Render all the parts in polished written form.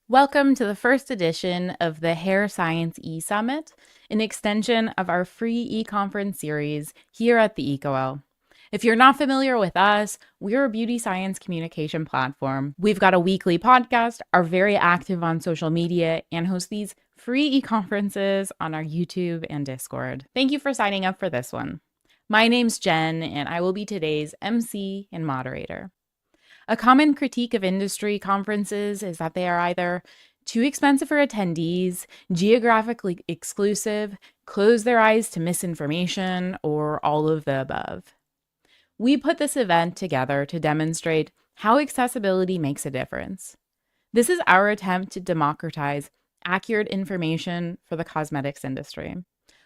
Welcome to the first edition of the Hair Science e-Summit, an extension of our free e-conference series here at the EcoL. If you're not familiar with us, we're a beauty science communication platform. We've got a weekly podcast, are very active on social media, and host these free e-conferences on our YouTube and Discord. Thank you for signing up for this one. My name's Jen, and I will be today's MC and moderator. A common critique of industry conferences is that they are either too expensive for attendees, geographically exclusive, close their eyes to misinformation, or all of the above. We put this event together to demonstrate how accessibility makes a difference. This is our attempt to democratize accurate information for the cosmetics industry.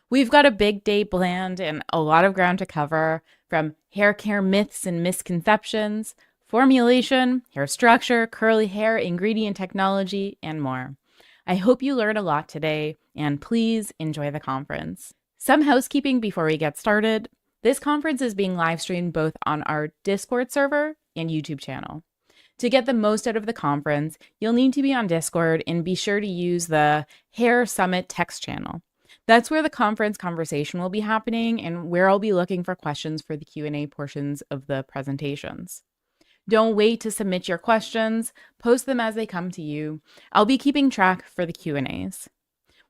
We've got a big day planned and a lot of ground to cover, from hair care myths and misconceptions, formulation, hair structure, curly hair, ingredient technology, and more. I hope you learn a lot today, and please enjoy the conference. Some housekeeping before we get started. This conference is being live streamed both on our Discord server and YouTube channel. To get the most out of the conference, you'll need to be on Discord and be sure to use the Hair Summit text channel. That's where the conference conversation will be happening and where I'll be looking for questions for the Q&A portions of the presentations. Don't wait to submit your questions. Post them as they come to you. I'll be keeping track for the Q&As.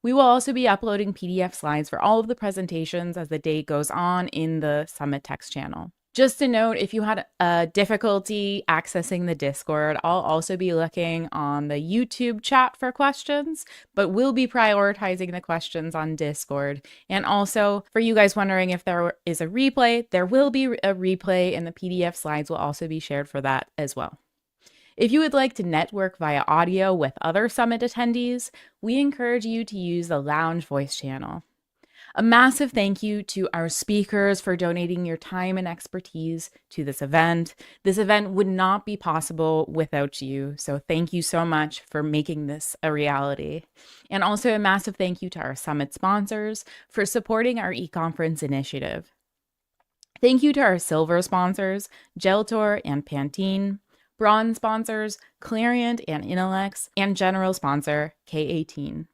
We will also be uploading PDF slides for all of the presentations as the day goes on in the Summit text channel. Just a note, if you had a difficulty accessing the Discord, I'll also be looking on the YouTube chat for questions, but we'll be prioritizing the questions on Discord. And also, for you guys wondering if there is a replay, there will be a replay, and the PDF slides will also be shared for that as well. If you would like to network via audio with other Summit attendees, we encourage you to use the Lounge voice channel. A massive thank you to our speakers for donating your time and expertise to this event. This event would not be possible without you, so thank you so much for making this a reality. And also a massive thank you to our Summit sponsors for supporting our e-conference initiative. Thank you to our silver sponsors, Geltor and Pantene, bronze sponsors, Clariant and Inolex, and general sponsor, K18.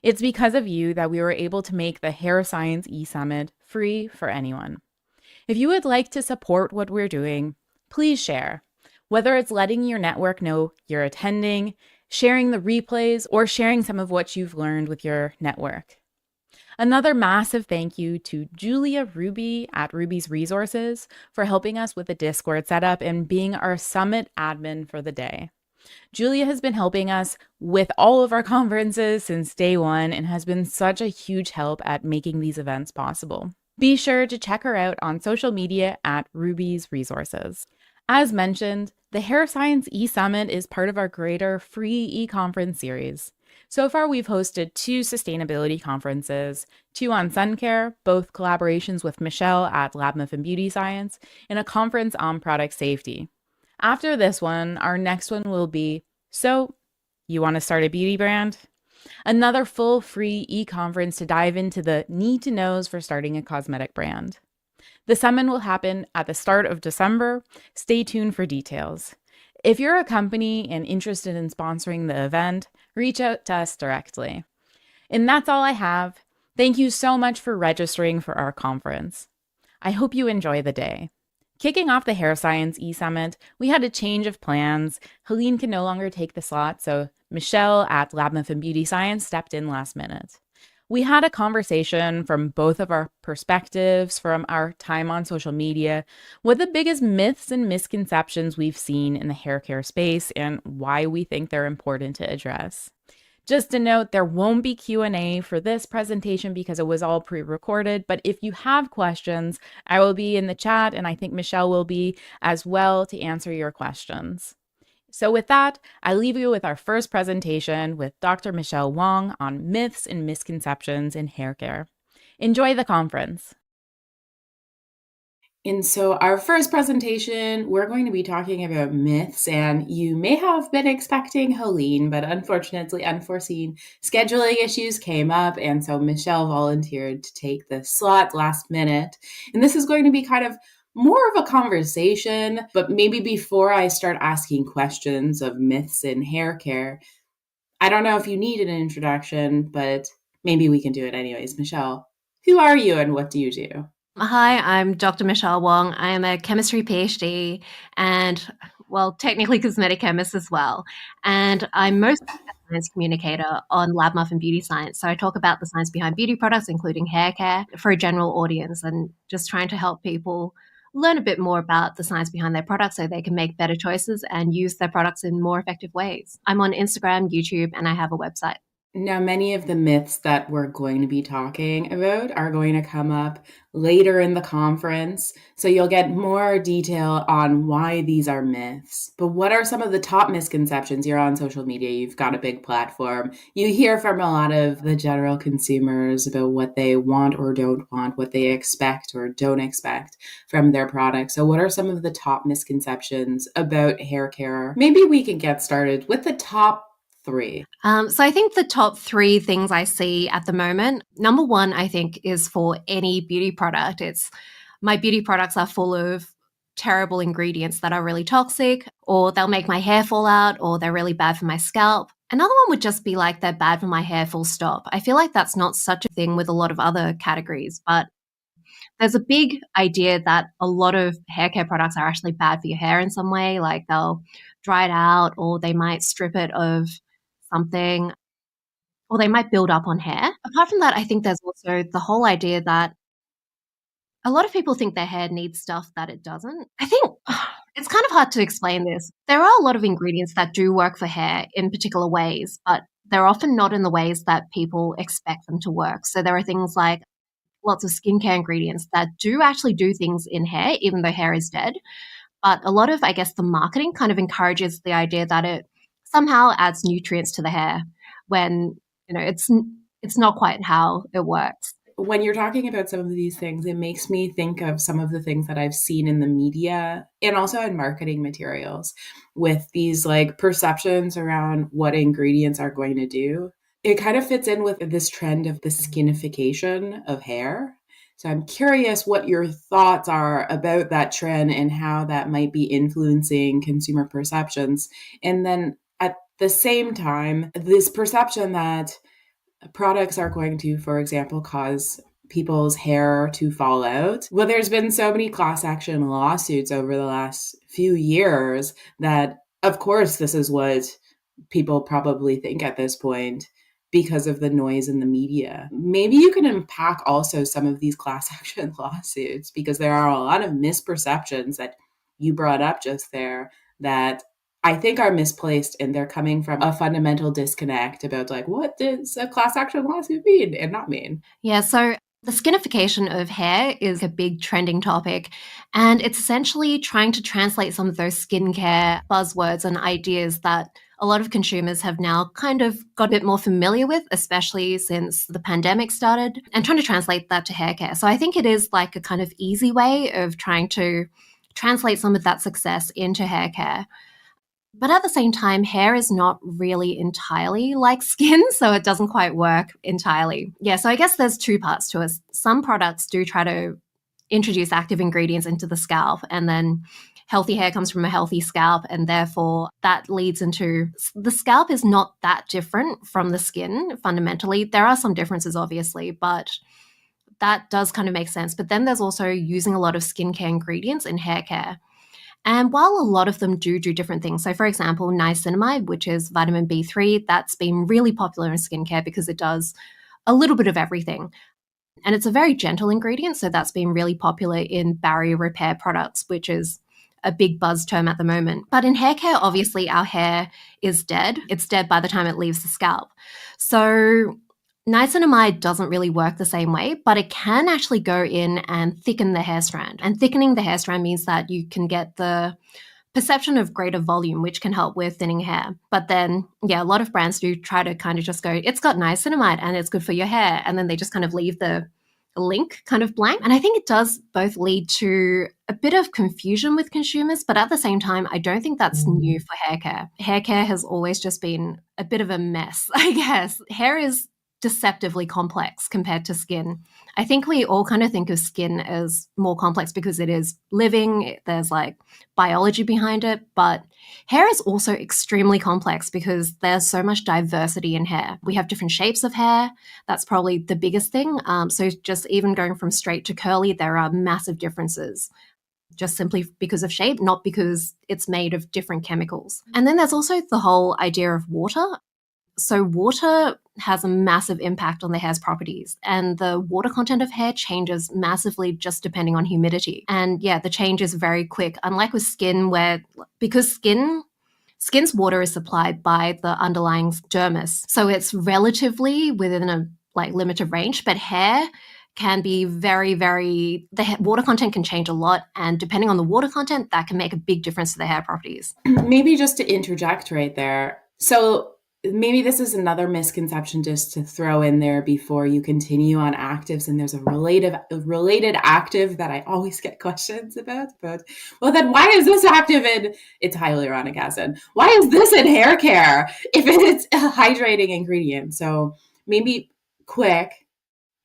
It's because of you that we were able to make the Hair Science e-Summit free for anyone. If you would like to support what we're doing, please share. Whether it's letting your network know you're attending, sharing the replays, or sharing some of what you've learned with your network. Another massive thank you to Julia Ruby at Ruby's Resources for helping us with the Discord setup and being our Summit admin for the day. Julia has been helping us with all of our conferences since day one and has been such a huge help at making these events possible. Be sure to check her out on social media at Ruby's Resources. As mentioned, the Hair Science e-Summit is part of our greater free e-conference series. So far, we've hosted 2 sustainability conferences, 2 on sun care, both collaborations with Michelle at Lab Muffin Beauty Science, and a conference on product safety. After this one, our next one will be, so you want to start a beauty brand? Another full free e-conference to dive into the need-to-knows for starting a cosmetic brand. The summit will happen at the start of December. Stay tuned for details. If you're a company and interested in sponsoring the event, reach out to us directly. And that's all I have. Thank you so much for registering for our conference. I hope you enjoy the day. Kicking off the Hair Science e-Summit, we had a change of plans. Heleen can no longer take the slot, so Michelle at Lab Muffin Beauty Science stepped in last minute. We had a conversation from both of our perspectives, from our time on social media, what the biggest myths and misconceptions we've seen in the hair care space and why we think they're important to address. Just a note, there won't be Q&A for this presentation because it was all pre-recorded, but if you have questions, I will be in the chat and I think Michelle will be as well to answer your questions. So with that, I leave you with our first presentation with Dr. Michelle Wong on myths and misconceptions in hair care. Enjoy the conference. And so our first presentation, we're going to be talking about myths, and you may have been expecting Heleen, but unfortunately, unforeseen scheduling issues came up, and so Michelle volunteered to take the slot last minute. And this is going to be kind of more of a conversation, but maybe before I start asking questions of myths in hair care, I don't know if you need an introduction, but maybe we can do it anyways. Michelle, who are you and what do you do? Hi, I'm Dr. Michelle Wong. I am a chemistry PhD and, well, technically cosmetic chemist as well. And I'm mostly a science communicator on Lab Muff and Beauty Science. So I talk about the science behind beauty products, including hair care, for a general audience and just trying to help people learn a bit more about the science behind their products so they can make better choices and use their products in more effective ways. I'm on Instagram, YouTube, and I have a website. Now, many of the myths that we're going to be talking about are going to come up later in the conference. So you'll get more detail on why these are myths. But what are some of the top misconceptions? You're on social media, you've got a big platform. You hear from a lot of the general consumers about what they want or don't want, what they expect or don't expect from their products. So, what are some of the top misconceptions about hair care? Maybe we can get started with the top three. So I think the top three things I see at the moment, number one, I think, is for any beauty product. It's my beauty products are full of terrible ingredients that are really toxic, or they'll make my hair fall out, or they're really bad for my scalp. Another one would just be like they're bad for my hair, full stop. I feel like that's not such a thing with a lot of other categories, but there's a big idea that a lot of hair care products are actually bad for your hair in some way, like they'll dry it out, or they might strip it of something, or they might build up on hair. Apart from that, I think there's also the whole idea that a lot of people think their hair needs stuff that it doesn't. I think it's kind of hard to explain this. There are a lot of ingredients that do work for hair in particular ways, but they're often not in the ways that people expect them to work. So there are things like lots of skincare ingredients that do actually do things in hair, even though hair is dead. But a lot of, I guess, the marketing kind of encourages the idea that it somehow adds nutrients to the hair when, it's not quite how it works. When you're talking about some of these things, it makes me think of some of the things that I've seen in the media and also in marketing materials with these like perceptions around what ingredients are going to do. It kind of fits in with this trend of the skinification of hair. So I'm curious what your thoughts are about that trend and how that might be influencing consumer perceptions. And then at the same time, this perception that products are going to, for example, cause people's hair to fall out. Well, there's been so many class action lawsuits over the last few years that, of course, this is what people probably think at this point because of the noise in the media. Maybe you can unpack also some of these class action lawsuits because there are a lot of misperceptions that you brought up just there that I think are misplaced and they're coming from a fundamental disconnect about like what does a class action lawsuit mean and not mean. Yeah, so the skinification of hair is a big trending topic, and it's essentially trying to translate some of those skincare buzzwords and ideas that a lot of consumers have now kind of got a bit more familiar with, especially since the pandemic started, and trying to translate that to hair care. So I think it is like a kind of easy way of trying to translate some of that success into hair care. But at the same time, hair is not really entirely like skin, so it doesn't quite work entirely. Yeah, so I guess there's two parts to it. Some products do try to introduce active ingredients into the scalp, and then healthy hair comes from a healthy scalp, and therefore that leads into the scalp is not that different from the skin fundamentally. There are some differences, obviously, but that does kind of make sense. But then there's also using a lot of skincare ingredients in hair care. And while a lot of them do different things, so for example, niacinamide, which is vitamin B3, that's been really popular in skincare because it does a little bit of everything. And it's a very gentle ingredient, so that's been really popular in barrier repair products, which is a big buzz term at the moment. But in hair care, obviously, our hair is dead. It's dead by the time it leaves the scalp. So niacinamide doesn't really work the same way, but it can actually go in and thicken the hair strand. And thickening the hair strand means that you can get the perception of greater volume, which can help with thinning hair. But then, yeah, a lot of brands do try to kind of just go, it's got niacinamide and it's good for your hair. And then they just kind of leave the link kind of blank. And I think it does both lead to a bit of confusion with consumers, but at the same time, I don't think that's new for hair care. Hair care has always just been a bit of a mess, I guess. Hair is deceptively complex compared to skin. I think we all kind of think of skin as more complex because it is living, there's like biology behind it, but hair is also extremely complex because there's so much diversity in hair. We have different shapes of hair. That's probably the biggest thing. So just even going from straight to curly, there are massive differences just simply because of shape, not because it's made of different chemicals. And then there's also the whole idea of water. So water has a massive impact on the hair's properties, and the water content of hair changes massively just depending on humidity. And yeah, the change is very quick, unlike with skin where, because skin's water is supplied by the underlying dermis, so it's relatively within a like limited range, but hair can be the water content can change a lot, and depending on the water content, that can make a big difference to the hair properties. Maybe just to interject right there. So maybe this is another misconception just to throw in there before you continue on actives. And there's a related active that I always get questions about. But well, then why is this active in, it's hyaluronic acid? Why is this in hair care if it's a hydrating ingredient? So maybe quick,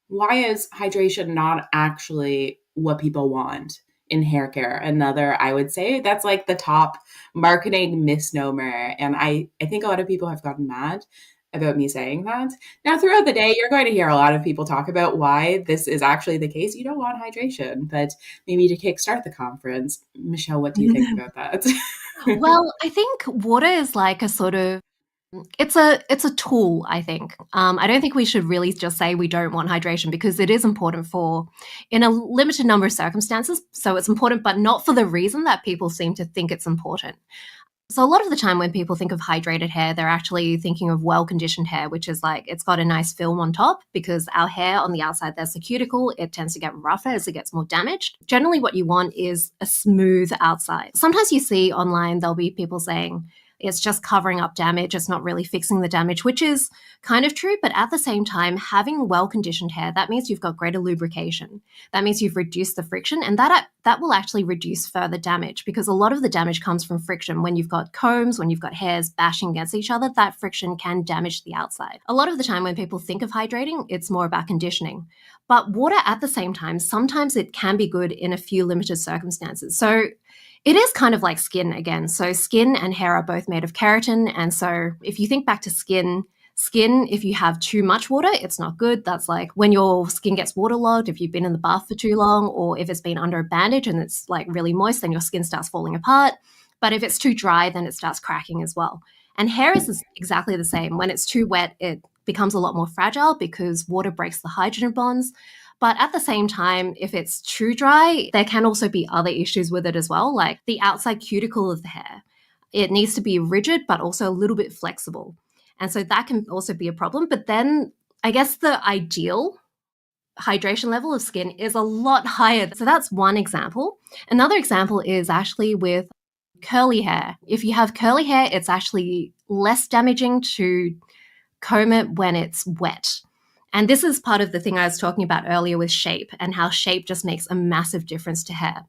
why is hydration not actually what people want in hair care? Another, I would say that's like the top marketing misnomer. And I think a lot of people have gotten mad about me saying that. Now, throughout the day, you're going to hear a lot of people talk about why this is actually the case. You don't want hydration, but maybe to kickstart the conference, Michelle, what do you think about that? Well, I think water is like a sort of it's a tool, I think. I don't think we should really just say we don't want hydration because it is important for in a limited number of circumstances. So it's important, but not for the reason that people seem to think it's important. So a lot of the time when people think of hydrated hair, they're actually thinking of well-conditioned hair, which is like it's got a nice film on top because our hair on the outside, there's the cuticle. It tends to get rougher as it gets more damaged. Generally, what you want is a smooth outside. Sometimes you see online, there'll be people saying, it's just covering up damage. It's not really fixing the damage, which is kind of true. But at the same time, having well-conditioned hair, that means you've got greater lubrication. That means you've reduced the friction, and that will actually reduce further damage because a lot of the damage comes from friction. When you've got combs, when you've got hairs bashing against each other, that friction can damage the outside. A lot of the time when people think of hydrating, it's more about conditioning. But water at the same time, sometimes it can be good in a few limited circumstances. So it is kind of like skin again. So skin and hair are both made of keratin. And so if you think back to skin, if you have too much water, it's not good. That's like when your skin gets waterlogged, if you've been in the bath for too long, or if it's been under a bandage and it's like really moist, then your skin starts falling apart. But if it's too dry, then it starts cracking as well. And hair is exactly the same. When it's too wet, it becomes a lot more fragile because water breaks the hydrogen bonds. But at the same time, if it's too dry, there can also be other issues with it as well, like the outside cuticle of the hair. It needs to be rigid, but also a little bit flexible. And so that can also be a problem. But then I guess the ideal hydration level of skin is a lot higher. So that's one example. Another example is actually with curly hair. If you have curly hair, it's actually less damaging to comb it when it's wet. And this is part of the thing I was talking about earlier with shape and how shape just makes a massive difference to hair.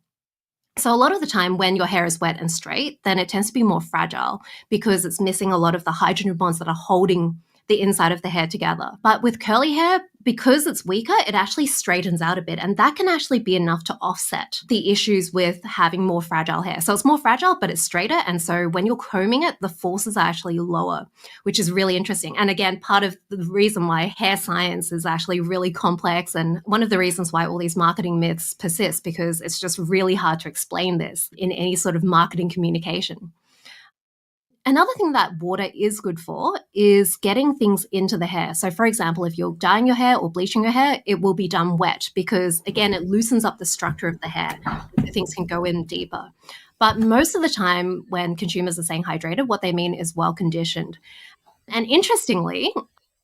So a lot of the time when your hair is wet and straight, then it tends to be more fragile because it's missing a lot of the hydrogen bonds that are holding the inside of the hair together. But with curly hair, because it's weaker, it actually straightens out a bit. And that can actually be enough to offset the issues with having more fragile hair. So it's more fragile, but it's straighter. And so when you're combing it, the forces are actually lower, which is really interesting. And again, part of the reason why hair science is actually really complex and one of the reasons why all these marketing myths persist, because it's just really hard to explain this in any sort of marketing communication. Another thing that water is good for is getting things into the hair. So for example, if you're dyeing your hair or bleaching your hair, it will be done wet because, again, it loosens up the structure of the hair so things can go in deeper. But most of the time when consumers are saying hydrated, what they mean is well-conditioned. And interestingly,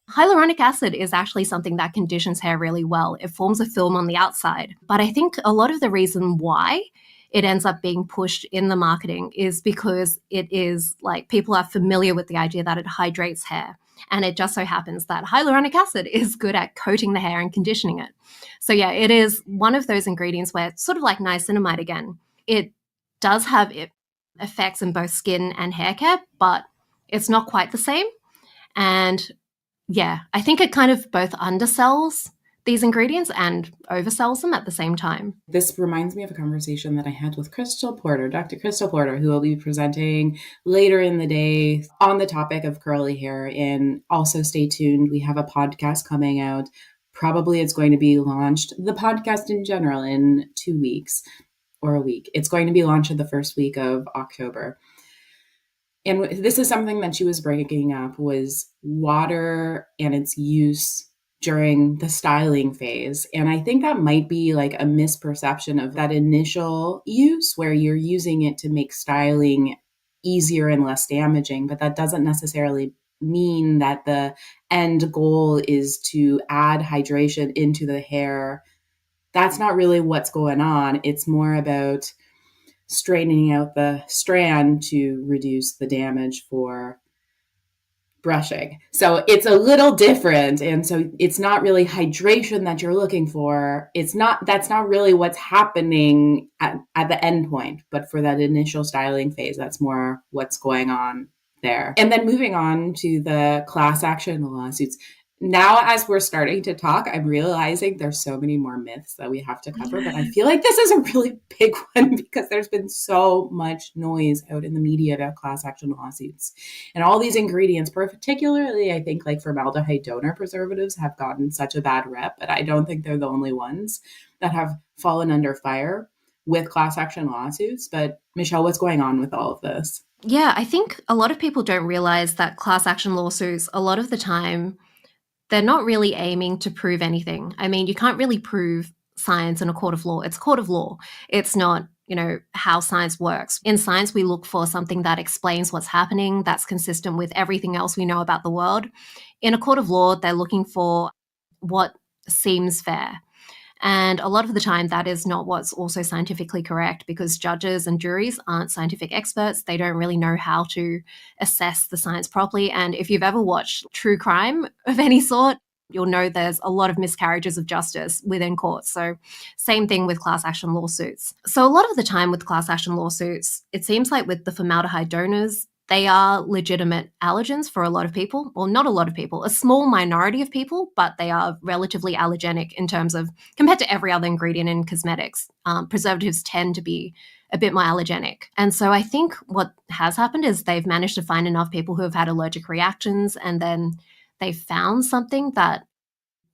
hyaluronic acid is actually something that conditions hair really well. It forms a film on the outside. But I think a lot of the reason why it ends up being pushed in the marketing is because it is like people are familiar with the idea that it hydrates hair. And it just so happens that hyaluronic acid is good at coating the hair and conditioning it. So yeah, it is one of those ingredients where it's sort of like niacinamide again. It does have effects in both skin and hair care, but it's not quite the same. And Yeah, I think it kind of both undersells these ingredients and oversells them at the same time. This reminds me of a conversation that I had with Crystal Porter, Dr. Crystal Porter, who will be presenting later in the day on the topic of curly hair. And also stay tuned. We have a podcast coming out. Probably it's going to be launched, the podcast in general, in 2 weeks or a week. It's going to be launched in the first week of October. And this is something that she was bringing up, was water and its use during the styling phase. And I think that might be like a misperception of that initial use where you're using it to make styling easier and less damaging, but that doesn't necessarily mean that the end goal is to add hydration into the hair. That's not really what's going on. It's more about straightening out the strand to reduce the damage for brushing. So it's a little different. And so it's not really hydration that you're looking for. That's not really what's happening at the end point, but for that initial styling phase, that's more what's going on there. And then moving on to the class action lawsuits. Now, as we're starting to talk, I'm realizing there's so many more myths that we have to cover, but I feel like this is a really big one because there's been so much noise out in the media about class action lawsuits. And all these ingredients, particularly, I think like formaldehyde donor preservatives have gotten such a bad rep, but I don't think they're the only ones that have fallen under fire with class action lawsuits. But Michelle, what's going on with all of this? Yeah, I think a lot of people don't realize that class action lawsuits, a lot of the time, they're not really aiming to prove anything. I mean, you can't really prove science in a court of law. It's a court of law. It's not, how science works. In science, we look for something that explains what's happening, that's consistent with everything else we know about the world. In a court of law, they're looking for what seems fair. And a lot of the time, that is not what's also scientifically correct because judges and juries aren't scientific experts. They don't really know how to assess the science properly. And if you've ever watched true crime of any sort, you'll know there's a lot of miscarriages of justice within courts. So same thing with class action lawsuits. So a lot of the time with class action lawsuits, it seems like with the formaldehyde donors, they are legitimate allergens for a lot of people, or not a lot of people, a small minority of people, but they are relatively allergenic in terms of, compared to every other ingredient in cosmetics, preservatives tend to be a bit more allergenic. And so I think what has happened is they've managed to find enough people who have had allergic reactions, and then they found something that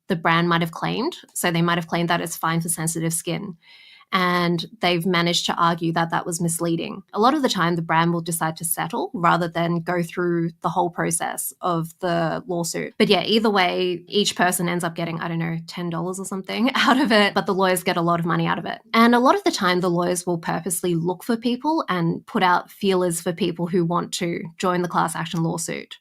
the brand might have claimed. So they might have claimed that it's fine for sensitive skin. And they've managed to argue that that was misleading. A lot of the time, the brand will decide to settle rather than go through the whole process of the lawsuit. But yeah, either way, each person ends up getting, $10 or something out of it, but the lawyers get a lot of money out of it. And a lot of the time, the lawyers will purposely look for people and put out feelers for people who want to join the class action lawsuit.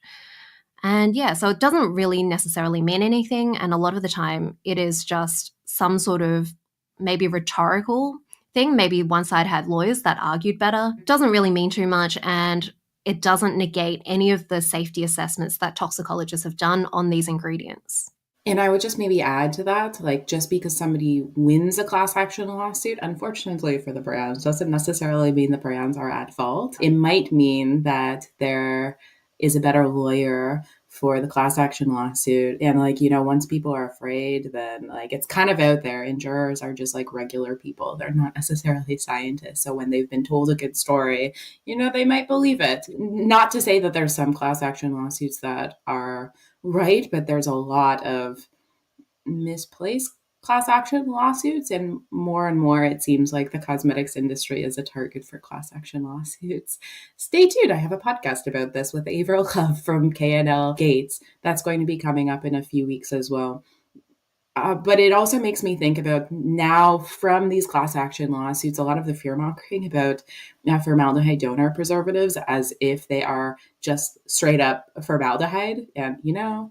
And yeah, so it doesn't really necessarily mean anything. And a lot of the time, it is just some sort of maybe rhetorical thing. Maybe one side had lawyers that argued better. It doesn't really mean too much, and it doesn't negate any of the safety assessments that toxicologists have done on these ingredients. And I would just maybe add to that, like just because somebody wins a class action lawsuit, unfortunately for the brands, doesn't necessarily mean the brands are at fault. It might mean that there is a better lawyer for the class action lawsuit. And once people are afraid, then it's kind of out there, and jurors are just like regular people. They're not necessarily scientists. So when they've been told a good story, they might believe it. Not to say that there's some class action lawsuits that are right, but there's a lot of misplaced class action lawsuits, and more it seems like the cosmetics industry is a target for class action lawsuits. Stay tuned. I have a podcast about this with Avril Love from KNL Gates. That's going to be coming up in a few weeks as well. But it also makes me think about now from these class action lawsuits, a lot of the fear mongering about formaldehyde donor preservatives as if they are just straight up formaldehyde. And,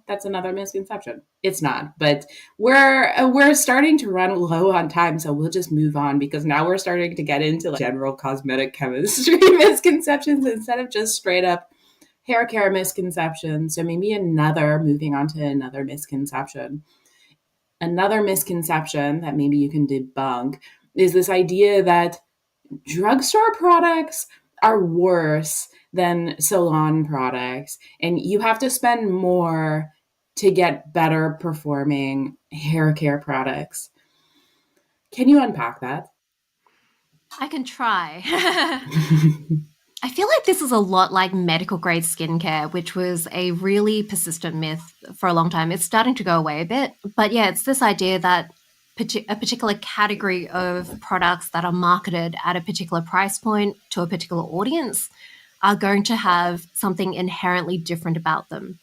that's another misconception. It's not. But we're starting to run low on time, so we'll just move on because now we're starting to get into general cosmetic chemistry misconceptions instead of just straight up hair care misconceptions. So maybe moving on to another misconception. Another misconception that maybe you can debunk is this idea that drugstore products are worse than salon products, and you have to spend more to get better performing hair care products. Can you unpack that? I can try. I feel like this is a lot like medical grade skincare, which was a really persistent myth for a long time. It's starting to go away a bit. But yeah, it's this idea that a particular category of products that are marketed at a particular price point to a particular audience are going to have something inherently different about them.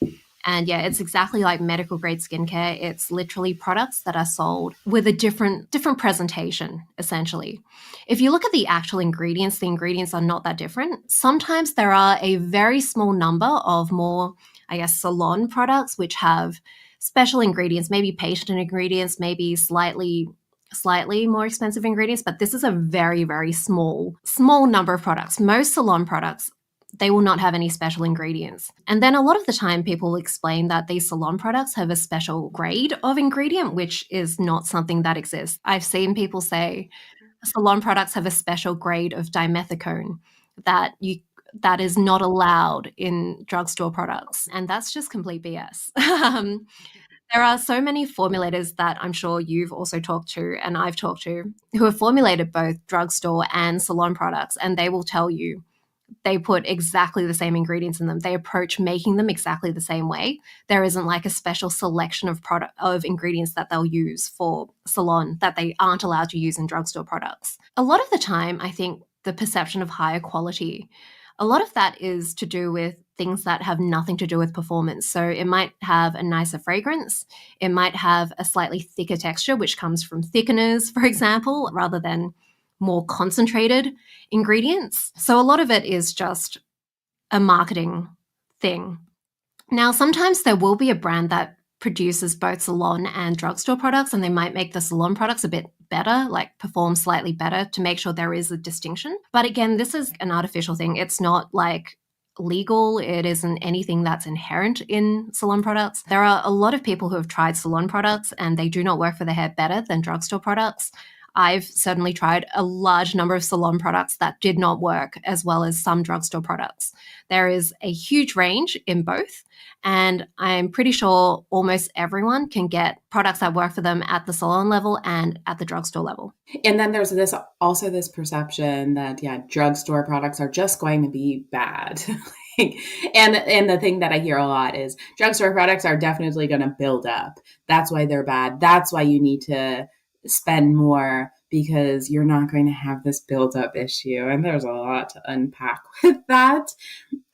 And yeah, it's exactly like medical grade skincare. It's literally products that are sold with a different presentation, essentially. If you look at the actual ingredients, the ingredients are not that different. Sometimes there are a very small number of more, I guess, salon products which have special ingredients, maybe patient ingredients, maybe slightly more expensive ingredients, but this is a very, very small number of products. Most salon products, they will not have any special ingredients. And then a lot of the time people explain that these salon products have a special grade of ingredient, which is not something that exists. I've seen people say salon products have a special grade of dimethicone that is not allowed in drugstore products. And that's just complete BS. There are so many formulators that I'm sure you've also talked to and I've talked to who have formulated both drugstore and salon products, and they will tell you they put exactly the same ingredients in them. They approach making them exactly the same way. There isn't like a special selection of ingredients that they'll use for salon that they aren't allowed to use in drugstore products. A lot of the time, I think the perception of higher quality, a lot of that is to do with things that have nothing to do with performance. So it might have a nicer fragrance. It might have a slightly thicker texture, which comes from thickeners, for example, rather than more concentrated ingredients. So a lot of it is just a marketing thing. Now, sometimes there will be a brand that produces both salon and drugstore products, and they might make the salon products a bit better, like perform slightly better to make sure there is a distinction. But again, this is an artificial thing. It's not like legal. It isn't anything that's inherent in salon products. There are a lot of people who have tried salon products and they do not work for their hair better than drugstore products. I've certainly tried a large number of salon products that did not work, as well as some drugstore products. There is a huge range in both, and I'm pretty sure almost everyone can get products that work for them at the salon level and at the drugstore level. And then there's this perception that, yeah, drugstore products are just going to be bad. And the thing that I hear a lot is drugstore products are definitely going to build up. That's why they're bad. That's why you need to spend more, because you're not going to have this build-up issue. And there's a lot to unpack with that.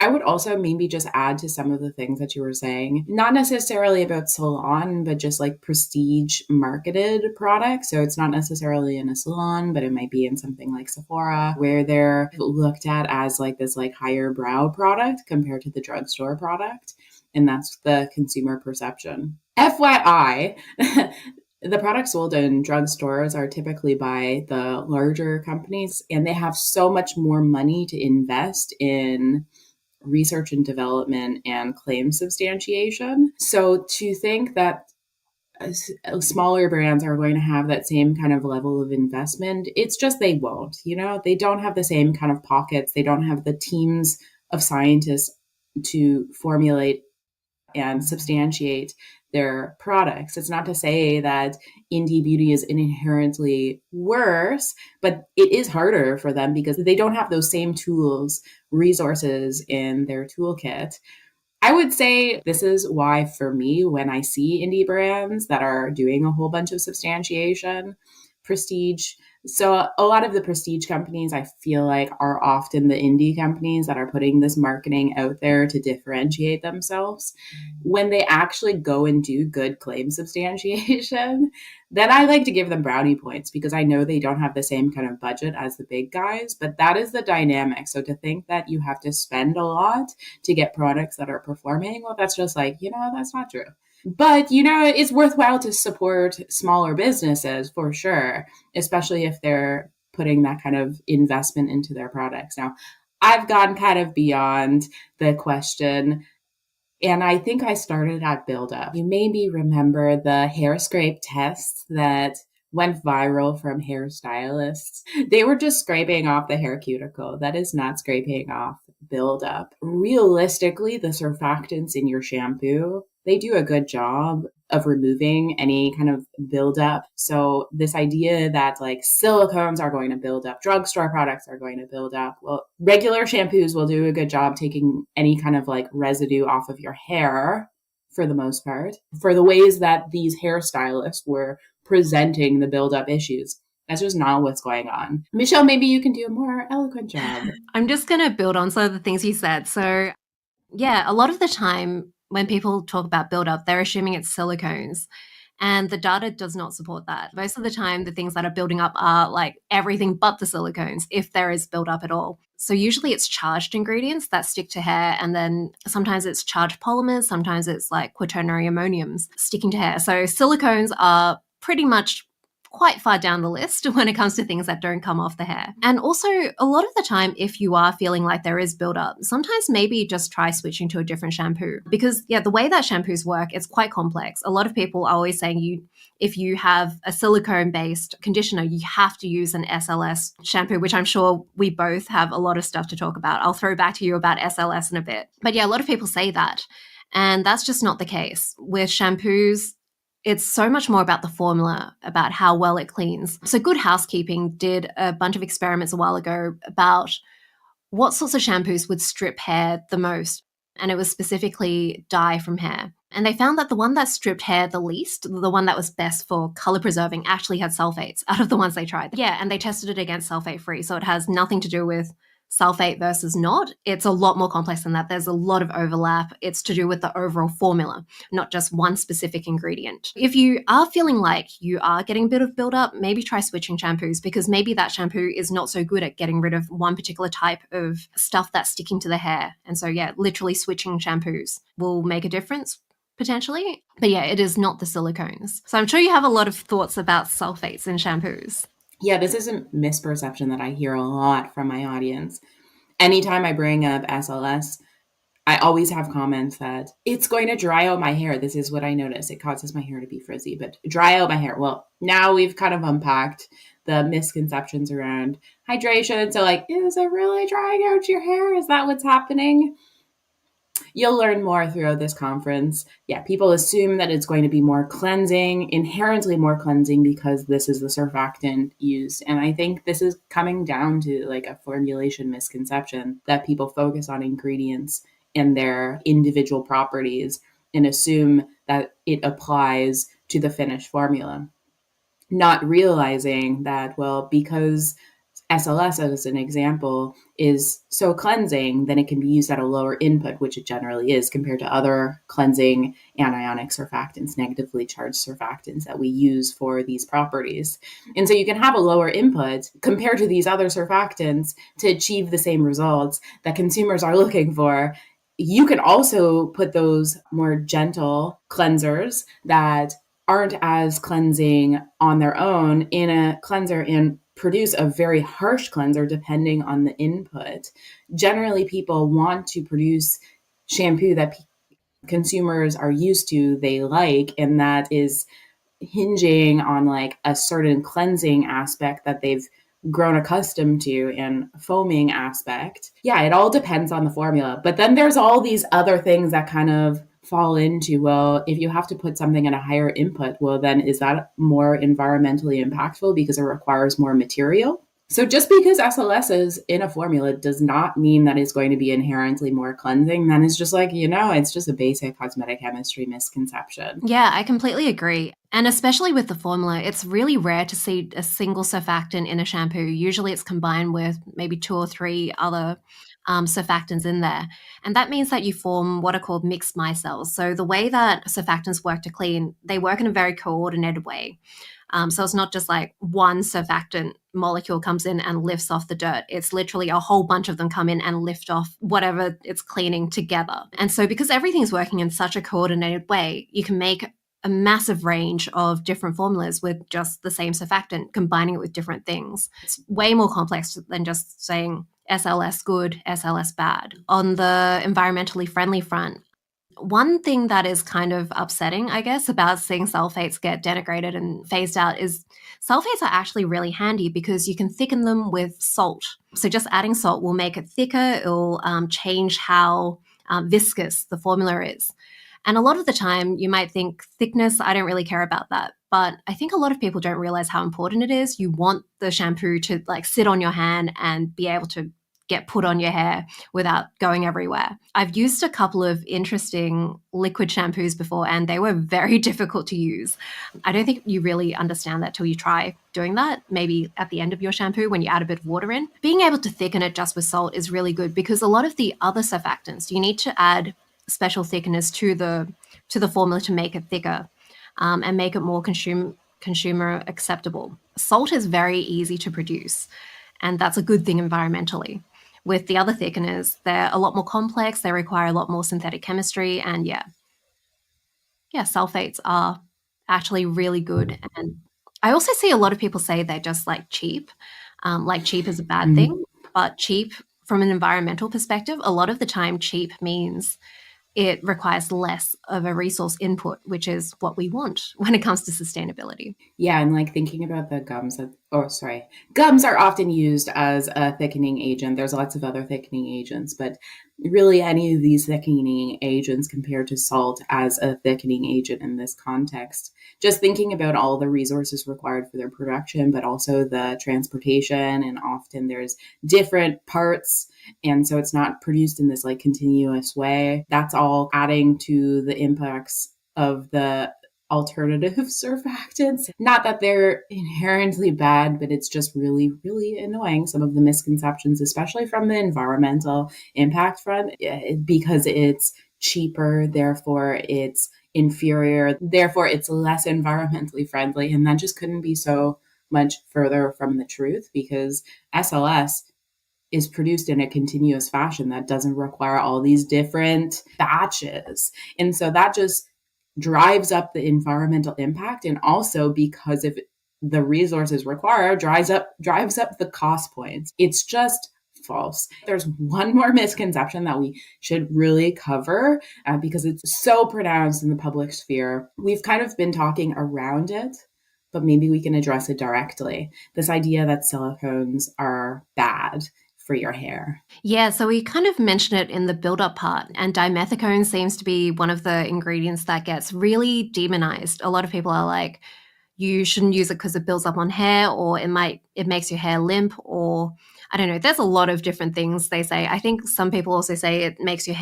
I would also maybe just add to some of the things that you were saying, not necessarily about salon, but just like prestige marketed products. So it's not necessarily in a salon, but it might be in something like Sephora, where they're looked at as like this like higher brow product compared to the drugstore product. And that's the consumer perception. FYI, the products sold in drugstores are typically by the larger companies, and they have so much more money to invest in research and development and claim substantiation. So to think that smaller brands are going to have that same kind of level of investment, it's just they won't. They don't have the same kind of pockets. They don't have the teams of scientists to formulate and substantiate their products. It's not to say that indie beauty is inherently worse, but it is harder for them because they don't have those same tools, resources in their toolkit. I would say this is why, for me, when I see indie brands that are doing a whole bunch of substantiation, prestige. So a lot of the prestige companies, I feel like, are often the indie companies that are putting this marketing out there to differentiate themselves. When they actually go and do good claim substantiation, then I like to give them brownie points because I know they don't have the same kind of budget as the big guys, but that is the dynamic. So to think that you have to spend a lot to get products that are performing, well, that's just like, that's not true. But, it's worthwhile to support smaller businesses for sure, especially if they're putting that kind of investment into their products. Now, I've gone kind of beyond the question, and I think I started at buildup. You maybe remember the hair scrape tests that went viral from hairstylists. They were just scraping off the hair cuticle. That is not scraping off buildup. Realistically, the surfactants in your shampoo they do a good job of removing any kind of buildup. So this idea that like silicones are going to build up, drugstore products are going to build up. Well, regular shampoos will do a good job taking any kind of like residue off of your hair for the most part, for the ways that these hairstylists were presenting the buildup issues. That's just not what's going on. Michelle, maybe you can do a more eloquent job. I'm just going to build on some of the things you said. So, yeah, a lot of the time when people talk about buildup, they're assuming it's silicones. And the data does not support that. Most of the time, the things that are building up are like everything but the silicones, if there is buildup at all. So usually it's charged ingredients that stick to hair, and then sometimes it's charged polymers, sometimes it's like quaternary ammoniums sticking to hair. So silicones are pretty much quite far down the list when it comes to things that don't come off the hair. And also, a lot of the time, if you are feeling like there is buildup, sometimes maybe just try switching to a different shampoo. Because, yeah, the way that shampoos work, it's quite complex. A lot of people are always saying if you have a silicone-based conditioner, you have to use an SLS shampoo, which I'm sure we both have a lot of stuff to talk about. I'll throw back to you about SLS in a bit. But yeah, a lot of people say that. And that's just not the case. With shampoos, it's so much more about the formula, about how well it cleans. So Good Housekeeping did a bunch of experiments a while ago about what sorts of shampoos would strip hair the most. And it was specifically dye from hair. And they found that the one that stripped hair the least, the one that was best for color preserving, actually had sulfates out of the ones they tried. Yeah, and they tested it against sulfate free. So it has nothing to do with sulfate versus not. It's a lot more complex than that. There's a lot of overlap. It's to do with the overall formula, not just one specific ingredient. If you are feeling like you are getting a bit of buildup, maybe try switching shampoos, because maybe that shampoo is not so good at getting rid of one particular type of stuff that's sticking to the hair. And so, yeah, literally switching shampoos will make a difference potentially. But yeah, it is not the silicones. So I'm sure you have a lot of thoughts about sulfates in shampoos. Yeah, this is a misperception that I hear a lot from my audience. Anytime I bring up SLS, I always have comments that it's going to dry out my hair. This is what I notice. It causes my hair to be frizzy, but dry out my hair. Well, now we've kind of unpacked the misconceptions around hydration. So like, is it really drying out your hair? Is that what's happening? You'll learn more throughout this conference. Yeah, people assume that it's going to be more cleansing, inherently more cleansing, because this is the surfactant used. And I think this is coming down to like a formulation misconception that people focus on ingredients and their individual properties and assume that it applies to the finished formula, not realizing that, well, because SLS, as an example, is so cleansing, then it can be used at a lower input, which it generally is compared to other cleansing anionic surfactants, negatively charged surfactants that we use for these properties. And so you can have a lower input compared to these other surfactants to achieve the same results that consumers are looking for. You can also put those more gentle cleansers that aren't as cleansing on their own in a cleanser and produce a very harsh cleanser depending on the input. Generally, people want to produce shampoo that consumers are used to, they like, and that is hinging on like a certain cleansing aspect that they've grown accustomed to and foaming aspect. Yeah, it all depends on the formula. But then there's all these other things that kind of fall into, well, if you have to put something at a higher input, well, then is that more environmentally impactful because it requires more material? So just because SLS is in a formula does not mean that it's going to be inherently more cleansing. Then it's just like, it's just a basic cosmetic chemistry misconception. Yeah, I completely agree. And especially with the formula, it's really rare to see a single surfactant in a shampoo. Usually it's combined with maybe 2 or 3 other surfactants in there. And that means that you form what are called mixed micelles. So the way that surfactants work to clean, they work in a very coordinated way. So it's not just like one surfactant molecule comes in and lifts off the dirt. It's literally a whole bunch of them come in and lift off whatever it's cleaning together. And so because everything's working in such a coordinated way, you can make a massive range of different formulas with just the same surfactant, combining it with different things. It's way more complex than just saying SLS good, SLS bad. On the environmentally friendly front, one thing that is kind of upsetting, I guess, about seeing sulfates get denigrated and phased out is sulfates are actually really handy because you can thicken them with salt. So just adding salt will make it thicker. It will change how viscous the formula is. And a lot of the time you might think thickness, I don't really care about that. But I think a lot of people don't realize how important it is. You want the shampoo to like sit on your hand and be able to get put on your hair without going everywhere. I've used a couple of interesting liquid shampoos before and they were very difficult to use. I don't think you really understand that till you try doing that, maybe at the end of your shampoo when you add a bit of water in. Being able to thicken it just with salt is really good because a lot of the other surfactants, you need to add special thickeners to the formula to make it thicker and make it more consumer acceptable. Salt is very easy to produce, and that's a good thing environmentally. With the other thickeners, they're a lot more complex, they require a lot more synthetic chemistry, and sulfates are actually really good. And I also see a lot of people say they're just like cheap is a bad thing, but cheap from an environmental perspective, a lot of the time cheap means it requires less of a resource input, which is what we want when it comes to sustainability. Yeah, and like thinking about the gums gums are often used as a thickening agent. There's lots of other thickening agents, but really any of these thickening agents compared to salt as a thickening agent in this context, just thinking about all the resources required for their production, but also the transportation, and often there's different parts, and so it's not produced in this like continuous way. That's all adding to the impacts of the alternative surfactants. Not that they're inherently bad, but it's just really, really annoying. Some of the misconceptions, especially from the environmental impact front, because it's cheaper, therefore it's inferior, therefore it's less environmentally friendly. And that just couldn't be so much further from the truth, because SLS is produced in a continuous fashion that doesn't require all these different batches. And so that just drives up the environmental impact, and also because of the resources required drives up the cost points. It's just false. There's one more misconception that we should really cover because it's so pronounced in the public sphere. We've kind of been talking around it, but maybe we can address it directly. This idea that silicones are bad for your hair. Yeah, so we kind of mentioned it in the build-up part, and dimethicone seems to be one of the ingredients that gets really demonized. A lot of people are like, you shouldn't use it because it builds up on hair, or it makes your hair limp, or I don't know. There's a lot of different things they say. I think some people also say it makes your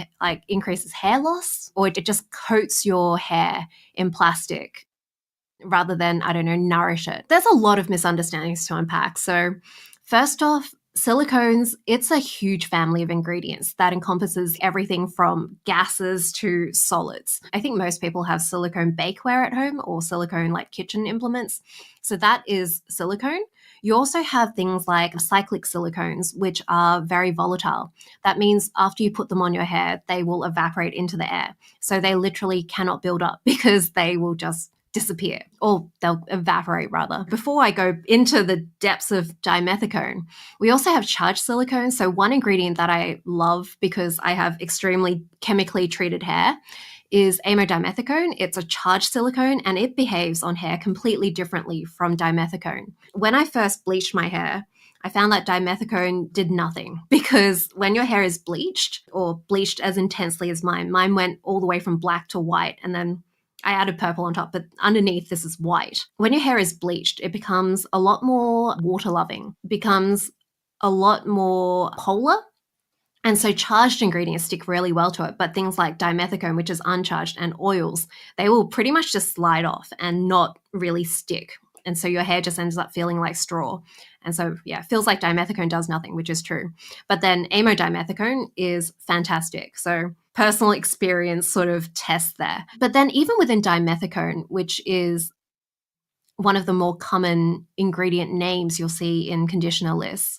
increases hair loss, or it just coats your hair in plastic rather than, I don't know, nourish it. There's a lot of misunderstandings to unpack. So first off, silicones, it's a huge family of ingredients that encompasses everything from gases to solids. I think most people have silicone bakeware at home or silicone like kitchen implements. So that is silicone. You also have things like cyclic silicones, which are very volatile. That means after you put them on your hair, they will evaporate into the air. So they literally cannot build up because they will just disappear, or they'll evaporate rather. Before I go into the depths of dimethicone, we also have charged silicones. So one ingredient that I love because I have extremely chemically treated hair is amodimethicone. It's a charged silicone and it behaves on hair completely differently from dimethicone. When I first bleached my hair, I found that dimethicone did nothing, because when your hair is bleached, or bleached as intensely as mine went all the way from black to white, and then I added purple on top, but underneath this is white. When your hair is bleached, it becomes a lot more water-loving, becomes a lot more polar, and so charged ingredients stick really well to it. But things like dimethicone, which is uncharged, and oils, they will pretty much just slide off and not really stick. And so your hair just ends up feeling like straw. And so, yeah, it feels like dimethicone does nothing, which is true. But then amodimethicone is fantastic. So personal experience sort of test there. But then even within dimethicone, which is one of the more common ingredient names you'll see in conditioner lists,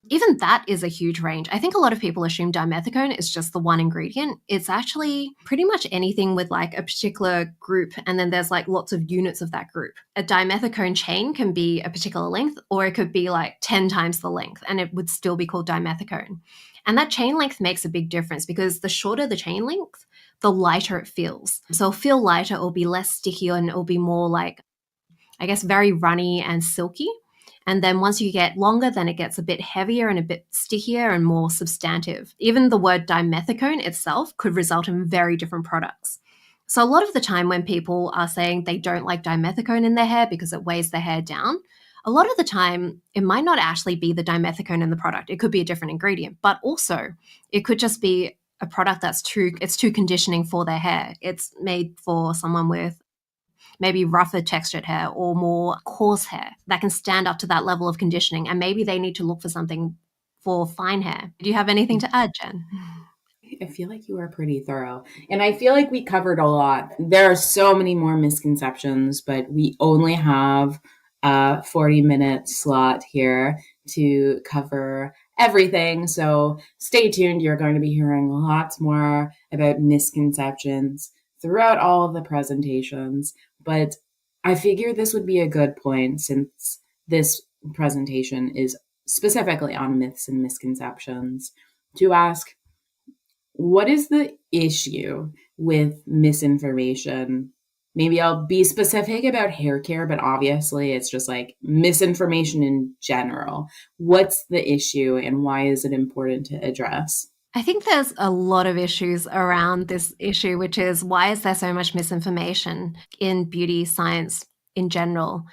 even that is a huge range. I think a lot of people assume dimethicone is just the one ingredient. It's actually pretty much anything with like a particular group, and then there's like lots of units of that group. A dimethicone chain can be a particular length, or it could be like 10 times the length, and it would still be called dimethicone. And that chain length makes a big difference, because the shorter the chain length, the lighter it feels. So it'll feel lighter, it'll be less sticky, and it'll be more like, I guess, very runny and silky. And then once you get longer, then it gets a bit heavier and a bit stickier and more substantive. Even the word dimethicone itself could result in very different products. So a lot of the time when people are saying they don't like dimethicone in their hair because it weighs their hair down, a lot of the time it might not actually be the dimethicone in the product. It could be a different ingredient, but also it could just be a product that's too conditioning for their hair. It's made for someone with maybe rougher textured hair or more coarse hair that can stand up to that level of conditioning, and maybe they need to look for something for fine hair. Do you have anything to add, Jen? I feel like you are pretty thorough. And I feel like we covered a lot. There are so many more misconceptions, but we only have a 40-minute slot here to cover everything. So stay tuned. You're going to be hearing lots more about misconceptions throughout all of the presentations. But I figured this would be a good point, since this presentation is specifically on myths and misconceptions, to ask, what is the issue with misinformation? Maybe I'll be specific about hair care, but obviously it's just like misinformation in general. What's the issue and why is it important to address? I think there's a lot of issues around this issue, which is, why is there so much misinformation in beauty science in general?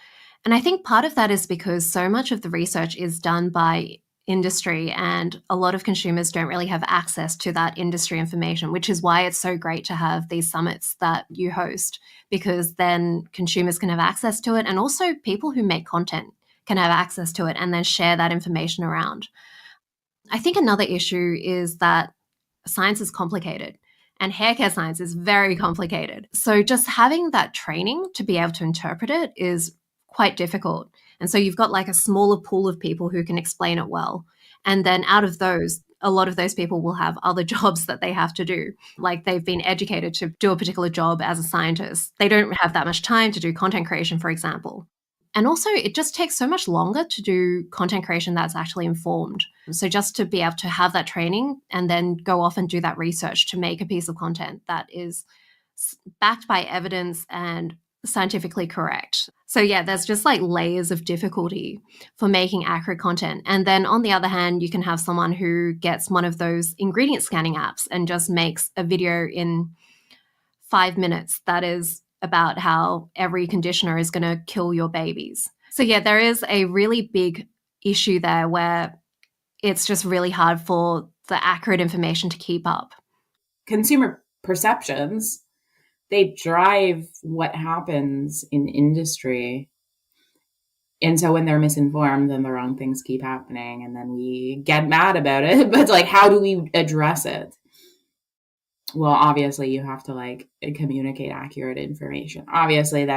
And I think part of that is because so much of the research is done by industry, and a lot of consumers don't really have access to that industry information, which is why it's so great to have these summits that you host, because then consumers can have access to it, and also people who make content can have access to it and then share that information around. I think another issue is that science is complicated, and hair care science is very complicated. So just having that training to be able to interpret it is quite difficult. And so you've got like a smaller pool of people who can explain it well. And then out of those, a lot of those people will have other jobs that they have to do. Like, they've been educated to do a particular job as a scientist. They don't have that much time to do content creation, for example. And also, it just takes so much longer to do content creation that's actually informed. So just to be able to have that training and then go off and do that research to make a piece of content that is backed by evidence and scientifically correct. So yeah, there's just like layers of difficulty for making accurate content. And then on the other hand, you can have someone who gets one of those ingredient scanning apps and just makes a video in 5 minutes that is about how every conditioner is going to kill your babies. So yeah, there is a really big issue there where it's just really hard for the accurate information to keep up. Consumer perceptions, they drive what happens in industry. And so when they're misinformed, then the wrong things keep happening, and then we get mad about it. But like, how do we address it? Well, obviously you have to like communicate accurate information. Obviously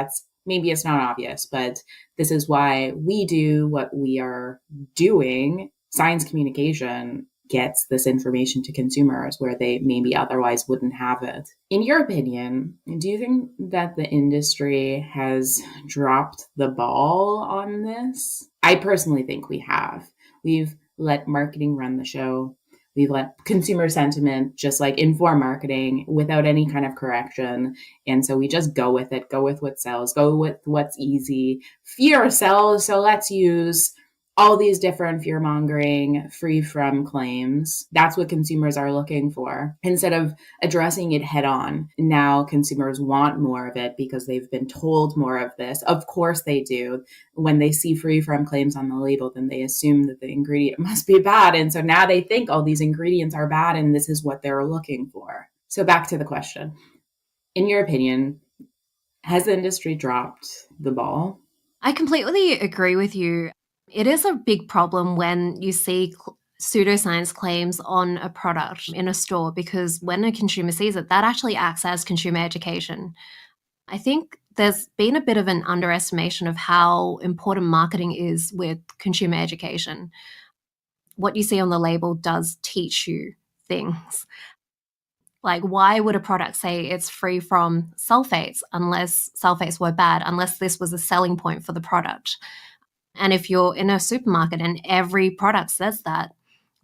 maybe it's not obvious, but this is why we do what we are doing. Science communication gets this information to consumers where they maybe otherwise wouldn't have it. In your opinion, do you think that the industry has dropped the ball on this? I personally think we have. We've let marketing run the show. We've let consumer sentiment just like inform marketing without any kind of correction. And so we just go with it, go with what sells, go with what's easy. Fear sells, so let's use all these different fear-mongering, free-from claims. That's what consumers are looking for, instead of addressing it head-on. Now consumers want more of it because they've been told more of this. Of course they do. When they see free-from claims on the label, then they assume that the ingredient must be bad. And so now they think, oh, these ingredients are bad and this is what they're looking for. So back to the question. In your opinion, has the industry dropped the ball? I completely agree with you. It is a big problem when you see pseudoscience claims on a product in a store, because when a consumer sees it, that actually acts as consumer education. I think there's been a bit of an underestimation of how important marketing is with consumer education. What you see on the label does teach you things. Like, why would a product say it's free from sulfates unless sulfates were bad, unless this was a selling point for the product? And if you're in a supermarket and every product says that,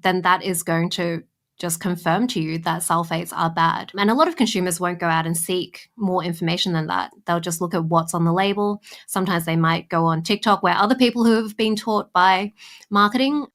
then that is going to just confirm to you that sulfates are bad. And a lot of consumers won't go out and seek more information than that. They'll just look at what's on the label. Sometimes they might go on TikTok, where other people who have been taught by marketing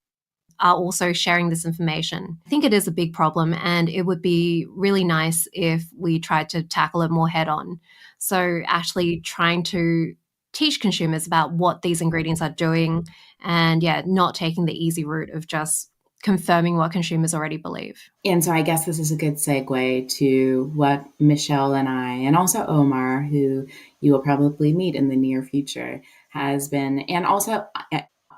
are also sharing this information. I think it is a big problem, and it would be really nice if we tried to tackle it more head on. So actually trying to teach consumers about what these ingredients are doing and not taking the easy route of just confirming what consumers already believe. And so I guess this is a good segue to what Michelle and I, and also Omar, who you will probably meet in the near future, has been, and also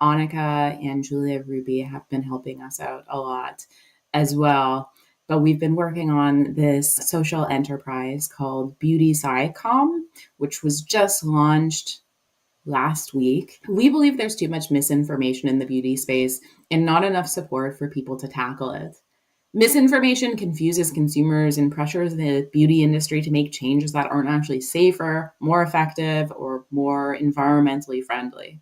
Annika and Julia Ruby have been helping us out a lot as well. But we've been working on this social enterprise called Beauty Psycom, which was just launched last week. We believe there's too much misinformation in the beauty space and not enough support for people to tackle it. Misinformation confuses consumers and pressures the beauty industry to make changes that aren't actually safer, more effective, or more environmentally friendly.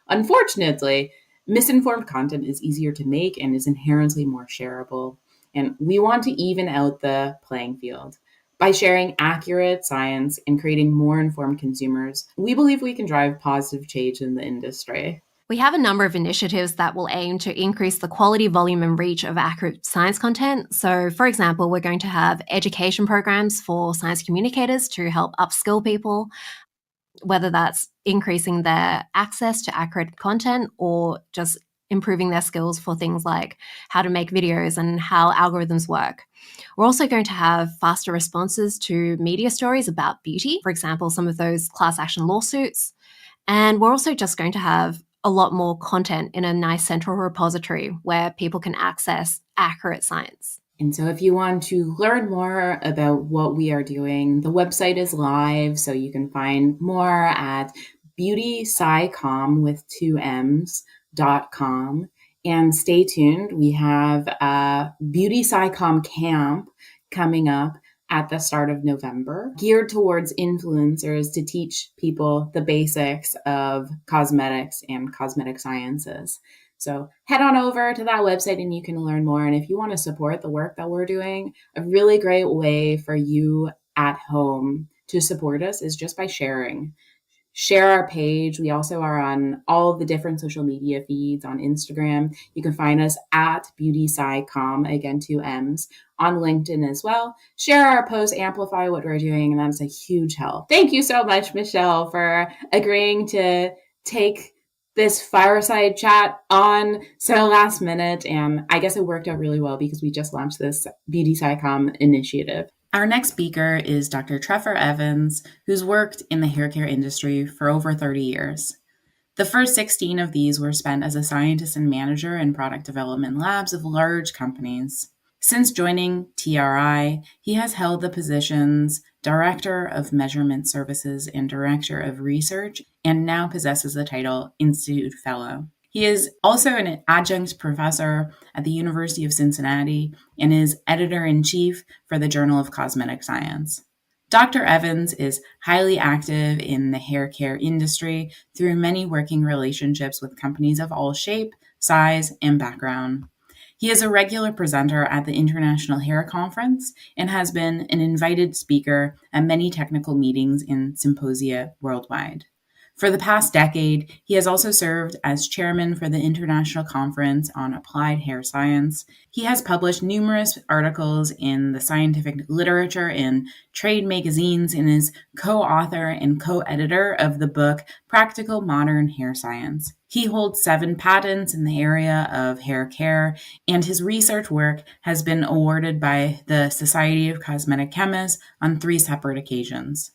Unfortunately, misinformed content is easier to make and is inherently more shareable. And we want to even out the playing field. By sharing accurate science and creating more informed consumers, we believe we can drive positive change in the industry. We have a number of initiatives that will aim to increase the quality, volume, and reach of accurate science content. So, for example, we're going to have education programs for science communicators to help upskill people, whether that's increasing their access to accurate content or just improving their skills for things like how to make videos and how algorithms work. We're also going to have faster responses to media stories about beauty, for example, some of those class action lawsuits. And we're also just going to have a lot more content in a nice central repository where people can access accurate science. And so if you want to learn more about what we are doing, the website is live, so you can find more at beautypsycom with 2Ms.com. And stay tuned. We have a Beauty Psycom camp coming up at the start of November, geared towards influencers to teach people the basics of cosmetics and cosmetic sciences. So head on over to that website and you can learn more. And if you want to support the work that we're doing, a really great way for you at home to support us is just by sharing. Share our page. We also are on all the different social media feeds on Instagram. You can find us at BeautyPsycom, again, 2Ms, on LinkedIn as well. Share our posts, amplify what we're doing, and that's a huge help. Thank you so much, Michelle, for agreeing to take this fireside chat on so last minute. And I guess it worked out really well because we just launched this Beauty Psycom initiative. Our next speaker is Dr. Trefor Evans, who's worked in the hair care industry for over 30 years. The first 16 of these were spent as a scientist and manager in product development labs of large companies. Since joining TRI, he has held the positions Director of Measurement Services and Director of Research, and now possesses the title Institute Fellow. He is also an adjunct professor at the University of Cincinnati and is editor-in-chief for the Journal of Cosmetic Science. Dr. Evans is highly active in the hair care industry through many working relationships with companies of all shape, size, and background. He is a regular presenter at the International Hair Conference and has been an invited speaker at many technical meetings and symposia worldwide. For the past decade, he has also served as chairman for the International Conference on Applied Hair Science. He has published numerous articles in the scientific literature and trade magazines and is co-author and co-editor of the book Practical Modern Hair Science. He holds 7 patents in the area of hair care, and his research work has been awarded by the Society of Cosmetic Chemists on 3 separate occasions.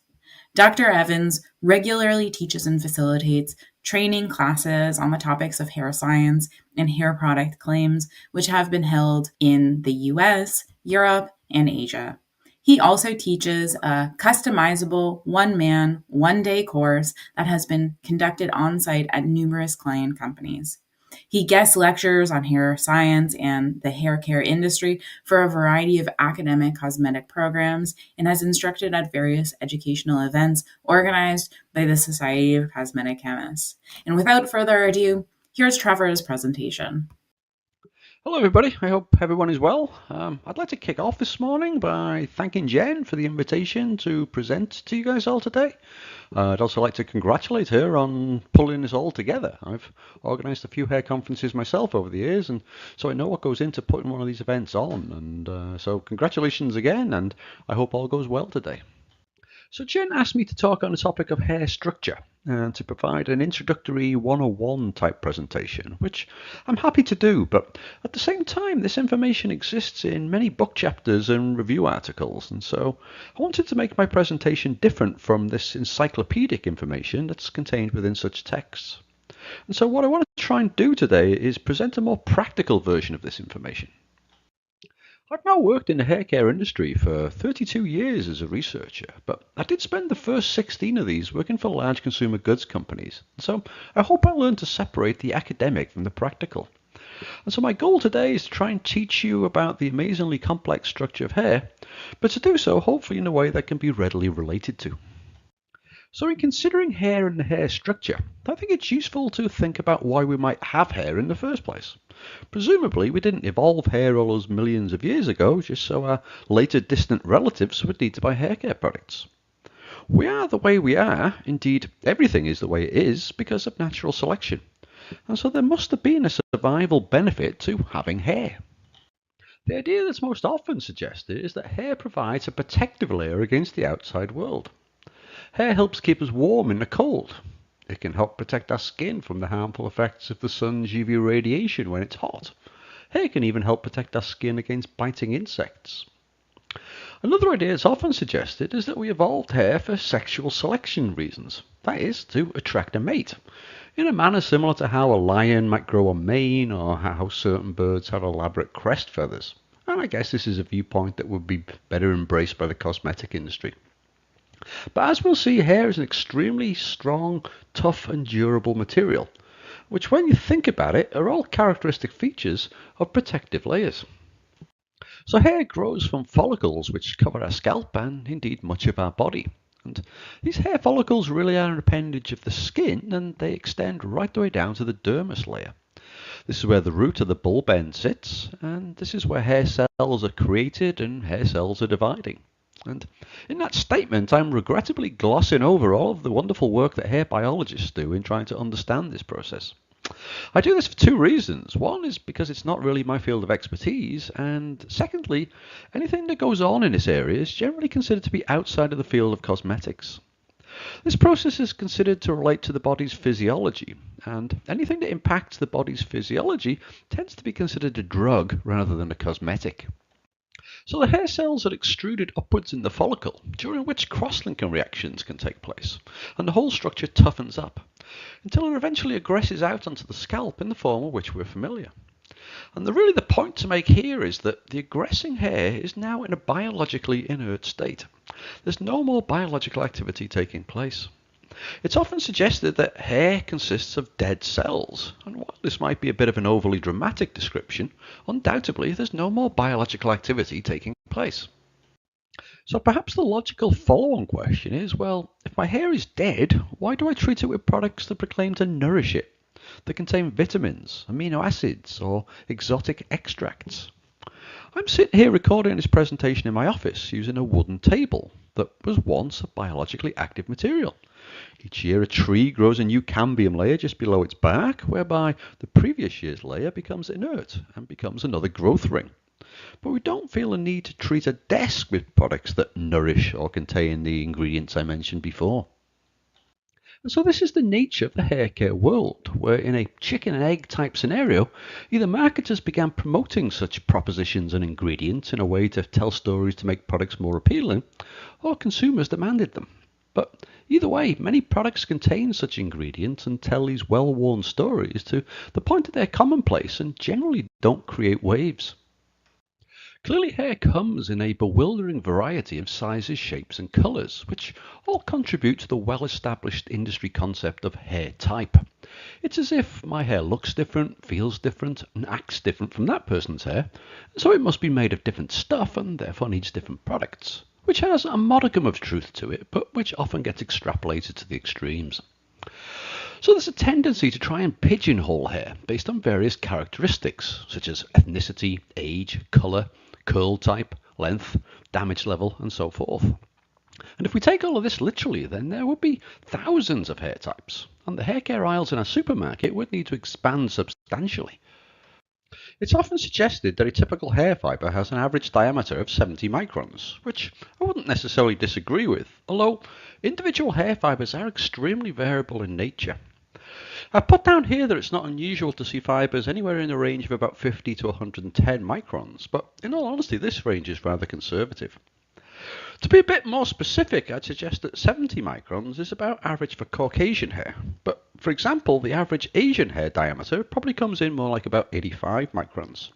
Dr. Evans regularly teaches and facilitates training classes on the topics of hair science and hair product claims, which have been held in the US, Europe, and Asia. He also teaches a customizable one-man, one-day course that has been conducted on-site at numerous client companies. He guest lectures on hair science and the hair care industry for a variety of academic cosmetic programs and has instructed at various educational events organized by the Society of Cosmetic Chemists. And without further ado, here's Trevor's presentation. Hello, everybody. I hope everyone is well. I'd like to kick off this morning by thanking Jen for the invitation to present to you guys all today. I'd also like to congratulate her on pulling this all together. I've organised a few hair conferences myself over the years, and so I know what goes into putting one of these events on. And so congratulations again, and I hope all goes well today. So Jen asked me to talk on the topic of hair structure and to provide an introductory 101 type presentation, which I'm happy to do, but at the same time this information exists in many book chapters and review articles, and so I wanted to make my presentation different from this encyclopedic information that's contained within such texts. And so what I want to try and do today is present a more practical version of this information. I've now worked in the hair care industry for 32 years as a researcher, but I did spend the first 16 of these working for large consumer goods companies. So I hope I learned to separate the academic from the practical. And so my goal today is to try and teach you about the amazingly complex structure of hair, but to do so hopefully in a way that can be readily related to. So in considering hair and the hair structure, I think it's useful to think about why we might have hair in the first place. Presumably we didn't evolve hair all those millions of years ago just so our later distant relatives would need to buy hair care products. We are the way we are, indeed everything is the way it is because of natural selection. And so there must have been a survival benefit to having hair. The idea that's most often suggested is that hair provides a protective layer against the outside world. Hair helps keep us warm in the cold. It can help protect our skin from the harmful effects of the sun's UV radiation when it's hot. Hair can even help protect our skin against biting insects. Another idea that's often suggested is that we evolved hair for sexual selection reasons, that is, to attract a mate, in a manner similar to how a lion might grow a mane or how certain birds have elaborate crest feathers. And I guess this is a viewpoint that would be better embraced by the cosmetic industry. But as we'll see, hair is an extremely strong, tough and durable material, which when you think about it are all characteristic features of protective layers. So hair grows from follicles which cover our scalp and indeed much of our body. And these hair follicles really are an appendage of the skin and they extend right the way down to the dermis layer. This is where the root of the bulb end sits, and this is where hair cells are created and hair cells are dividing. And in that statement, I'm regrettably glossing over all of the wonderful work that hair biologists do in trying to understand this process. I do this for two reasons. One is because it's not really my field of expertise, and secondly, anything that goes on in this area is generally considered to be outside of the field of cosmetics. This process is considered to relate to the body's physiology, and anything that impacts the body's physiology tends to be considered a drug rather than a cosmetic. So the hair cells are extruded upwards in the follicle, during which cross-linking reactions can take place, and the whole structure toughens up, until it eventually aggresses out onto the scalp in the form of which we're familiar. And really the point to make here is that the aggressing hair is now in a biologically inert state. There's no more biological activity taking place. It's often suggested that hair consists of dead cells, and while this might be a bit of an overly dramatic description, undoubtedly there's no more biological activity taking place. So perhaps the logical follow-on question is, well, if my hair is dead, why do I treat it with products that proclaim to nourish it, that contain vitamins, amino acids, or exotic extracts? I'm sitting here recording this presentation in my office using a wooden table that was once a biologically active material. Each year a tree grows a new cambium layer just below its bark, whereby the previous year's layer becomes inert and becomes another growth ring. But we don't feel a need to treat a desk with products that nourish or contain the ingredients I mentioned before. And so this is the nature of the hair care world, where in a chicken and egg type scenario, either marketers began promoting such propositions and ingredients in a way to tell stories to make products more appealing, or consumers demanded them. But either way, many products contain such ingredients and tell these well-worn stories to the point that they're commonplace and generally don't create waves. Clearly hair comes in a bewildering variety of sizes, shapes and colours, which all contribute to the well-established industry concept of hair type. It's as if my hair looks different, feels different and acts different from that person's hair, so it must be made of different stuff and therefore needs different products, which has a modicum of truth to it, but which often gets extrapolated to the extremes. So there's a tendency to try and pigeonhole hair based on various characteristics, such as ethnicity, age, colour, curl type, length, damage level, and so forth. And if we take all of this literally, then there would be thousands of hair types, and the hair care aisles in our supermarket would need to expand substantially. It's often suggested that a typical hair fibre has an average diameter of 70 microns, which I wouldn't necessarily disagree with, although individual hair fibres are extremely variable in nature. I've put down here that it's not unusual to see fibres anywhere in the range of about 50 to 110 microns, but in all honesty this range is rather conservative. To be a bit more specific, I'd suggest that 70 microns is about average for Caucasian hair, but for example, the average Asian hair diameter probably comes in more like about 85 microns.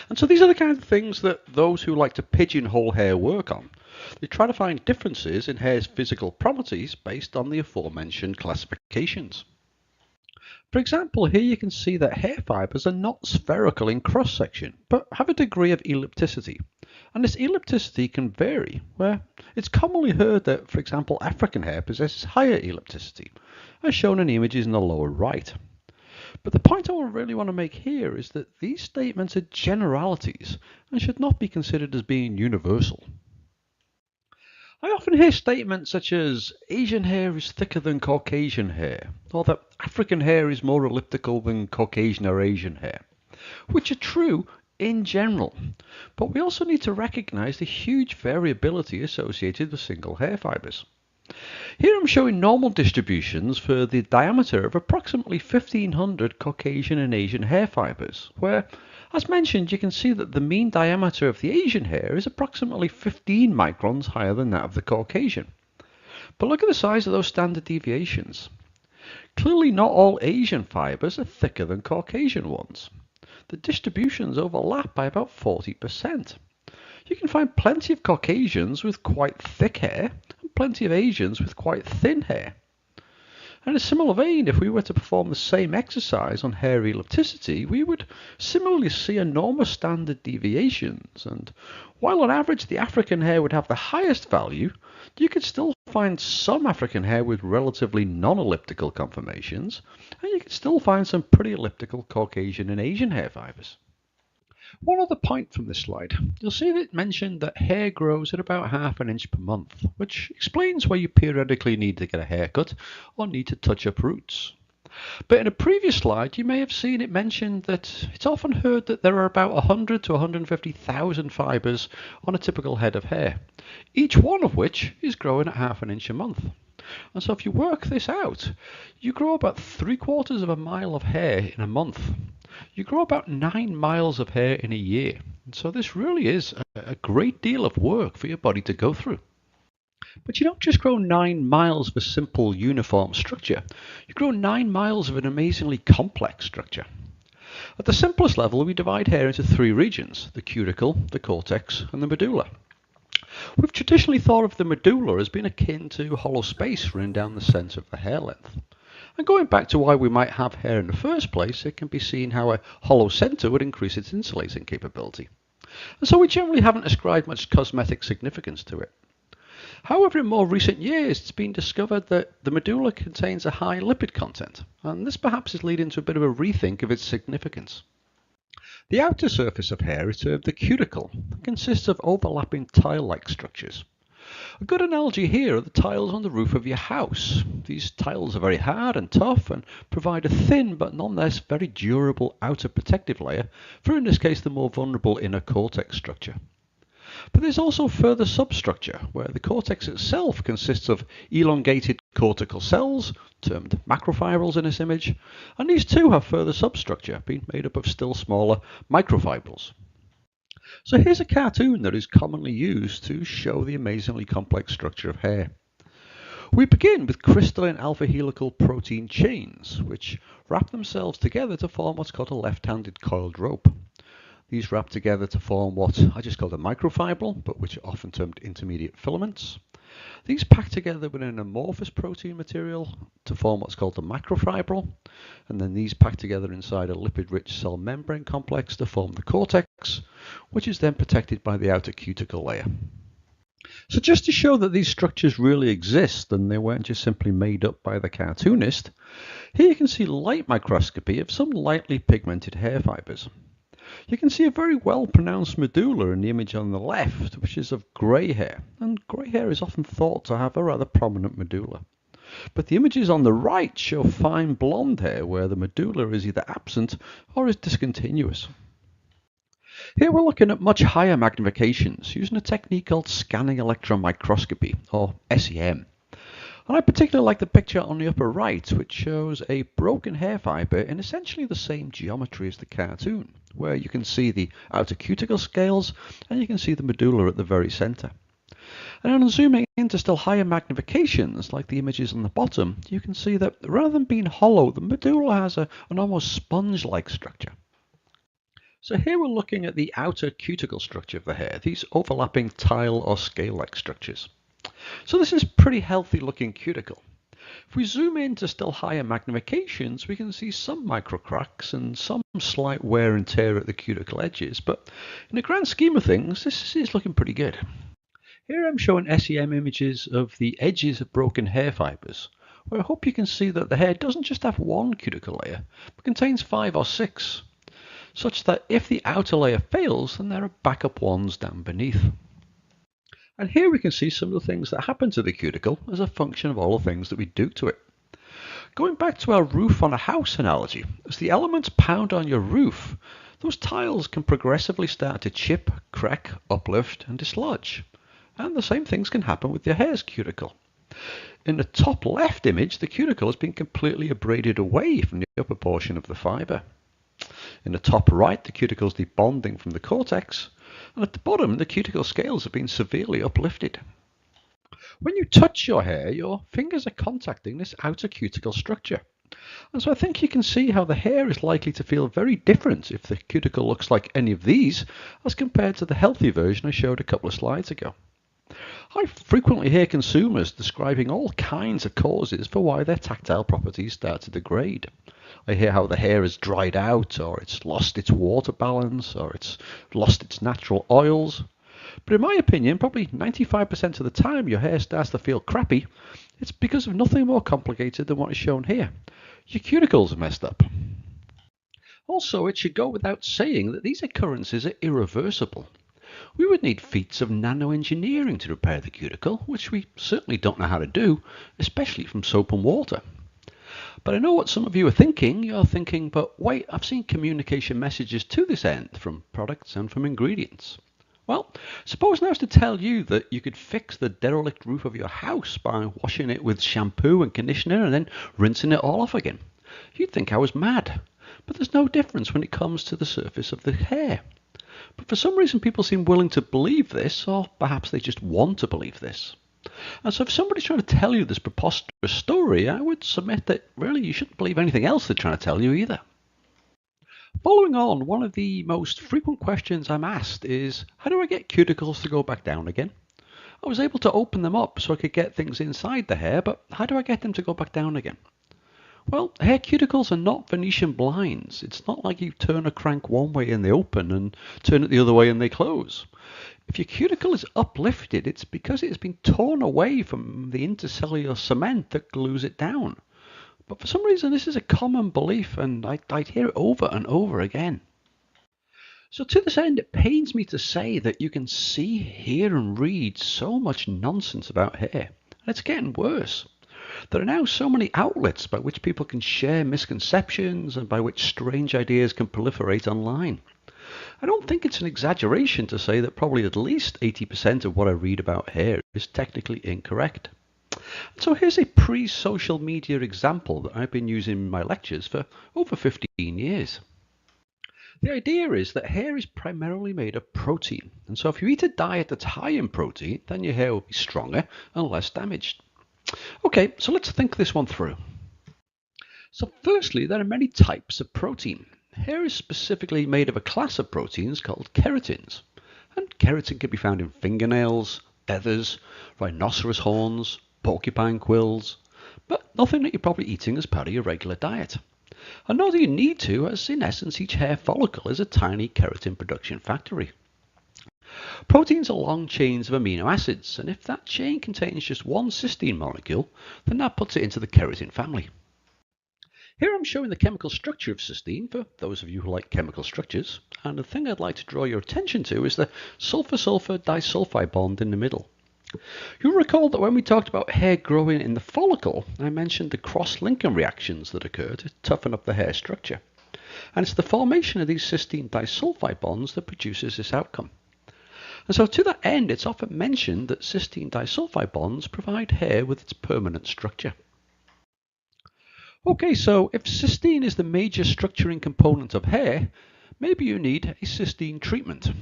And so these are the kind of things that those who like to pigeonhole hair work on. They try to find differences in hair's physical properties based on the aforementioned classifications. For example, here you can see that hair fibres are not spherical in cross-section, but have a degree of ellipticity. And this ellipticity can vary, where it's commonly heard that, for example, African hair possesses higher ellipticity, as shown in images in the lower right. But the point I really want to make here is that these statements are generalities and should not be considered as being universal. I often hear statements such as Asian hair is thicker than Caucasian hair, or that African hair is more elliptical than Caucasian or Asian hair, which are true in general, but we also need to recognise the huge variability associated with single hair fibres. Here I'm showing normal distributions for the diameter of approximately 1500 Caucasian and Asian hair fibres, where, as mentioned, you can see that the mean diameter of the Asian hair is approximately 15 microns higher than that of the Caucasian. But look at the size of those standard deviations. Clearly not all Asian fibres are thicker than Caucasian ones. The distributions overlap by about 40%. You can find plenty of Caucasians with quite thick hair and plenty of Asians with quite thin hair. And in a similar vein, if we were to perform the same exercise on hair ellipticity, we would similarly see enormous standard deviations, and while on average the African hair would have the highest value, you could still find some African hair with relatively non-elliptical conformations, and you could still find some pretty elliptical Caucasian and Asian hair fibres. One other point from this slide, you'll see that it mentioned that hair grows at about half an inch per month, which explains why you periodically need to get a haircut or need to touch up roots. But in a previous slide, you may have seen it mentioned that it's often heard that there are about 100 to 150,000 fibres on a typical head of hair, each one of which is growing at half an inch a month. And so if you work this out, you grow about 3/4 of a mile of hair in a month. You grow about 9 miles of hair in a year. And so this really is a great deal of work for your body to go through. But you don't just grow 9 miles of a simple uniform structure. You grow 9 miles of an amazingly complex structure. At the simplest level, we divide hair into 3 regions: the cuticle, the cortex, and the medulla. We've traditionally thought of the medulla as being akin to hollow space running down the centre of the hair length. And going back to why we might have hair in the first place, it can be seen how a hollow centre would increase its insulating capability. And so we generally haven't ascribed much cosmetic significance to it. However, in more recent years, it's been discovered that the medulla contains a high lipid content, and this perhaps is leading to a bit of a rethink of its significance. The outer surface of hair is termed the cuticle and consists of overlapping tile-like structures. A good analogy here are the tiles on the roof of your house. These tiles are very hard and tough and provide a thin but nonetheless very durable outer protective layer for, in this case, the more vulnerable inner cortex structure. But there's also further substructure, where the cortex itself consists of elongated cortical cells, termed macrofibrils in this image, and these too have further substructure, being made up of still smaller microfibrils. So here's a cartoon that is commonly used to show the amazingly complex structure of hair. We begin with crystalline alpha helical protein chains, which wrap themselves together to form what's called a left-handed coiled rope. These wrap together to form what I just call a microfibril, but which are often termed intermediate filaments. These pack together with an amorphous protein material to form what's called the macrofibril, and then these pack together inside a lipid-rich cell membrane complex to form the cortex, which is then protected by the outer cuticle layer. So just to show that these structures really exist and they weren't just simply made up by the cartoonist, here you can see light microscopy of some lightly pigmented hair fibers. You can see a very well pronounced medulla in the image on the left, which is of grey hair, and grey hair is often thought to have a rather prominent medulla. But the images on the right show fine blonde hair where the medulla is either absent or is discontinuous. Here we're looking at much higher magnifications using a technique called scanning electron microscopy, or SEM. And I particularly like the picture on the upper right, which shows a broken hair fiber in essentially the same geometry as the cartoon, where you can see the outer cuticle scales and you can see the medulla at the very center. And on zooming into still higher magnifications, like the images on the bottom, you can see that rather than being hollow, the medulla has an almost sponge-like structure. So here we're looking at the outer cuticle structure of the hair, these overlapping tile or scale-like structures. So this is pretty healthy looking cuticle. If we zoom in to still higher magnifications, we can see some micro cracks and some slight wear and tear at the cuticle edges, but in the grand scheme of things, this is looking pretty good. Here I'm showing SEM images of the edges of broken hair fibers, where I hope you can see that the hair doesn't just have one cuticle layer, but contains 5 or 6. Such that if the outer layer fails, then there are backup ones down beneath. And here we can see some of the things that happen to the cuticle as a function of all the things that we do to it. Going back to our roof on a house analogy, as the elements pound on your roof, those tiles can progressively start to chip, crack, uplift and dislodge. And the same things can happen with your hair's cuticle. In the top left image, the cuticle has been completely abraded away from the upper portion of the fiber. In the top right, the cuticle is debonding from the cortex, and at the bottom, the cuticle scales have been severely uplifted. When you touch your hair, your fingers are contacting this outer cuticle structure. And so I think you can see how the hair is likely to feel very different if the cuticle looks like any of these as compared to the healthy version I showed a couple of slides ago. I frequently hear consumers describing all kinds of causes for why their tactile properties start to degrade. I hear how the hair has dried out, or it's lost its water balance, or it's lost its natural oils. But in my opinion, probably 95% of the time your hair starts to feel crappy, it's because of nothing more complicated than what is shown here. Your cuticles are messed up. Also, it should go without saying that these occurrences are irreversible. We would need feats of nanoengineering to repair the cuticle, which we certainly don't know how to do, especially from soap and water. But I know what some of you are thinking. You're thinking, but wait, I've seen communication messages to this end from products and from ingredients. Well, suppose now is to tell you that you could fix the derelict roof of your house by washing it with shampoo and conditioner and then rinsing it all off again. You'd think I was mad. But there's no difference when it comes to the surface of the hair. But for some reason people seem willing to believe this, or perhaps they just want to believe this. And so if somebody's trying to tell you this preposterous story, I would submit that really you shouldn't believe anything else they're trying to tell you either. Following on, one of the most frequent questions I'm asked is, how do I get cuticles to go back down again? I was able to open them up so I could get things inside the hair, but how do I get them to go back down again? Well, hair cuticles are not Venetian blinds. It's not like you turn a crank one way and they open and turn it the other way and they close. If your cuticle is uplifted, it's because it has been torn away from the intercellular cement that glues it down. But for some reason, this is a common belief, and I'd hear it over and over again. So to this end, it pains me to say that you can see, hear and read so much nonsense about hair, and it's getting worse. There are now so many outlets by which people can share misconceptions and by which strange ideas can proliferate online. I don't think it's an exaggeration to say that probably at least 80% of what I read about hair is technically incorrect. So here's a pre-social media example that I've been using in my lectures for over 15 years. The idea is that hair is primarily made of protein, and so if you eat a diet that's high in protein, then your hair will be stronger and less damaged. Okay, so let's think this one through. So firstly, there are many types of protein. Hair is specifically made of a class of proteins called keratins. And keratin can be found in fingernails, feathers, rhinoceros horns, porcupine quills, but nothing that you're probably eating as part of your regular diet. And nor do you need to, as in essence each hair follicle is a tiny keratin production factory. Proteins are long chains of amino acids, and if that chain contains just one cysteine molecule, then that puts it into the keratin family. Here I'm showing the chemical structure of cysteine for those of you who like chemical structures, and the thing I'd like to draw your attention to is the sulfur-sulfur disulfide bond in the middle. You'll recall that when we talked about hair growing in the follicle, I mentioned the cross-linking reactions that occur to toughen up the hair structure. And it's the formation of these cysteine disulfide bonds that produces this outcome. And so to that end, it's often mentioned that cysteine disulfide bonds provide hair with its permanent structure. Okay, so if cysteine is the major structuring component of hair, maybe you need a cysteine treatment.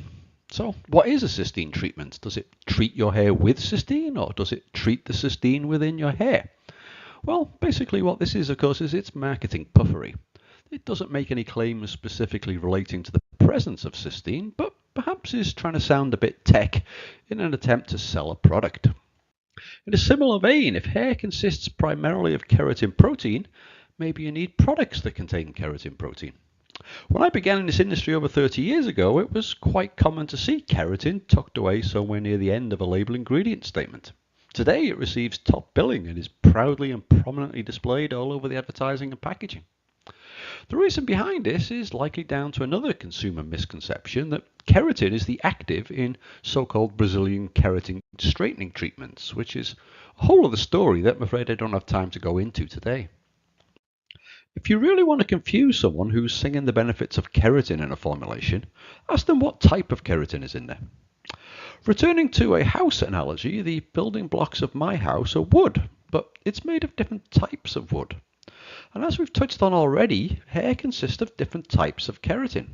So what is a cysteine treatment? Does it treat your hair with cysteine, or does it treat the cysteine within your hair? Well, basically what this is, of course, is it's marketing puffery. It doesn't make any claims specifically relating to the presence of cysteine, but perhaps is trying to sound a bit tech in an attempt to sell a product. In a similar vein, if hair consists primarily of keratin protein, maybe you need products that contain keratin protein. When I began in this industry over 30 years ago, it was quite common to see keratin tucked away somewhere near the end of a label ingredient statement. Today it receives top billing and is proudly and prominently displayed all over the advertising and packaging. The reason behind this is likely down to another consumer misconception that keratin is the active in so-called Brazilian keratin straightening treatments, which is a whole other story that I'm afraid I don't have time to go into today. If you really want to confuse someone who's singing the benefits of keratin in a formulation, ask them what type of keratin is in there. Returning to a house analogy, the building blocks of my house are wood, but it's made of different types of wood. And as we've touched on already, hair consists of different types of keratin.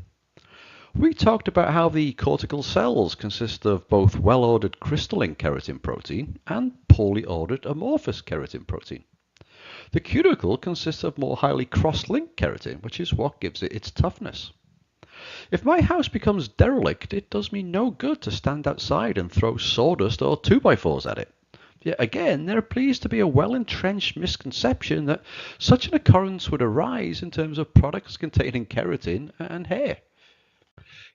We talked about how the cortical cells consist of both well-ordered crystalline keratin protein and poorly ordered amorphous keratin protein. The cuticle consists of more highly cross-linked keratin, which is what gives it its toughness. If my house becomes derelict, it does me no good to stand outside and throw sawdust or 2x4s at it. Yet again, there appears to be a well-entrenched misconception that such an occurrence would arise in terms of products containing keratin and hair.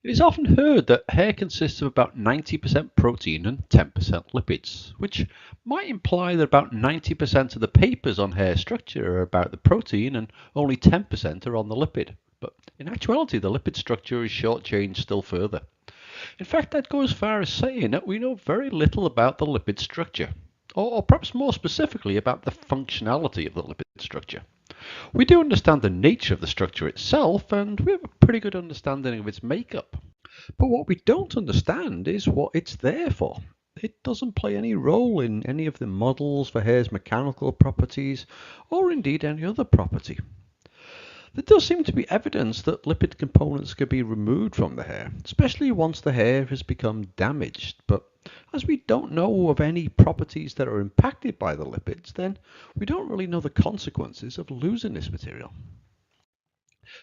It is often heard that hair consists of about 90% protein and 10% lipids, which might imply that about 90% of the papers on hair structure are about the protein and only 10% are on the lipid. But in actuality, the lipid structure is shortchanged still further. In fact, I'd go as far as saying that we know very little about the lipid structure, or perhaps more specifically about the functionality of the lipid structure. We do understand the nature of the structure itself, and we have a pretty good understanding of its makeup. But what we don't understand is what it's there for. It doesn't play any role in any of the models for hair's mechanical properties, or indeed any other property. There does seem to be evidence that lipid components can be removed from the hair, especially once the hair has become damaged, but as we don't know of any properties that are impacted by the lipids, then we don't really know the consequences of losing this material.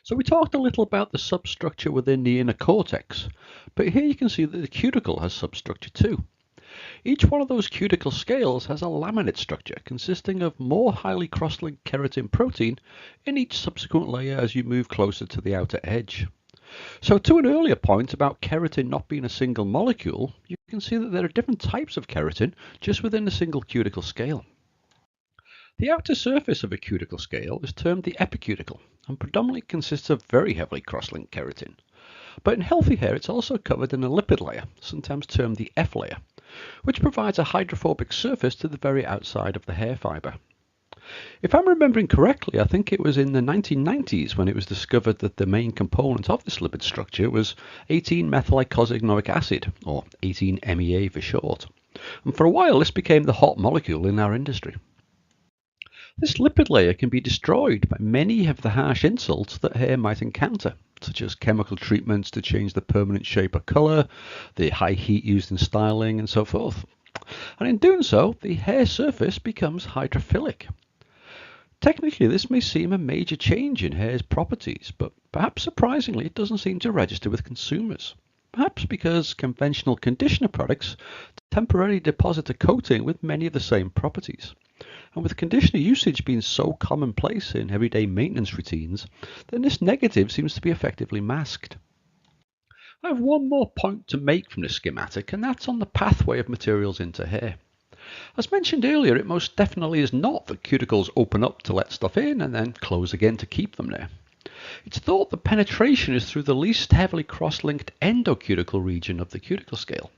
So we talked a little about the substructure within the inner cortex, but here you can see that the cuticle has substructure too. Each one of those cuticle scales has a laminate structure consisting of more highly cross-linked keratin protein in each subsequent layer as you move closer to the outer edge. So to an earlier point about keratin not being a single molecule, you can see that there are different types of keratin just within a single cuticle scale. The outer surface of a cuticle scale is termed the epicuticle and predominantly consists of very heavily cross-linked keratin. But in healthy hair it's also covered in a lipid layer, sometimes termed the F layer, which provides a hydrophobic surface to the very outside of the hair fibre. If I'm remembering correctly, I think it was in the 1990s when it was discovered that the main component of this lipid structure was 18-methylicosanoic acid, or 18-MEA for short. And for a while this became the hot molecule in our industry. This lipid layer can be destroyed by many of the harsh insults that hair might encounter, such as chemical treatments to change the permanent shape or colour, the high heat used in styling, and so forth. And in doing so, the hair surface becomes hydrophilic. Technically, this may seem a major change in hair's properties, but perhaps surprisingly, it doesn't seem to register with consumers. Perhaps because conventional conditioner products temporarily deposit a coating with many of the same properties. And with conditioner usage being so commonplace in everyday maintenance routines, then this negative seems to be effectively masked. I have one more point to make from this schematic, and that's on the pathway of materials into hair. As mentioned earlier, it most definitely is not that cuticles open up to let stuff in and then close again to keep them there. It's thought that penetration is through the least heavily cross-linked endocuticle region of the cuticle scale.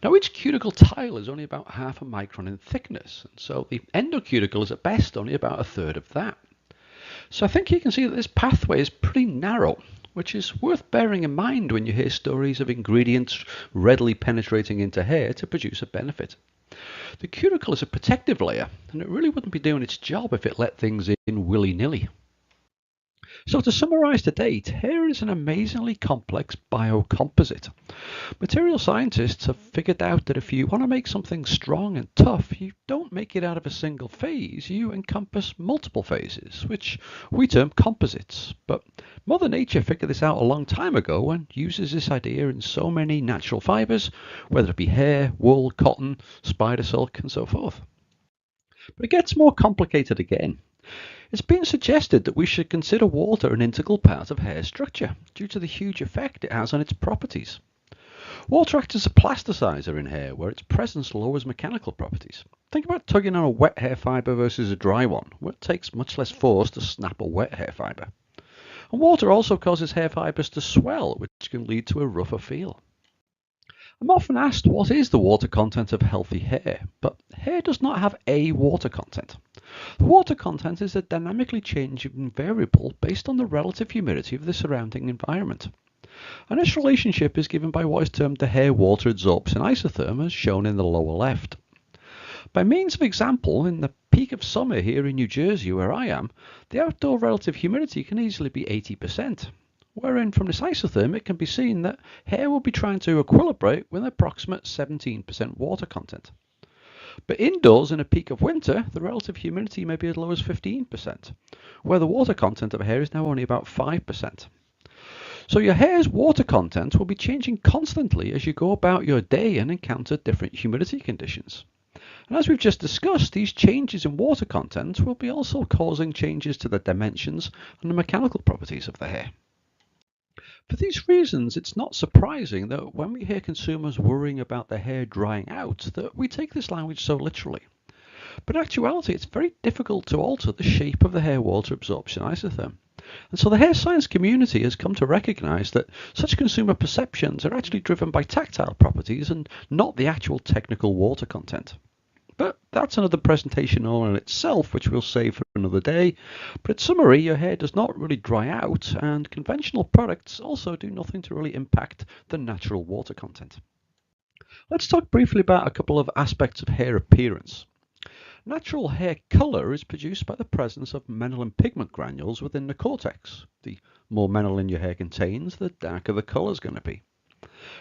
Now, each cuticle tile is only about half a micron in thickness, and so the endocuticle is at best only about a third of that. So I think you can see that this pathway is pretty narrow, which is worth bearing in mind when you hear stories of ingredients readily penetrating into hair to produce a benefit. The cuticle is a protective layer, and it really wouldn't be doing its job if it let things in willy-nilly. So to summarise to date, hair is an amazingly complex biocomposite. Material scientists have figured out that if you want to make something strong and tough, you don't make it out of a single phase, you encompass multiple phases, which we term composites. But Mother Nature figured this out a long time ago and uses this idea in so many natural fibres, whether it be hair, wool, cotton, spider silk, and so forth. But it gets more complicated again. It's been suggested that we should consider water an integral part of hair structure due to the huge effect it has on its properties. Water acts as a plasticizer in hair where its presence lowers mechanical properties. Think about tugging on a wet hair fibre versus a dry one, where it takes much less force to snap a wet hair fibre. And water also causes hair fibres to swell, which can lead to a rougher feel. I'm often asked what is the water content of healthy hair, but hair does not have a water content. The water content is a dynamically changing variable based on the relative humidity of the surrounding environment. And this relationship is given by what is termed the hair water adsorption isotherm, as shown in the lower left. By means of example, in the peak of summer here in New Jersey where I am, the outdoor relative humidity can easily be 80%. Wherein from this isotherm it can be seen that hair will be trying to equilibrate with an approximate 17% water content. But indoors in a peak of winter, the relative humidity may be as low as 15%, where the water content of hair is now only about 5%. So your hair's water content will be changing constantly as you go about your day and encounter different humidity conditions. And as we've just discussed, these changes in water content will be also causing changes to the dimensions and the mechanical properties of the hair. For these reasons, it's not surprising that when we hear consumers worrying about their hair drying out, that we take this language so literally. But in actuality, it's very difficult to alter the shape of the hair water absorption isotherm. And so the hair science community has come to recognise that such consumer perceptions are actually driven by tactile properties and not the actual technical water content. But that's another presentation all in itself, which we'll save for another day. But in summary, your hair does not really dry out, and conventional products also do nothing to really impact the natural water content. Let's talk briefly about a couple of aspects of hair appearance. Natural hair colour is produced by the presence of melanin pigment granules within the cortex. The more melanin your hair contains, the darker the colour is going to be.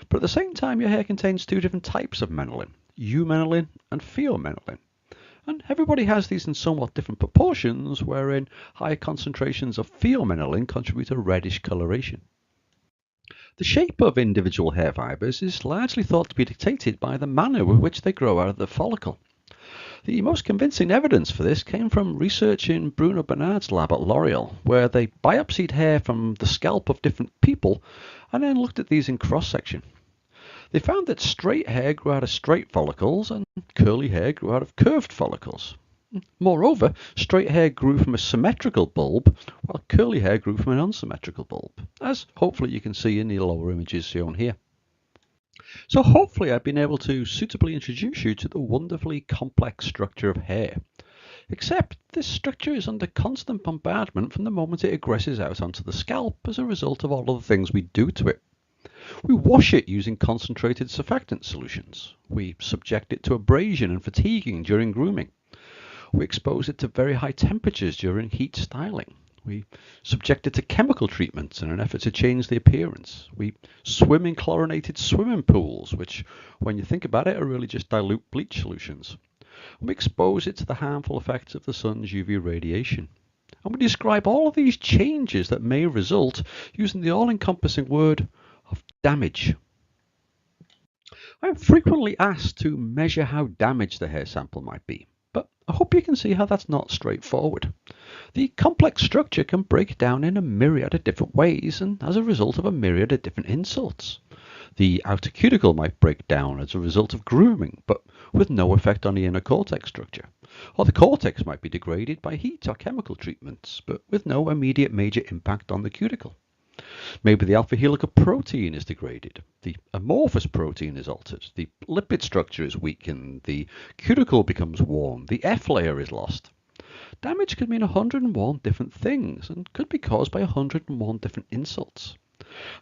But at the same time, your hair contains two different types of melanin, eumenelin and pheomenelin. And everybody has these in somewhat different proportions, wherein higher concentrations of pheomenelin contribute a reddish coloration. The shape of individual hair fibres is largely thought to be dictated by the manner with which they grow out of the follicle. The most convincing evidence for this came from research in Bruno Bernard's lab at L'Oreal, where they biopsied hair from the scalp of different people and then looked at these in cross-section. They found that straight hair grew out of straight follicles and curly hair grew out of curved follicles. Moreover, straight hair grew from a symmetrical bulb, while curly hair grew from an unsymmetrical bulb, as hopefully you can see in the lower images shown here. So hopefully I've been able to suitably introduce you to the wonderfully complex structure of hair. Except this structure is under constant bombardment from the moment it egresses out onto the scalp as a result of all of the things we do to it. We wash it using concentrated surfactant solutions. We subject it to abrasion and fatiguing during grooming. We expose it to very high temperatures during heat styling. We subject it to chemical treatments in an effort to change the appearance. We swim in chlorinated swimming pools, which, when you think about it, are really just dilute bleach solutions. And we expose it to the harmful effects of the sun's UV radiation. And we describe all of these changes that may result using the all-encompassing word of damage. I am frequently asked to measure how damaged the hair sample might be. But I hope you can see how that's not straightforward. The complex structure can break down in a myriad of different ways and as a result of a myriad of different insults. The outer cuticle might break down as a result of grooming, but with no effect on the inner cortex structure. Or the cortex might be degraded by heat or chemical treatments, but with no immediate major impact on the cuticle. Maybe the alpha helical protein is degraded, the amorphous protein is altered, the lipid structure is weakened, the cuticle becomes worn, the F layer is lost. Damage could mean 101 different things and could be caused by 101 different insults.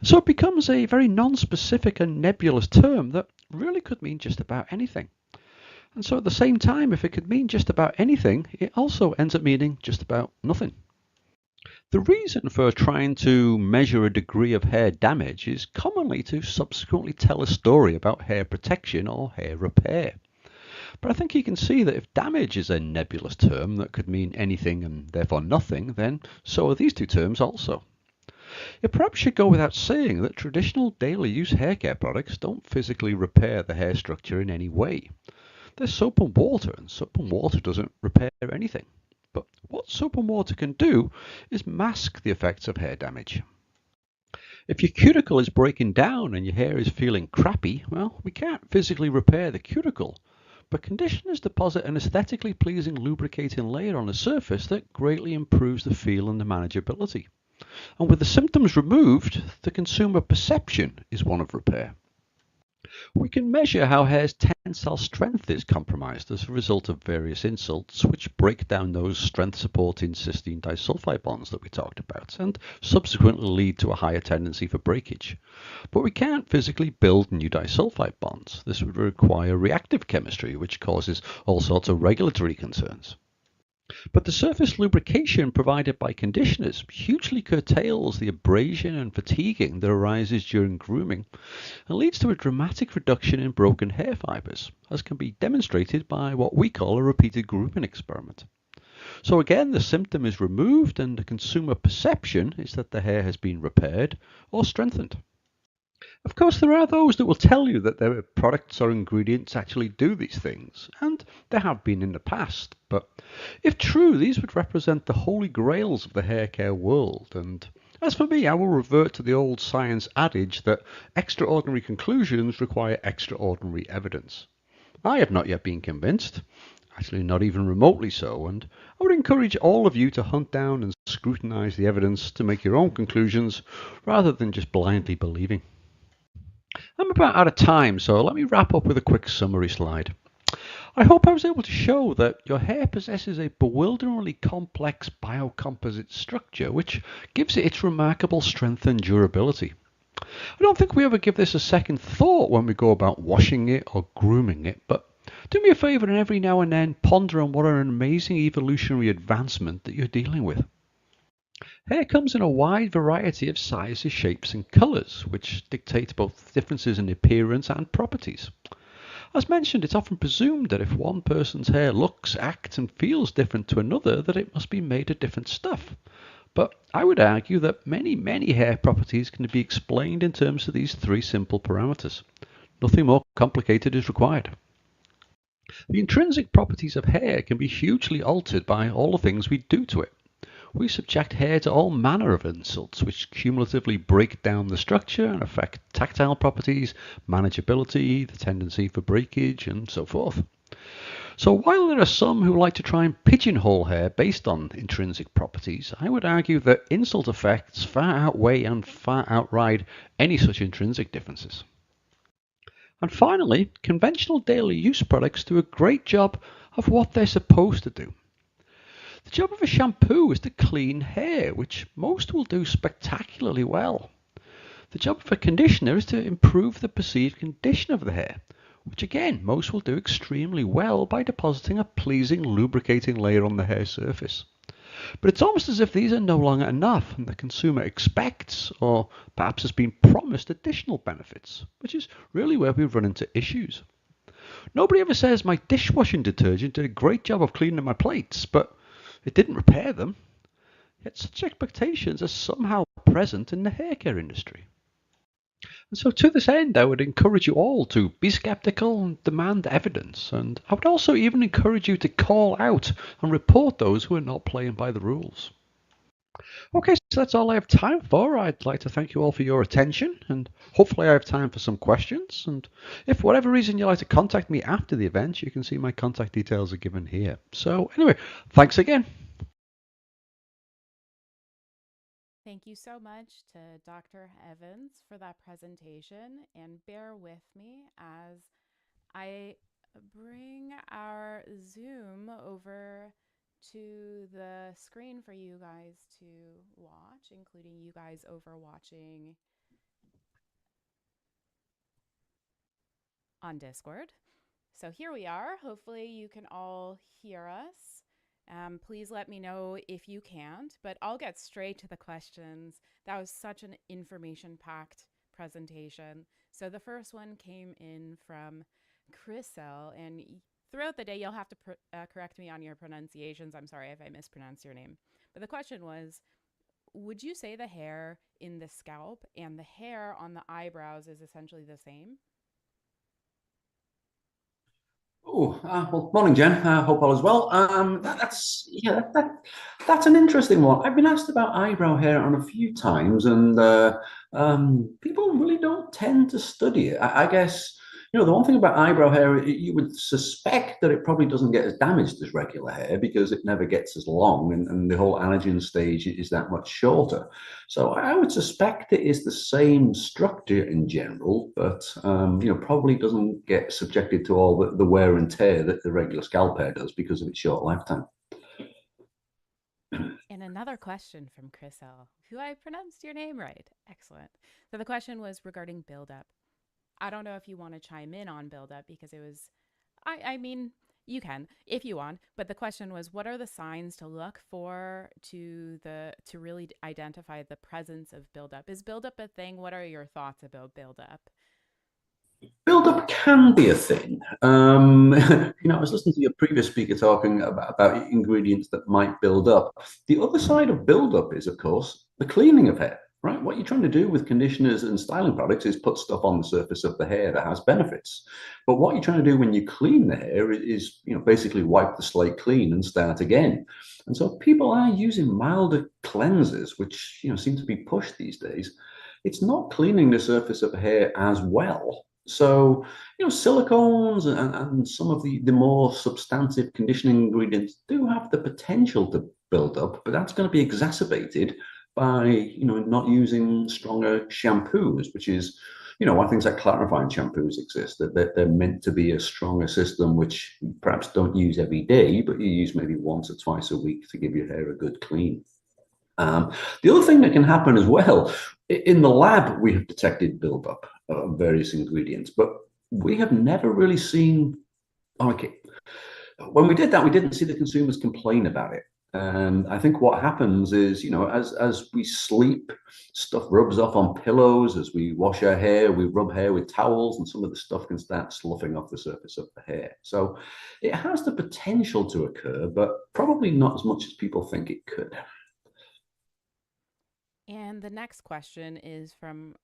So it becomes a very non-specific and nebulous term that really could mean just about anything. And so at the same time, if it could mean just about anything, it also ends up meaning just about nothing. The reason for trying to measure a degree of hair damage is commonly to subsequently tell a story about hair protection or hair repair. But I think you can see that if damage is a nebulous term that could mean anything and therefore nothing, then so are these two terms also. It perhaps should go without saying that traditional daily use hair care products don't physically repair the hair structure in any way. There's soap and soap and water doesn't repair anything. But what soap and water can do is mask the effects of hair damage. If your cuticle is breaking down and your hair is feeling crappy, well, we can't physically repair the cuticle, but conditioners deposit an aesthetically pleasing lubricating layer on the surface that greatly improves the feel and the manageability. And with the symptoms removed, the consumer perception is one of repair. We can measure how hair's tensile strength is compromised as a result of various insults, which break down those strength-supporting cysteine disulfide bonds that we talked about, and subsequently lead to a higher tendency for breakage. But we can't physically build new disulfide bonds. This would require reactive chemistry, which causes all sorts of regulatory concerns. But the surface lubrication provided by conditioners hugely curtails the abrasion and fatiguing that arises during grooming and leads to a dramatic reduction in broken hair fibers, as can be demonstrated by what we call a repeated grooming experiment. So again, the symptom is removed and the consumer perception is that the hair has been repaired or strengthened. Of course, there are those that will tell you that their products or ingredients actually do these things, and there have been in the past, but if true, these would represent the holy grails of the hair care world, and as for me, I will revert to the old science adage that extraordinary conclusions require extraordinary evidence. I have not yet been convinced, actually not even remotely so, and I would encourage all of you to hunt down and scrutinize the evidence to make your own conclusions, rather than just blindly believing. I'm about out of time, so let me wrap up with a quick summary slide. I hope I was able to show that your hair possesses a bewilderingly complex biocomposite structure which gives it its remarkable strength and durability. I don't think we ever give this a second thought when we go about washing it or grooming it, but do me a favour and every now and then ponder on what an amazing evolutionary advancement that you're dealing with. Hair comes in a wide variety of sizes, shapes and colours, which dictate both differences in appearance and properties. As mentioned, it's often presumed that if one person's hair looks, acts and feels different to another, that it must be made of different stuff. But I would argue that many hair properties can be explained in terms of these three simple parameters. Nothing more complicated is required. The intrinsic properties of hair can be hugely altered by all the things we do to it. We subject hair to all manner of insults which cumulatively break down the structure and affect tactile properties, manageability, the tendency for breakage and so forth. So while there are some who like to try and pigeonhole hair based on intrinsic properties, I would argue that insult effects far outweigh and far outride any such intrinsic differences. And finally, conventional daily use products do a great job of what they're supposed to do. The job of a shampoo is to clean hair, which most will do spectacularly well. The job of a conditioner is to improve the perceived condition of the hair, which again most will do extremely well by depositing a pleasing lubricating layer on the hair surface. But it's almost as if these are no longer enough and the consumer expects, or perhaps has been promised, additional benefits, which is really where we run into issues. Nobody ever says my dishwashing detergent did a great job of cleaning my plates, but it didn't repair them. Yet such expectations are somehow present in the hair care industry. And so, to this end, I would encourage you all to be skeptical and demand evidence. And I would also even encourage you to call out and report those who are not playing by the rules. Okay, so that's all I have time for. I'd like to thank you all for your attention, and hopefully I have time for some questions. And if for whatever reason you'd like to contact me after the event, you can see my contact details are given here. So anyway, thanks again. Thank you so much to Dr. Evans for that presentation, and bear with me as I bring our Zoom over to the screen for you guys to watch, including you guys over watching on Discord. So here we are. Hopefully you can all hear us. Please let me know if you can't, but I'll get straight to the questions. That was such an information-packed presentation. So the first one came in from Chriselle, and throughout the day you'll have to correct me on your pronunciations. I'm sorry if I mispronounce your name. But the question was, would you say the hair in the scalp and the hair on the eyebrows is essentially the same? Oh, well, morning, Jen. Hope all is well. That's an interesting one. I've been asked about eyebrow hair on a few times, and people really don't tend to study it. I guess the one thing about eyebrow hair, you would suspect that it probably doesn't get as damaged as regular hair because it never gets as long, and the whole anagen stage is that much shorter. So I would suspect it is the same structure in general, but probably doesn't get subjected to all the wear and tear that the regular scalp hair does because of its short lifetime. And another question from Chris L., who I pronounced your name right. Excellent. So the question was regarding buildup. I don't know if you want to chime in on buildup because it was, I mean, you can if you want, but the question was, what are the signs to look for to really identify the presence of buildup? Is buildup a thing? What are your thoughts about buildup? Build-up can be a thing. I was listening to your previous speaker talking about ingredients that might build up. The other side of build-up is, of course, the cleaning of hair, right? What you're trying to do with conditioners and styling products is put stuff on the surface of the hair that has benefits. But what you're trying to do when you clean the hair is, basically wipe the slate clean and start again. And so people are using milder cleansers, which, seem to be pushed these days. It's not cleaning the surface of hair as well. So, silicones and some of the more substantive conditioning ingredients do have the potential to build up, but that's going to be exacerbated by, not using stronger shampoos, which is, why things like clarifying shampoos exist, that they're meant to be a stronger system, which you perhaps don't use every day, but you use maybe once or twice a week to give your hair a good clean. The other thing that can happen as well, in the lab, we have detected buildup of various ingredients, but we have never really seen, okay, when we did that, we didn't see the consumers complain about it. And I think what happens is, as we sleep, stuff rubs off on pillows. As we wash our hair, we rub hair with towels, and some of the stuff can start sloughing off the surface of the hair. So it has the potential to occur, but probably not as much as people think it could. And the next question is from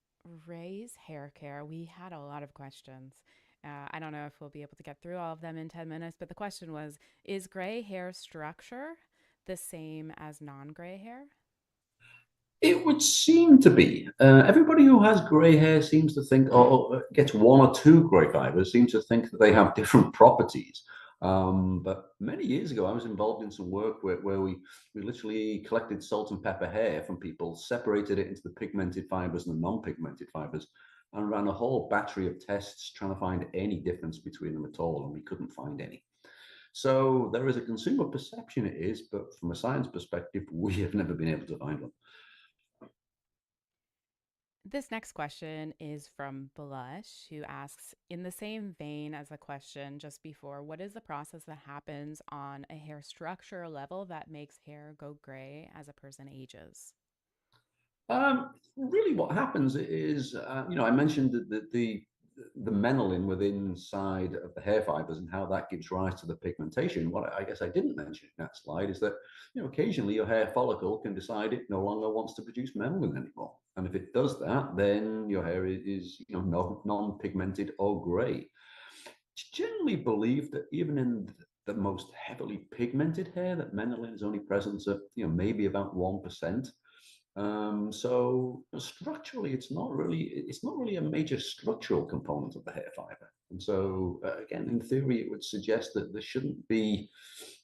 Ray's Hair Care. We had a lot of questions. I don't know if we'll be able to get through all of them in 10 minutes, but the question was, is gray hair structure the same as non-gray hair? It would seem to be. Everybody who has grey hair seems to think, or gets one or two grey fibers, seems to think that they have different properties. But many years ago, I was involved in some work where we literally collected salt and pepper hair from people, separated it into the pigmented fibers and the non-pigmented fibers, and ran a whole battery of tests trying to find any difference between them at all, and we couldn't find any. So there is a consumer perception it is, but from a science perspective, we have never been able to find one. This next question is from Blush, who asks, in the same vein as the question just before, what is the process that happens on a hair structure level that makes hair go gray as a person ages? Really, what happens is, I mentioned that the menelin within inside of the hair fibers and how that gives rise to the pigmentation. What I guess I didn't mention in that slide is that, occasionally your hair follicle can decide it no longer wants to produce menelin anymore. And if it does that, then your hair is non-pigmented or gray. It's generally believed that even in the most heavily pigmented hair, that menelin is only present at maybe about 1%. So structurally, it's not really a major structural component of the hair fiber. And so again, in theory, it would suggest that there shouldn't be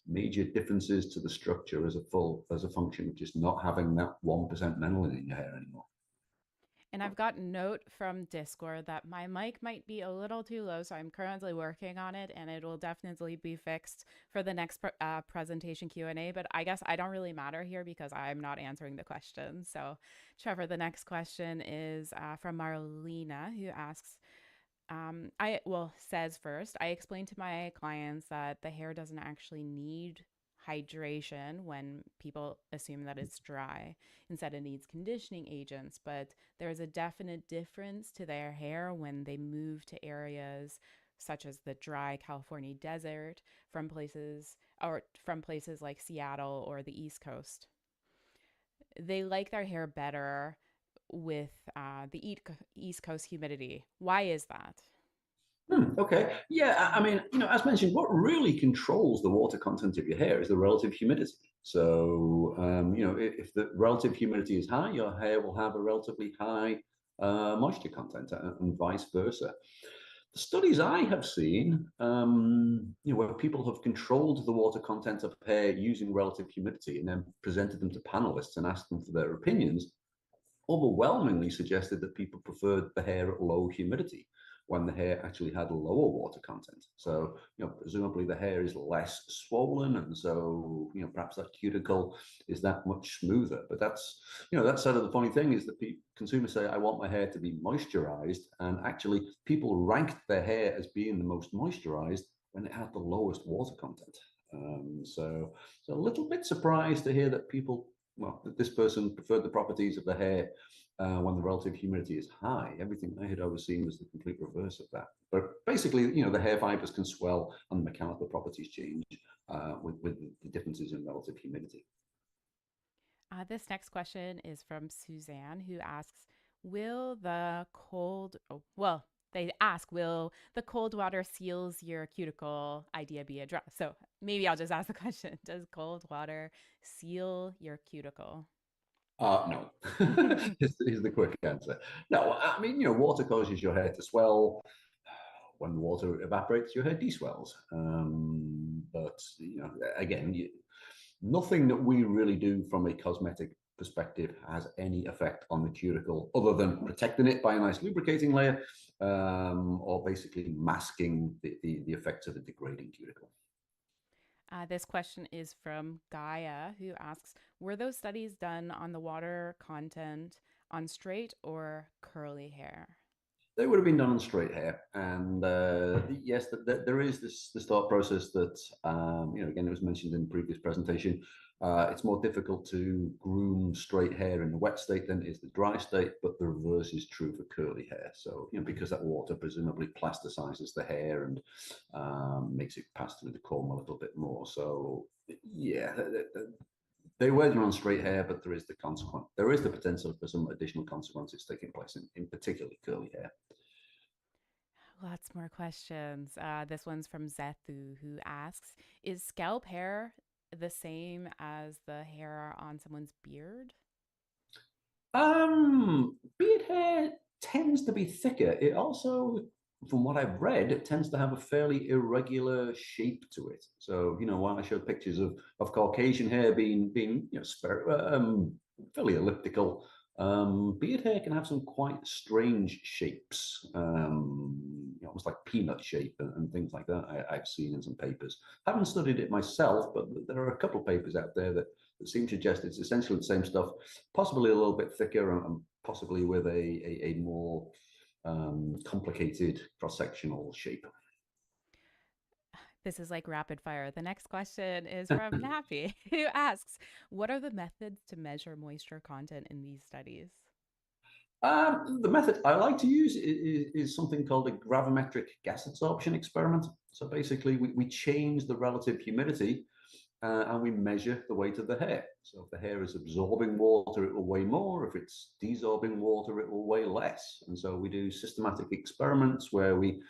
major differences to the structure as a function of just not having that 1% menelin in your hair anymore. And I've got a note from Discord that my mic might be a little too low, so I'm currently working on it, and it will definitely be fixed for the next presentation Q&A. But I guess I don't really matter here because I'm not answering the question. So, Trevor, the next question is from Marlena, who asks, says first, I explained to my clients that the hair doesn't actually need hydration when people assume that it's dry. Instead, it needs conditioning agents, but there's a definite difference to their hair when they move to areas such as the dry California desert from places like Seattle or the East Coast. They like their hair better with the East Coast humidity. Why is that? Okay. Yeah. I mean, as mentioned, what really controls the water content of your hair is the relative humidity. So, if the relative humidity is high, your hair will have a relatively high moisture content, and vice versa. The studies I have seen, where people have controlled the water content of hair using relative humidity and then presented them to panelists and asked them for their opinions, overwhelmingly suggested that people preferred the hair at low humidity when the hair actually had lower water content. So, presumably the hair is less swollen, and so, perhaps that cuticle is that much smoother. But that's sort of the funny thing is that consumers say, I want my hair to be moisturized, and actually people ranked their hair as being the most moisturized when it had the lowest water content. So a little bit surprised to hear that this person preferred the properties of the hair when the relative humidity is high. Everything I had ever seen was the complete reverse of that. But basically, the hair fibers can swell and the mechanical properties change with the differences in relative humidity. This next question is from Suzanne, who asks, will the cold water seals your cuticle idea be addressed? So maybe I'll just ask the question, does cold water seal your cuticle? No, is the quick answer. No, I mean, water causes your hair to swell. When the water evaporates, your hair deswells. But, again, nothing that we really do from a cosmetic perspective has any effect on the cuticle other than protecting it by a nice lubricating layer, or basically masking the effects of a degrading cuticle. This question is from Gaia, who asks, were those studies done on the water content on straight or curly hair? They would have been done on straight hair, and yes, there is this thought process that again, it was mentioned in the previous presentation. It's more difficult to groom straight hair in the wet state than it is the dry state, but the reverse is true for curly hair. So because that water presumably plasticizes the hair and makes it pass through the comb a little bit more. So yeah. They were on straight hair, but there is the potential for some additional consequences taking place in particularly curly hair. Lots more questions. This one's from Zethu, who asks, is scalp hair the same as the hair on someone's beard? Beard hair tends to be thicker. It also, from what I've read, it tends to have a fairly irregular shape to it. So, while I showed pictures of Caucasian hair being fairly elliptical, beard hair can have some quite strange shapes, almost like peanut shape and things like that. I've seen in some papers. Haven't studied it myself, but there are a couple of papers out there that seem to suggest it's essentially the same stuff, possibly a little bit thicker and possibly with a more complicated cross-sectional shape. This is like rapid fire. The next question is from Nappy, who asks, what are the methods to measure moisture content in these studies? The method I like to use is something called a gravimetric gas absorption experiment. So basically, we change the relative humidity and we measure the weight of the hair. So if the hair is absorbing water, it will weigh more. If it's desorbing water, it will weigh less. And so we do systematic experiments where we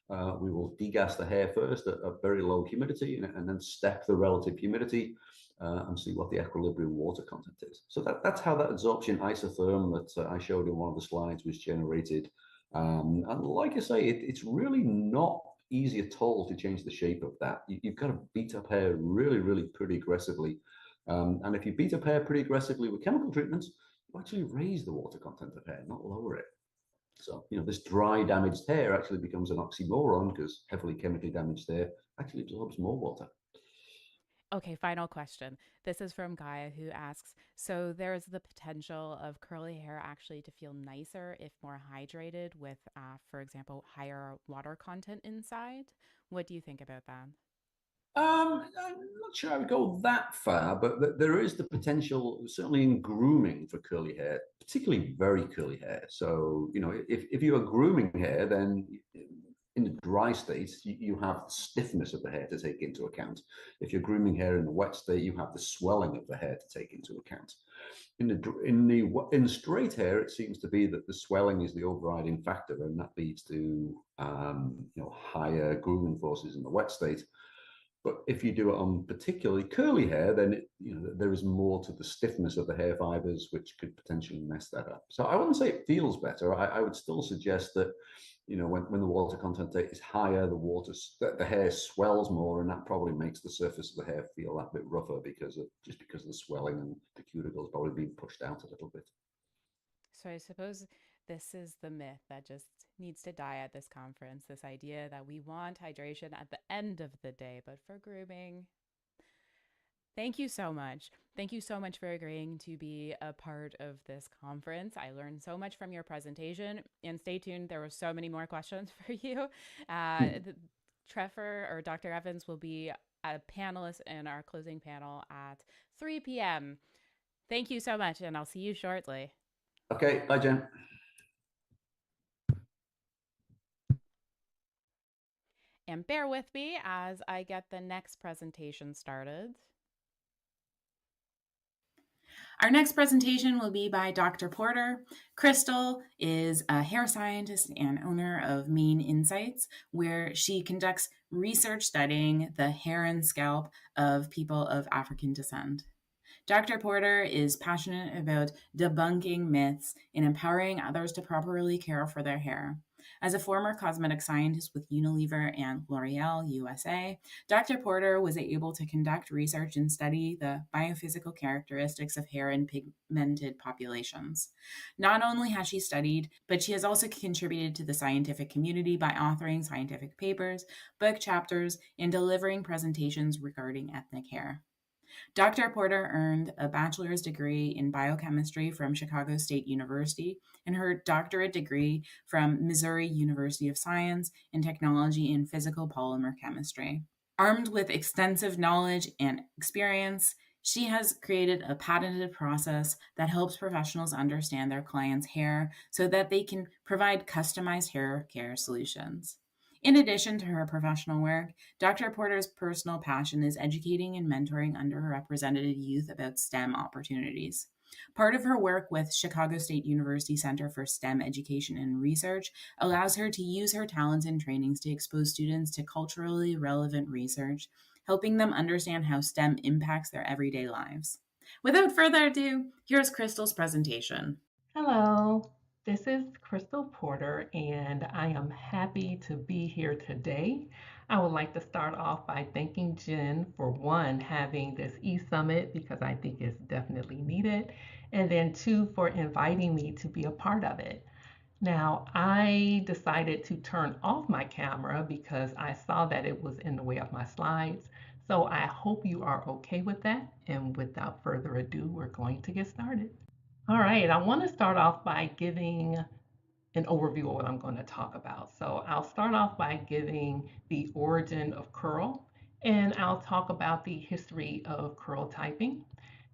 will degas the hair first at very low humidity and then step the relative humidity and see what the equilibrium water content is. So that's how that absorption isotherm that I showed in one of the slides was generated. And like I say, it's really not easy at all to change the shape of that. You've got to beat up hair really, really pretty aggressively. And if you beat up hair pretty aggressively with chemical treatments, you actually raise the water content of hair, not lower it. So, this dry, damaged hair actually becomes an oxymoron because heavily chemically damaged hair actually absorbs more water. Okay, final question. This is from Gaia, who asks, so there's the potential of curly hair actually to feel nicer if more hydrated with, for example, higher water content inside. What do you think about that? I'm not sure I would go that far, but there is the potential, certainly in grooming for curly hair, particularly very curly hair. So, if you are grooming hair, then in the dry state, you have the stiffness of the hair to take into account. If you're grooming hair in the wet state, you have the swelling of the hair to take into account. In straight hair, it seems to be that the swelling is the overriding factor, and that leads to higher grooming forces in the wet state. But if you do it on particularly curly hair, then there is more to the stiffness of the hair fibers, which could potentially mess that up. So I wouldn't say it feels better. I would still suggest that when the water content is higher, the hair swells more, and that probably makes the surface of the hair feel that bit rougher because of the swelling and the cuticles probably being pushed out a little bit. So I suppose this is the myth that just needs to die at this conference, this idea that we want hydration at the end of the day, but for grooming. Thank you so much. Thank you so much for agreeing to be a part of this conference. I learned so much from your presentation. And stay tuned, there were so many more questions for you. Trefor or Dr. Evans will be a panelist in our closing panel at 3 p.m. Thank you so much, and I'll see you shortly. Okay, bye, Jen. And bear with me as I get the next presentation started. Our next presentation will be by Dr. Porter. Crystal is a hair scientist and owner of Main Insights, where she conducts research studying the hair and scalp of people of African descent. Dr. Porter is passionate about debunking myths and empowering others to properly care for their hair. As a former cosmetic scientist with Unilever and L'Oreal USA, Dr. Porter was able to conduct research and study the biophysical characteristics of hair in pigmented populations. Not only has she studied, but she has also contributed to the scientific community by authoring scientific papers, book chapters, and delivering presentations regarding ethnic hair. Dr. Porter earned a bachelor's degree in biochemistry from Chicago State University and her doctorate degree from Missouri University of Science and Technology in physical polymer chemistry. Armed with extensive knowledge and experience, she has created a patented process that helps professionals understand their clients' hair so that they can provide customized hair care solutions. In addition to her professional work, Dr. Porter's personal passion is educating and mentoring underrepresented youth about STEM opportunities. Part of her work with Chicago State University Center for STEM Education and Research allows her to use her talents and trainings to expose students to culturally relevant research, helping them understand how STEM impacts their everyday lives. Without further ado, here's Crystal's presentation. Hello, this is Crystal Porter, and I am happy to be here today. I would like to start off by thanking Jen for one, having this e-summit because I think it's definitely needed, and then two, for inviting me to be a part of it. Now, I decided to turn off my camera because I saw that it was in the way of my slides. So I hope you are okay with that. And without further ado, we're going to get started. All right, I want to start off by giving an overview of what I'm going to talk about. So I'll start off by giving the origin of curl, and I'll talk about the history of curl typing,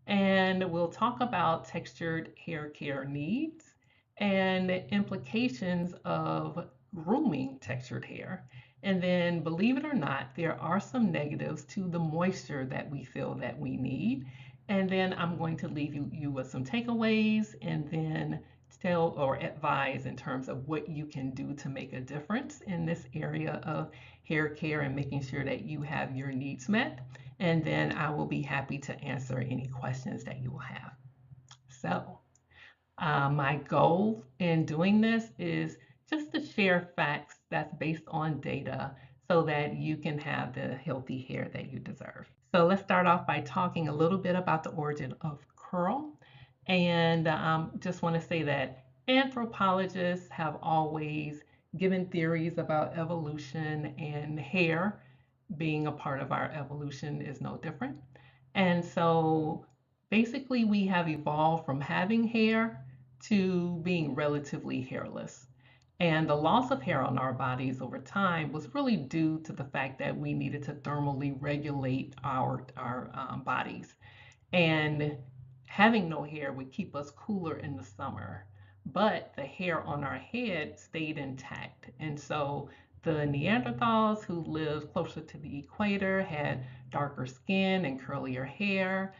and we'll talk about textured hair care needs, and implications of grooming textured hair. And then, believe it or not, there are some negatives to the moisture that we feel that we need. And then I'm going to leave you with some takeaways and then tell or advise in terms of what you can do to make a difference in this area of hair care and making sure that you have your needs met. And then I will be happy to answer any questions that you will have. So, my goal in doing this is just to share facts that's based on data so that you can have the healthy hair that you deserve. So let's start off by talking a little bit about the origin of curl. And just want to say that anthropologists have always given theories about evolution, and hair being a part of our evolution is no different. And so basically, we have evolved from having hair to being relatively hairless. And the loss of hair on our bodies over time was really due to the fact that we needed to thermally regulate our bodies. And having no hair would keep us cooler in the summer, but the hair on our head stayed intact. And so the Neanderthals who lived closer to the equator had darker skin and curlier hair,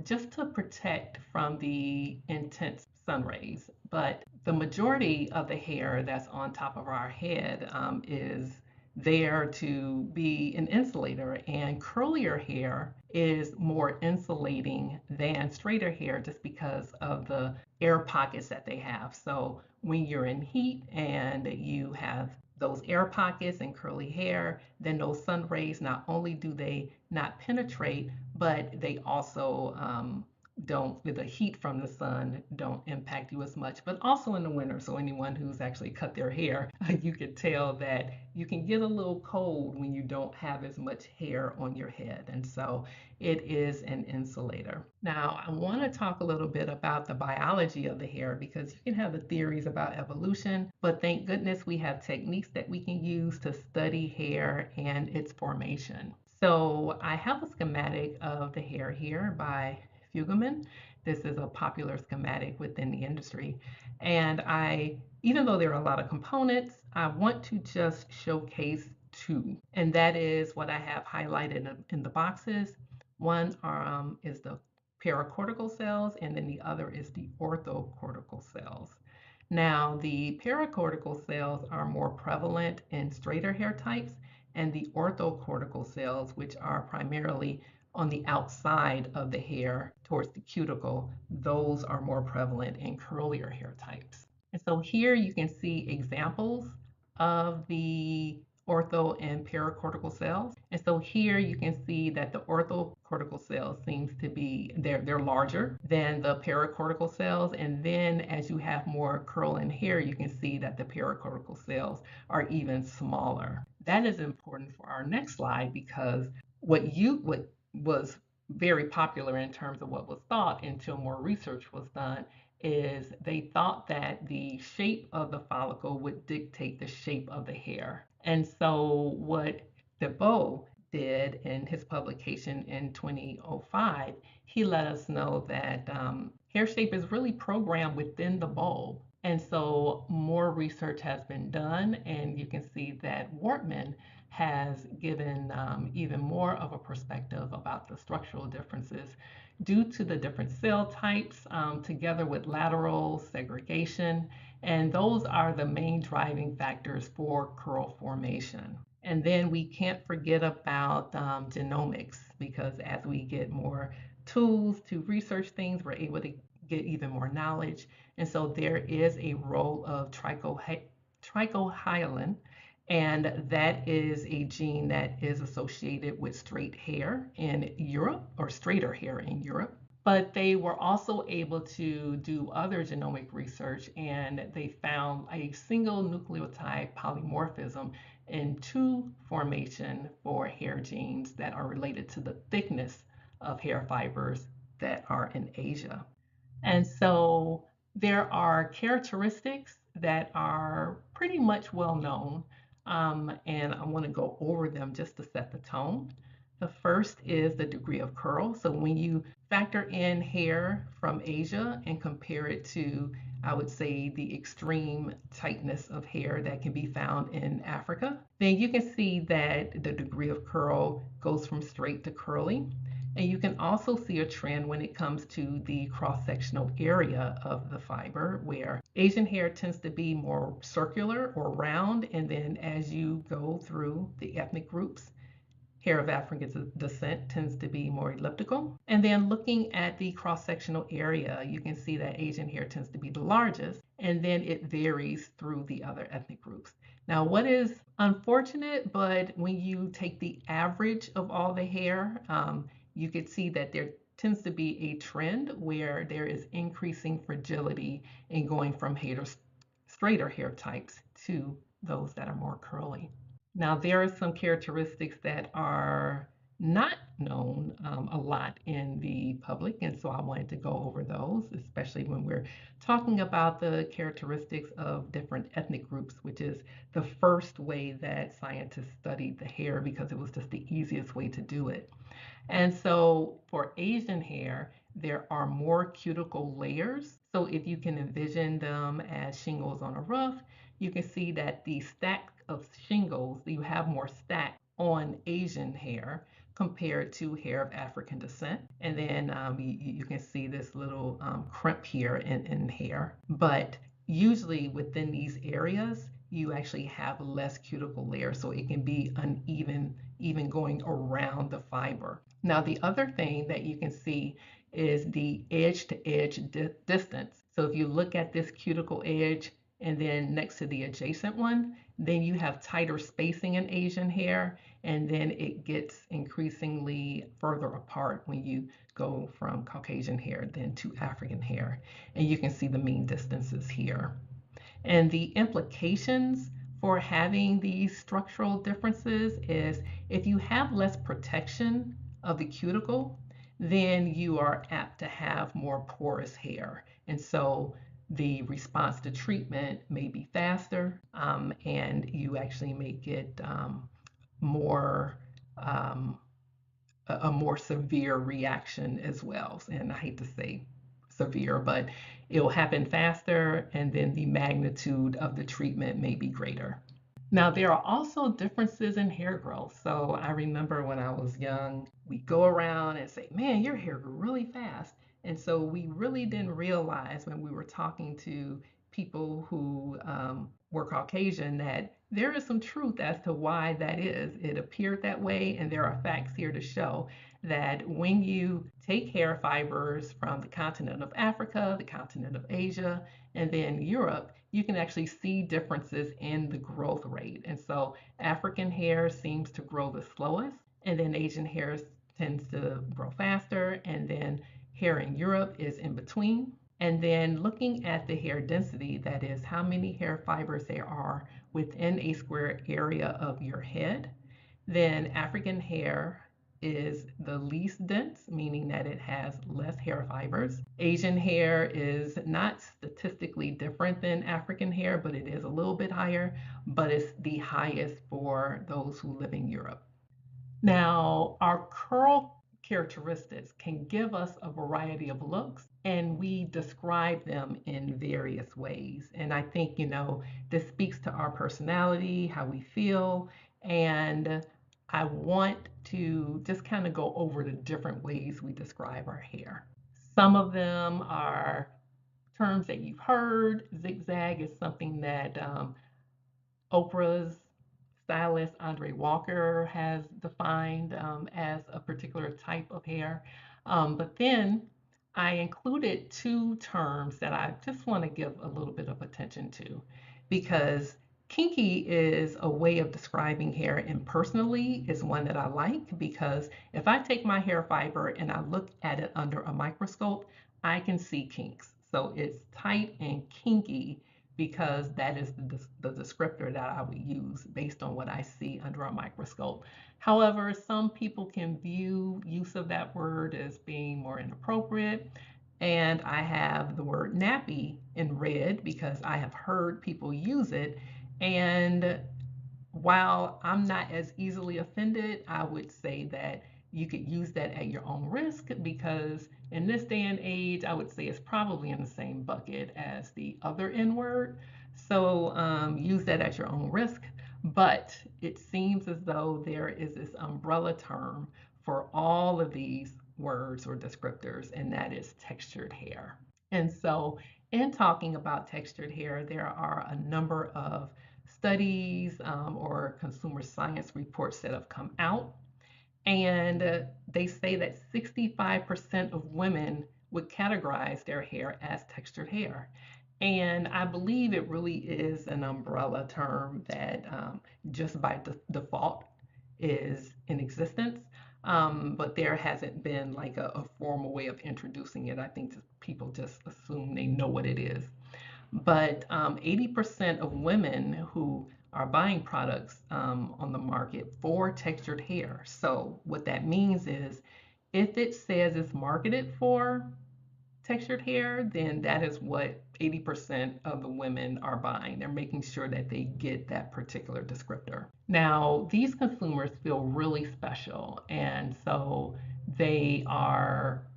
just to protect from the intense sun rays. But the majority of the hair that's on top of our head is there to be an insulator, and curlier hair is more insulating than straighter hair just because of the air pockets that they have. So when you're in heat and you have those air pockets and curly hair, then those sun rays, not only do they not penetrate, but they also don't, the heat from the sun don't impact you as much. But also in the winter, so anyone who's actually cut their hair, you can tell that you can get a little cold when you don't have as much hair on your head. And so it is an insulator. Now, I want to talk a little bit about the biology of the hair, because you can have the theories about evolution, but thank goodness we have techniques that we can use to study hair and its formation. So I have a schematic of the hair here by Fugelman. This is a popular schematic within the industry. And even though there are a lot of components, I want to just showcase two. And that is what I have highlighted in the boxes. One is the paracortical cells, and then the other is the orthocortical cells. Now, the paracortical cells are more prevalent in straighter hair types, and the orthocortical cells, which are primarily on the outside of the hair towards the cuticle, those are more prevalent in curlier hair types. And so here you can see examples of the ortho and paracortical cells. And so here you can see that the orthocortical cells seems to be, they're larger than the paracortical cells. And then as you have more curl in hair, you can see that the paracortical cells are even smaller. That is important for our next slide, because what was very popular in terms of what was thought until more research was done is they thought that the shape of the follicle would dictate the shape of the hair. And so what DeBow did in his publication in 2005, he let us know that hair shape is really programmed within the bulb. And so more research has been done, and you can see that Wortman has given even more of a perspective about the structural differences due to the different cell types, together with lateral segregation. And those are the main driving factors for curl formation. And then we can't forget about genomics, because as we get more tools to research things, we're able to get even more knowledge. And so there is a role of trichohyalin, and that is a gene that is associated with straight hair in Europe, or straighter hair in Europe. But they were also able to do other genomic research, and they found a single nucleotide polymorphism in 2 formation for hair genes that are related to the thickness of hair fibers that are in Asia. And so there are characteristics that are pretty much well known, and I want to go over them just to set the tone. The first is the degree of curl. So when you factor in hair from Asia and compare it to, I would say, the extreme tightness of hair that can be found in Africa, then you can see that the degree of curl goes from straight to curly. And you can also see a trend when it comes to the cross-sectional area of the fiber, where Asian hair tends to be more circular or round, and then as you go through the ethnic groups, hair of African descent tends to be more elliptical. And then looking at the cross-sectional area, you can see that Asian hair tends to be the largest, and then it varies through the other ethnic groups. Now, what is unfortunate, but when you take the average of all the hair, you could see that there tends to be a trend where there is increasing fragility in going from straighter hair types to those that are more curly. Now, there are some characteristics that are not known a lot in the public, and so I wanted to go over those, especially when we're talking about the characteristics of different ethnic groups, which is the first way that scientists studied the hair because it was just the easiest way to do it. And so for Asian hair, there are more cuticle layers. So if you can envision them as shingles on a roof, you can see that the stack of shingles, you have more stack on Asian hair compared to hair of African descent. And then you can see this little crimp here in hair. But usually within these areas, you actually have less cuticle layers, so it can be uneven, even going around the fiber. Now, the other thing that you can see is the edge to edge distance. So if you look at this cuticle edge and then next to the adjacent one, then you have tighter spacing in Asian hair, and then it gets increasingly further apart when you go from Caucasian hair then to African hair. And you can see the mean distances here. And the implications for having these structural differences is if you have less protection of the cuticle, then you are apt to have more porous hair. And so the response to treatment may be faster, and you actually may get more a more severe reaction as well. And I hate to say severe, but it'll happen faster, and then the magnitude of the treatment may be greater. Now, there are also differences in hair growth. So I remember when I was young, we go around and say, man, your hair grew really fast. And so we really didn't realize when we were talking to people who were Caucasian that there is some truth as to why that is. It appeared that way, and there are facts here to show that when you take hair fibers from the continent of Africa, the continent of Asia, and then Europe, you can actually see differences in the growth rate. And so African hair seems to grow the slowest, and then Asian hair tends to grow faster, and then hair in Europe is in between. And then looking at the hair density, that is how many hair fibers there are within a square area of your head, then African hair is the least dense, meaning that it has less hair fibers. Asian hair is not statistically different than African hair, but it is a little bit higher, but it's the highest for those who live in Europe. Now, our curl characteristics can give us a variety of looks, and we describe them in various ways. And I think, this speaks to our personality, how we feel, and I want to just kind of go over the different ways we describe our hair. Some of them are terms that you've heard. Zigzag is something that Oprah's stylist Andre Walker has defined as a particular type of hair. But then I included two terms that I just want to give a little bit of attention to, because kinky is a way of describing hair, and personally is one that I like, because if I take my hair fiber and I look at it under a microscope, I can see kinks. So it's tight and kinky because that is the descriptor that I would use based on what I see under a microscope. However, some people can view use of that word as being more inappropriate. And I have the word nappy in red because I have heard people use it. And while I'm not as easily offended, I would say that you could use that at your own risk, because in this day and age, I would say it's probably in the same bucket as the other N word. So use that at your own risk. But it seems as though there is this umbrella term for all of these words or descriptors, and that is textured hair. And so, in talking about textured hair, there are a number of studies or consumer science reports that have come out, and they say that 65% of women would categorize their hair as textured hair. And I believe it really is an umbrella term that just by default is in existence. But there hasn't been like a formal way of introducing it. I think people just assume they know what it is. But 80% of women who are buying products on the market for textured hair. So what that means is if it says it's marketed for textured hair, then that is what 80% of the women are buying. They're making sure that they get that particular descriptor. Now, these consumers feel really special, and so they are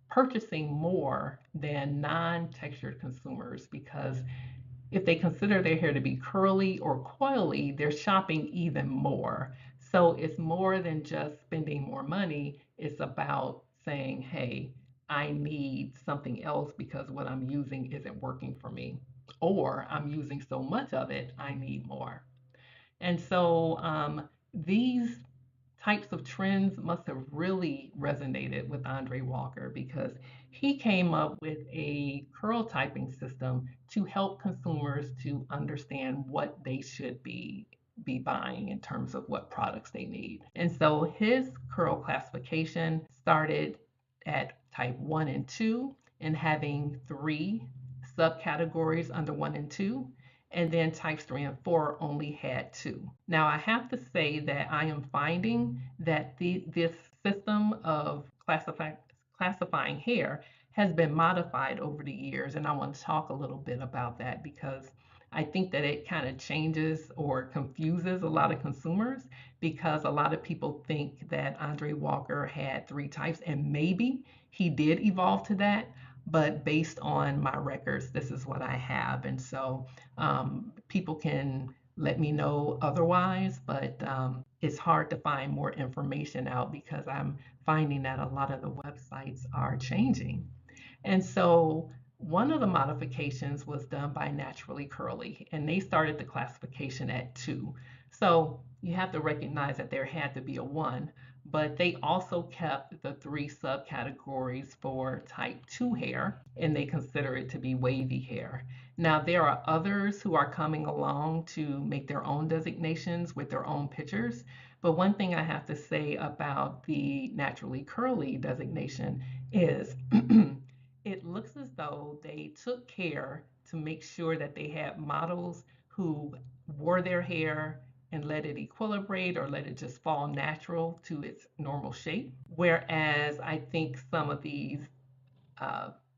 purchasing more than non-textured consumers, because if they consider their hair to be curly or coily, they're shopping even more. So it's more than just spending more money. It's about saying, hey, I need something else because what I'm using isn't working for me. Or I'm using so much of it, I need more. And so these types of trends must have really resonated with Andre Walker, because he came up with a curl typing system to help consumers to understand what they should be buying in terms of what products they need. And so his curl classification started at type 1 and 2 and having 3 subcategories under 1 and 2, and then types 3 and 4 only had 2. Now, I have to say that I am finding that this system of classifying hair has been modified over the years, and I want to talk a little bit about that, because I think that it kind of changes or confuses a lot of consumers, because a lot of people think that Andre Walker had 3 types, and maybe he did evolve to that, but based on my records, this is what I have. And so people can let me know otherwise, but it's hard to find more information out, because I'm finding that a lot of the websites are changing. And so one of the modifications was done by Naturally Curly, and they started the classification at 2. So you have to recognize that there had to be a 1, but they also kept the 3 subcategories for type 2 hair, and they consider it to be wavy hair. Now, there are others who are coming along to make their own designations with their own pictures. But one thing I have to say about the Naturally Curly designation is it looks as though they took care to make sure that they had models who wore their hair and let it equilibrate or let it just fall natural to its normal shape. Whereas I think some of these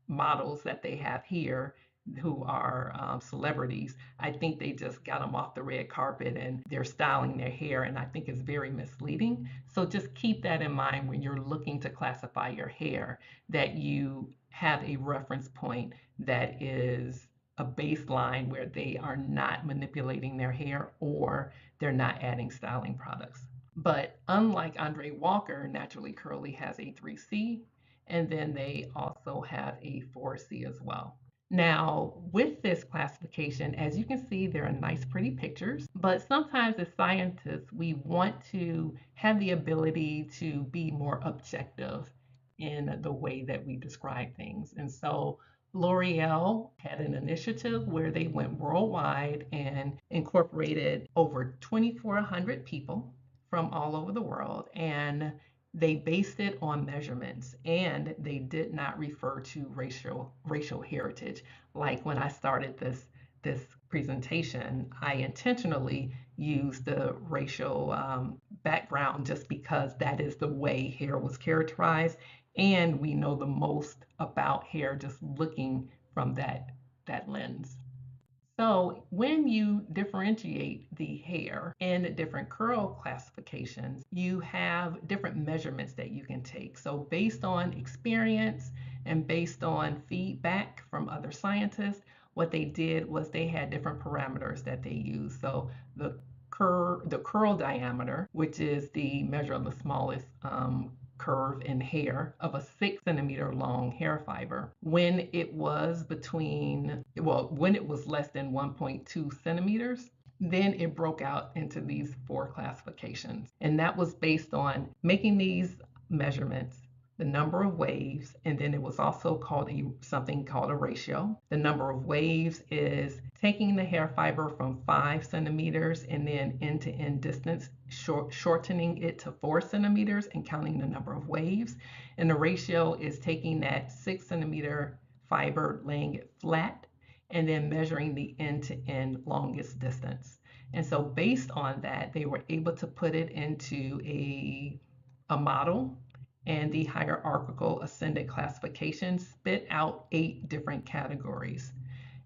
models that they have here who are celebrities, I think they just got them off the red carpet and they're styling their hair, and I think it's very misleading. So just keep that in mind when you're looking to classify your hair, that you have a reference point that is a baseline where they are not manipulating their hair or they're not adding styling products. But unlike Andre Walker, Naturally Curly has a 3C, and then they also have a 4C as well. Now, with this classification, as you can see, there are nice, pretty pictures, but sometimes as scientists, we want to have the ability to be more objective in the way that we describe things. And so L'Oreal had an initiative where they went worldwide and incorporated over 2,400 people from all over the world, and they based it on measurements, and they did not refer to racial heritage. Like when I started this presentation, I intentionally used the racial background just because that is the way hair was characterized, and we know the most about hair just looking from that lens. So when you differentiate the hair in different curl classifications, you have different measurements that you can take. So based on experience and based on feedback from other scientists, what they did was they had different parameters that they used. So the curl diameter, which is the measure of the smallest curve in hair of a 6 centimeter long hair fiber, when it was less than 1.2 centimeters, then it broke out into these 4 classifications. And that was based on making these measurements, the number of waves, and then it was also called something called a ratio. The number of waves is taking the hair fiber from 5 centimeters and then end to end distance, shortening it to 4 centimeters and counting the number of waves. And the ratio is taking that 6 centimeter fiber, laying it flat, and then measuring the end to end longest distance. And so based on that, they were able to put it into a model, and the hierarchical ascendant classification spit out 8 different categories.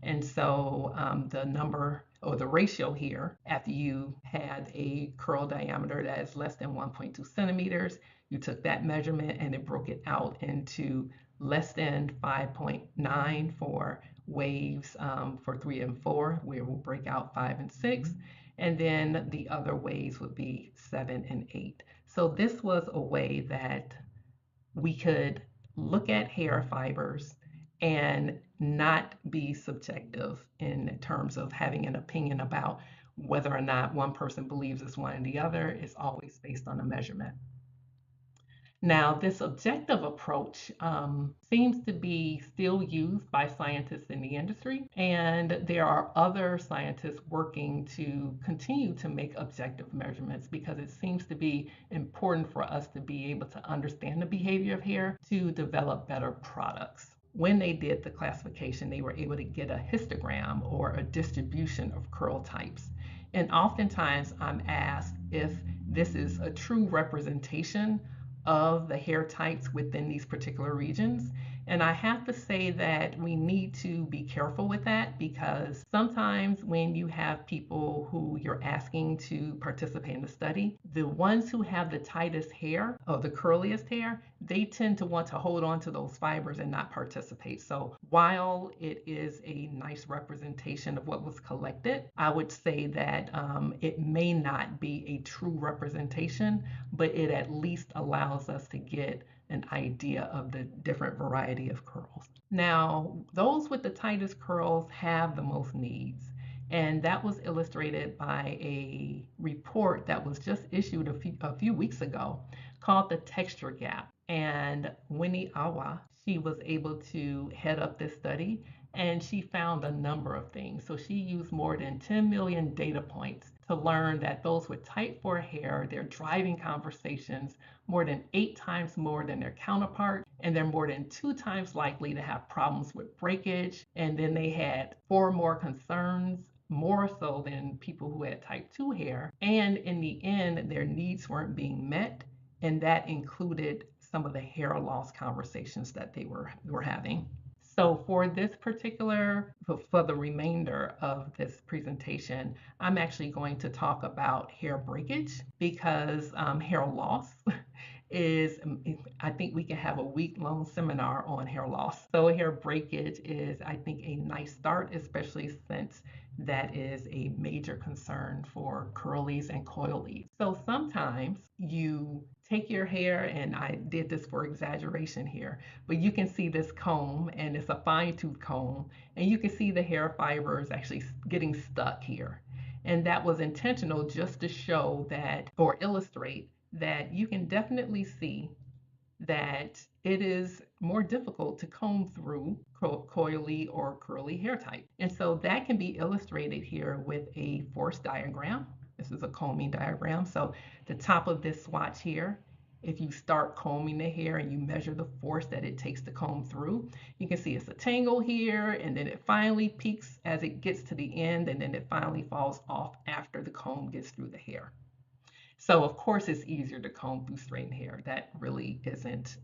And so the number or the ratio here, after you had a curl diameter that is less than 1.2 centimeters, you took that measurement and it broke it out into less than 5.9 for waves for 3 and 4, where we'll break out 5 and 6. And then the other waves would be 7 and 8. So this was a way that we could look at hair fibers and not be subjective in terms of having an opinion about whether or not one person believes it's one and the other. It's always based on a measurement. Now, this objective approach seems to be still used by scientists in the industry, and there are other scientists working to continue to make objective measurements because it seems to be important for us to be able to understand the behavior of hair to develop better products. When they did the classification, they were able to get a histogram or a distribution of curl types. And oftentimes I'm asked if this is a true representation of the hair types within these particular regions. And I have to say that we need to be careful with that, because sometimes when you have people who you're asking to participate in the study, the ones who have the tightest hair or the curliest hair, they tend to want to hold on to those fibers and not participate. So while it is a nice representation of what was collected, I would say that it may not be a true representation, but it at least allows us to get an idea of the different variety of curls. Now, those with the tightest curls have the most needs. And that was illustrated by a report that was just issued a few weeks ago called The Texture Gap. And Winnie Awa, she was able to head up this study, and she found a number of things. So she used more than 10 million data points to learn that those with type 4 hair, they're driving conversations more than 8 times more than their counterpart, and they're more than 2 times likely to have problems with breakage. And then they had 4 more concerns, more so than people who had type 2 hair. And in the end, their needs weren't being met, and that included some of the hair loss conversations that they were having. So for the remainder of this presentation, I'm actually going to talk about hair breakage, because hair loss is, I think we can have a week-long seminar on hair loss. So hair breakage is, I think, a nice start, especially since that is a major concern for curlies and coilies. So sometimes you take your hair, and I did this for exaggeration here, but you can see this comb, and it's a fine-tooth comb, and you can see the hair fibers actually getting stuck here. And that was intentional, just to show that, or illustrate that you can definitely see that it is more difficult to comb through coily or curly hair type. And so that can be illustrated here with a force diagram. This is a combing diagram. So the top of this swatch here, if you start combing the hair and you measure the force that it takes to comb through, you can see it's a tangle here, and then it finally peaks as it gets to the end, and then it finally falls off after the comb gets through the hair. So of course it's easier to comb through straightened hair. That really isn't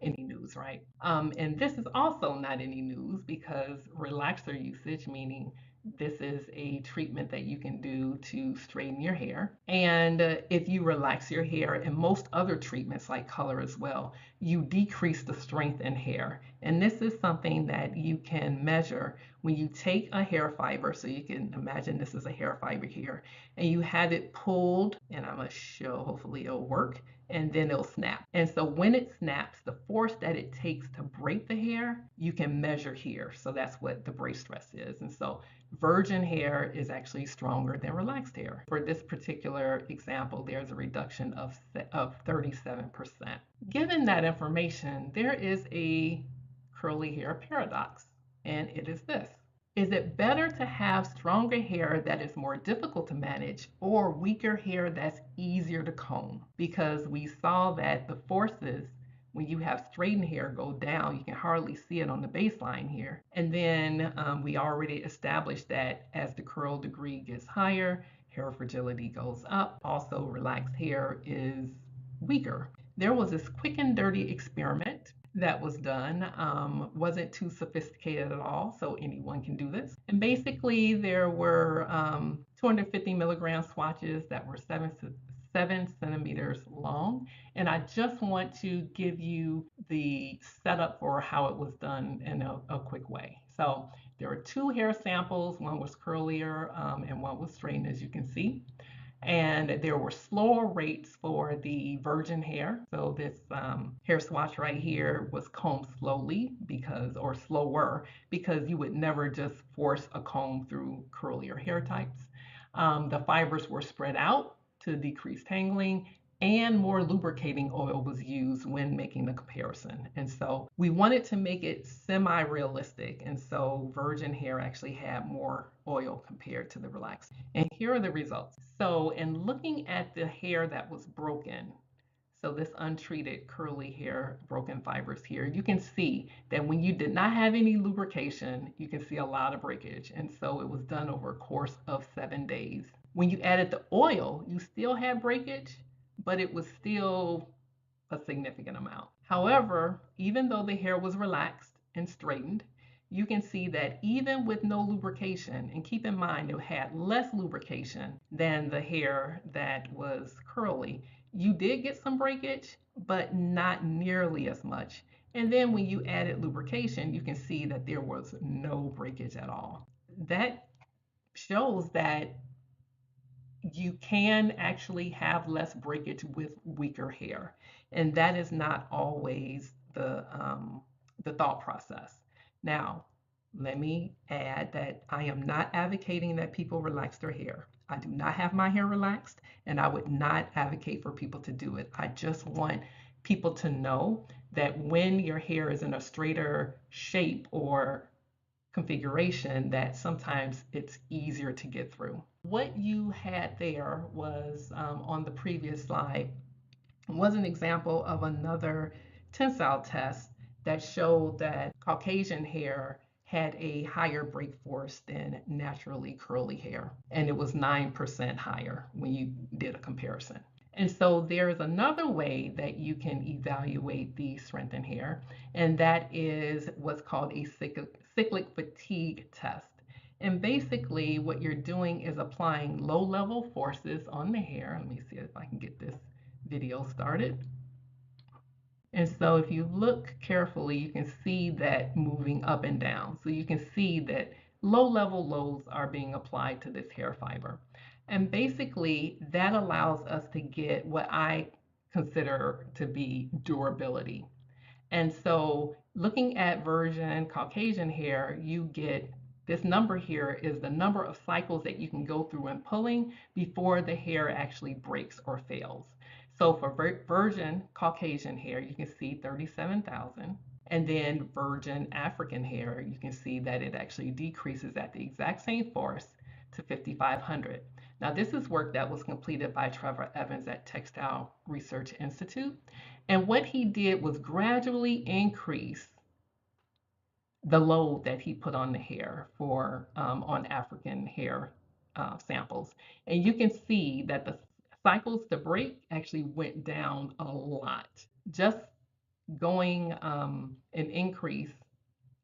any news, right? And this is also not any news, because relaxer usage, meaning this is a treatment that you can do to straighten your hair. And if you relax your hair, and most other treatments like color as well, you decrease the strength in hair. And this is something that you can measure when you take a hair fiber. So you can imagine this is a hair fiber here, and you have it pulled, and I'm going to show, hopefully it'll work, and then it'll snap. And so when it snaps, the force that it takes to break the hair, you can measure here. So that's what the break stress is. And so virgin hair is actually stronger than relaxed hair. For this particular example, there's a reduction of 37%. Given that information, there is a curly hair paradox, and it is this. Is it better to have stronger hair that is more difficult to manage or weaker hair that's easier to comb? Because we saw that the forces when you have straightened hair go down, you can hardly see it on the baseline here. And then we already established that as the curl degree gets higher, hair fragility goes up. Also, relaxed hair is weaker. There was this quick and dirty experiment that was done. Wasn't too sophisticated at all, so anyone can do this. And basically, there were 250 milligram swatches that were 7 centimeters long. And I just want to give you the setup for how it was done in a quick way. So there were 2 hair samples. One was curlier and one was straightened, as you can see. And there were slower rates for the virgin hair. So this hair swatch right here was combed slowly or slower, because you would never just force a comb through curlier hair types. The fibers were spread out to decrease tangling, and more lubricating oil was used when making the comparison. And so we wanted to make it semi-realistic. And so virgin hair actually had more oil compared to the relaxed. And here are the results. So in looking at the hair that was broken, so this untreated curly hair, broken fibers here, you can see that when you did not have any lubrication, you can see a lot of breakage. And so it was done over a course of 7 days. When you added the oil, you still had breakage, but it was still a significant amount. However, even though the hair was relaxed and straightened, you can see that even with no lubrication, and keep in mind it had less lubrication than the hair that was curly, you did get some breakage, but not nearly as much. And then when you added lubrication, you can see that there was no breakage at all. That shows that you can actually have less breakage with weaker hair. And that is not always the thought process. Now, let me add that I am not advocating that people relax their hair. I do not have my hair relaxed, and I would not advocate for people to do it. I just want people to know that when your hair is in a straighter shape or configuration, that sometimes it's easier to get through. What you had there was on the previous slide was an example of another tensile test that showed that Caucasian hair had a higher break force than naturally curly hair, and it was 9% higher when you did a comparison. And so there is another way that you can evaluate the strength in hair, and that is what's called a cyclic fatigue test. And basically what you're doing is applying low-level forces on the hair. Let me see if I can get this video started. And so if you look carefully, you can see that moving up and down. So you can see that low-level loads are being applied to this hair fiber. And basically that allows us to get what I consider to be durability. And so looking at virgin Caucasian hair, you get this number here is the number of cycles that you can go through in pulling before the hair actually breaks or fails. So for virgin Caucasian hair, you can see 37,000. And then virgin African hair, you can see that it actually decreases at the exact same force to 5,500. Now, this is work that was completed by Trefor Evans at Textile Research Institute. And what he did was gradually increase the load that he put on the hair for on African hair samples. And you can see that the cycles to break actually went down a lot. Just going an increase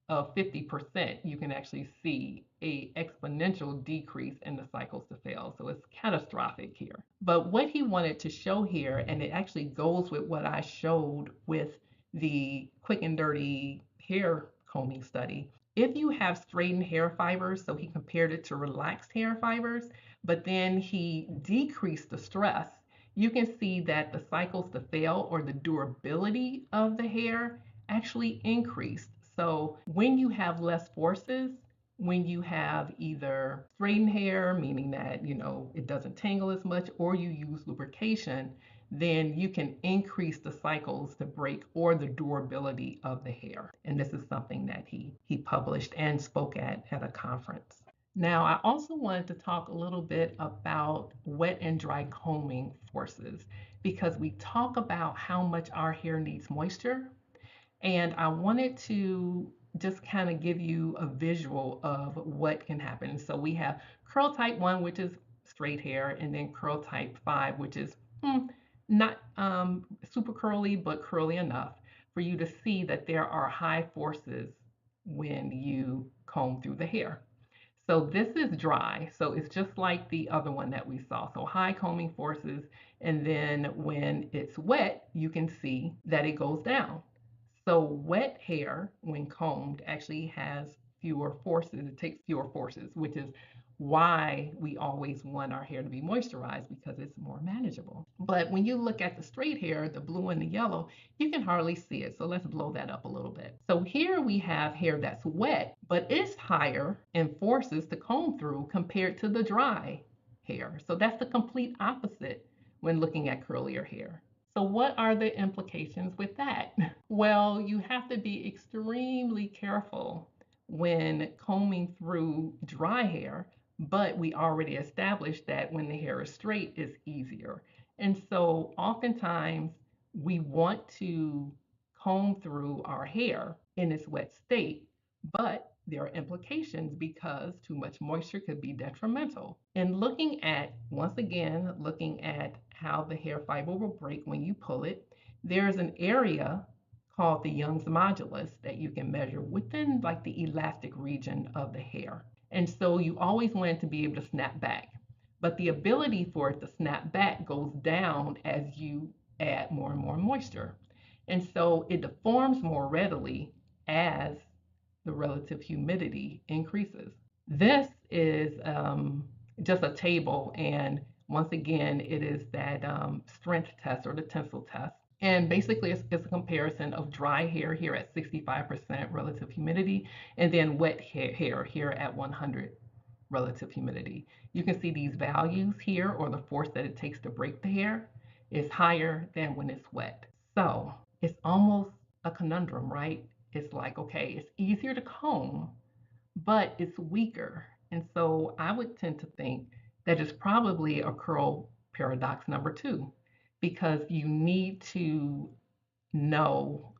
of 50%, you can actually see a exponential decrease in the cycles to fail. So it's catastrophic here. But what he wanted to show here, and it actually goes with what I showed with the quick and dirty hair combing study. If you have straightened hair fibers, so he compared it to relaxed hair fibers, but then he decreased the stress, you can see that the cycles to fail, or the durability of the hair, actually increased. So when you have less forces, when you have either straightened hair, meaning that, it doesn't tangle as much, or you use lubrication, then you can increase the cycles to break, or the durability of the hair. And this is something that he published and spoke at a conference. Now, I also wanted to talk a little bit about wet and dry combing forces, because we talk about how much our hair needs moisture. And I wanted to just kind of give you a visual of what can happen. So we have curl type 1, which is straight hair, and then curl type 5, which is not super curly, but curly enough for you to see that there are high forces when you comb through the hair. So this is dry, so it's just like the other one that we saw. So high combing forces, and then when it's wet, you can see that it goes down. So wet hair, when combed, actually has fewer forces. It takes fewer forces, which is why we always want our hair to be moisturized, because it's more manageable. But when you look at the straight hair, the blue and the yellow, you can hardly see it. So let's blow that up a little bit. So here we have hair that's wet, but it's higher in forces to comb through compared to the dry hair. So that's the complete opposite when looking at curlier hair. So what are the implications with that? Well, you have to be extremely careful when combing through dry hair, but we already established that when the hair is straight, it's easier. And so oftentimes we want to comb through our hair in its wet state, but there are implications because too much moisture could be detrimental. And once again, looking at how the hair fiber will break when you pull it, there's an area called the Young's modulus that you can measure within like the elastic region of the hair. And so you always want it to be able to snap back. But the ability for it to snap back goes down as you add more and more moisture. And so it deforms more readily as the relative humidity increases. This is just a table, and once again, it is that strength test, or the tensile test. And basically, it's a comparison of dry hair here at 65% relative humidity, and then wet hair here at 100 relative humidity. You can see these values here, or the force that it takes to break the hair, is higher than when it's wet. So it's almost a conundrum, right? It's like, okay, it's easier to comb, but it's weaker. And so I would tend to think that it's probably a curl paradox number 2, because you need to know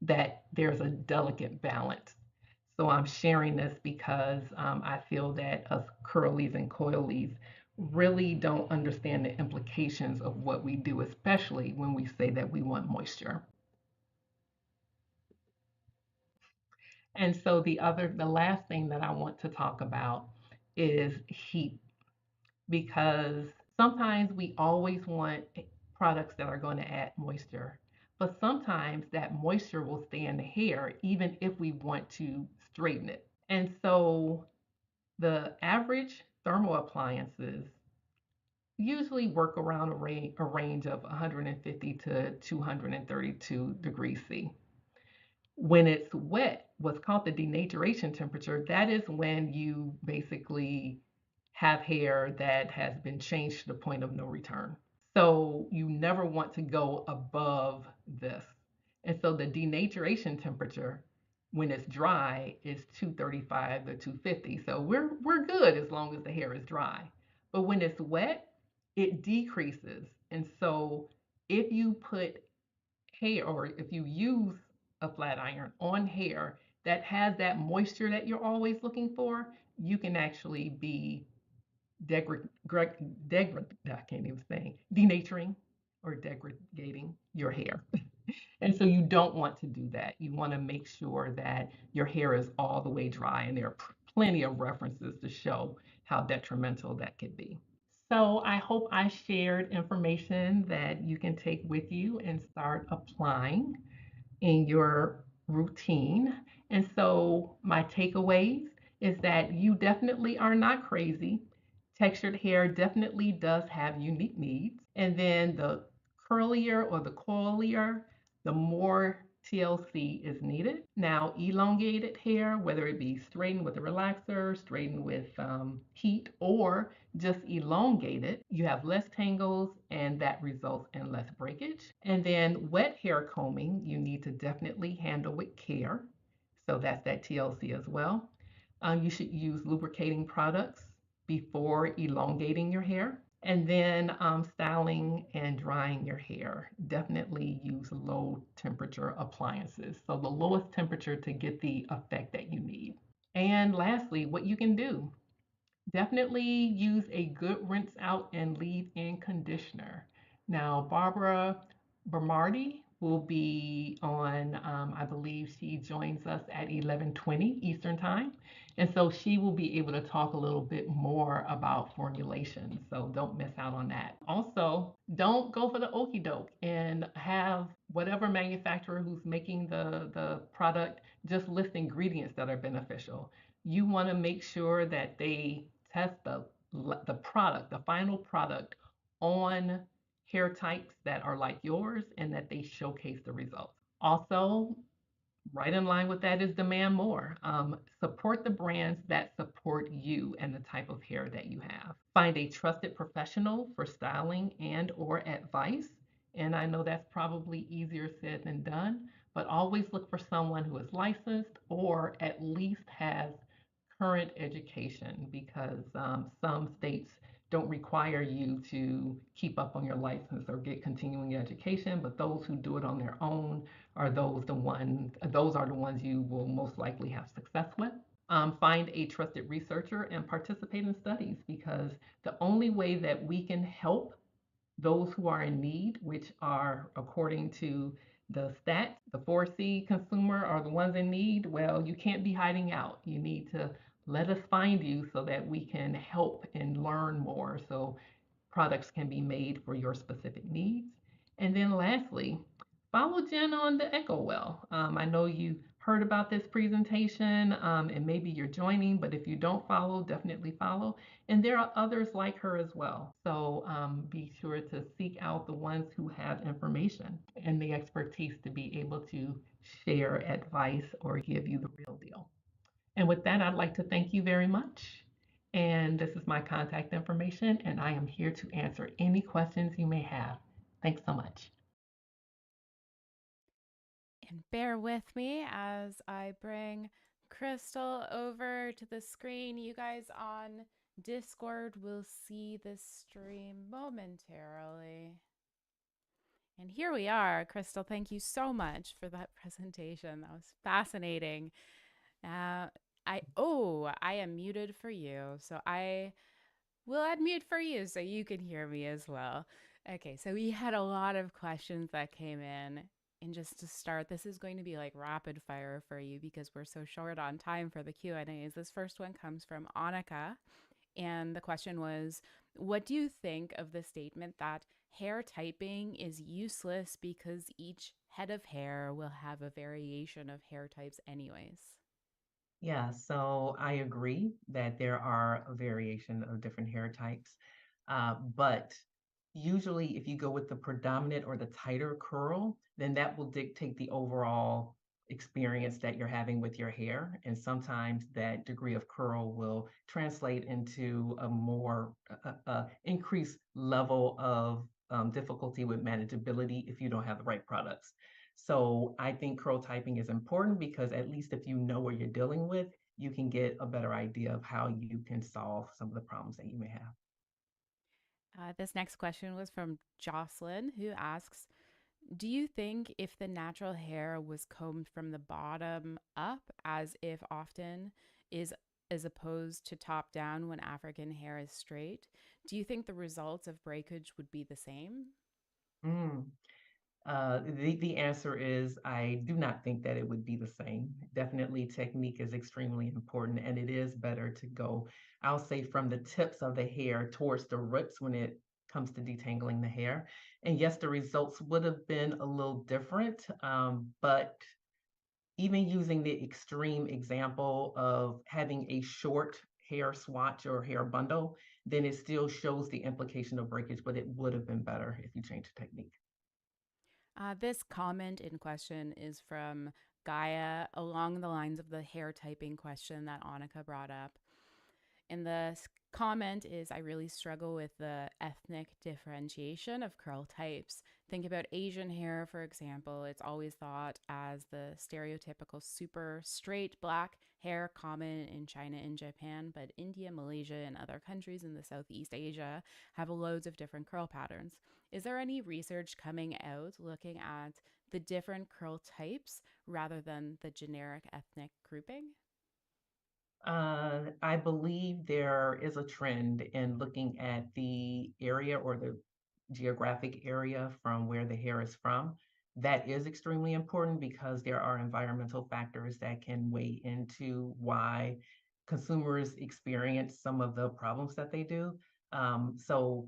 that there's a delicate balance. So I'm sharing this because I feel that us curlies and coilies really don't understand the implications of what we do, especially when we say that we want moisture. And so the last thing that I want to talk about is heat, because sometimes we always want products that are going to add moisture, but sometimes that moisture will stay in the hair even if we want to straighten it. And so the average thermal appliances usually work around a range of 150 to 232 degrees C. When it's wet, what's called the denaturation temperature, that is when you basically have hair that has been changed to the point of no return. So you never want to go above this. And so the denaturation temperature when it's dry is 235 to 250. So we're good as long as the hair is dry. But when it's wet, it decreases. And so if you put hair, or if you use a flat iron on hair that has that moisture that you're always looking for, you can actually be denaturing or degrading your hair. And so you don't want to do that. You want to make sure that your hair is all the way dry, and there are plenty of references to show how detrimental that could be. So I hope I shared information that you can take with you and start applying in your routine. And so, my takeaways is that you definitely are not crazy. Textured hair definitely does have unique needs. And then, the curlier or the coilier, the more TLC is needed. Now, elongated hair, whether it be straightened with a relaxer, straightened with heat, or just elongated, you have less tangles and that results in less breakage. And then wet hair combing, you need to definitely handle with care. So that's that TLC as well. You should use lubricating products before elongating your hair. And then styling and drying your hair. Definitely use low temperature appliances. So the lowest temperature to get the effect that you need. And lastly, what you can do. Definitely use a good rinse out and leave in conditioner. Now, Barbara Bernardi will be on, I believe she joins us at 11:20 Eastern Time. And so she will be able to talk a little bit more about formulations. So don't miss out on that. Also, don't go for the okey doke and have whatever manufacturer who's making the product just list ingredients that are beneficial. You want to make sure that they test the product, the final product, on hair types that are like yours and that they showcase the results. Also, right in line with that is demand more. Support the brands that support you and the type of hair that you have. Find a trusted professional for styling and or advice. And I know that's probably easier said than done, but always look for someone who is licensed or at least has current education because some states don't require you to keep up on your license or get continuing education, but those who do it on their own are those are the ones you will most likely have success with. Find a trusted researcher and participate in studies because the only way that we can help those who are in need, which are according to the stats, the 4C consumer are the ones in need. Well, you can't be hiding out. You need to let us find you so that we can help and learn more so products can be made for your specific needs. And then lastly, follow Jen on the Echo Well. I know you heard about this presentation and maybe you're joining, but if you don't follow, definitely follow. And there are others like her as well. So be sure to seek out the ones who have information and the expertise to be able to share advice or give you the real deal. And with that, I'd like to thank you very much. And this is my contact information, and I am here to answer any questions you may have. Thanks so much. And bear with me as I bring Crystal over to the screen. You guys on Discord will see this stream momentarily. And here we are. Crystal, thank you so much for that presentation. That was fascinating. I am muted for you. So I will unmute for you so you can hear me as well. Okay, so we had a lot of questions that came in. And just to start, this is going to be like rapid fire for you because we're so short on time for the Q&As. This first one comes from Annika. And the question was, what do you think of the statement that hair typing is useless because each head of hair will have a variation of hair types anyways? Yeah, so I agree that there are a variation of different hair types. But usually, if you go with the predominant or the tighter curl, then that will dictate the overall experience that you're having with your hair. And sometimes that degree of curl will translate into a more increased level of difficulty with manageability if you don't have the right products. So I think curl typing is important because at least if you know what you're dealing with, you can get a better idea of how you can solve some of the problems that you may have. This next question was from Jocelyn, who asks, do you think if the natural hair was combed from the bottom up, as if often is as opposed to top down when African hair is straight, do you think the results of breakage would be the same? Mm. The answer is I do not think that it would be the same. Definitely, technique is extremely important, and it is better to go, I'll say, from the tips of the hair towards the roots when it comes to detangling the hair. And yes, the results would have been a little different, but even using the extreme example of having a short hair swatch or hair bundle, then it still shows the implication of breakage, but it would have been better if you changed the technique. This comment in question is from Gaia along the lines of the hair typing question that Annika brought up. And the comment is, I really struggle with the ethnic differentiation of curl types. Think about Asian hair, for example. It's always thought as the stereotypical super straight black hair common in China and Japan, but India, Malaysia, and other countries in the Southeast Asia have loads of different curl patterns. Is there any research coming out looking at the different curl types rather than the generic ethnic grouping? I believe there is a trend in looking at the area or the geographic area from where the hair is from. That is extremely important because there are environmental factors that can weigh into why consumers experience some of the problems that they do. So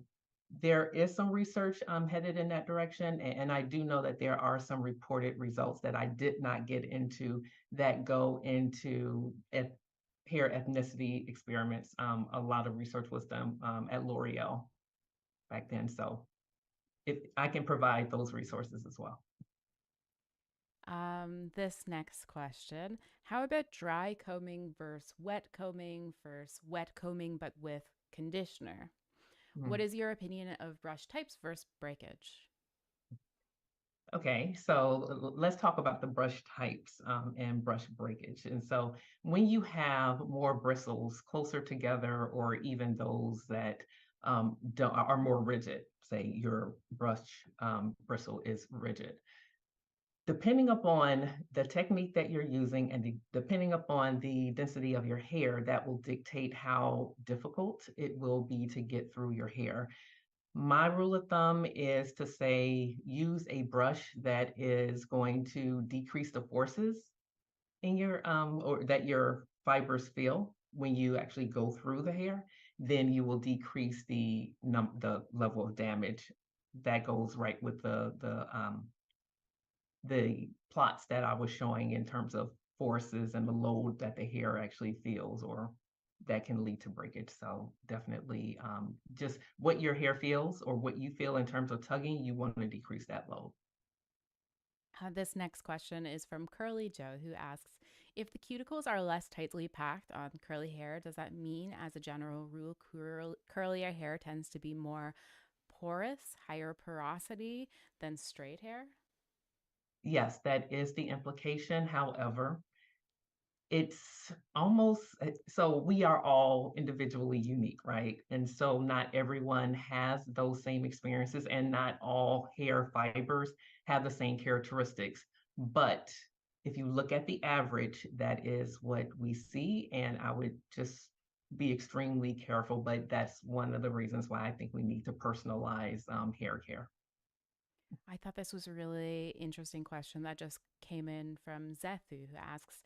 there is some research headed in that direction, and I do know that there are some reported results that I did not get into that go into hair ethnicity experiments. A lot of research was done at L'Oreal back then. So if I can provide those resources as well. This next question, how about dry combing versus wet combing but with conditioner? Hmm. What is your opinion of brush types versus breakage? Okay, so let's talk about the brush types and brush breakage. And so when you have more bristles closer together, or even those that are more rigid, say your brush bristle is rigid, depending upon the technique that you're using and depending upon the density of your hair, that will dictate how difficult it will be to get through your hair. My rule of thumb is to say use a brush that is going to decrease the forces in your or that your fibers feel when you actually go through the hair. Then you will decrease the level of damage that goes right with the plots that I was showing in terms of forces and the load that the hair actually feels, or that can lead to breakage. So definitely just what your hair feels or what you feel in terms of tugging, you want to decrease that load. This next question is from Curly Joe, who asks, if the cuticles are less tightly packed on curly hair, does that mean, as a general rule, curlier hair tends to be more porous, higher porosity than straight hair? Yes, that is the implication. However, it's almost so we are all individually unique, right? And so not everyone has those same experiences, and not all hair fibers have the same characteristics. But if you look at the average, that is what we see. And I would just be extremely careful. But that's one of the reasons why I think we need to personalize hair care. I thought this was a really interesting question that just came in from Zethu, who asks,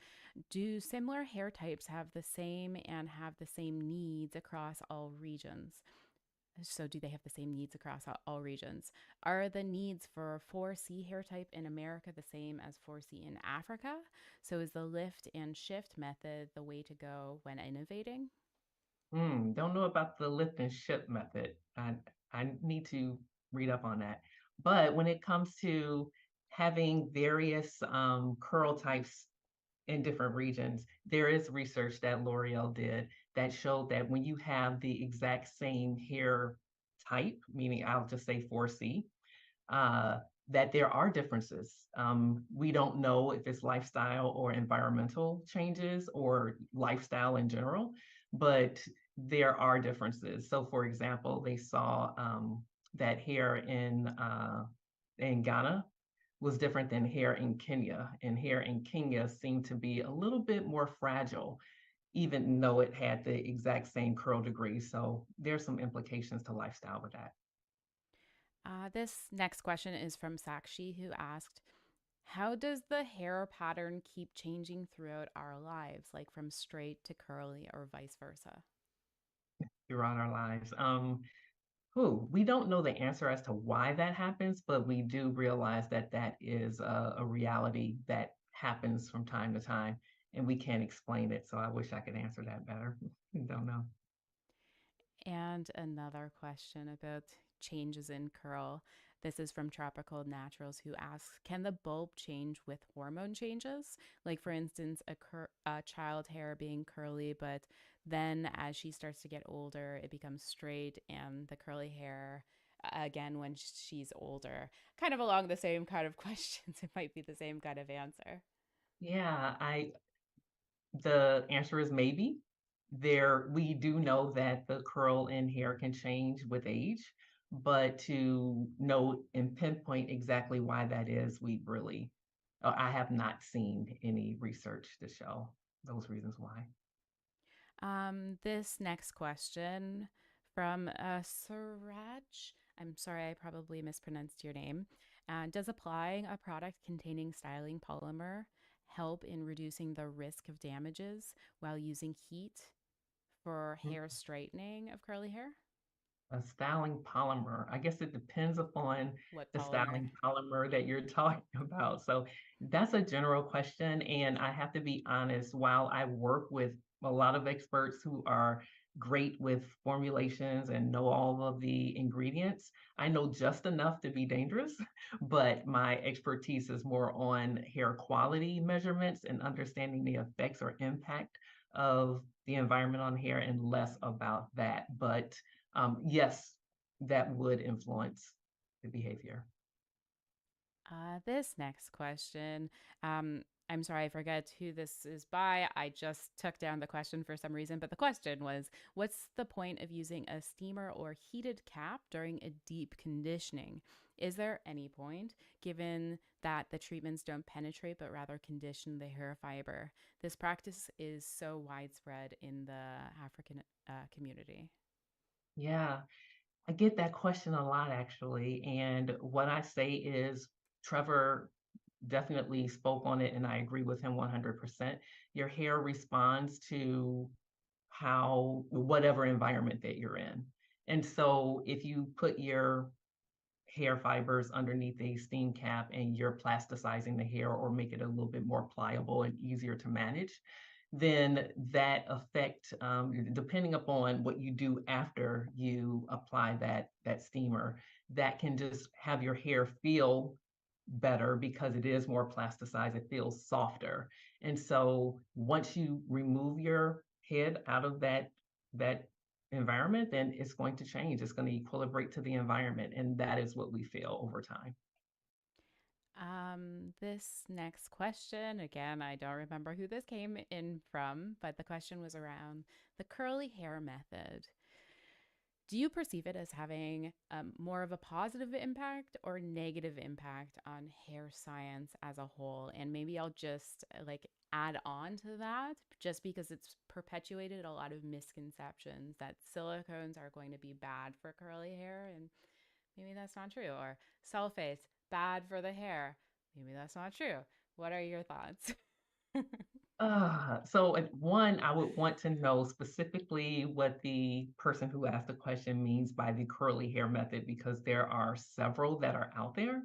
do similar hair types have the same needs across all regions? So, do they have the same needs across all regions? Are the needs for 4C hair type in America the same as 4C in Africa? So, is the lift and shift method the way to go when innovating? Don't know about the lift and ship method. I need to read up on that. But when it comes to having various curl types in different regions, there is research that L'Oreal did that showed that when you have the exact same hair type, meaning I'll just say 4C, uh, that there are differences. We don't know if it's lifestyle or environmental changes or lifestyle in general, but there are differences. So, for example, they saw that hair in Ghana was different than hair in Kenya, and hair in Kenya seemed to be a little bit more fragile, even though it had the exact same curl degree. So, there's some implications to lifestyle with that. This next question is from Sakshi, who asked, how does the hair pattern keep changing throughout our lives, like from straight to curly or vice versa? Throughout our lives. We don't know the answer as to why that happens, but we do realize that that is a reality that happens from time to time, and we can't explain it. So I wish I could answer that better. Don't know. And another question about changes in curl. This is from Tropical Naturals, who asks, can the bulb change with hormone changes? Like, for instance, a child hair being curly, but then as she starts to get older, it becomes straight, and the curly hair again when she's older. Kind of along the same kind of questions. It might be the same kind of answer. Yeah, the answer is maybe. We do know that the curl in hair can change with age, but to know and pinpoint exactly why that is, I have not seen any research to show those reasons why. This next question from Suraj. I'm sorry, I probably mispronounced your name. Does applying a product containing styling polymer help in reducing the risk of damages while using heat for hair straightening of curly hair? A styling polymer. I guess it depends upon What the polymer? styling polymer that you're talking about. So that's a general question. And I have to be honest, while I work with a lot of experts who are great with formulations and know all of the ingredients, I know just enough to be dangerous, but my expertise is more on hair quality measurements and understanding the effects or impact of the environment on hair and less about that. But yes, that would influence the behavior. This next question, I'm sorry, I forget who this is by. I just took down the question for some reason, but the question was, what's the point of using a steamer or heated cap during a deep conditioning? Is there any point, given that the treatments don't penetrate but rather condition the hair fiber? This practice is so widespread in the African community. Yeah, I get that question a lot actually. And what I say is Trevor definitely spoke on it, and I agree with him 100%. Your hair responds to whatever environment that you're in. And so if you put your hair fibers underneath a steam cap and you're plasticizing the hair or make it a little bit more pliable and easier to manage, then that effect, depending upon what you do after you apply that steamer, that can just have your hair feel better because it is more plasticized, it feels softer. And so once you remove your head out of that environment, then it's going to change. It's going to equilibrate to the environment. And that is what we feel over time. This next question, again, I don't remember who this came in from, but the question was around the curly hair method. Do you perceive it as having more of a positive impact or negative impact on hair science as a whole? And maybe I'll just like add on to that, just because it's perpetuated a lot of misconceptions that silicones are going to be bad for curly hair, and maybe that's not true. Or sulfates, bad for the hair. Maybe that's not true. What are your thoughts? So at one, I would want to know specifically what the person who asked the question means by the curly hair method, because there are several that are out there.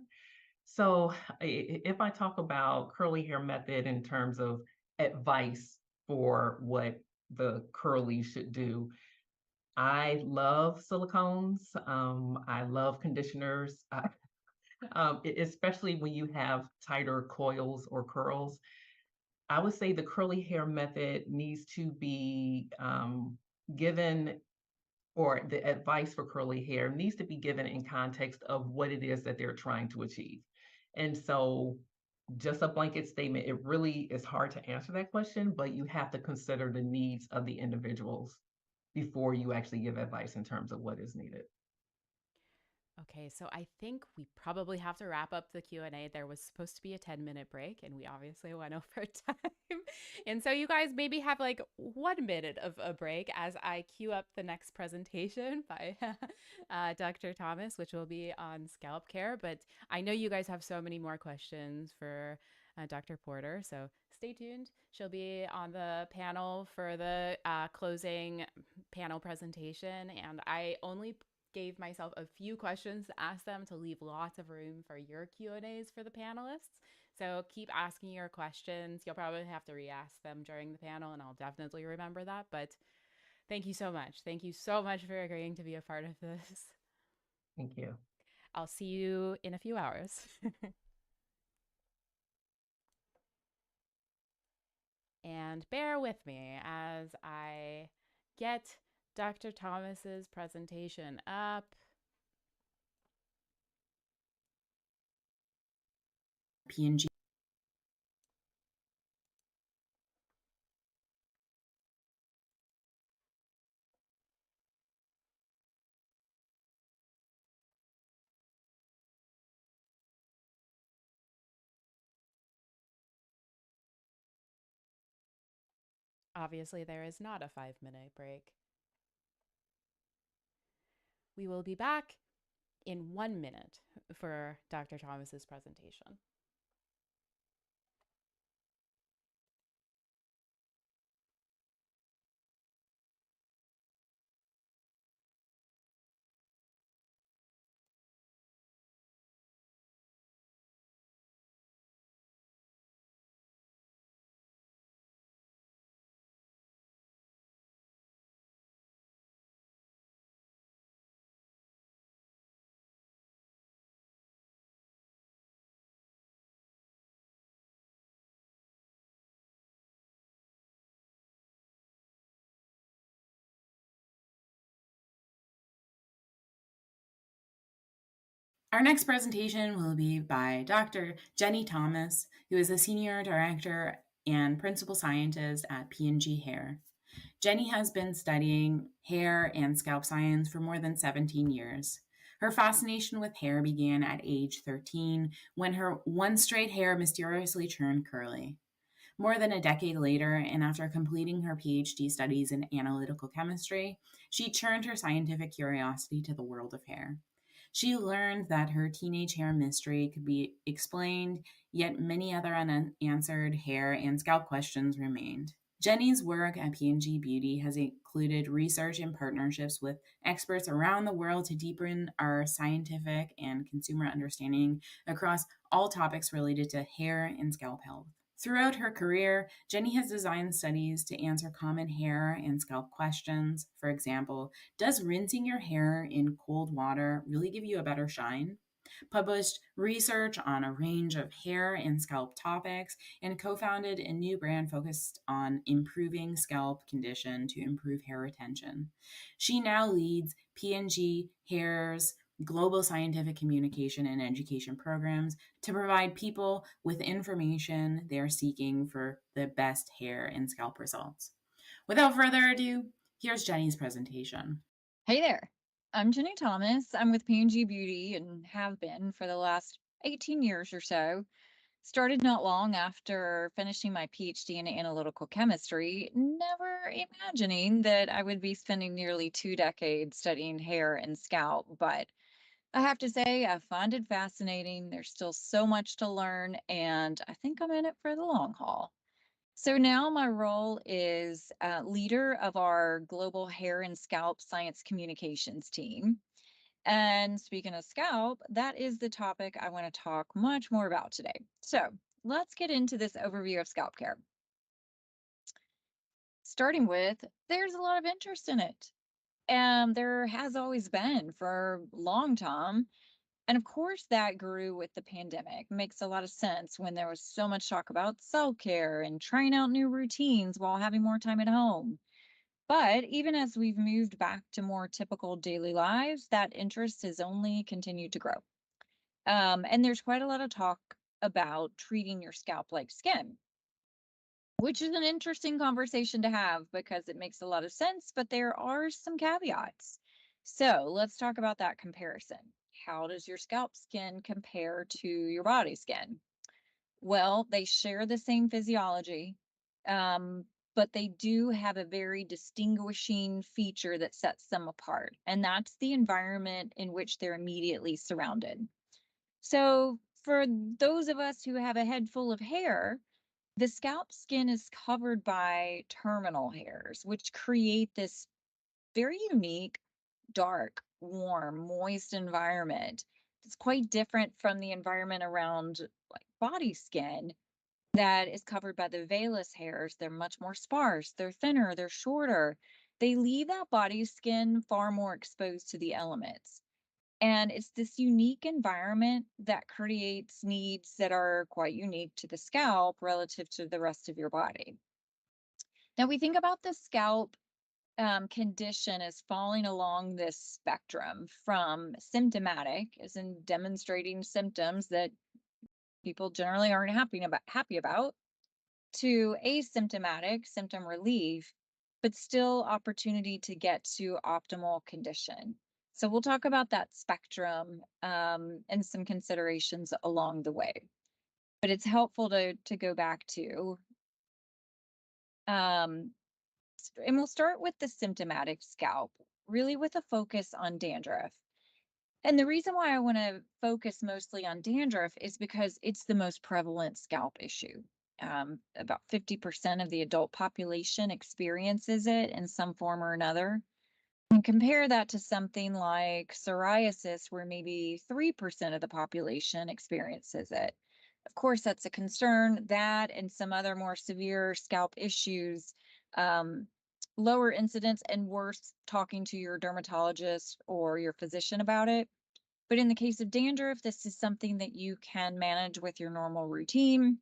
So if I talk about curly hair method in terms of advice for what the curly should do, I love silicones. I love conditioners, especially when you have tighter coils or curls. I would say the curly hair method needs to be given, or the advice for curly hair needs to be given in context of what it is that they're trying to achieve. And so, just a blanket statement, it really is hard to answer that question, but you have to consider the needs of the individuals before you actually give advice in terms of what is needed. Okay, so I think we probably have to wrap up the Q&A. There was supposed to be a 10-minute break, and we obviously went over time. And so you guys maybe have like 1 minute of a break as I queue up the next presentation by Dr. Thomas, which will be on scalp care. But I know you guys have so many more questions for Dr. Porter, so stay tuned. She'll be on the panel for the closing panel presentation, and I only gave myself a few questions to ask them to leave lots of room for your Q&As for the panelists. So keep asking your questions. You'll probably have to re-ask them during the panel, and I'll definitely remember that. But thank you so much. Thank you so much for agreeing to be a part of this. Thank you. I'll see you in a few hours. And bear with me as I get Dr. Thomas's presentation up. P&G. Obviously, there is not a 5-minute break. We will be back in 1 minute for Dr. Thomas's presentation. Our next presentation will be by Dr. Jeni Thomas, who is a Senior Director and Principal Scientist at P&G Hair. Jeni has been studying hair and scalp science for more than 17 years. Her fascination with hair began at age 13 when her one straight hair mysteriously turned curly. More than a decade later, and after completing her PhD studies in analytical chemistry, she turned her scientific curiosity to the world of hair. She learned that her teenage hair mystery could be explained, yet many other unanswered hair and scalp questions remained. Jeni's work at P&G Beauty has included research and partnerships with experts around the world to deepen our scientific and consumer understanding across all topics related to hair and scalp health. Throughout her career, Jeni has designed studies to answer common hair and scalp questions. For example, does rinsing your hair in cold water really give you a better shine? Published research on a range of hair and scalp topics, and co-founded a new brand focused on improving scalp condition to improve hair retention. She now leads P&G Hair's global scientific communication and education programs to provide people with information they're seeking for the best hair and scalp results. Without further ado, here's Jeni's presentation. Hey there, I'm Jeni Thomas. I'm with P&G Beauty and have been for the last 18 years or so. Started not long after finishing my PhD in analytical chemistry, never imagining that I would be spending nearly 2 decades studying hair and scalp. But I have to say, I find it fascinating. There's still so much to learn, and I think I'm in it for the long haul. So now my role is leader of our global hair and scalp science communications team. And speaking of scalp, that is the topic I want to talk much more about today. So let's get into this overview of scalp care. Starting with, there's a lot of interest in it. And there has always been for a long time. And of course, that grew with the pandemic. Makes a lot of sense when there was so much talk about self care and trying out new routines while having more time at home. But even as we've moved back to more typical daily lives, that interest has only continued to grow. And there's quite a lot of talk about treating your scalp like skin, which is an interesting conversation to have because it makes a lot of sense, but there are some caveats. So let's talk about that comparison. how does your scalp skin compare to your body skin? Well, they share the same physiology, but they do have a very distinguishing feature that sets them apart, and that's the environment in which they're immediately surrounded. So, for those of us who have a head full of hair, the scalp skin is covered by terminal hairs, which create this very unique, dark, warm, moist environment. It's quite different from the environment around like body skin that is covered by the vellus hairs. They're much more sparse, they're thinner, they're shorter. They leave that body skin far more exposed to the elements. And it's this unique environment that creates needs that are quite unique to the scalp relative to the rest of your body. Now, we think about the scalp condition as falling along this spectrum from symptomatic, as in demonstrating symptoms that people generally aren't happy about, to asymptomatic symptom relief, but still opportunity to get to optimal condition. So we'll talk about that spectrum and some considerations along the way. But it's helpful to go back to, and we'll start with the symptomatic scalp, really with a focus on dandruff. And the reason why I want to focus mostly on dandruff is because it's the most prevalent scalp issue. About 50% of the adult population experiences it in some form or another. And compare that to something like psoriasis, where maybe 3% of the population experiences it. Of course, that's a concern. That and some other more severe scalp issues, lower incidence and worse talking to your dermatologist or your physician about it. But in the case of dandruff, this is something that you can manage with your normal routine.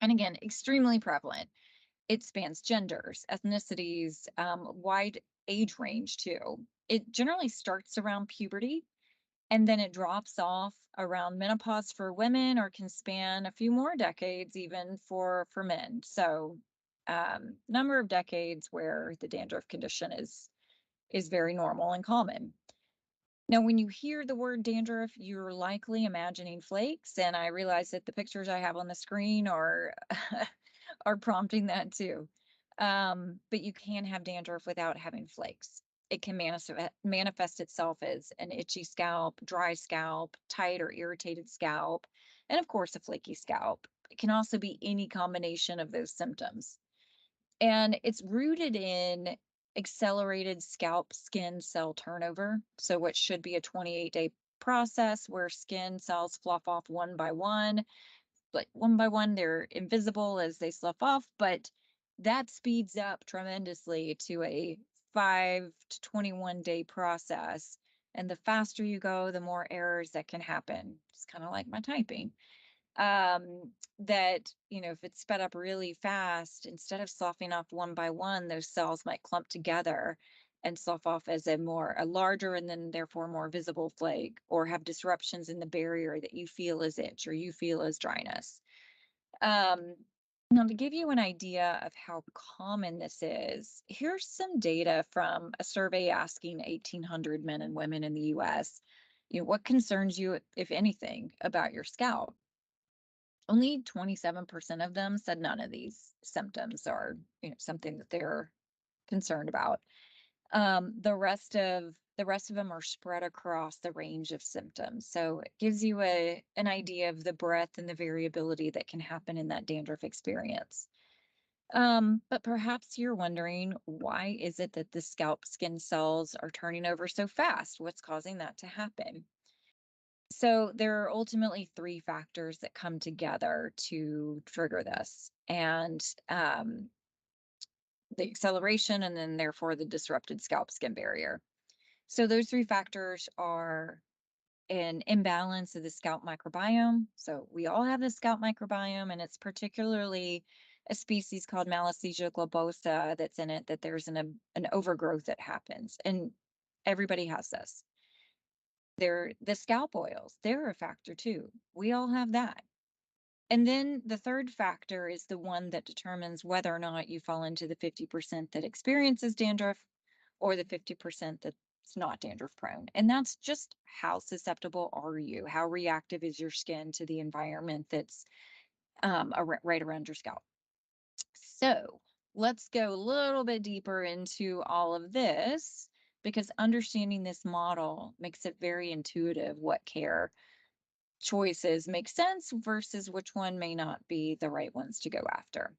And again, extremely prevalent. It spans genders, ethnicities, wide age range too. It generally starts around puberty and then it drops off around menopause for women, or can span a few more decades even for men. So number of decades where the dandruff condition is very normal and common. Now, when you hear the word dandruff, you're likely imagining flakes, and I realize that the pictures I have on the screen are are prompting that too. But you can have dandruff without having flakes. It can manifest itself as an itchy scalp, dry scalp, tight or irritated scalp, and of course, a flaky scalp. It can also be any combination of those symptoms. And it's rooted in accelerated scalp skin cell turnover. So, what should be a 28-day process where skin cells slough off one by one. Like one by one, they're invisible as they slough off, but that speeds up tremendously to a 5 to 21-day process. And the faster you go, the more errors that can happen. It's kind of like my typing. That, if it's sped up really fast, instead of sloughing off one by one, those cells might clump together and slough off as a larger and then therefore more visible flake, or have disruptions in the barrier that you feel as itch or you feel as dryness. Now, to give you an idea of how common this is, here's some data from a survey asking 1,800 men and women in the US, what concerns you, if anything, about your scalp? Only 27% of them said none of these symptoms are, something that they're concerned about. The rest of them are spread across the range of symptoms. So it gives you an idea of the breadth and the variability that can happen in that dandruff experience. But perhaps you're wondering, why is it that the scalp skin cells are turning over so fast? What's causing that to happen? So there are ultimately three factors that come together to trigger this, and the acceleration, and then therefore the disrupted scalp skin barrier. So those three factors are an imbalance of the scalp microbiome. So we all have the scalp microbiome, and it's particularly a species called Malassezia globosa that's in it, that there's an overgrowth that happens, and everybody has this. The scalp oils, they're a factor too. We all have that. And then the third factor is the one that determines whether or not you fall into the 50% that experiences dandruff, or the 50% that it's not dandruff prone. And that's just how susceptible are you? How reactive is your skin to the environment that's right around your scalp? So let's go a little bit deeper into all of this, because understanding this model makes it very intuitive what care choices make sense versus which one may not be the right ones to go after.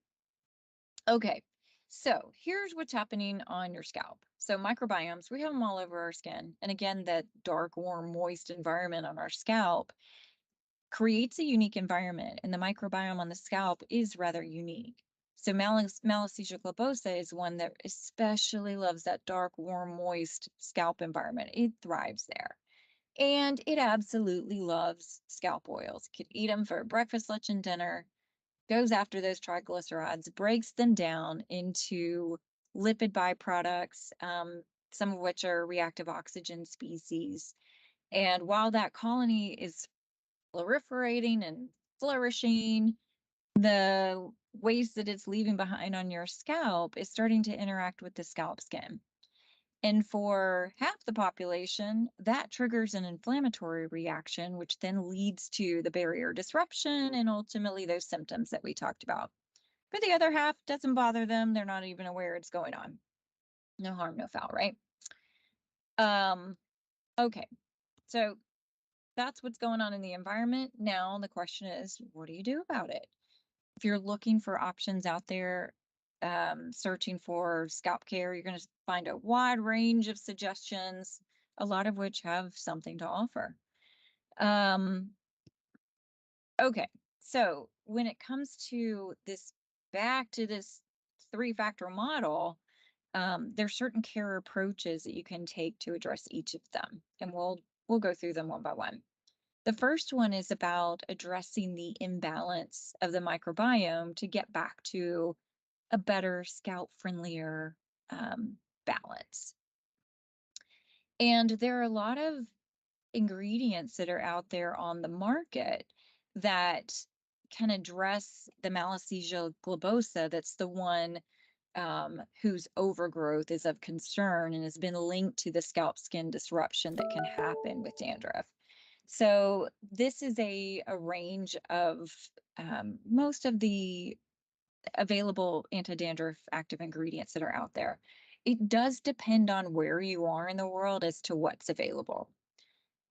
Okay, so here's what's happening on your scalp. So microbiomes, we have them all over our skin. And again, that dark, warm, moist environment on our scalp creates a unique environment, and the microbiome on the scalp is rather unique. So Malassezia globosa is one that especially loves that dark, warm, moist scalp environment. It thrives there. And it absolutely loves scalp oils. Could eat them for breakfast, lunch, and dinner. Goes after those triglycerides, breaks them down into lipid byproducts, some of which are reactive oxygen species. And while that colony is proliferating and flourishing, the waste that it's leaving behind on your scalp is starting to interact with the scalp skin. And for half the population, that triggers an inflammatory reaction, which then leads to the barrier disruption and ultimately those symptoms that we talked about. But the other half doesn't bother them. They're not even aware it's going on. No harm, no foul, right? Okay, so that's what's going on in the environment. Now the question is, what do you do about it? If you're looking for options out there, searching for scalp care, you're going to find a wide range of suggestions, a lot of which have something to offer. Okay, so when it comes to this, back to this 3-factor model, there's certain care approaches that you can take to address each of them, and we'll go through them one by one. The first one is about addressing the imbalance of the microbiome to get back to a better scalp friendlier balance. And there are a lot of ingredients that are out there on the market that can address the Malassezia globosa. That's the one whose overgrowth is of concern and has been linked to the scalp skin disruption that can happen with dandruff. So this is a range of most of the available anti-dandruff active ingredients that are out there. It does depend on where you are in the world as to what's available.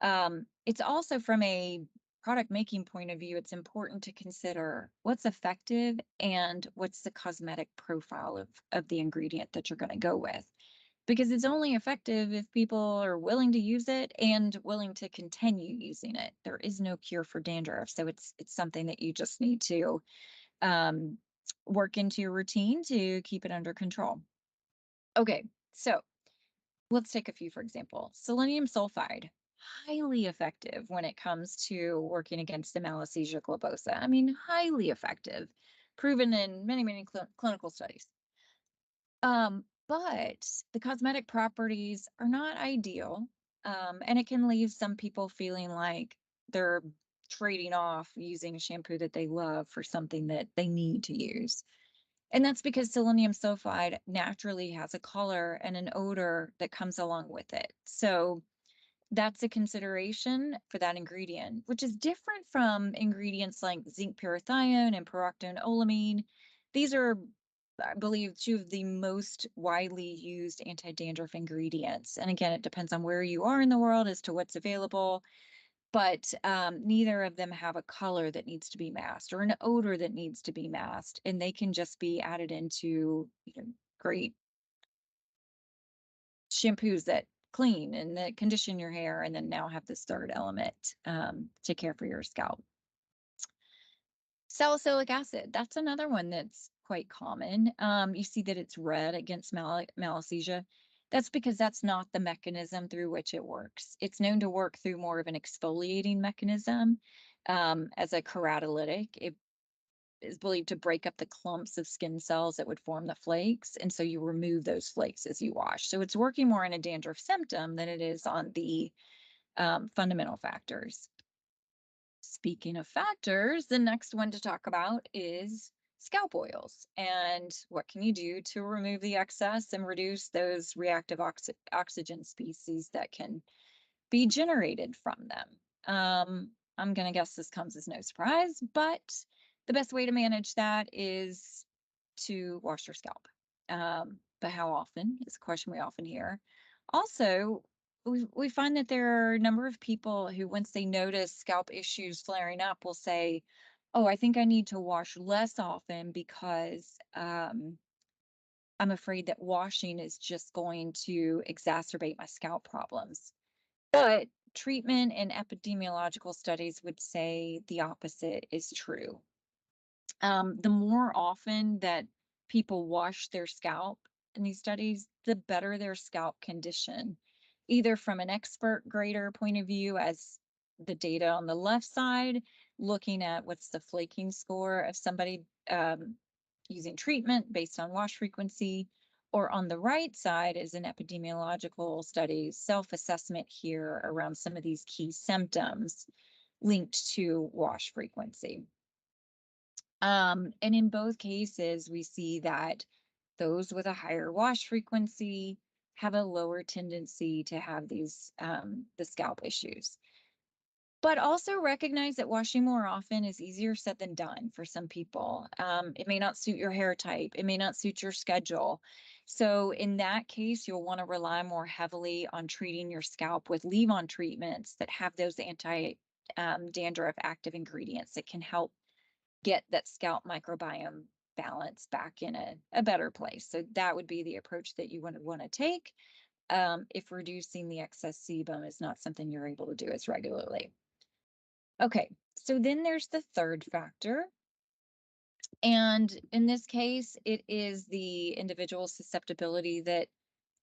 It's also, from a product making point of view, it's important to consider what's effective and what's the cosmetic profile of the ingredient that you're going to go with. Because it's only effective if people are willing to use it and willing to continue using it. There is no cure for dandruff, so it's something that you just need to work into your routine to keep it under control. Okay, so let's take a few, for example. Selenium sulfide, highly effective when it comes to working against the Malassezia globosa. I mean, highly effective, proven in many, many clinical studies. But the cosmetic properties are not ideal, and it can leave some people feeling like they're trading off using a shampoo that they love for something that they need to use. And that's because selenium sulfide naturally has a color and an odor that comes along with it. So that's a consideration for that ingredient, which is different from ingredients like zinc parathione and pyroxenolamine. These are, I believe, 2 of the most widely used anti-dandruff ingredients. And again, it depends on where you are in the world as to what's available, but neither of them have a color that needs to be masked or an odor that needs to be masked, and they can just be added into great shampoos that clean and that condition your hair, and then now have this third element to care for your scalp. Salicylic acid, that's another one that's quite common. You see that it's red against Malassezia. That's because that's not the mechanism through which it works. It's known to work through more of an exfoliating mechanism as a keratolytic. It is believed to break up the clumps of skin cells that would form the flakes. And so you remove those flakes as you wash. So it's working more on a dandruff symptom than it is on the fundamental factors. Speaking of factors, the next one to talk about is scalp oils. And what can you do to remove the excess and reduce those reactive oxygen species that can be generated from them? I'm going to guess this comes as no surprise, but the best way to manage that is to wash your scalp. But how often is a question we often hear. Also, we find that there are a number of people who, once they notice scalp issues flaring up, will say, "Oh, I think I need to wash less often because I'm afraid that washing is just going to exacerbate my scalp problems." But treatment and epidemiological studies would say the opposite is true. The more often that people wash their scalp in these studies, the better their scalp condition, either from an expert grader point of view, as the data on the left side, looking at what's the flaking score of somebody using treatment based on wash frequency, or on the right side is an epidemiological study, self-assessment here around some of these key symptoms linked to wash frequency. And in both cases, we see that those with a higher wash frequency have a lower tendency to have these the scalp issues. But also recognize that washing more often is easier said than done for some people. It may not suit your hair type. It may not suit your schedule. So in that case, you'll want to rely more heavily on treating your scalp with leave-on treatments that have those anti-dandruff active ingredients that can help get that scalp microbiome balance back in a better place. So that would be the approach that you would want to take if reducing the excess sebum is not something you're able to do as regularly. Okay, so then there's the third factor. And in this case, it is the individual susceptibility that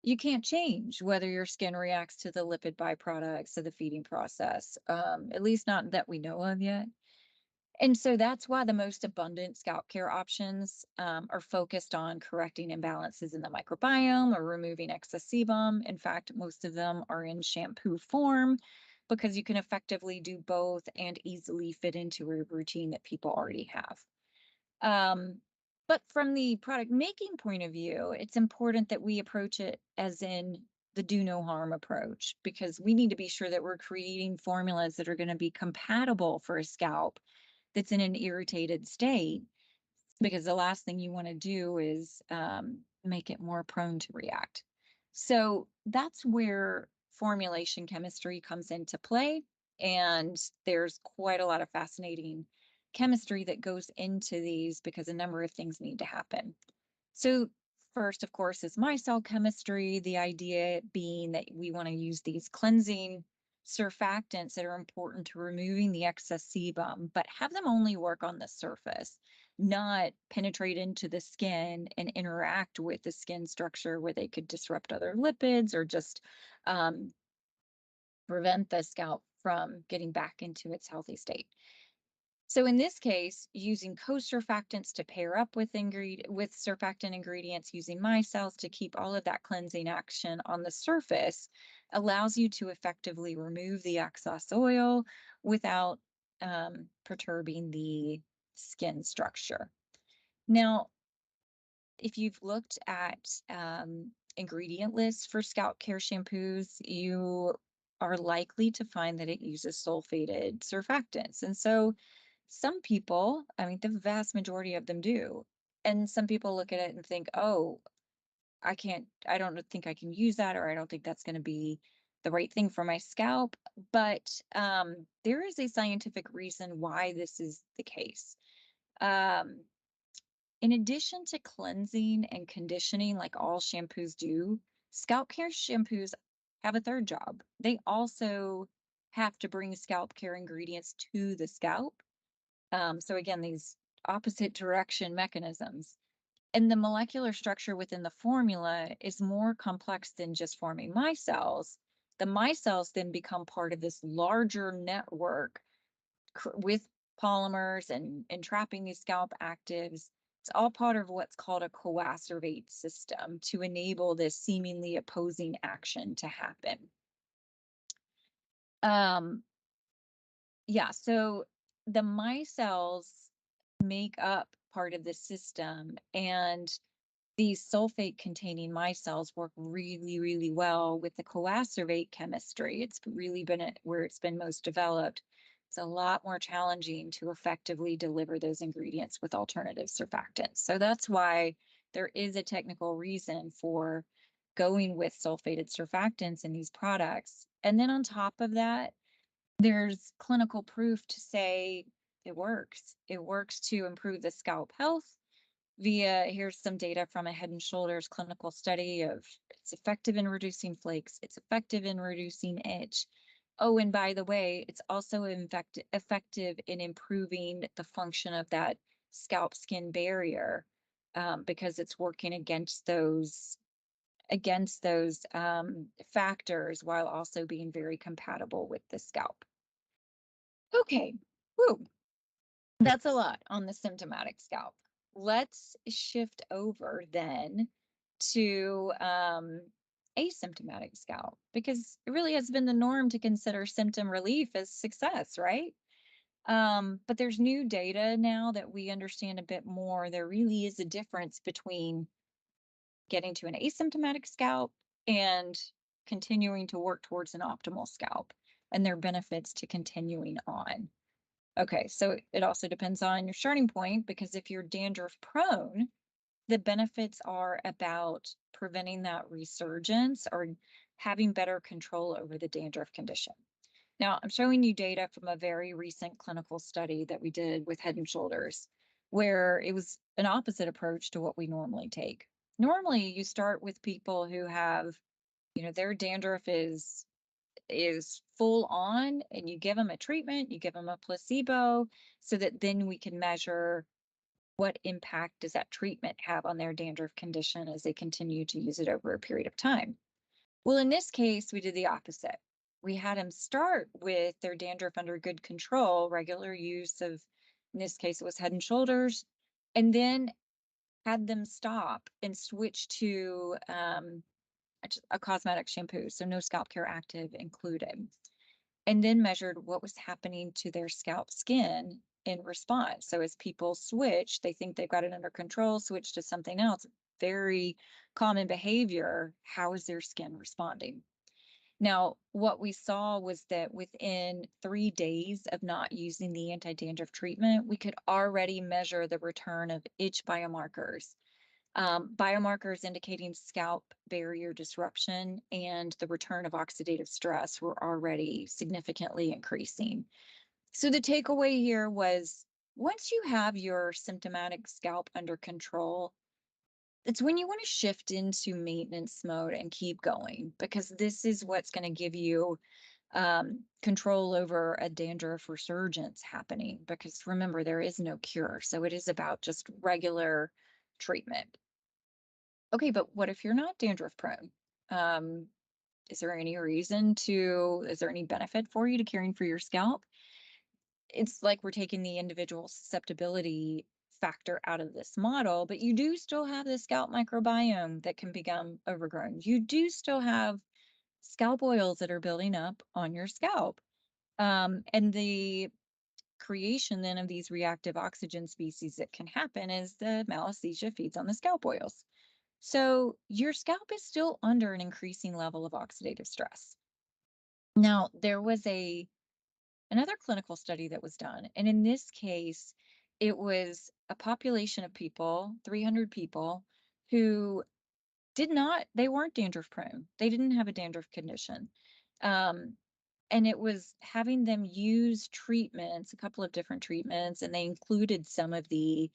you can't change, whether your skin reacts to the lipid byproducts of the feeding process, at least not that we know of yet. And so that's why the most abundant scalp care options are focused on correcting imbalances in the microbiome or removing excess sebum. In fact, most of them are in shampoo form because you can effectively do both and easily fit into a routine that people already have. But from the product making point of view, it's important that we approach it as in the do no harm approach, because we need to be sure that we're creating formulas that are going to be compatible for a scalp that's in an irritated state, because the last thing you want to do is make it more prone to react. So that's where formulation chemistry comes into play. And there's quite a lot of fascinating chemistry that goes into these because a number of things need to happen. So first, of course, is micelle chemistry, the idea being that we want to use these cleansing surfactants that are important to removing the excess sebum, but have them only work on the surface, not penetrate into the skin and interact with the skin structure where they could disrupt other lipids or just prevent the scalp from getting back into its healthy state. So in this case, using co-surfactants to pair up with surfactant ingredients, using micelles to keep all of that cleansing action on the surface allows you to effectively remove the excess oil without perturbing the skin structure. Now, if you've looked at ingredient lists for scalp care shampoos, you are likely to find that it uses sulfated surfactants. And so some people, I mean, the vast majority of them do. And some people look at it and think, oh, I don't think I can use that, or I don't think that's going to be the right thing for my scalp. But there is a scientific reason why this is the case. In addition to cleansing and conditioning, like all shampoos do, scalp care shampoos have a third job. They also have to bring scalp care ingredients to the scalp. So again, these opposite direction mechanisms. And the molecular structure within the formula is more complex than just forming micelles. The micelles then become part of this larger network with polymers and trapping these scalp actives. It's all part of what's called a coacervate system to enable this seemingly opposing action to happen. Yeah, so the micelles make up part of the system. And these sulfate containing micelles work really, really well with the coacervate chemistry. It's really been where it's been most developed. It's a lot more challenging to effectively deliver those ingredients with alternative surfactants. So that's why there is a technical reason for going with sulfated surfactants in these products. And then on top of that, there's clinical proof to say it works. It works to improve the scalp health here's some data from a Head and Shoulders clinical study of it's effective in reducing flakes, it's effective in reducing itch. Oh, and by the way, it's also effective in improving the function of that scalp skin barrier because it's working against those factors while also being very compatible with the scalp. Okay, woo. That's a lot on the symptomatic scalp. Let's shift over then to asymptomatic scalp, because it really has been the norm to consider symptom relief as success, right? But there's new data now that we understand a bit more. There really is a difference between getting to an asymptomatic scalp and continuing to work towards an optimal scalp, and their benefits to continuing on. Okay, so it also depends on your starting point, because if you're dandruff prone, the benefits are about preventing that resurgence or having better control over the dandruff condition. Now, I'm showing you data from a very recent clinical study that we did with Head and Shoulders, where it was an opposite approach to what we normally take. Normally, you start with people who have, their dandruff is full on, and you give them a treatment, you give them a placebo, so that then we can measure what impact does that treatment have on their dandruff condition as they continue to use it over a period of time. Well, in this case, we did the opposite. We had them start with their dandruff under good control, regular use of, in this case, it was Head and Shoulders, and then had them stop and switch to a cosmetic shampoo, so no scalp care active included, and then measured what was happening to their scalp skin in response. So as people switch, they think they've got it under control, switch to something else, very common behavior. How is their skin responding? Now, what we saw was that within 3 days of not using the anti-dandruff treatment, we could already measure the return of itch biomarkers. Biomarkers indicating scalp barrier disruption and the return of oxidative stress were already significantly increasing. So the takeaway here was, once you have your symptomatic scalp under control, it's when you want to shift into maintenance mode and keep going, because this is what's going to give you control over a dandruff resurgence happening. Because remember, there is no cure. So it is about just regular treatment. Okay, but what if you're not dandruff prone? Is there any benefit for you to caring for your scalp? It's like we're taking the individual susceptibility factor out of this model, but you do still have the scalp microbiome that can become overgrown. You do still have scalp oils that are building up on your scalp. And the creation then of these reactive oxygen species that can happen is the malassezia feeds on the scalp oils. So your scalp is still under an increasing level of oxidative stress. Now, there was another clinical study that was done, and in this case, it was a population of people, 300 people, who they weren't dandruff prone. They didn't have a dandruff condition. And it was having them use treatments, a couple of different treatments, and they included some of the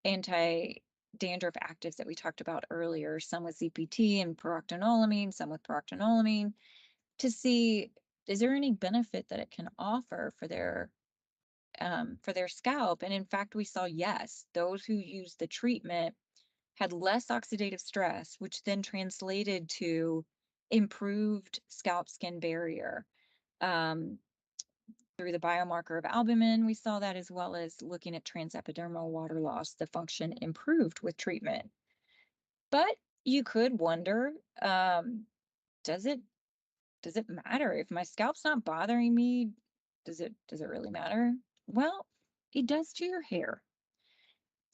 anti-dandruff actives that we talked about earlier, some with ZPT and pyroxynolamine, some with pyroxynolamine, to see, is there any benefit that it can offer for their scalp? And in fact, we saw yes, those who used the treatment had less oxidative stress, which then translated to improved scalp skin barrier. Through the biomarker of albumin, we saw that, as well as looking at transepidermal water loss, the function improved with treatment. But you could wonder, does it matter if my scalp's not bothering me? Does it really matter? Well, it does to your hair.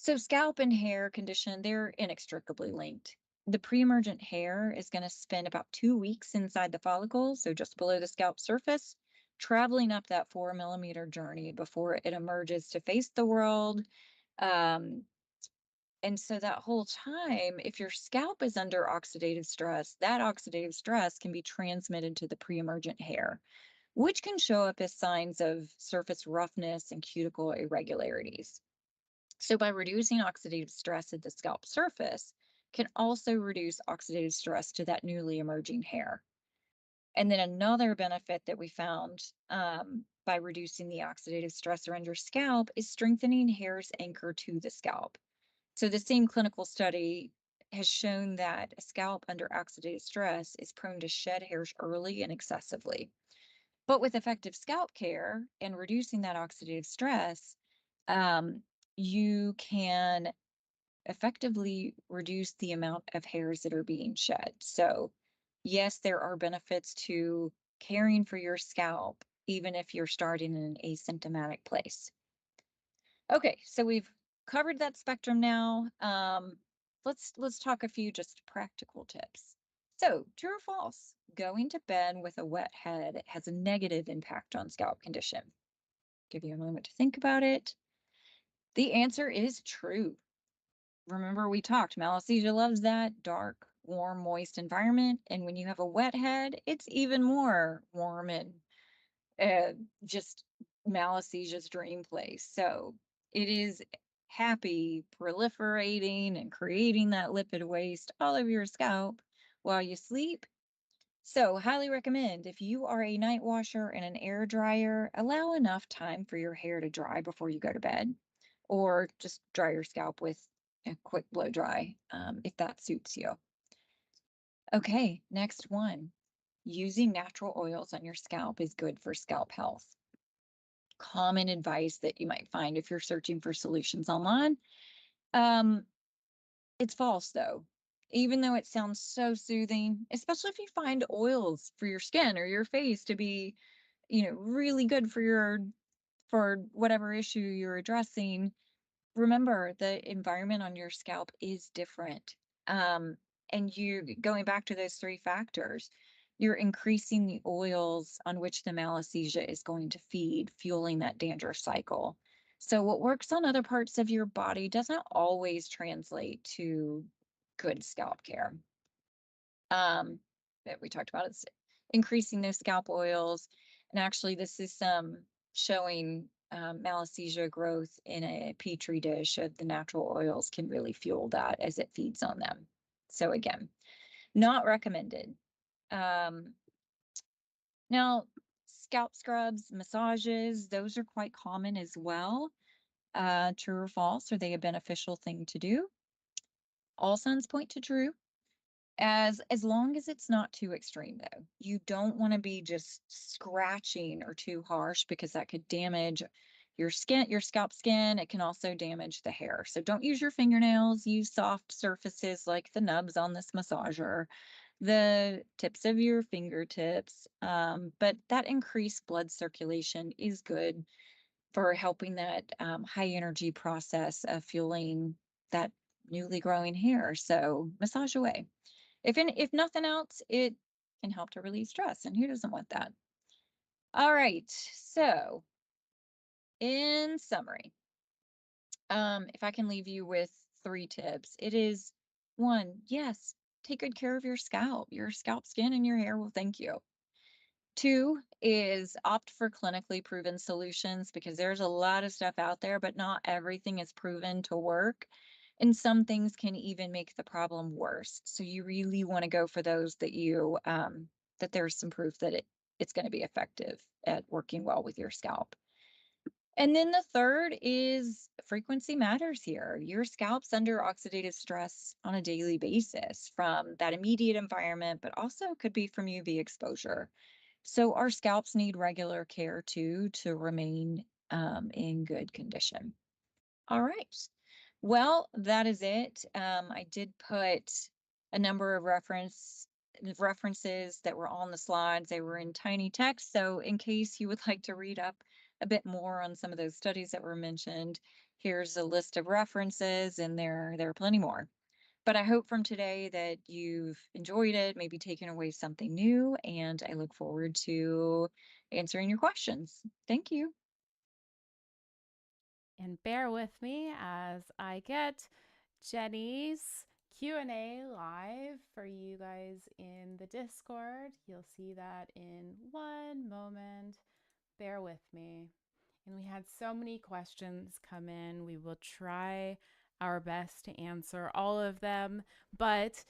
So scalp and hair condition, they're inextricably linked. The pre-emergent hair is going to spend about 2 weeks inside the follicle, so just below the scalp surface, traveling up that 4 millimeter journey before it emerges to face the world. Um, and so that whole time, if your scalp is under oxidative stress, that oxidative stress can be transmitted to the pre-emergent hair, which can show up as signs of surface roughness and cuticle irregularities. So by reducing oxidative stress at the scalp surface, can also reduce oxidative stress to that newly emerging hair. And then another benefit that we found by reducing the oxidative stress around your scalp is strengthening hair's anchor to the scalp. So the same clinical study has shown that a scalp under oxidative stress is prone to shed hairs early and excessively. But with effective scalp care and reducing that oxidative stress, um, you can effectively reduce the amount of hairs that are being shed. So, yes, there are benefits to caring for your scalp, even if you're starting in an asymptomatic place. Okay, so we've covered that spectrum now. Let's talk a few just practical tips. So, true or false? Going to bed with a wet head has a negative impact on scalp condition. Give you a moment to think about it. The answer is true. Remember, we talked, Malassezia loves that dark, warm, moist environment. And when you have a wet head, it's even more warm and uh, just Malassesia's dream place. So it is happy proliferating and creating that lipid waste all over your scalp while you sleep. So highly recommend, if you are a night washer and an air dryer, allow enough time for your hair to dry before you go to bed, or just dry your scalp with a quick blow dry if that suits you. Okay, next one. Using natural oils on your scalp is good for scalp health. Common advice that you might find if you're searching for solutions online. It's false though. Even though it sounds so soothing, especially if you find oils for your skin or your face to be, really good for whatever issue you're addressing, remember the environment on your scalp is different. Um, and you going back to those three factors, you're increasing the oils on which the Malassezia is going to feed, fueling that danger cycle. So what works on other parts of your body doesn't always translate to good scalp care. That we talked about is increasing those scalp oils. And actually this is showing Malassezia growth in a petri dish of the natural oils can really fuel that as it feeds on them. So again, not recommended. Now, scalp scrubs, massages, those are quite common as well. True or false? Are they a beneficial thing to do? All signs point to true. As long as it's not too extreme though. You don't want to be just scratching or too harsh because that could damage your skin, your scalp skin. It can also damage the hair. So don't use your fingernails, use soft surfaces like the nubs on this massager, the tips of your fingertips. But that increased blood circulation is good for helping that high energy process of fueling that newly growing hair. So massage away. If nothing else, it can help to relieve stress, and who doesn't want that? All right, so in summary, if I can leave you with 3 tips, it is 1, yes, take good care of your scalp. Your scalp skin and your hair will thank you. 2 is opt for clinically proven solutions because there's a lot of stuff out there, but not everything is proven to work. And some things can even make the problem worse. So you really want to go for those that that there's some proof that it's going to be effective at working well with your scalp. And then the third is frequency matters here. Your scalp's under oxidative stress on a daily basis from that immediate environment, but also could be from UV exposure. So our scalps need regular care too to remain in good condition. All right. Well, that is it. I did put a number of references that were on the slides. They were in tiny text. So in case you would like to read up a bit more on some of those studies that were mentioned, Here's a list of references, and there are plenty more. But I hope from today that you've enjoyed it, maybe taken away something new, and I look forward to answering your questions. Thank you. And bear with me as I get Jeni's Q&A live for you guys in the Discord. You'll see that in one moment. Bear with me. And we had so many questions come in. We will try our best to answer all of them, but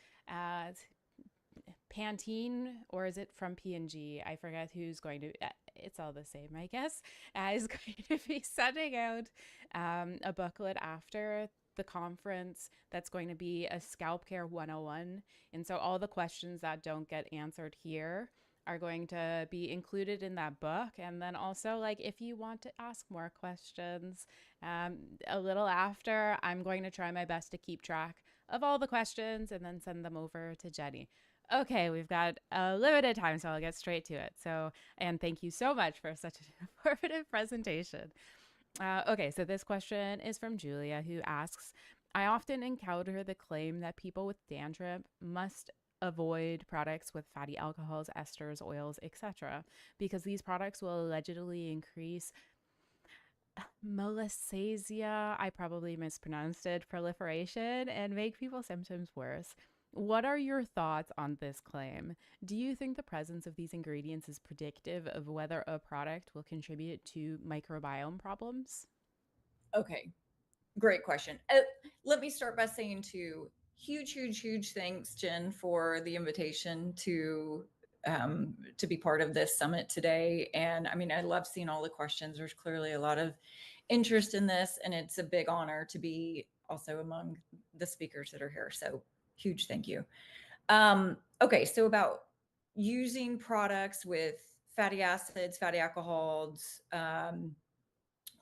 Pantene, or is it from P&G? I forget who's going to. It's all the same, I guess. Is going to be sending out a booklet after the conference that's going to be a Scalp Care 101. And so all the questions that don't get answered here are going to be included in that book. And then also, like, if you want to ask more questions a little after, I'm going to try my best to keep track of all the questions and then send them over to Jeni. Okay, we've got a limited time, so I'll get straight to it. So, and thank you so much for such an informative presentation. Okay, so this question is from Julia, who asks, I often encounter the claim that people with dandruff must avoid products with fatty alcohols, esters, oils, etc., because these products will allegedly increase malassezia, I probably mispronounced it, proliferation, and make people's symptoms worse. What are your thoughts on this claim? Do you think the presence of these ingredients is predictive of whether a product will contribute to microbiome problems? Okay, great question. Let me start by saying huge thanks, Jen, for the invitation to be part of this summit today. And I mean, I love seeing all the questions. There's clearly a lot of interest in this, and it's a big honor to be also among the speakers that are here. So huge thank you. Okay, so about using products with fatty acids, fatty alcohols,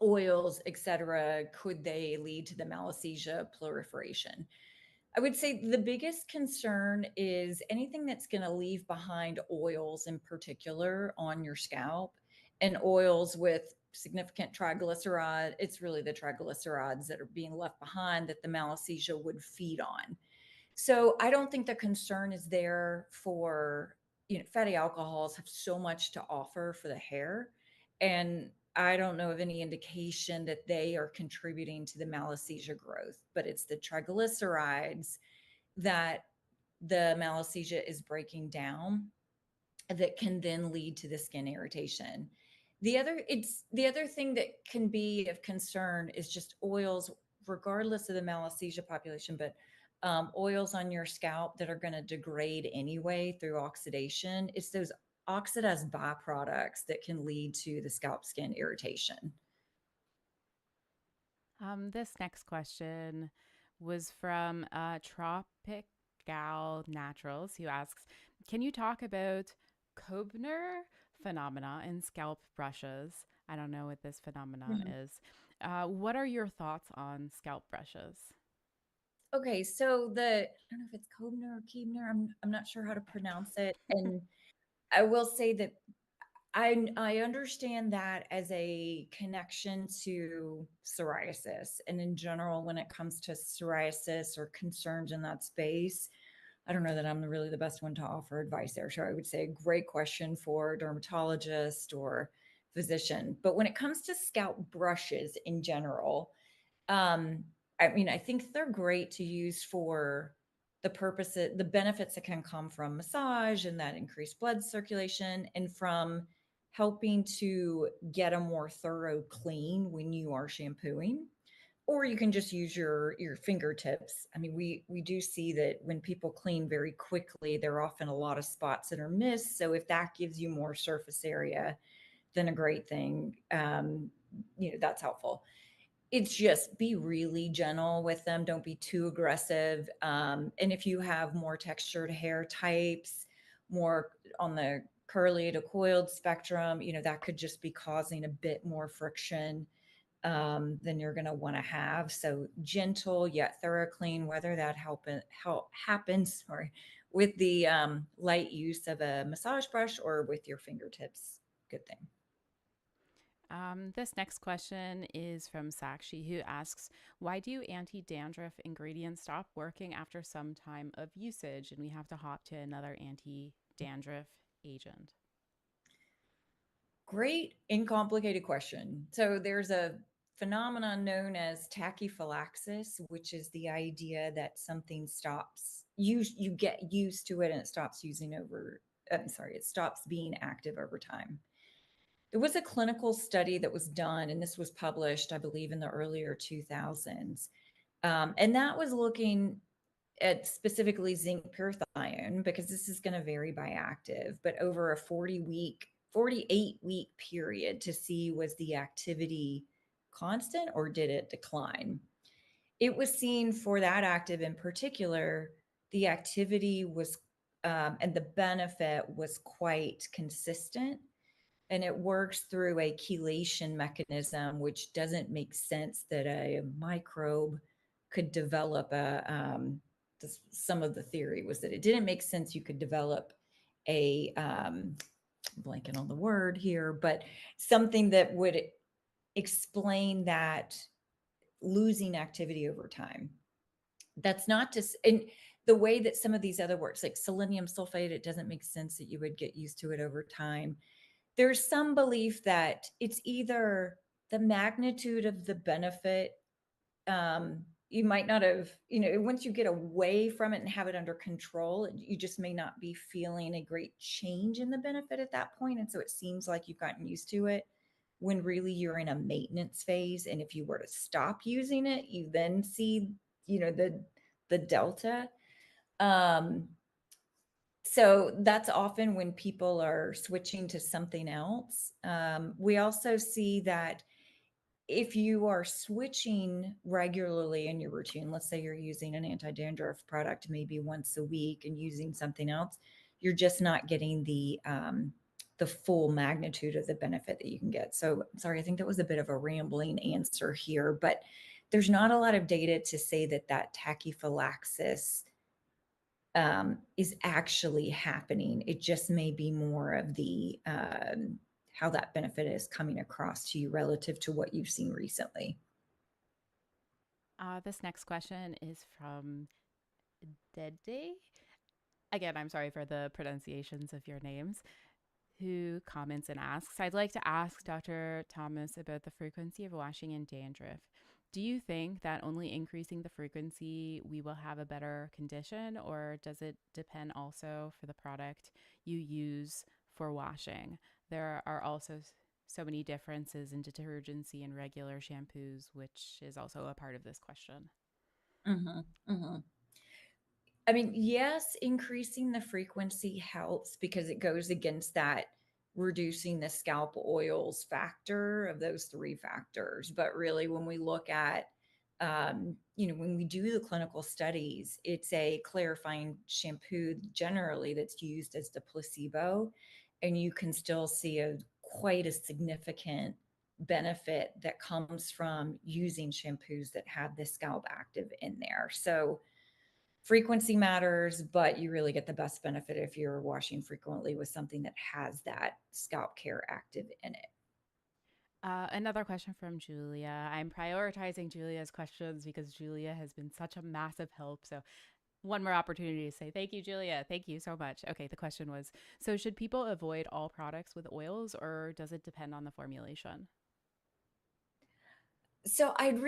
oils, etc., could they lead to the malassezia proliferation? I would say the biggest concern is anything that's going to leave behind oils in particular on your scalp, and oils with significant triglyceride. It's really the triglycerides that are being left behind that the malassezia would feed on. So I don't think the concern is there for, fatty alcohols have so much to offer for the hair. And I don't know of any indication that they are contributing to the malassezia growth, but it's the triglycerides that the malassezia is breaking down that can then lead to the skin irritation. The other thing that can be of concern is just oils, regardless of the malassezia population, but oils on your scalp that are going to degrade anyway through oxidation. It's those oxidized byproducts that can lead to the scalp skin irritation. This next question was from Tropic Gal Naturals, who asks, can you talk about Koebner phenomena in scalp brushes? I don't know what this phenomenon is. What are your thoughts on scalp brushes? Okay, so I don't know if it's Koebner or Kiebner. I'm not sure how to pronounce it. And I will say that I understand that as a connection to psoriasis. And in general, when it comes to psoriasis or concerns in that space, I don't know that I'm really the best one to offer advice there. So I would say a great question for a dermatologist or physician. But when it comes to scalp brushes in general, I mean, I think they're great to use for the benefits that can come from massage and that increased blood circulation, and from helping to get a more thorough clean when you are shampooing. Or you can just use your fingertips. I mean, we do see that when people clean very quickly, there are often a lot of spots that are missed. So if that gives you more surface area, then a great thing. That's helpful. It's just be really gentle with them. Don't be too aggressive. And if you have more textured hair types, more on the curly to coiled spectrum, that could just be causing a bit more friction than you're going to want to have. So gentle yet thorough clean, whether that happens with the light use of a massage brush or with your fingertips. Good thing. This next question is from Sakshi, who asks, why do anti-dandruff ingredients stop working after some time of usage? And we have to hop to another anti-dandruff agent. Great, incomplicated question. So there's a phenomenon known as tachyphylaxis, which is the idea that something stops, you get used to it and it stops it stops being active over time. There was a clinical study that was done, and this was published, I believe, in the earlier 2000s. And that was looking at specifically zinc pyrithione, because this is going to vary by active, but over a 48-week period to see, was the activity constant or did it decline? It was seen for that active in particular, the activity was, and the benefit was quite consistent. And it works through a chelation mechanism, which doesn't make sense that a microbe could develop some of the theory was that it didn't make sense you could develop a blanking on the word here, but something that would explain that losing activity over time. That's not just in the way that some of these other works, like selenium sulfate, it doesn't make sense that you would get used to it over time. There's some belief that it's either the magnitude of the benefit. You might not have, once you get away from it and have it under control, you just may not be feeling a great change in the benefit at that point. And so it seems like you've gotten used to it when really you're in a maintenance phase. And if you were to stop using it, you then see, the delta. So that's often when people are switching to something else. We also see that if you are switching regularly in your routine, let's say you're using an anti-dandruff product maybe once a week and using something else, you're just not getting the full magnitude of the benefit that you can get. So sorry, I think that was a bit of a rambling answer here, but there's not a lot of data to say that tachyphylaxis is actually happening. It just may be more of the how that benefit is coming across to you relative to what you've seen recently. This next question is from Dede. Again, I'm sorry for the pronunciations of your names, who comments and asks, I'd like to ask Dr. Thomas about the frequency of washing and dandruff. Do you think that only increasing the frequency we will have a better condition, or does it depend also for the product you use for washing? There are also so many differences in detergency and regular shampoos, which is also a part of this question. Mm-hmm, mm-hmm. I mean, yes, increasing the frequency helps because it goes against that reducing the scalp oils factor of those three factors. But really, when we look at, when we do the clinical studies, it's a clarifying shampoo generally that's used as the placebo, and you can still see quite a significant benefit that comes from using shampoos that have the scalp active in there. So frequency matters, but you really get the best benefit if you're washing frequently with something that has that scalp care active in it. Another question from Julia. I'm prioritizing Julia's questions because Julia has been such a massive help. So one more opportunity to say thank you, Julia. Thank you so much. Okay, the question was, so should people avoid all products with oils, or does it depend on the formulation? So I'd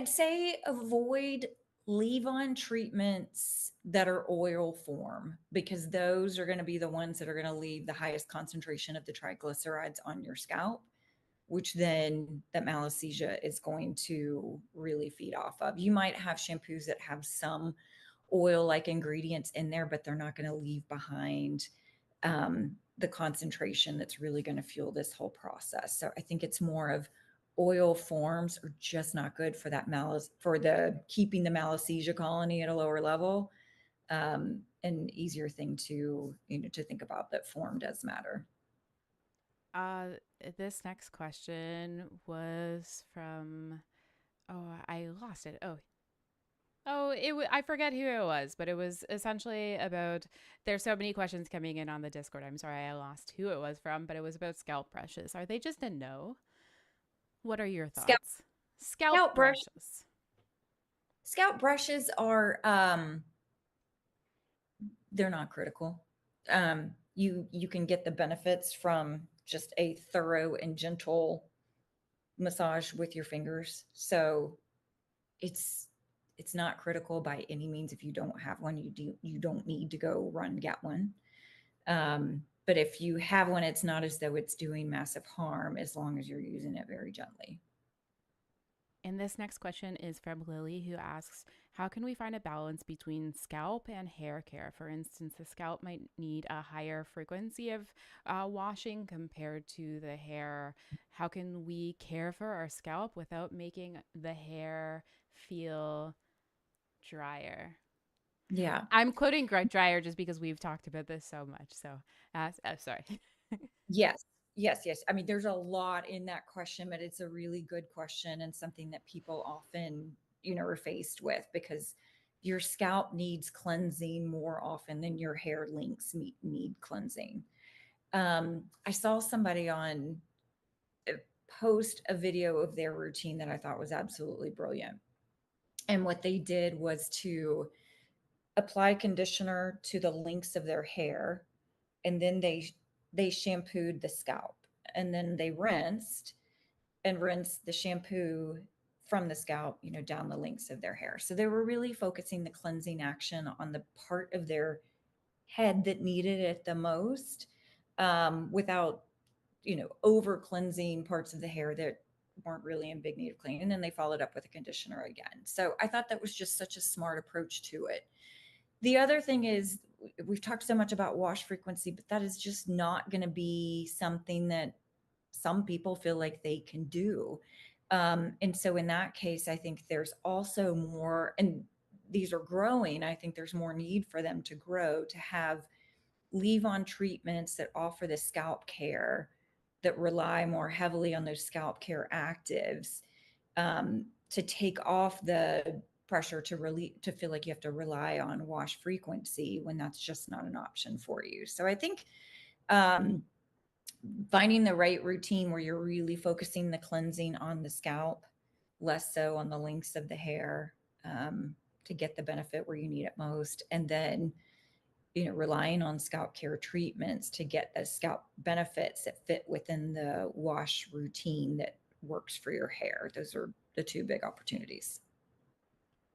say avoid leave-on treatments that are oil form, because those are going to be the ones that are going to leave the highest concentration of the triglycerides on your scalp, which then that malassezia is going to really feed off of. You might have shampoos that have some oil-like ingredients in there, but they're not going to leave behind the concentration that's really going to fuel this whole process. So I think it's more of oil forms are just not good for that keeping the malassezia colony at a lower level. An easier thing to think about, that form does matter. This next question was from, I lost it. Oh, Oh, I forget who it was, but it was essentially about. There's so many questions coming in on the Discord. I'm sorry I lost who it was from, but it was about scalp brushes. Are they just a no? What are your Scalp thoughts? Scalp scalp brush brushes. scalp brushes are they're not critical. You can get the benefits from just a thorough and gentle massage with your fingers. So it's not critical by any means. If you don't have one, you don't need to go run and get one. But if you have one, it's not as though it's doing massive harm as long as you're using it very gently. And this next question is from Lily, who asks, how can we find a balance between scalp and hair care? For instance, the scalp might need a higher frequency of washing compared to the hair. How can we care for our scalp without making the hair feel drier? Yeah. I'm quoting dryer just because we've talked about this so much. So, sorry. Yes. Yes. I mean, there's a lot in that question, but it's a really good question and something that people often, are faced with, because your scalp needs cleansing more often than your hair links need cleansing. I saw somebody on post a video of their routine that I thought was absolutely brilliant. And what they did was to apply conditioner to the links of their hair, and then they shampooed the scalp, and then they rinsed the shampoo from the scalp, down the links of their hair. So they were really focusing the cleansing action on the part of their head that needed it the most, without over cleansing parts of the hair that weren't really in big need of cleaning. And then they followed up with a conditioner again. So I thought that was just such a smart approach to it. The other thing is, we've talked so much about wash frequency, but that is just not going to be something that some people feel like they can do. And so in that case, I think there's also more, and these are growing. I think there's more need for them to grow, to have leave-on treatments that offer the scalp care, that rely more heavily on those scalp care actives, to take off the pressure to feel like you have to rely on wash frequency when that's just not an option for you. So I think finding the right routine where you're really focusing the cleansing on the scalp, less so on the links of the hair, to get the benefit where you need it most, and then relying on scalp care treatments to get the scalp benefits that fit within the wash routine that works for your hair. Those are the two big opportunities.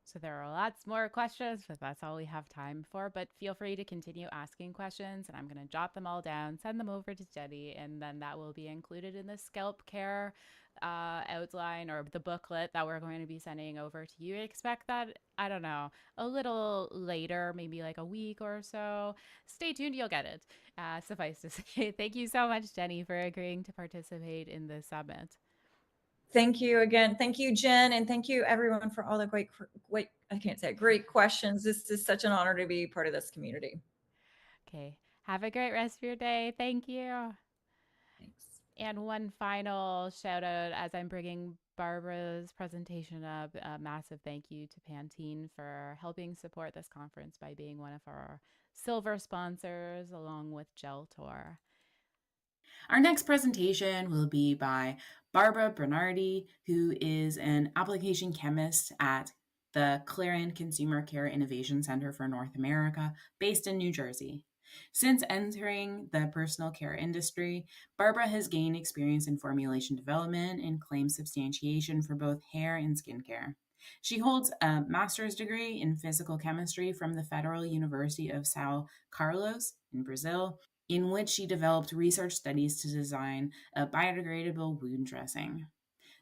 So there are lots more questions, but that's all we have time for. But feel free to continue asking questions, and I'm going to jot them all down, send them over to Jeni, and then that will be included in the scalp care outline, or the booklet that we're going to be sending over to you. Expect that, I don't know, a little later, maybe like a week or so. Stay tuned, you'll get it. Suffice to say, thank you so much, Jeni, for agreeing to participate in the summit. Thank you again. Thank you, Jen. And thank you everyone for all the great questions. This is such an honor to be part of this community. Okay. Have a great rest of your day. Thank you. Thanks. And one final shout out as I'm bringing Barbara's presentation up. A massive thank you to Pantene for helping support this conference by being one of our silver sponsors, along with Gel Tour. Our next presentation will be by Barbara Bernardi, who is an application chemist at the Clariant Consumer Care Innovation Center for North America, based in New Jersey. Since entering the personal care industry, Barbara has gained experience in formulation development and claim substantiation for both hair and skincare. She holds a master's degree in physical chemistry from the Federal University of São Carlos in Brazil, in which she developed research studies to design a biodegradable wound dressing.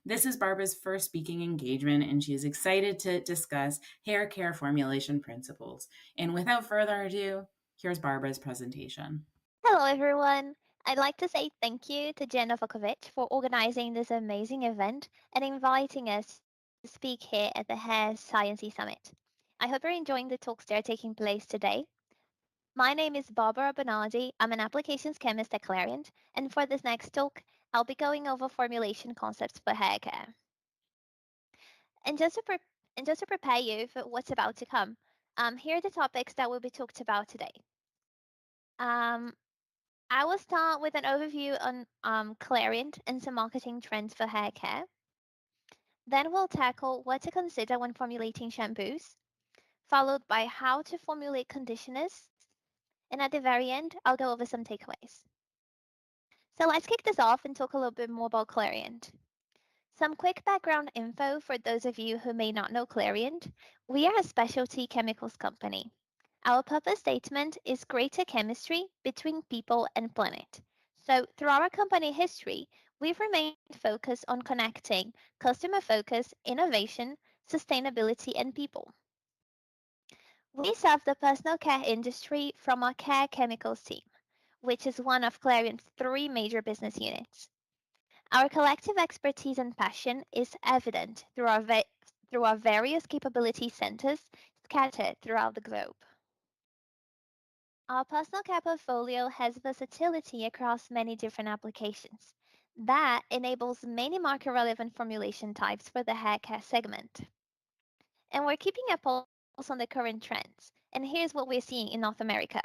This is Barbara's first speaking engagement, and she is excited to discuss hair care formulation principles. And without further ado, here's Barbara's presentation. Hello, everyone. I'd like to say thank you to Jen Novakovich for organizing this amazing event and inviting us to speak here at the Hair Sciencey Summit. I hope you're enjoying the talks that are taking place today. My name is Barbara Bernardi. I'm an applications chemist at Clariant, and for this next talk, I'll be going over formulation concepts for hair care. And And just to prepare you for what's about to come, here are the topics that will be talked about today. I will start with an overview on Clariant and some marketing trends for hair care. Then we'll tackle what to consider when formulating shampoos, followed by how to formulate conditioners. And at the very end, I'll go over some takeaways. So let's kick this off and talk a little bit more about Clariant. Some quick background info for those of you who may not know Clariant. We are a specialty chemicals company. Our purpose statement is greater chemistry between people and planet. So through our company history, we've remained focused on connecting customer focus, innovation, sustainability, and people. We serve the personal care industry from our Care Chemicals team, which is one of Clariant's 3 major business units. Our collective expertise and passion is evident through our various capability centers scattered throughout the globe. Our personal care portfolio has versatility across many different applications. That enables many market-relevant formulation types for the hair care segment. And we're keeping a pulse on the current trends. And here's what we're seeing in North America.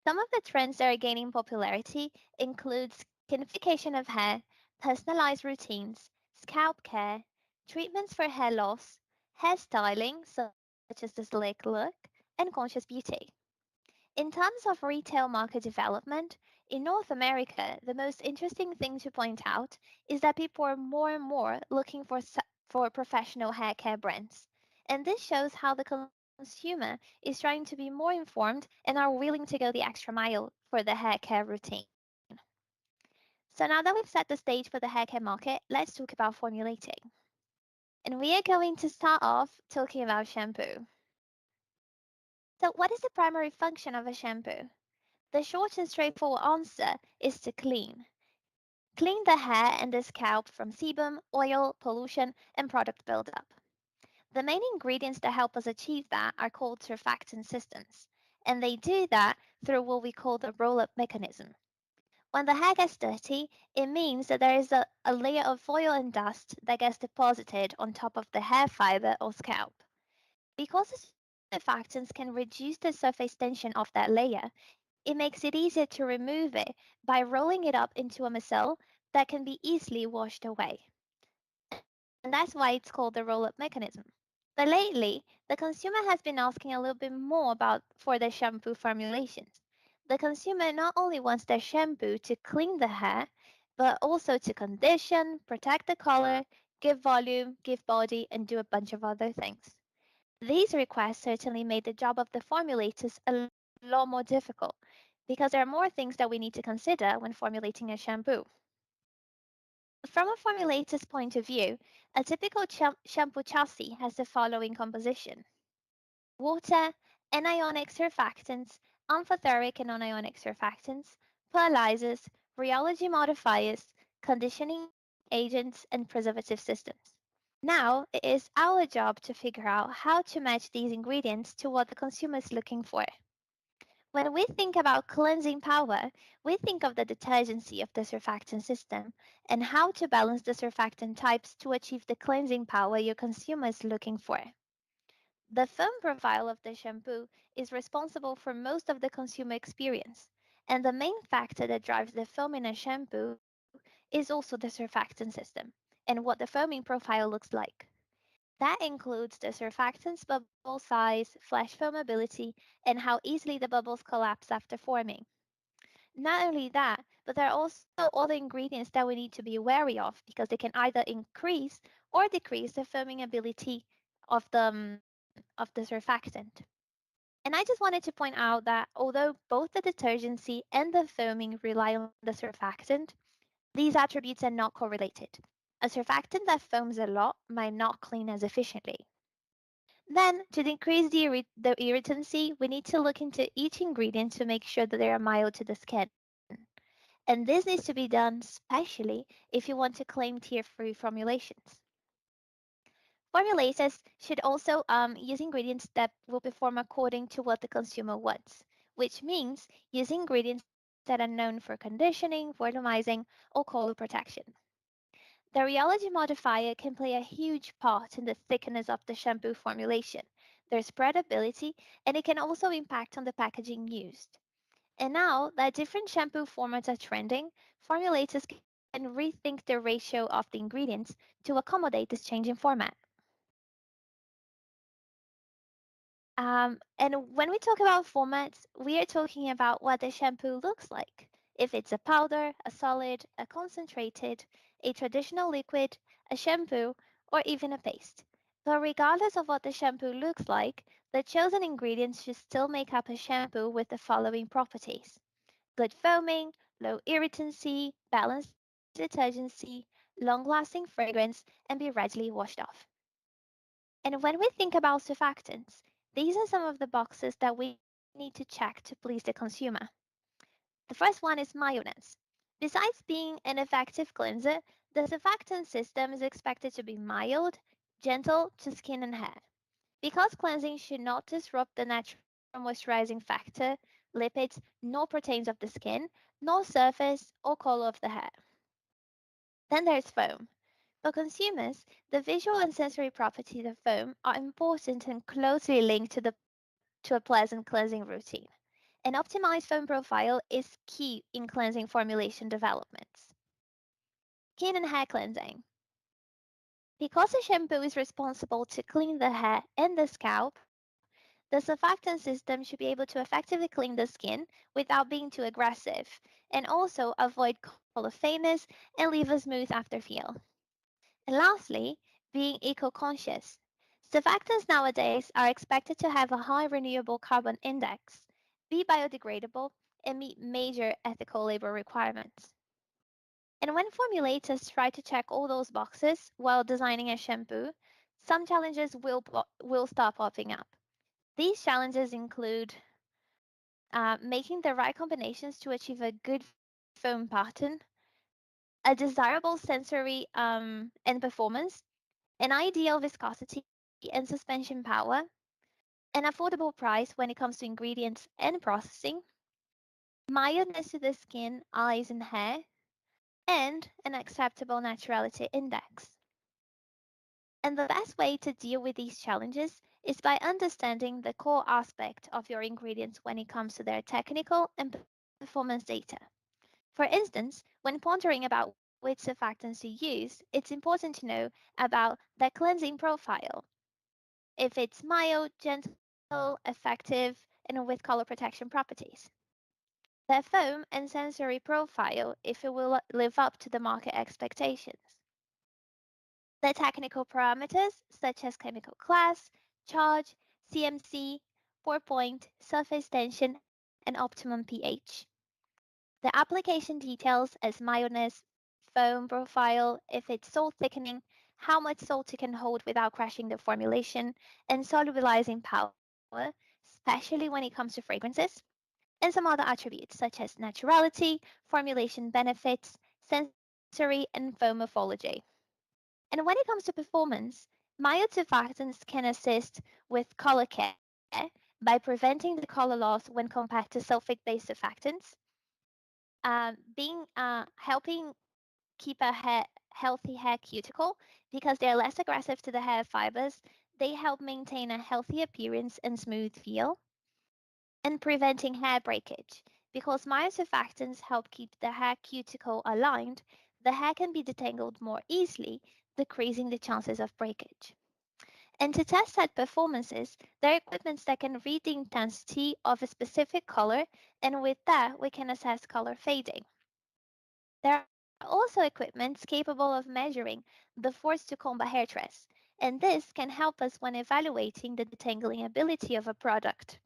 Some of the trends that are gaining popularity include skinification of hair, personalized routines, scalp care, treatments for hair loss, hairstyling such as the slick look, and conscious beauty. In terms of retail market development, in North America, the most interesting thing to point out is that people are more and more looking for professional hair care brands. And this shows how the consumer is trying to be more informed and are willing to go the extra mile for the hair care routine. So now that we've set the stage for the hair care market, let's talk about formulating. And we are going to start off talking about shampoo. So what is the primary function of a shampoo? The short and straightforward answer is to clean. Clean the hair and the scalp from sebum, oil, pollution, and product buildup. The main ingredients that help us achieve that are called surfactant systems, and they do that through what we call the roll-up mechanism. When the hair gets dirty, it means that there is a layer of oil and dust that gets deposited on top of the hair fiber or scalp. Because the surfactants can reduce the surface tension of that layer, it makes it easier to remove it by rolling it up into a micelle that can be easily washed away. And that's why it's called the roll-up mechanism. But lately, the consumer has been asking a little bit more about for their shampoo formulations. The consumer not only wants their shampoo to clean the hair, but also to condition, protect the color, give volume, give body, and do a bunch of other things. These requests certainly made the job of the formulators a lot more difficult because there are more things that we need to consider when formulating a shampoo. From a formulator's point of view, a typical shampoo chassis has the following composition: water, anionic surfactants, amphoteric and anionic surfactants, pearlizers, rheology modifiers, conditioning agents, and preservative systems. Now, it is our job to figure out how to match these ingredients to what the consumer is looking for. When we think about cleansing power, we think of the detergency of the surfactant system and how to balance the surfactant types to achieve the cleansing power your consumer is looking for. The foam profile of the shampoo is responsible for most of the consumer experience, and the main factor that drives the foam in a shampoo is also the surfactant system and what the foaming profile looks like. That includes the surfactant's bubble size, flash foamability, and how easily the bubbles collapse after forming. Not only that, but there are also other ingredients that we need to be wary of because they can either increase or decrease the foaming ability of the surfactant. And I just wanted to point out that although both the detergency and the foaming rely on the surfactant, these attributes are not correlated. A surfactant that foams a lot might not clean as efficiently. Then, to decrease the irritancy, we need to look into each ingredient to make sure that they are mild to the skin. And this needs to be done especially if you want to claim tear-free formulations. Formulators should also use ingredients that will perform according to what the consumer wants, which means use ingredients that are known for conditioning, volumizing, or color protection. The rheology modifier can play a huge part in the thickness of the shampoo formulation, their spreadability, and it can also impact on the packaging used. And now that different shampoo formats are trending, formulators can rethink the ratio of the ingredients to accommodate this changing format. And when we talk about formats, we are talking about what the shampoo looks like. If it's a powder, a solid, a concentrated, a traditional liquid, a shampoo, or even a paste. But regardless of what the shampoo looks like, the chosen ingredients should still make up a shampoo with the following properties: good foaming, low irritancy, balanced detergency, long-lasting fragrance, and be readily washed off. And when we think about surfactants, these are some of the boxes that we need to check to please the consumer. The first one is mildness. Besides being an effective cleanser, the surfactant system is expected to be mild, gentle to skin and hair. Because cleansing should not disrupt the natural moisturizing factor, lipids, nor proteins of the skin, nor surface or color of the hair. Then there's foam. For consumers, the visual and sensory properties of foam are important and closely linked to a pleasant cleansing routine. An optimized foam profile is key in cleansing formulation developments. Skin and hair cleansing. Because a shampoo is responsible to clean the hair and the scalp, the surfactant system should be able to effectively clean the skin without being too aggressive, and also avoid color faintness and leave a smooth after feel. And lastly, being eco-conscious. Surfactants nowadays are expected to have a high renewable carbon index, be biodegradable, and meet major ethical labor requirements. And when formulators try to check all those boxes while designing a shampoo, some challenges will start popping up. These challenges include making the right combinations to achieve a good foam pattern, a desirable sensory and performance, an ideal viscosity and suspension power, an affordable price when it comes to ingredients and processing, mildness to the skin, eyes, and hair, and an acceptable naturality index. And the best way to deal with these challenges is by understanding the core aspect of your ingredients when it comes to their technical and performance data. For instance, when pondering about which surfactants to use, it's important to know about their cleansing profile. If it's mild, gentle, effective, and with color protection properties. Their foam and sensory profile if it will live up to the market expectations. The technical parameters such as chemical class, charge, CMC, pour point, surface tension, and optimum pH. The application details as mildness, foam profile, if it's salt thickening, how much salt it can hold without crashing the formulation, and solubilizing power, especially when it comes to fragrances, and some other attributes such as naturality, formulation benefits, sensory, and foam morphology. And when it comes to performance, mild surfactants can assist with color care by preventing the color loss when compared to sulfate-based surfactants, helping keep a healthy hair cuticle because they're less aggressive to the hair fibers. They help maintain a healthy appearance and smooth feel, and preventing hair breakage. Because mild surfactants help keep the hair cuticle aligned, the hair can be detangled more easily, decreasing the chances of breakage. And to test that performances, there are equipments that can read the intensity of a specific color, and with that, we can assess color fading. There are also equipments capable of measuring the force to comb a hair tress, and this can help us when evaluating the detangling ability of a product.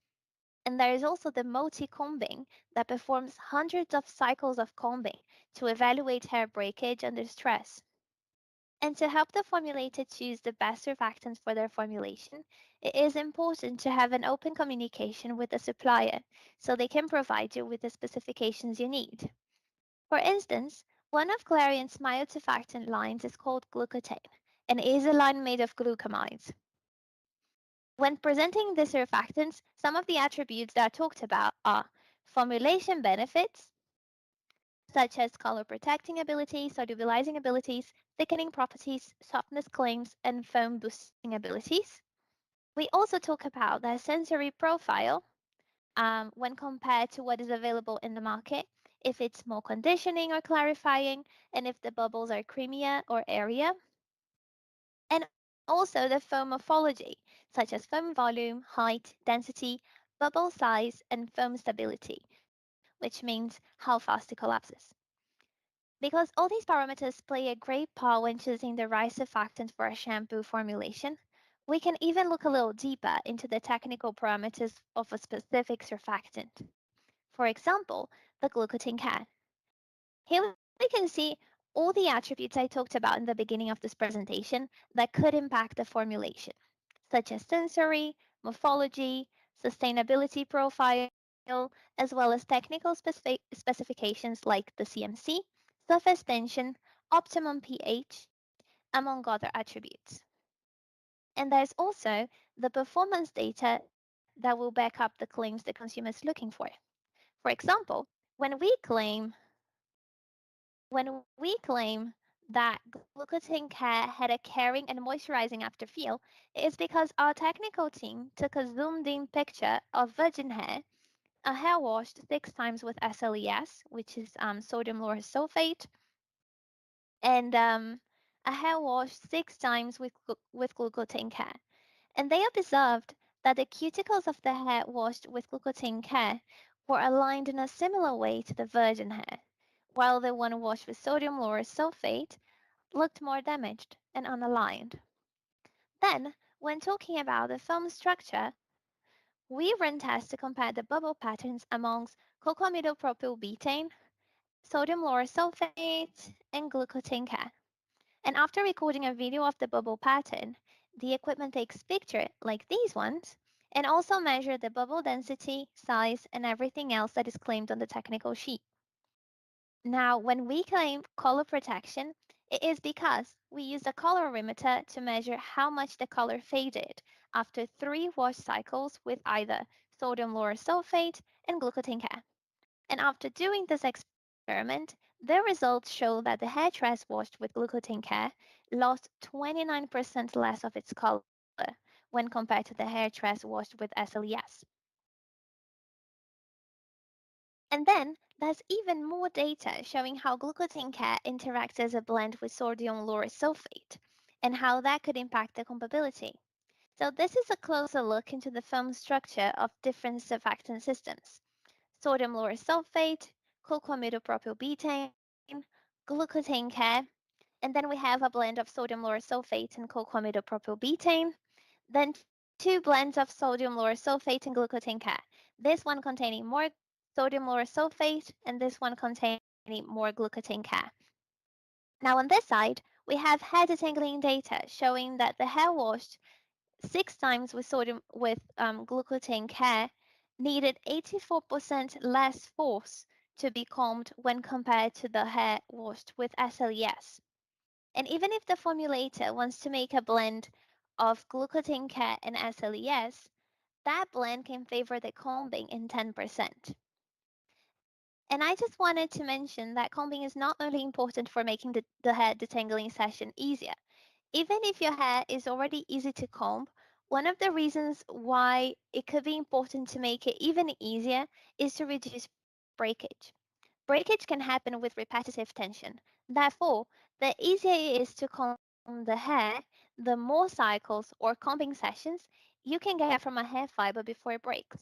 And there is also the multi-combing that performs hundreds of cycles of combing to evaluate hair breakage under stress. And to help the formulator choose the best surfactants for their formulation, it is important to have an open communication with the supplier so they can provide you with the specifications you need. For instance, one of Clariant's mild surfactant lines is called glucotane and is a line made of glucamides. When presenting the surfactants, some of the attributes that are talked about are formulation benefits, such as color protecting abilities, solubilizing abilities, thickening properties, softness claims, and foam boosting abilities. We also talk about the sensory profile when compared to what is available in the market, if it's more conditioning or clarifying, and if the bubbles are creamier or airier. And also the foam morphology, such as foam volume, height, density, bubble size, and foam stability, which means how fast it collapses. Because all these parameters play a great part when choosing the right surfactant for a shampoo formulation, we can even look a little deeper into the technical parameters of a specific surfactant. For example, the glucotin cat. Here we can see all the attributes I talked about in the beginning of this presentation that could impact the formulation, such as sensory, morphology, sustainability profile, as well as technical specifications like the CMC, surface tension, optimum pH, among other attributes. And there's also the performance data that will back up the claims the consumer is looking for. For example, when we claim that glucotin care had a caring and moisturizing afterfeel, it is because our technical team took a zoomed in picture of virgin hair, a hair washed 6 times with SLES, which is sodium lauryl sulfate, and a hair washed 6 times with glucotin care. And they observed that the cuticles of the hair washed with glucotin care were aligned in a similar way to the virgin hair, while the one washed with sodium lauryl sulfate looked more damaged and unaligned. Then, when talking about the film structure, we ran tests to compare the bubble patterns amongst cocamidopropylbutane, sodium lauryl sulfate, and glucotin care. And after recording a video of the bubble pattern, the equipment takes pictures like these ones and also measure the bubble density, size, and everything else that is claimed on the technical sheet. Now, when we claim color protection, it is because we use a colorimeter to measure how much the color faded after 3 wash cycles with either sodium lauryl sulfate and glucotin care. And after doing this experiment, the results show that the hair dress washed with glucotin care lost 29% less of its color when compared to the hair dress washed with SLES. And then there's even more data showing how glucotin care interacts as a blend with sodium lauryl sulfate and how that could impact the compatibility. So this is a closer look into the film structure of different surfactant systems. Sodium lauryl sulfate, cocamidopropylbutane, glucotin care, and then we have a blend of sodium lauryl sulfate and cocamidopropylbutane, then 2 blends of sodium lauryl sulfate and glucotin care. This one containing more sodium lauryl sulfate and this one containing more glucotin care. Now on this side, we have hair detangling data showing that the hair washed 6 times with glucotin care needed 84% less force to be combed when compared to the hair washed with SLES. And even if the formulator wants to make a blend of glucotin care and SLES, that blend can favor the combing in 10%. And I just wanted to mention that combing is not only important for making the hair detangling session easier. Even if your hair is already easy to comb, one of the reasons why it could be important to make it even easier is to reduce breakage. Breakage can happen with repetitive tension. Therefore, the easier it is to comb the hair, the more cycles or combing sessions you can get from a hair fiber before it breaks.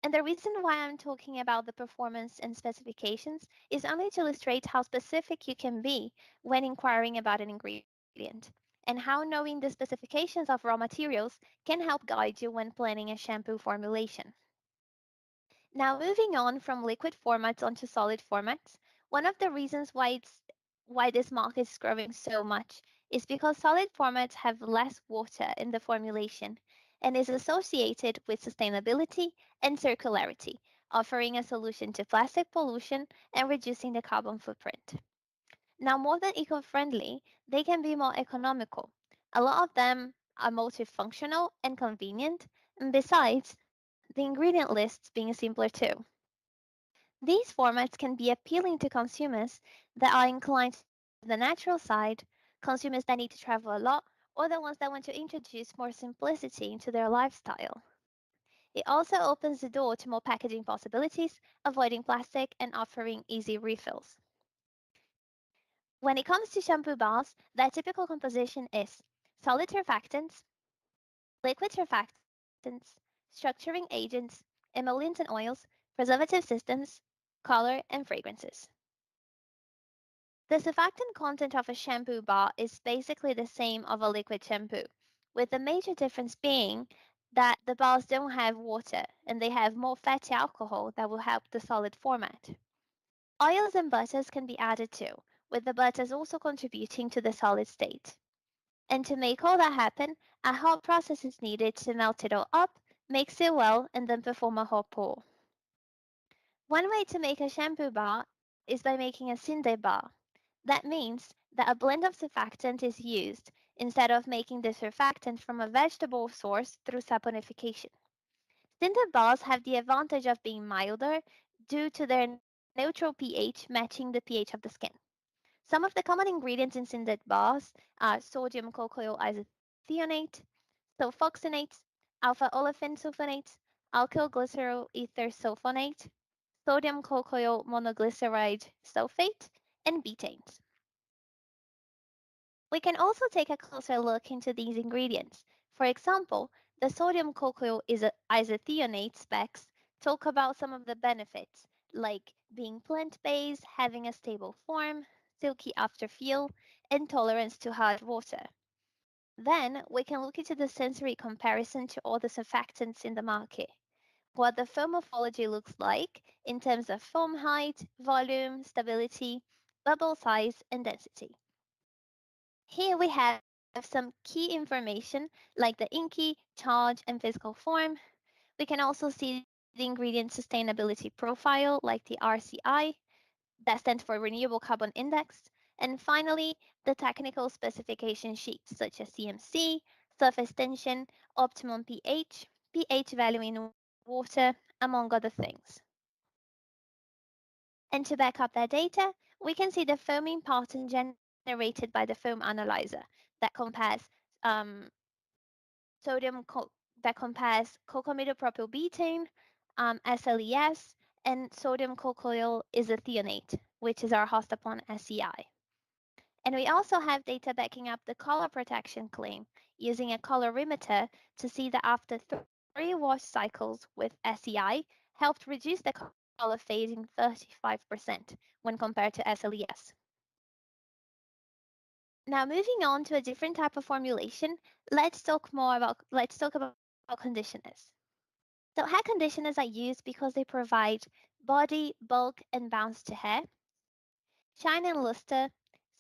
And the reason why I'm talking about the performance and specifications is only to illustrate how specific you can be when inquiring about an ingredient, and how knowing the specifications of raw materials can help guide you when planning a shampoo formulation. Now, moving on from liquid formats onto solid formats, one of the reasons why this market is growing so much is because solid formats have less water in the formulation and is associated with sustainability and circularity, offering a solution to plastic pollution and reducing the carbon footprint. Now, more than eco-friendly, they can be more economical. A lot of them are multifunctional and convenient, and besides, the ingredient lists being simpler too. These formats can be appealing to consumers that are inclined to the natural side, consumers that need to travel a lot, or the ones that want to introduce more simplicity into their lifestyle. It also opens the door to more packaging possibilities, avoiding plastic and offering easy refills. When it comes to shampoo bars, their typical composition is solid surfactants, liquid surfactants, structuring agents, emollients and oils, preservative systems, color, and fragrances. The surfactant content of a shampoo bar is basically the same of a liquid shampoo, with the major difference being that the bars don't have water and they have more fatty alcohol that will help the solid format. Oils and butters can be added too, with the butters also contributing to the solid state. And to make all that happen, a hot process is needed to melt it all up, mix it well, and then perform a hot pour. One way to make a shampoo bar is by making a cinder bar. That means that a blend of surfactant is used instead of making the surfactant from a vegetable source through saponification. Cinder bars have the advantage of being milder due to their neutral pH matching the pH of the skin. Some of the common ingredients in cindered bars are sodium cocoyl isethionate, sulfoxylates, alpha olefin sulfonates, alkyl glyceryl ether sulfonate, sodium cocoyl monoglyceride sulfate, and betanes. We can also take a closer look into these ingredients. For example, the sodium cocoyl isethionate specs talk about some of the benefits, like being plant-based, having a stable form, silky afterfeel, and tolerance to hard water. Then we can look into the sensory comparison to all the surfactants in the market, what the foam morphology looks like in terms of foam height, volume, stability, bubble size, and density. Here we have some key information like the inky, charge, and physical form. We can also see the ingredient sustainability profile like the RCI, that stands for Renewable Carbon Index. And finally, the technical specification sheets such as CMC, surface tension, optimum pH, pH value in water, among other things. And to back up that data, we can see the foaming pattern generated by the foam analyzer that compares that compares cocamidopropylbutane, SLES, and sodium cocoyl isethionate, which is our host upon SEI. And we also have data backing up the color protection claim using a colorimeter to see that after 3 wash cycles with SEI helped reduce the color fading 35% when compared to SLES. Now moving on to a different type of formulation, let's talk about conditioners. So hair conditioners are used because they provide body, bulk, and bounce to hair, shine and luster,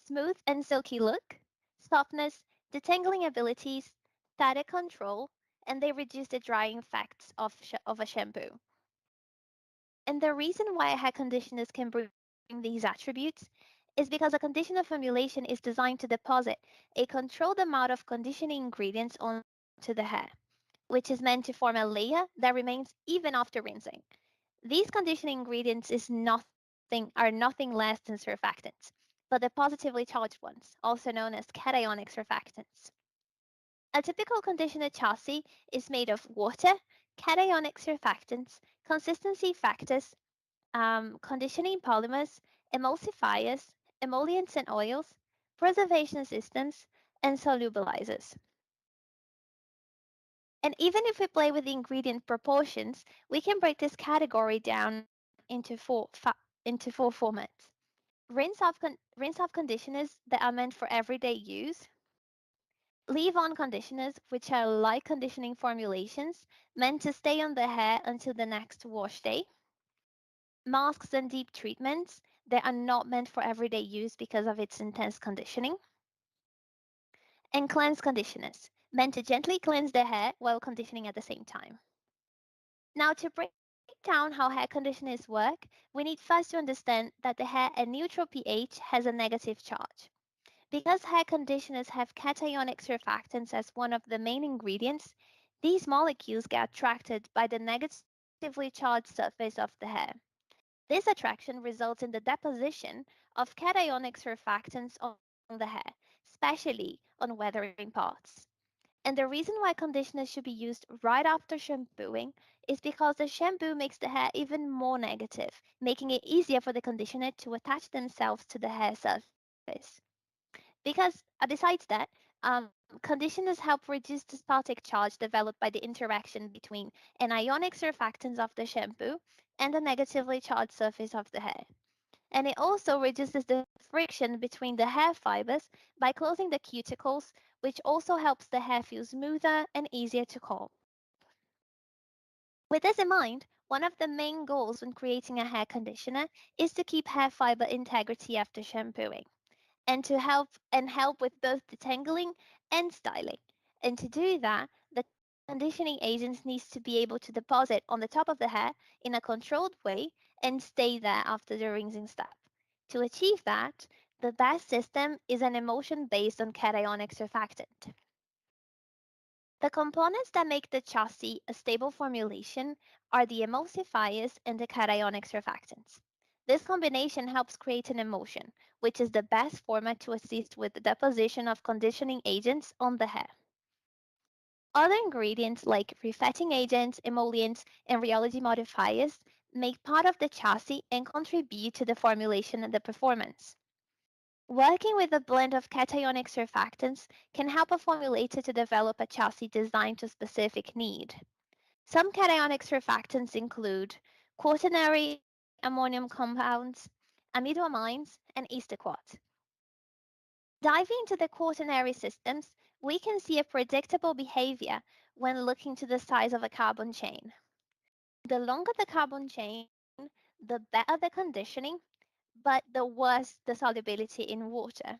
smooth and silky look, softness, detangling abilities, static control, and they reduce the drying effects of a shampoo. And the reason why hair conditioners can bring these attributes is because a conditioner formulation is designed to deposit a controlled amount of conditioning ingredients onto the hair, which is meant to form a layer that remains even after rinsing. These conditioning ingredients are nothing less than surfactants, but the positively charged ones, also known as cationic surfactants. A typical conditioner chassis is made of water, cationic surfactants, consistency factors, conditioning polymers, emulsifiers, emollients and oils, preservation systems, and solubilizers. And even if we play with the ingredient proportions, we can break this category down into four formats. Rinse off conditioners that are meant for everyday use. Leave-on conditioners, which are light conditioning formulations meant to stay on the hair until the next wash day. Masks and deep treatments that are not meant for everyday use because of its intense conditioning. And cleanse conditioners, meant to gently cleanse the hair while conditioning at the same time. Now, to break down how hair conditioners work, we need first to understand that the hair at neutral pH has a negative charge. Because hair conditioners have cationic surfactants as one of the main ingredients, these molecules get attracted by the negatively charged surface of the hair. This attraction results in the deposition of cationic surfactants on the hair, especially on weathering parts. And the reason why conditioners should be used right after shampooing is because the shampoo makes the hair even more negative, making it easier for the conditioner to attach themselves to the hair surface. Because besides that, conditioners help reduce the static charge developed by the interaction between an ionic surfactants of the shampoo and the negatively charged surface of the hair. And it also reduces the friction between the hair fibers by closing the cuticles, which also helps the hair feel smoother and easier to comb. With this in mind, one of the main goals when creating a hair conditioner is to keep hair fiber integrity after shampooing and to help with both detangling and styling. And to do that, the conditioning agents needs to be able to deposit on the top of the hair in a controlled way and stay there after the rinsing step. To achieve that, the best system is an emulsion based on cationic surfactant. The components that make the chassis a stable formulation are the emulsifiers and the cationic surfactants. This combination helps create an emulsion, which is the best format to assist with the deposition of conditioning agents on the hair. Other ingredients like refatting agents, emollients, and rheology modifiers make part of the chassis and contribute to the formulation and the performance. Working with a blend of cationic surfactants can help a formulator to develop a chassis designed to a specific need. Some cationic surfactants include quaternary ammonium compounds, amidoamines, and ester quat. Diving into the quaternary systems, we can see a predictable behavior when looking to the size of a carbon chain. The longer the carbon chain, the better the conditioning, but the worse the solubility in water,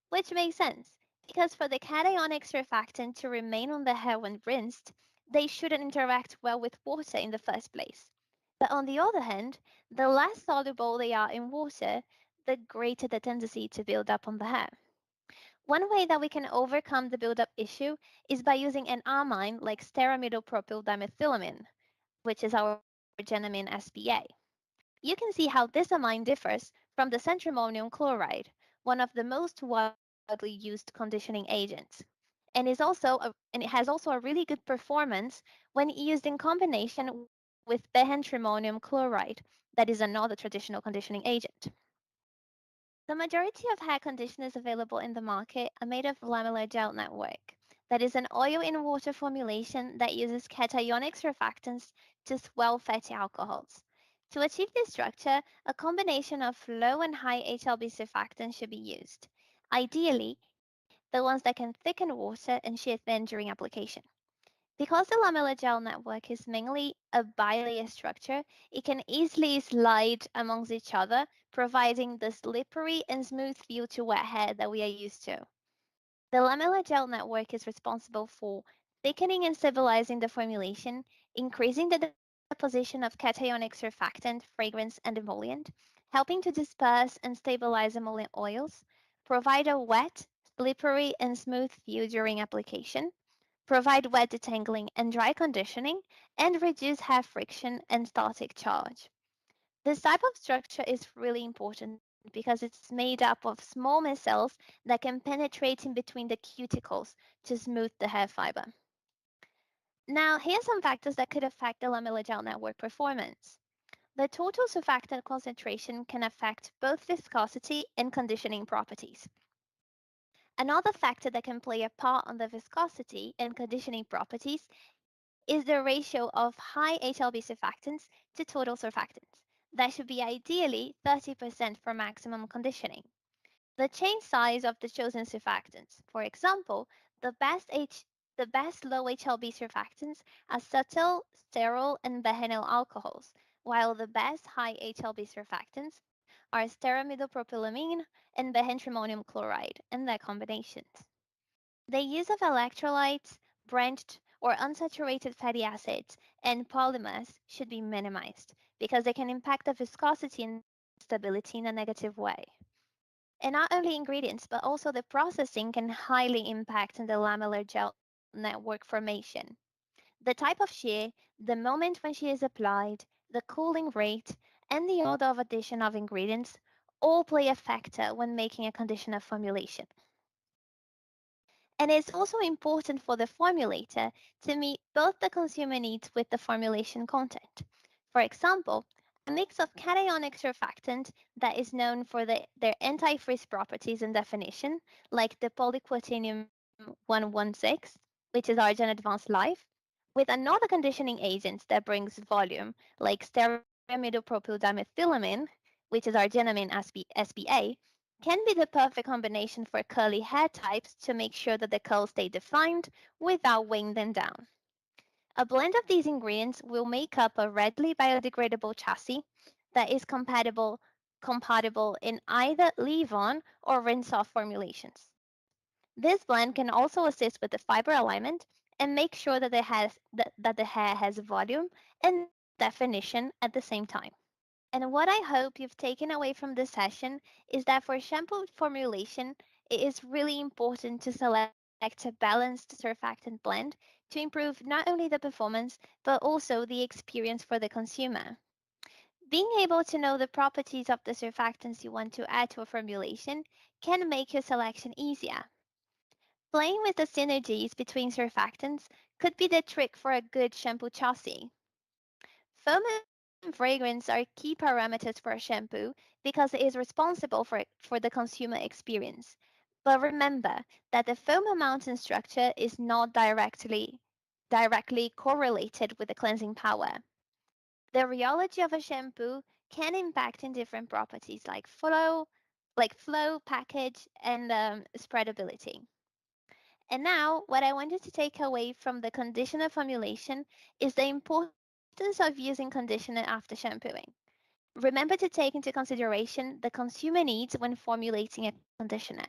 which makes sense because for the cationic surfactant to remain on the hair when rinsed, they shouldn't interact well with water in the first place. But on the other hand, the less soluble they are in water, the greater the tendency to build up on the hair. One way that we can overcome the buildup issue is by using an amine like stearamidopropyl dimethylamine, which is our genamine SPA. You can see how this amine differs from the centrammonium chloride, one of the most widely used conditioning agents, and it has also a really good performance when used in combination with dihydramonium chloride, that is another traditional conditioning agent. The majority of hair conditioners available in the market are made of lamellar gel network. That is an oil in water formulation that uses cationic surfactants to swell fatty alcohols. To achieve this structure, a combination of low and high HLB surfactants should be used. Ideally, the ones that can thicken water and shear thin during application. Because the lamellar gel network is mainly a bilayer structure, it can easily slide amongst each other, providing the slippery and smooth feel to wet hair that we are used to. The lamellar gel network is responsible for thickening and stabilizing the formulation, increasing the deposition of cationic surfactant, fragrance, and emollient, helping to disperse and stabilize emollient oils, provide a wet, slippery, and smooth feel during application, provide wet detangling and dry conditioning, and reduce hair friction and static charge. This type of structure is really important because it's made up of small micelles that can penetrate in between the cuticles to smooth the hair fiber. Now, here are some factors that could affect the lamellar gel network performance. The total surfactant concentration can affect both viscosity and conditioning properties. Another factor that can play a part on the viscosity and conditioning properties is the ratio of high HLB surfactants to total surfactants. That should be ideally 30% for maximum conditioning. The chain size of the chosen surfactants. For example, the best low HLB surfactants are subtle, sterile, and behenyl alcohols, while the best high HLB surfactants are stearamidopropylamine and dihydramonium chloride and their combinations. The use of electrolytes, branched or unsaturated fatty acids, and polymers should be minimized because they can impact the viscosity and stability in a negative way. And not only ingredients, but also the processing can highly impact the lamellar gel network formation. The type of shear, the moment when she is applied, the cooling rate, and the order of addition of ingredients all play a factor when making a conditioner formulation. And it's also important for the formulator to meet both the consumer needs with the formulation content. For example, a mix of cationic surfactant that is known for their anti-freeze properties and definition, like the polyquatinium 116, which is Argent Advanced Life, with another conditioning agent that brings volume, like stearamidopropyl dimethylamine, which is arginamine SPA, can be the perfect combination for curly hair types to make sure that the curls stay defined without weighing them down. A blend of these ingredients will make up a readily biodegradable chassis that is compatible in either leave-on or rinse-off formulations. This blend can also assist with the fiber alignment and make sure that, that the hair has volume and definition at the same time. And what I hope you've taken away from this session is that for shampoo formulation, it is really important to select a balanced surfactant blend to improve not only the performance, but also the experience for the consumer. Being able to know the properties of the surfactants you want to add to a formulation can make your selection easier. Playing with the synergies between surfactants could be the trick for a good shampoo chassis. Foam and fragrance are key parameters for a shampoo because it is responsible for the consumer experience. But remember that the foam amount and structure is not directly correlated with the cleansing power. The rheology of a shampoo can impact in different properties like flow, package, and spreadability. And now, what I wanted to take away from the conditioner formulation is the importance of using conditioner after shampooing. Remember to take into consideration the consumer needs when formulating a conditioner,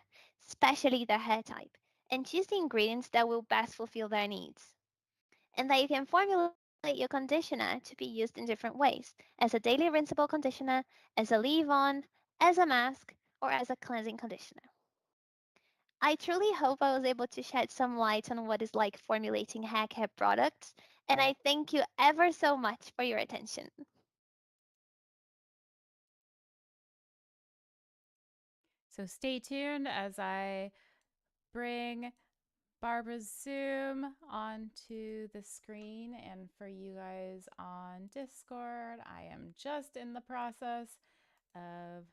especially their hair type, and choose the ingredients that will best fulfill their needs. And that you can formulate your conditioner to be used in different ways, as a daily rinsable conditioner, as a leave-on, as a mask, or as a cleansing conditioner. I truly hope I was able to shed some light on what it's like formulating hair care products, and I thank you ever so much for your attention. So stay tuned as I bring Barbara's Zoom onto the screen. And for you guys on Discord, I am just in the process of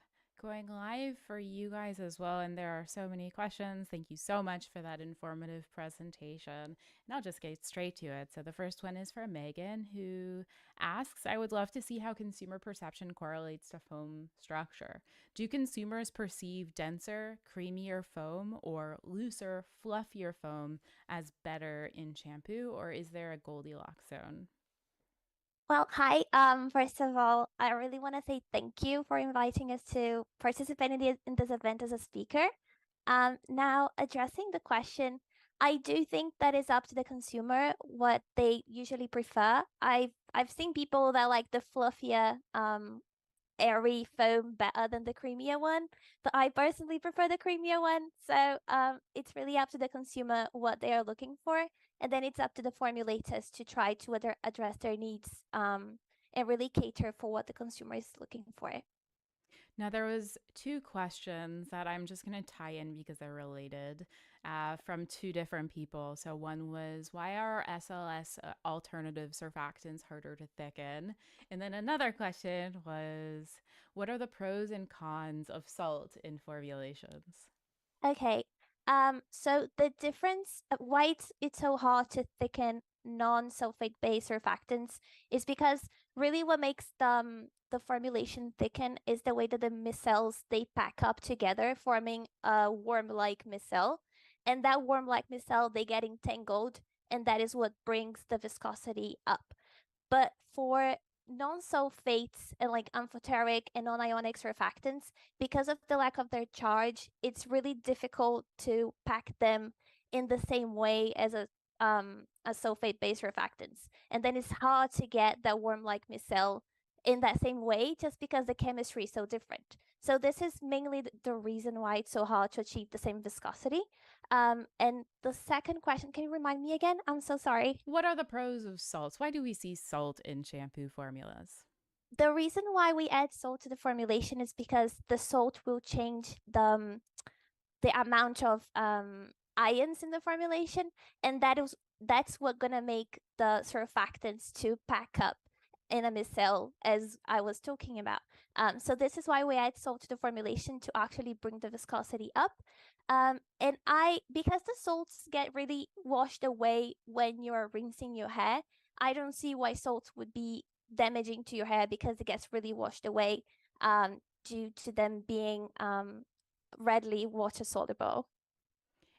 going live for you guys as well. And there are so many questions. Thank you so much for that informative presentation. And I'll just get straight to it. So the first one is for Meagan, who asks, I would love to see how consumer perception correlates to foam structure. Do consumers perceive denser, creamier foam or looser, fluffier foam as better in shampoo, or is there a Goldilocks zone? Well, hi. First of all, I really want to say thank you for inviting us to participate in this event as a speaker. Now, addressing the question, I do think that is up to the consumer what they usually prefer. I've seen people that like the fluffier, airy foam better than the creamier one, but I personally prefer the creamier one. So it's really up to the consumer what they are looking for, and then it's up to the formulators to try to address their needs and really cater for what the consumer is looking for. Now, there was two questions that I'm just going to tie in because they're related from two different people. So one was, why are SLS alternative surfactants harder to thicken? And then another question was, what are the pros and cons of salt in formulations? Okay. So the difference, why it's so hard to thicken non-sulfate based surfactants is because really what makes the formulation thicken is the way that the micelles they pack up together, forming a worm-like micelle, and that worm-like micelle they get entangled, and that is what brings the viscosity up. But for non-sulfates and like amphoteric and non-ionic surfactants, because of the lack of their charge, it's really difficult to pack them in the same way as a sulfate-based surfactants. And then it's hard to get that worm-like micelle in that same way just because the chemistry is so different. So this is mainly the reason why it's so hard to achieve the same viscosity. And the second question, can you remind me again? I'm so sorry. What are the pros of salts? Why do we see salt in shampoo formulas? The reason why we add salt to the formulation is because the salt will change the amount of ions in the formulation, and that's what gonna make the surfactants to pack up in a micelle, as I was talking about. So this is why we add salt to the formulation, to actually bring the viscosity up. And because the salts get really washed away when you're rinsing your hair, I don't see why salts would be damaging to your hair, because it gets really washed away due to them being readily water soluble.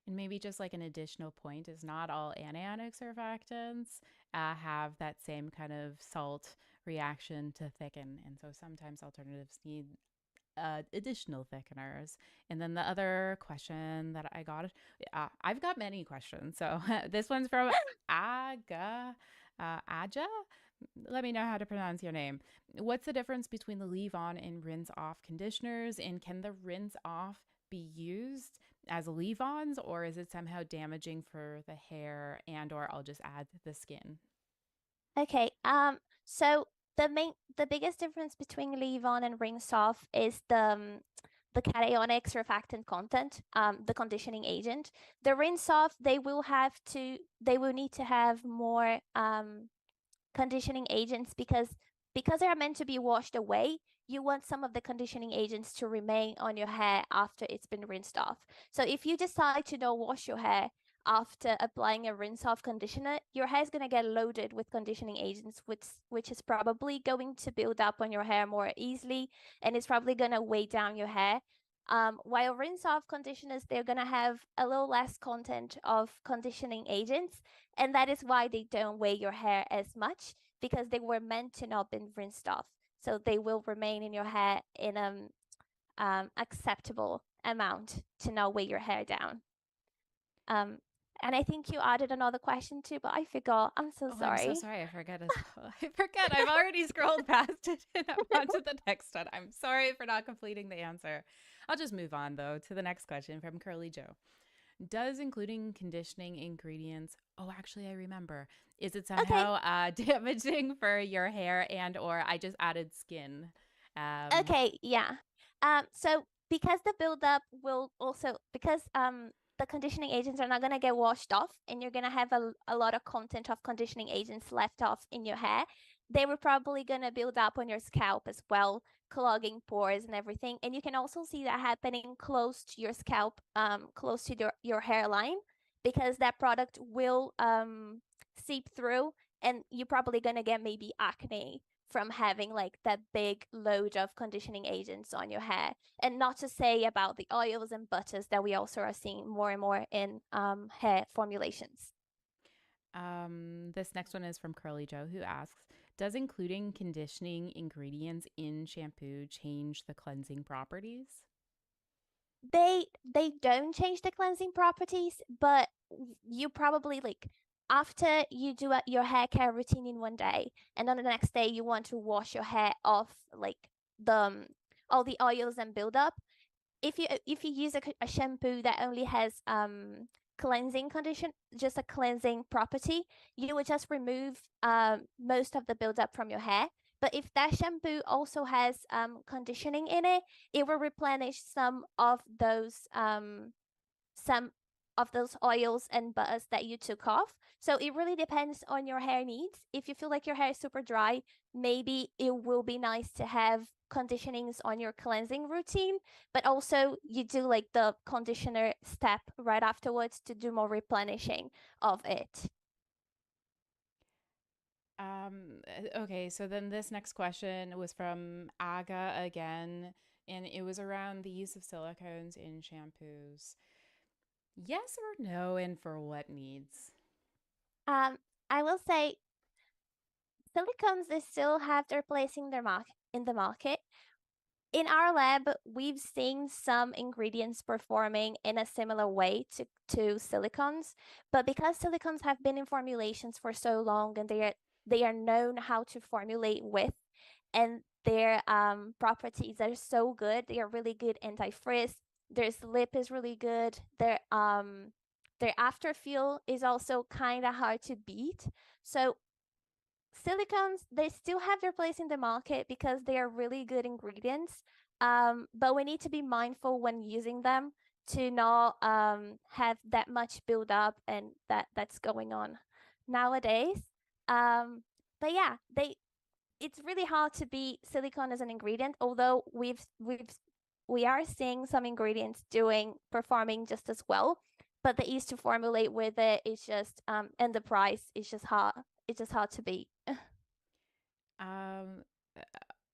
And maybe just like an additional point is not all anionic surfactants have that same kind of salt reaction to thicken. And so sometimes alternatives need additional thickeners. And then the other question that I got, I've got many questions. So this one's from Aja. Let me know how to pronounce your name. What's the difference between the leave on and rinse off conditioners? And can the rinse off be used as leave-ons, or is it somehow damaging for the hair, and or I'll just add the skin? Okay, so the biggest difference between leave on and rinse off is the cationic surfactant content, the conditioning agent. The rinse off, they will need to have more conditioning agents, because they are meant to be washed away. You want some of the conditioning agents to remain on your hair after it's been rinsed off. So if you decide to not wash your hair after applying a rinse off conditioner, your hair is going to get loaded with conditioning agents, which is probably going to build up on your hair more easily, and it's probably going to weigh down your hair. While rinse off conditioners, they're going to have a little less content of conditioning agents, and that is why they don't weigh your hair as much, because they were meant to not be rinsed off. So they will remain in your hair in an acceptable amount to not weigh your hair down. And I think you added another question too, but I forgot. I'm so sorry. I'm so sorry. I forget as well. I forget. I've already scrolled past it and I'm on to the next one. I'm sorry for not completing the answer. I'll just move on, though, to the next question from Curly Joe. Does including conditioning ingredients, oh, actually, I remember. Is it somehow damaging for your hair, and or I just added skin? Okay, yeah. So because the buildup will also, because the conditioning agents are not going to get washed off, and you're going to have a lot of content of conditioning agents left off in your hair, they were probably going to build up on your scalp as well, clogging pores and everything. And you can also see that happening close to your scalp, close to your hairline, because that product will seep through, and you're probably going to get maybe acne from having like that big load of conditioning agents on your hair. And not to say about the oils and butters that we also are seeing more and more in hair formulations. This next one is from Curly Joe, who asks, does including conditioning ingredients in shampoo change the cleansing properties? They don't change the cleansing properties, but you probably, like, after you do your hair care routine in one day, and on the next day you want to wash your hair off, like the all the oils and buildup. If you use a shampoo that only has cleansing condition, just a cleansing property, you would just remove most of the buildup from your hair. But if that shampoo also has conditioning in it, it will replenish some of those oils and butters that you took off. So it really depends on your hair needs. If you feel like your hair is super dry, maybe it will be nice to have conditionings on your cleansing routine, but also you do like the conditioner step right afterwards to do more replenishing of it. Okay, so then this next question was from Aga again, and it was around the use of silicones in shampoos. Yes or no, and for what needs? I will say silicones, they still have their place in the market. In our lab, we've seen some ingredients performing in a similar way to silicones, but because silicones have been in formulations for so long, and they are known how to formulate with, and their properties are so good. They are really good anti-frizz. Their slip is really good. Their after feel is also kind of hard to beat. So silicones, they still have their place in the market because they are really good ingredients. But we need to be mindful when using them to not have that much buildup and that's going on nowadays. But yeah, it's really hard to beat silicone as an ingredient, although we are seeing some ingredients performing just as well. But the ease to formulate with it is just and the price is just hard. It's just hard to beat. Um,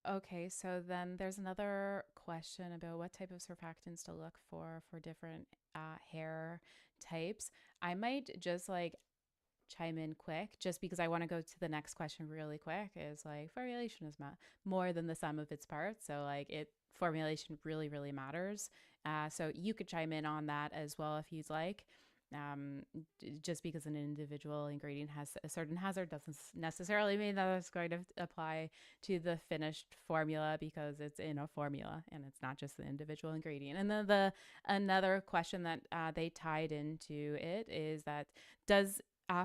okay, so then there's another question about what type of surfactants to look for different hair types. I might just like chime in quick just because I want to go to the next question really quick is like formulation is more than the sum of its parts. So like formulation really matters. So you could chime in on that as well if you'd like. Just because an individual ingredient has a certain hazard doesn't necessarily mean that it's going to apply to the finished formula because it's in a formula and it's not just the individual ingredient. And then another question that they tied into it is that does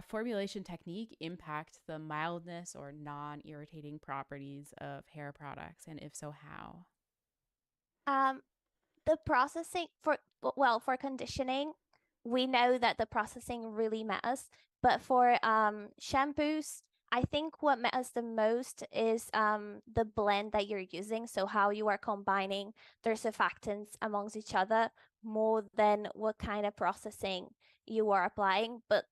formulation technique impact the mildness or non-irritating properties of hair products, and if so, how? Um, the processing for conditioning, we know that the processing really matters. But for shampoos, I think what matters the most is the blend that you're using. So how you are combining their surfactants amongst each other more than what kind of processing you are applying. But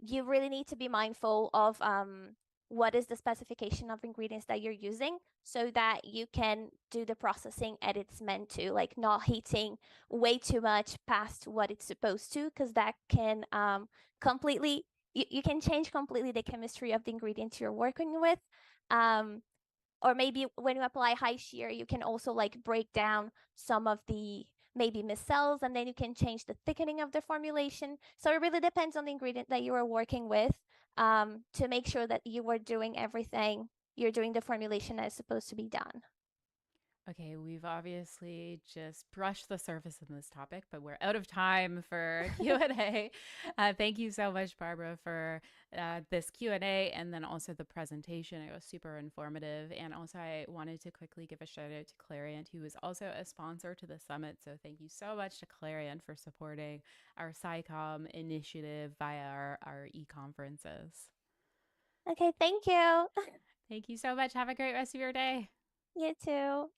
you really need to be mindful of what is the specification of ingredients that you're using so that you can do the processing as it's meant to, like not heating way too much past what it's supposed to, because that can completely, you can change completely the chemistry of the ingredients you're working with. Or maybe when you apply high shear, you can also like break down some of the maybe micelles, and then you can change the thickening of the formulation. So it really depends on the ingredient that you are working with to make sure that you are doing everything, you're doing the formulation as supposed to be done. Okay, we've obviously just brushed the surface in this topic, but we're out of time for Q&A. Thank you so much, Barbara, for this Q&A and then also the presentation. It was super informative. And also I wanted to quickly give a shout out to Clariant, who is also a sponsor to the summit. So thank you so much to Clariant for supporting our SciComm initiative via our e-conferences. Okay, thank you. Thank you so much. Have a great rest of your day. You too.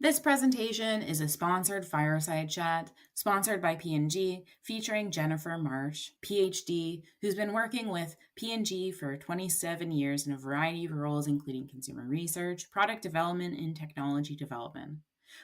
This presentation is a sponsored fireside chat, sponsored by P&G, featuring Jennifer Marsh, PhD, who's been working with P&G for 27 years in a variety of roles, including consumer research, product development, and technology development.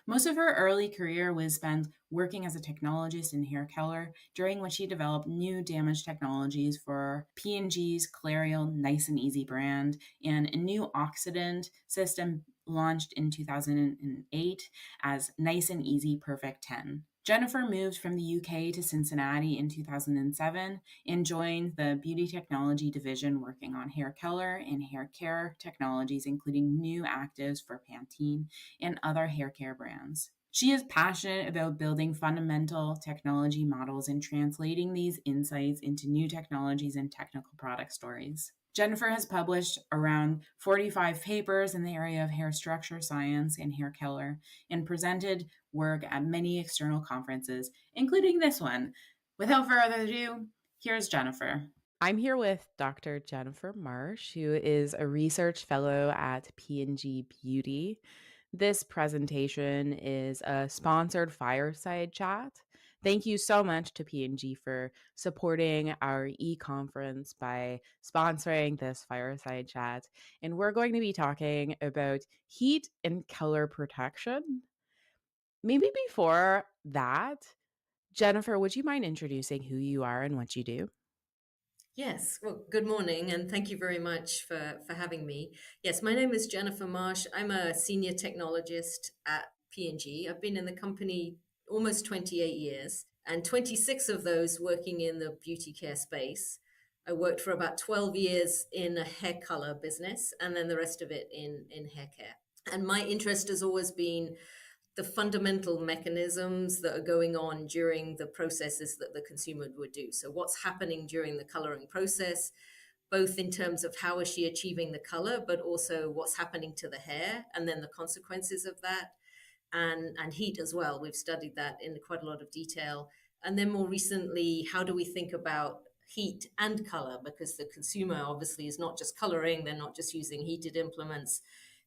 Most of her early career was spent working as a technologist in hair color, during which she developed new damage technologies for P&G's Clariant Nice and Easy brand and a new oxidant system launched in 2008 as Nice and Easy Perfect 10. Jennifer moved from the UK to Cincinnati in 2007 and joined the beauty technology division working on hair color and hair care technologies, including new actives for Pantene and other hair care brands. She is passionate about building fundamental technology models and translating these insights into new technologies and technical product stories. Jennifer has published around 45 papers in the area of hair structure science and hair color and presented work at many external conferences, including this one. Without further ado, here's Jennifer. I'm here with Dr. Jennifer Marsh, who is a research fellow at P&G Beauty. This presentation is a sponsored fireside chat. Thank you so much to P&G for supporting our e-conference by sponsoring this fireside chat. And we're going to be talking about heat and color protection. Maybe before that, Jennifer, would you mind introducing who you are and what you do? Yes, well, good morning, and thank you very much for having me. Yes, my name is Jennifer Marsh. I'm a senior technologist at P&G. I've been in the company almost 28 years, and 26 of those working in the beauty care space. I worked for about 12 years in a hair color business, and then the rest of it in hair care. And my interest has always been the fundamental mechanisms that are going on during the processes that the consumer would do. So what's happening during the coloring process, both in terms of how is she achieving the color, but also what's happening to the hair and then the consequences of that, and heat as well. We've studied that in quite a lot of detail. And then more recently, how do we think about heat and color? Because the consumer obviously is not just coloring, they're not just using heated implements,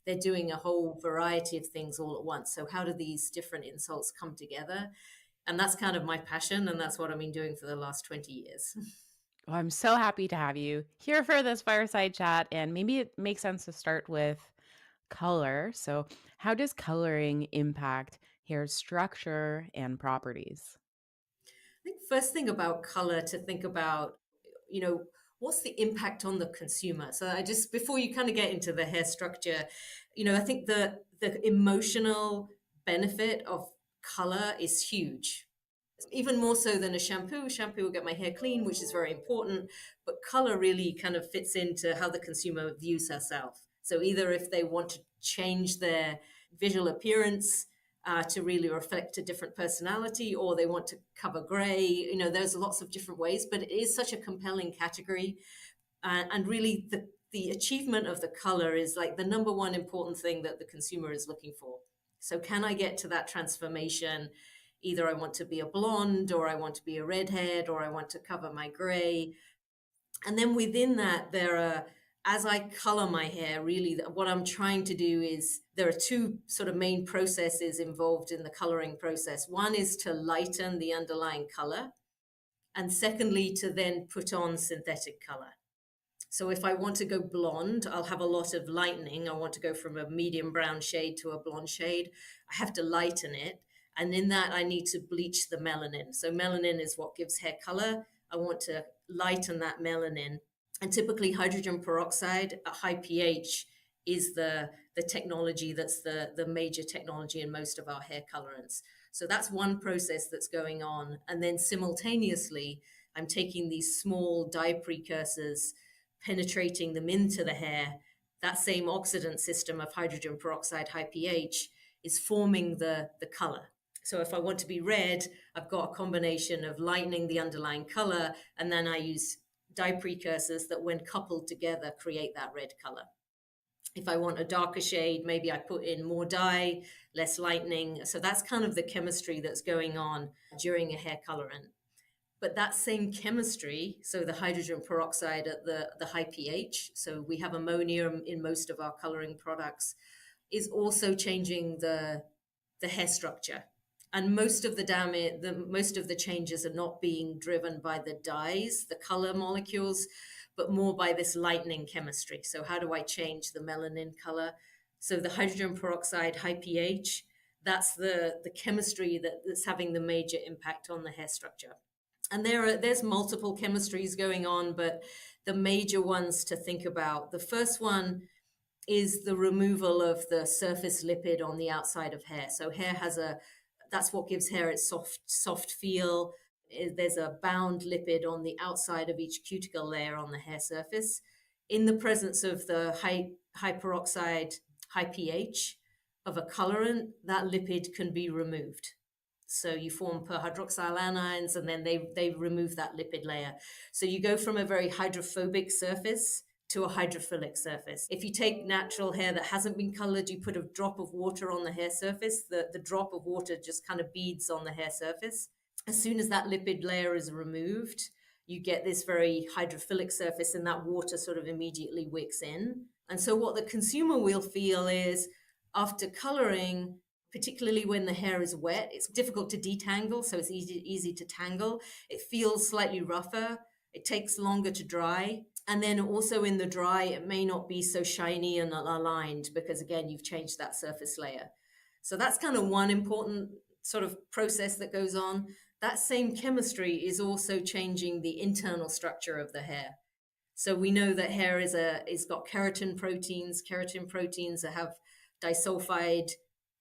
they're doing a whole variety of things all at once. So how do these different insults come together? And that's kind of my passion, and that's what I've been doing for the last 20 years. Well, I'm so happy to have you here for this fireside chat. And maybe it makes sense to start with color. So, how does coloring impact hair structure and properties? I think first thing about color to think about, what's the impact on the consumer? So I just, before you kind of get into the hair structure, I think the emotional benefit of color is huge. Even more so than a shampoo. Shampoo will get my hair clean, which is very important, but color really kind of fits into how the consumer views herself. So either if they want to change their visual appearance to really reflect a different personality, or they want to cover gray, there's lots of different ways, but it is such a compelling category. And really the achievement of the color is like the number one important thing that the consumer is looking for. So can I get to that transformation? Either I want to be a blonde, or I want to be a redhead, or I want to cover my gray. And then within that, as I color my hair, really what I'm trying to do is, there are two sort of main processes involved in the coloring process. One is to lighten the underlying color, and secondly, to then put on synthetic color. So if I want to go blonde, I'll have a lot of lightening. I want to go from a medium brown shade to a blonde shade. I have to lighten it. And in that, I need to bleach the melanin. So melanin is what gives hair color. I want to lighten that melanin. And typically hydrogen peroxide at high pH is the technology that's the major technology in most of our hair colorants. So that's one process that's going on. And then simultaneously, I'm taking these small dye precursors, penetrating them into the hair. That same oxidant system of hydrogen peroxide, high pH, is forming the color. So if I want to be red, I've got a combination of lightening the underlying color, and then I use dye precursors that, when coupled together, create that red color. If I want a darker shade, maybe I put in more dye, less lightening. So that's kind of the chemistry that's going on during a hair colorant. But that same chemistry, so the hydrogen peroxide at the high pH, so we have ammonia in most of our coloring products, is also changing the hair structure. And most of the changes are not being driven by the dyes, the color molecules, but more by this lightening chemistry. So how do I change the melanin color? So the hydrogen peroxide, high pH, that's the chemistry that's having the major impact on the hair structure. And there's multiple chemistries going on, but the major ones to think about, the first one is the removal of the surface lipid on the outside of hair. So hair that's what gives hair its soft feel. There's a bound lipid on the outside of each cuticle layer on the hair surface. In the presence of the high peroxide, high pH of a colorant, that lipid can be removed. So you form perhydroxyl anions, and then they remove that lipid layer. So you go from a very hydrophobic surface to a hydrophilic surface. If you take natural hair that hasn't been colored, you put a drop of water on the hair surface, the drop of water just kind of beads on the hair surface. As soon as that lipid layer is removed, you get this very hydrophilic surface, and that water sort of immediately wicks in. And so what the consumer will feel is, after coloring, particularly when the hair is wet, it's difficult to detangle, so it's easy to tangle. It feels slightly rougher. It takes longer to dry. And then also in the dry, it may not be so shiny and aligned because, again, you've changed that surface layer. So that's kind of one important sort of process that goes on. That same chemistry is also changing the internal structure of the hair. So we know that hair is got keratin proteins. Keratin proteins have disulfide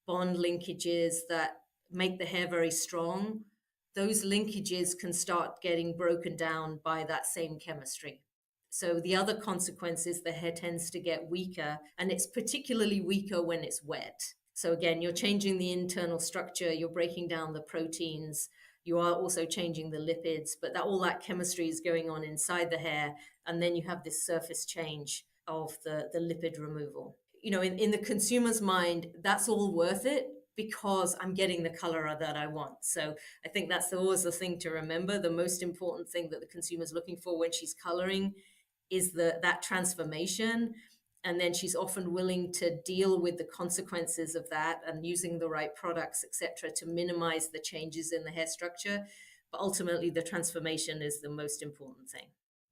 bond linkages that make the hair very strong. Those linkages can start getting broken down by that same chemistry. So the other consequence is the hair tends to get weaker, and it's particularly weaker when it's wet. So again, you're changing the internal structure, you're breaking down the proteins, you are also changing the lipids, but all that chemistry is going on inside the hair. And then you have this surface change of the lipid removal. In the consumer's mind, that's all worth it because I'm getting the color that I want. So I think that's always the thing to remember. The most important thing that the consumer is looking for when she's coloring is that transformation. And then she's often willing to deal with the consequences of that and using the right products, etc., to minimize the changes in the hair structure. But ultimately, the transformation is the most important thing.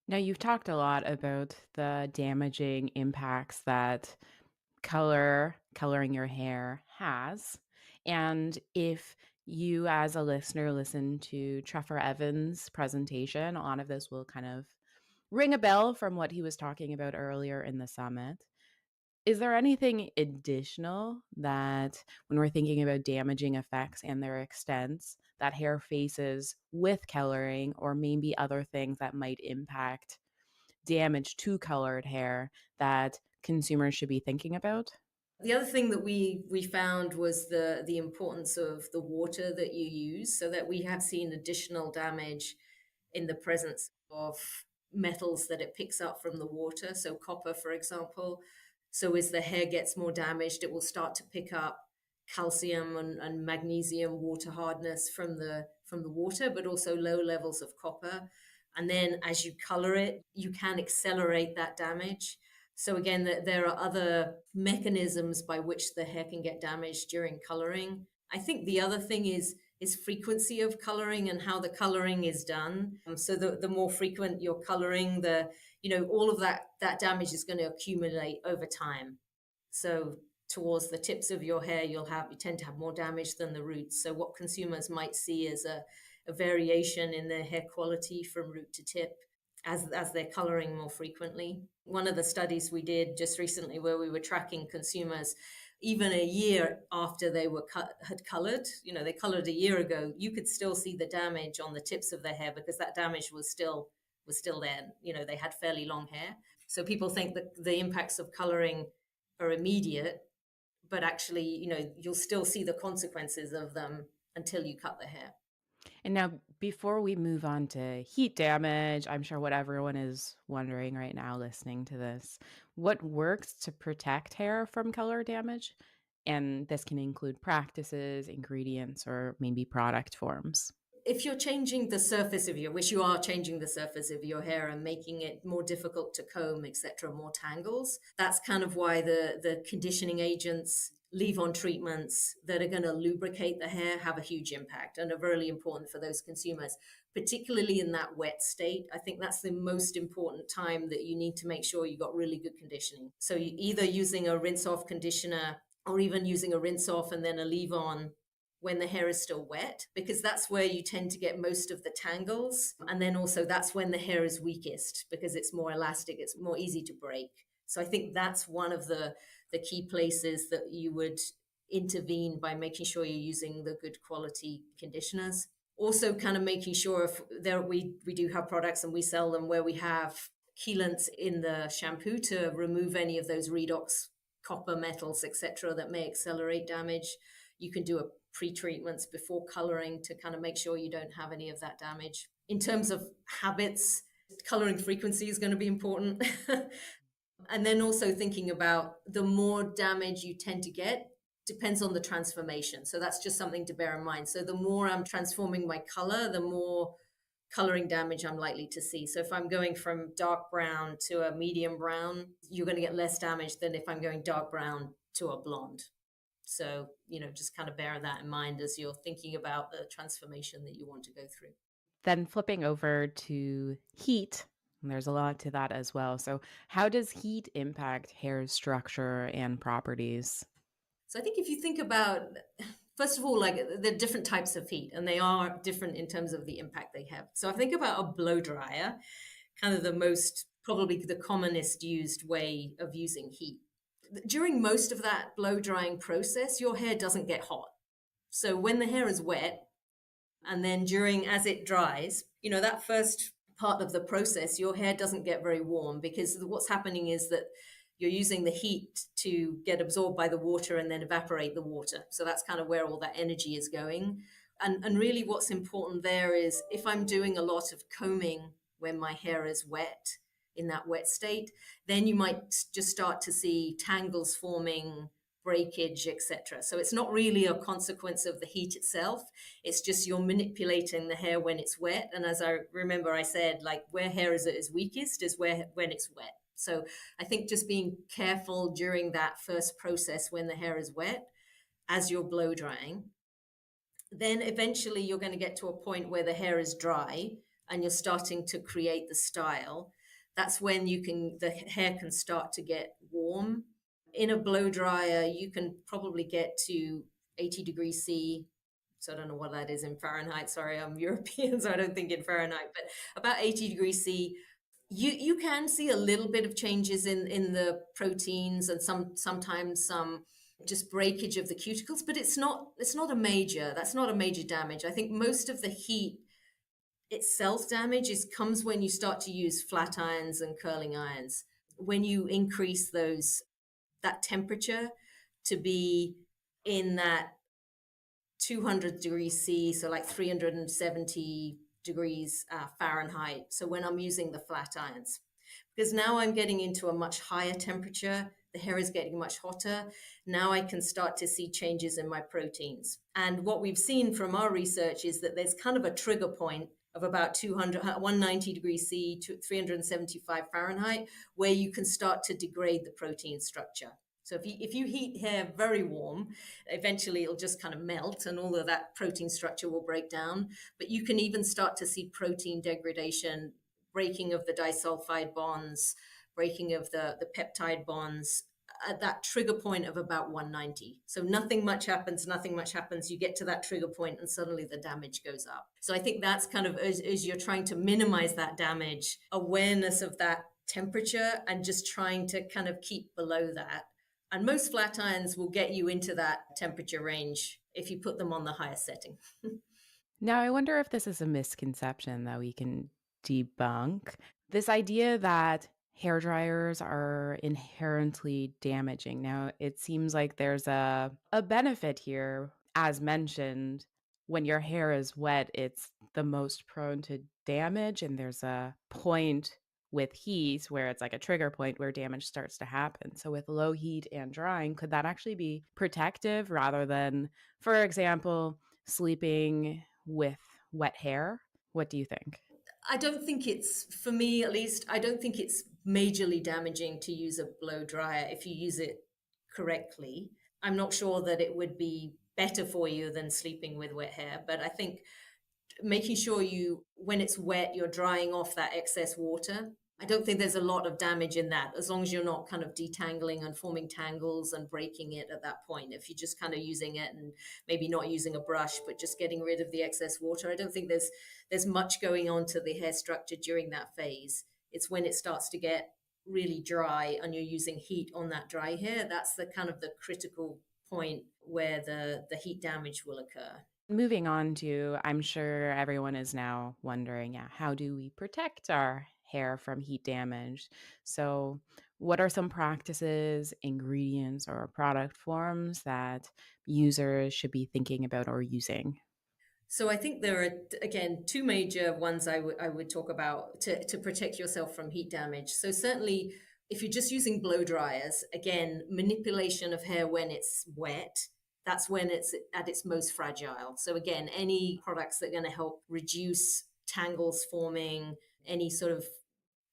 Now, you've talked a lot about the damaging impacts that coloring your hair has. And if you as a listener listen to Trefor Evans' presentation, a lot of this will kind of ring a bell from what he was talking about earlier in the summit. Is there anything additional that when we're thinking about damaging effects and their extents that hair faces with coloring, or maybe other things that might impact damage to colored hair that consumers should be thinking about? The other thing that we found was the importance of the water that you use, so that we have seen additional damage in the presence of metals that it picks up from the water. So copper, for example. So as the hair gets more damaged, it will start to pick up calcium and magnesium water hardness from the water, but also low levels of copper. And then as you color it, you can accelerate that damage. So again, there are other mechanisms by which the hair can get damaged during coloring. I think the other thing is frequency of coloring and how the coloring is done. So the more frequent you're coloring, all of that damage is going to accumulate over time. So towards the tips of your hair, you tend to have more damage than the roots. So what consumers might see is a variation in their hair quality from root to tip as they're coloring more frequently. One of the studies we did just recently, where we were tracking consumers even a year after they had colored, they colored a year ago, you could still see the damage on the tips of their hair because that damage was still there. They had fairly long hair. So people think that the impacts of coloring are immediate, but actually, you'll still see the consequences of them until you cut the hair. And now, before we move on to heat damage, I'm sure what everyone is wondering right now listening to this, what works to protect hair from color damage? And this can include practices, ingredients, or maybe product forms. If you're changing the surface of which you are changing the surface of your hair and making it more difficult to comb, etc., more tangles, that's kind of why the conditioning agents, leave-on treatments that are going to lubricate the hair have a huge impact and are really important for those consumers, particularly in that wet state. I think that's the most important time that you need to make sure you got really good conditioning. So you're either using a rinse-off conditioner or even using a rinse-off and then a leave-on when the hair is still wet, because that's where you tend to get most of the tangles. And then also that's when the hair is weakest because it's more elastic, it's more easy to break. So I think that's one of the key places that you would intervene by making sure you're using the good quality conditioners. Also kind of making sure we do have products and we sell them where we have chelants in the shampoo to remove any of those redox copper metals, etc., that may accelerate damage. You can do a pre-treatments before coloring to kind of make sure you don't have any of that damage. In terms of habits, coloring frequency is going to be important. And then also thinking about the more damage you tend to get depends on the transformation. So that's just something to bear in mind. So the more I'm transforming my color, the more coloring damage I'm likely to see. So if I'm going from dark brown to a medium brown, you're going to get less damage than if I'm going dark brown to a blonde. So, just kind of bear that in mind as you're thinking about the transformation that you want to go through. Then flipping over to heat, there's a lot to that as well. So how does heat impact hair structure and properties? So I think if you think about, first of all, like the different types of heat, and they are different in terms of the impact they have. So I think about a blow dryer, kind of probably the commonest used way of using heat. During most of that blow drying process, your hair doesn't get hot. So when the hair is wet, and then as it dries, that first part of the process, your hair doesn't get very warm because what's happening is that you're using the heat to get absorbed by the water and then evaporate the water. So that's kind of where all that energy is going. And really what's important there is if I'm doing a lot of combing when my hair is wet, in that wet state, then you might just start to see tangles forming, breakage, etc. So it's not really a consequence of the heat itself. It's just you're manipulating the hair when it's wet. And as I remember, I said, like where hair is at its weakest is when it's wet. So I think just being careful during that first process when the hair is wet, as you're blow drying, then eventually you're going to get to a point where the hair is dry and you're starting to create the style. That's when the hair can start to get warm. In a blow dryer, you can probably get to 80 degrees C. So I don't know what that is in Fahrenheit. Sorry, I'm European, so I don't think in Fahrenheit, but about 80 degrees C. You can see a little bit of changes in the proteins and sometimes some just breakage of the cuticles, but that's not a major damage. I think most of the heat itself damage comes when you start to use flat irons and curling irons. When you increase that temperature to be in that 200 degrees C, so like 370 degrees Fahrenheit. So when I'm using the flat irons, because now I'm getting into a much higher temperature, the hair is getting much hotter. Now I can start to see changes in my proteins. And what we've seen from our research is that there's kind of a trigger point of about 190 degrees C to 375 Fahrenheit, where you can start to degrade the protein structure. So if you heat hair very warm, eventually it'll just kind of melt and all of that protein structure will break down. But you can even start to see protein degradation, breaking of the disulfide bonds, breaking of the peptide bonds at that trigger point of about 190. So nothing much happens. You get to that trigger point and suddenly the damage goes up. So I think that's kind of, as you're trying to minimize that damage, awareness of that temperature and just trying to kind of keep below that. And most flat irons will get you into that temperature range if you put them on the highest setting. Now, I wonder if this is a misconception that we can debunk. This idea that hair dryers are inherently damaging. Now, it seems like there's a benefit here. As mentioned, when your hair is wet, it's the most prone to damage, and there's a point with heat where it's like a trigger point where damage starts to happen. So with low heat and drying, could that actually be protective rather than, for example, sleeping with wet hair? What do you think? I don't think for me at least, I don't think it's majorly damaging to use a blow dryer if you use it correctly. I'm not sure that it would be better for you than sleeping with wet hair, but I think making sure when it's wet, you're drying off that excess water. I don't think there's a lot of damage in that, as long as you're not kind of detangling and forming tangles and breaking it at that point. If you're just kind of using it and maybe not using a brush, but just getting rid of the excess water, I don't think there's much going on to the hair structure during that phase. It's when it starts to get really dry and you're using heat on that dry hair, that's the kind of the critical point where the heat damage will occur. Moving on to, I'm sure everyone is now wondering, how do we protect our hair from heat damage? So what are some practices, ingredients, or product forms that users should be thinking about or using? So I think there are, again, two major ones I would talk about to protect yourself from heat damage. So certainly if you're just using blow dryers, again, manipulation of hair when it's wet, that's when it's at its most fragile. So again, any products that are going to help reduce tangles forming, any sort of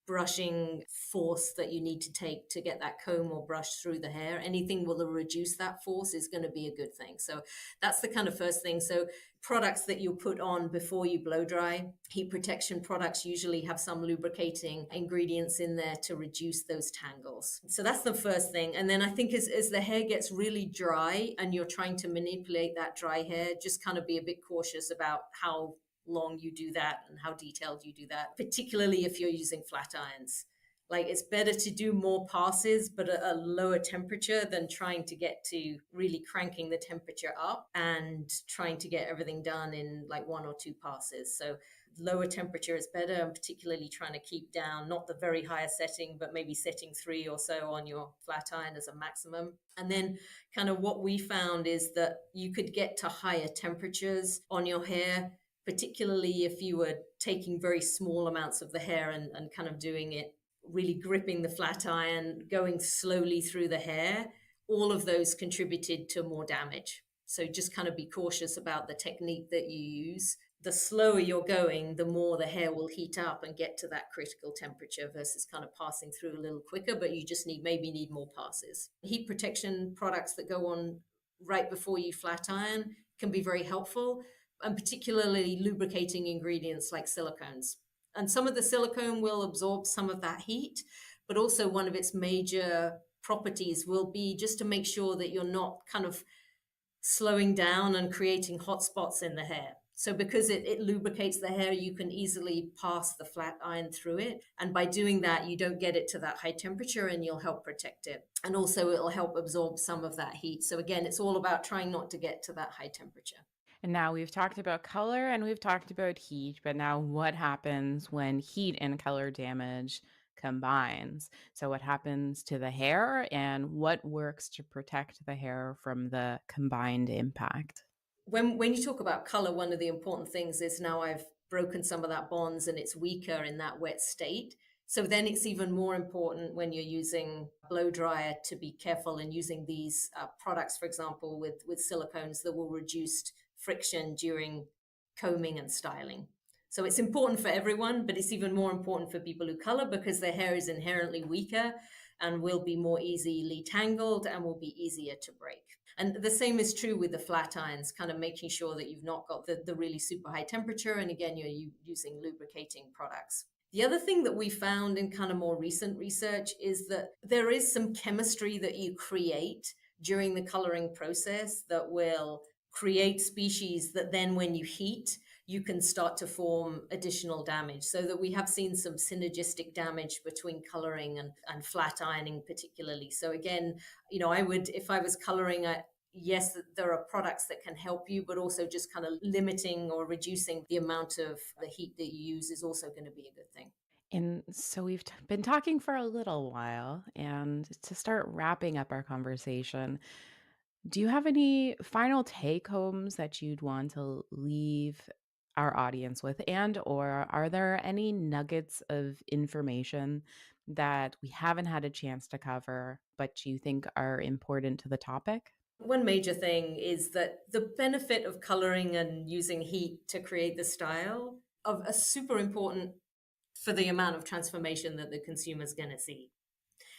brushing force that you need to take to get that comb or brush through the hair, anything will reduce that force is going to be a good thing. So that's the kind of first thing. So products that you put on before you blow dry, heat protection products usually have some lubricating ingredients in there to reduce those tangles. So that's the first thing. And then I think as the hair gets really dry and you're trying to manipulate that dry hair, just kind of be a bit cautious about how long you do that and how detailed you do that, particularly if you're using flat irons. Like it's better to do more passes, but at a lower temperature than trying to get to really cranking the temperature up and trying to get everything done in like one or two passes. So lower temperature is better, and particularly trying to keep down not the very highest setting, but maybe setting 3 or so on your flat iron as a maximum. And then kind of what we found is that you could get to higher temperatures on your hair, particularly if you were taking very small amounts of the hair and kind of doing it, really gripping the flat iron, going slowly through the hair. All of those contributed to more damage. So just kind of be cautious about the technique that you use. The slower you're going, the more the hair will heat up and get to that critical temperature versus kind of passing through a little quicker, but you just maybe need more passes. Heat protection products that go on right before you flat iron can be very helpful, and particularly lubricating ingredients like silicones. And some of the silicone will absorb some of that heat, but also one of its major properties will be just to make sure that you're not kind of slowing down and creating hot spots in the hair. So because it lubricates the hair, you can easily pass the flat iron through it. And by doing that, you don't get it to that high temperature and you'll help protect it. And also it'll help absorb some of that heat. So again, it's all about trying not to get to that high temperature. And now we've talked about color and we've talked about heat, but now what happens when heat and color damage combines? So what happens to the hair and what works to protect the hair from the combined impact? When you talk about color, one of the important things is now I've broken some of that bonds and it's weaker in that wet state. So then it's even more important when you're using blow dryer to be careful in using these products, for example, with silicones that will reduce friction during combing and styling. So it's important for everyone, but it's even more important for people who color because their hair is inherently weaker and will be more easily tangled and will be easier to break. And the same is true with the flat irons, kind of making sure that you've not got the really super high temperature. And again, you're using lubricating products. The other thing that we found in kind of more recent research is that there is some chemistry that you create during the coloring process that will create species that then when you heat, you can start to form additional damage. So that we have seen some synergistic damage between coloring and flat ironing particularly. So again, I would, if I was coloring, yes, there are products that can help you, but also just kind of limiting or reducing the amount of the heat that you use is also going to be a good thing. And so we've been talking for a little while, and to start wrapping up our conversation, do you have any final take-homes that you'd want to leave our audience with? And or are there any nuggets of information that we haven't had a chance to cover, but you think are important to the topic? One major thing is that the benefit of coloring and using heat to create the style are super important for the amount of transformation that the consumer's going to see.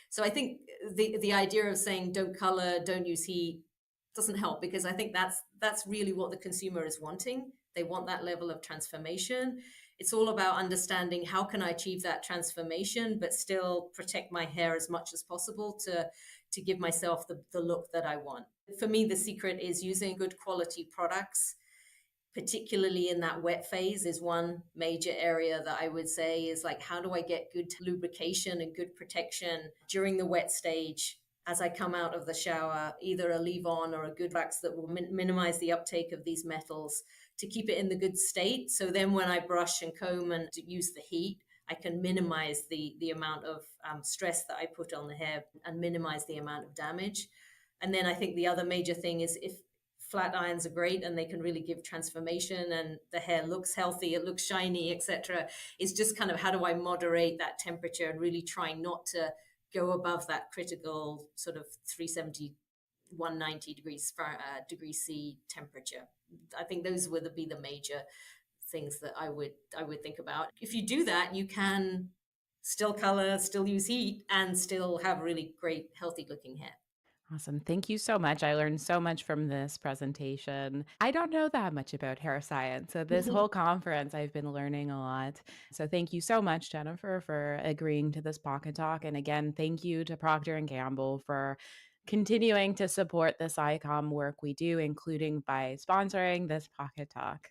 So I think the idea of saying don't color, don't use heat doesn't help, because I think that's really what the consumer is wanting. They want that level of transformation. It's all about understanding how can I achieve that transformation, but still protect my hair as much as possible to give myself the look that I want. For me, the secret is using good quality products, particularly in that wet phase is one major area that I would say is like, how do I get good lubrication and good protection during the wet stage as I come out of the shower, either a leave-on or a good wax that will minimize the uptake of these metals to keep it in the good state. So then when I brush and comb and use the heat, I can minimize the amount of stress that I put on the hair and minimize the amount of damage. And then I think the other major thing is if flat irons are great and they can really give transformation and the hair looks healthy, it looks shiny, etc. It's just kind of how do I moderate that temperature and really try not to go above that critical sort of 370, 190 degrees C temperature. I think those would be the major things that I would think about. If you do that, you can still color, still use heat, and still have really great, healthy looking hair. Awesome. Thank you so much. I learned so much from this presentation. I don't know that much about hair science. So this whole conference, I've been learning a lot. So thank you so much, Jennifer, for agreeing to this Pocket Talk. And again, thank you to Procter & Gamble for continuing to support this ICOM work we do, including by sponsoring this Pocket Talk.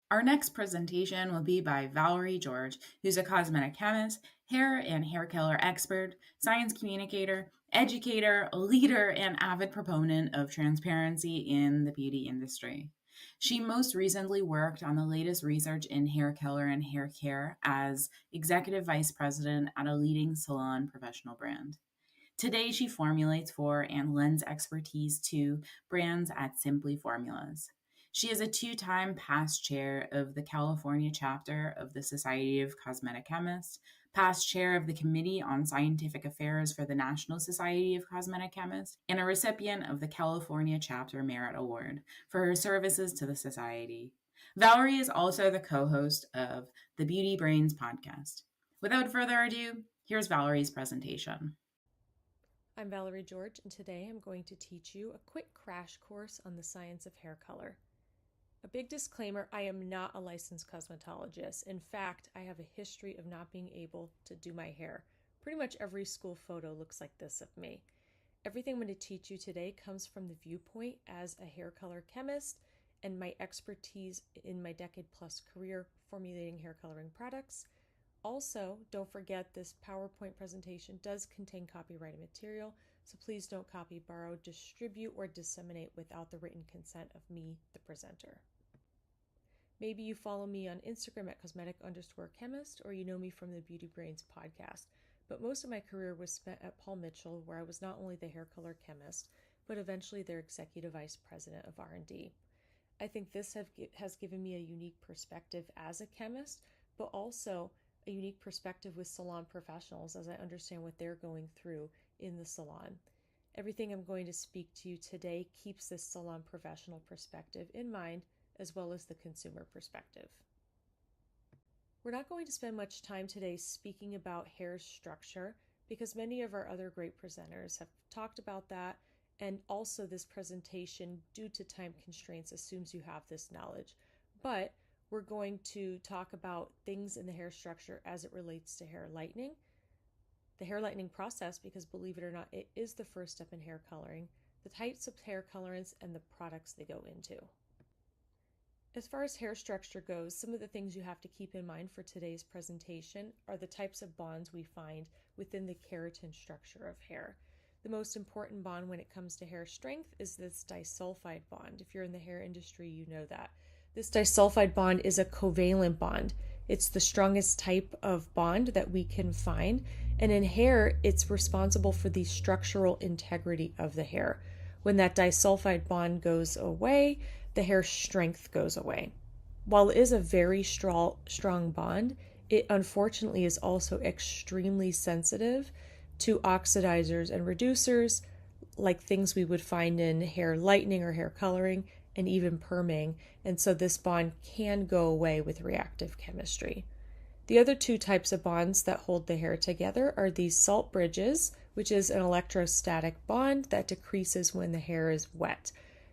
Our next presentation will be by Valerie George, who's a cosmetic chemist, hair and hair color expert, science communicator, educator, leader, and avid proponent of transparency in the beauty industry. She most recently worked on the latest research in hair color and hair care as executive vice president at a leading salon professional brand. Today, she formulates for and lends expertise to brands at Simply Formulas. She is a two-time past chair of the California chapter of the Society of Cosmetic Chemists, past chair of the Committee on Scientific Affairs for the National Society of Cosmetic Chemists, and a recipient of the California Chapter Merit Award for her services to the Society. Valerie is also the co-host of the Beauty Brains podcast. Without further ado, here's Valerie's presentation. I'm Valerie George, and today I'm going to teach you a quick crash course on the science of hair color. A big disclaimer, I am not a licensed cosmetologist. In fact, I have a history of not being able to do my hair. Pretty much every school photo looks like this of me. Everything I'm going to teach you today comes from the viewpoint as a hair color chemist and my expertise in my decade-plus career formulating hair coloring products. Also, don't forget this PowerPoint presentation does contain copyrighted material, so please don't copy, borrow, distribute, or disseminate without the written consent of me, the presenter. Maybe you follow me on Instagram at cosmetic_chemist, or you know me from the Beauty Brains podcast, but most of my career was spent at Paul Mitchell, where I was not only the hair color chemist, but eventually their executive vice president of R&D. I think this has given me a unique perspective as a chemist, but also a unique perspective with salon professionals as I understand what they're going through in the salon. Everything I'm going to speak to you today keeps this salon professional perspective in mind, as well as the consumer perspective. We're not going to spend much time today speaking about hair structure because many of our other great presenters have talked about that, and also this presentation, due to time constraints, assumes you have this knowledge. But we're going to talk about things in the hair structure as it relates to hair lightening, the hair lightening process, because believe it or not, it is the first step in hair coloring, the types of hair colorants, and the products they go into. As far as hair structure goes, some of the things you have to keep in mind for today's presentation are the types of bonds we find within the keratin structure of hair. The most important bond when it comes to hair strength is this disulfide bond. If you're in the hair industry, you know that. This disulfide bond is a covalent bond. It's the strongest type of bond that we can find. And in hair, it's responsible for the structural integrity of the hair. When that disulfide bond goes away, the hair strength goes away. While it is a very strong bond, it unfortunately is also extremely sensitive to oxidizers and reducers, like things we would find in hair lightening or hair coloring, and even perming, and so this bond can go away with reactive chemistry. The other two types of bonds that hold the hair together are these salt bridges, which is an electrostatic bond that decreases when the hair is wet.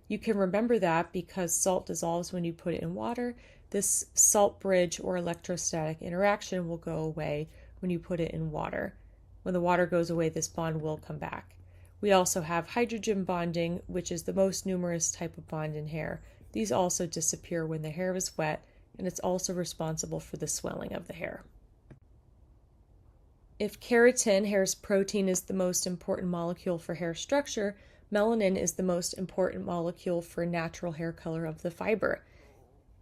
You can remember that because salt dissolves when you put it in water. This salt bridge or electrostatic interaction will go away when you put it in water. When the water goes away, this bond will come back. We also have hydrogen bonding, which is the most numerous type of bond in hair. These also disappear when the hair is wet, and it's also responsible for the swelling of the hair. If keratin, hair's protein, is the most important molecule for hair structure, melanin is the most important molecule for natural hair color of the fiber.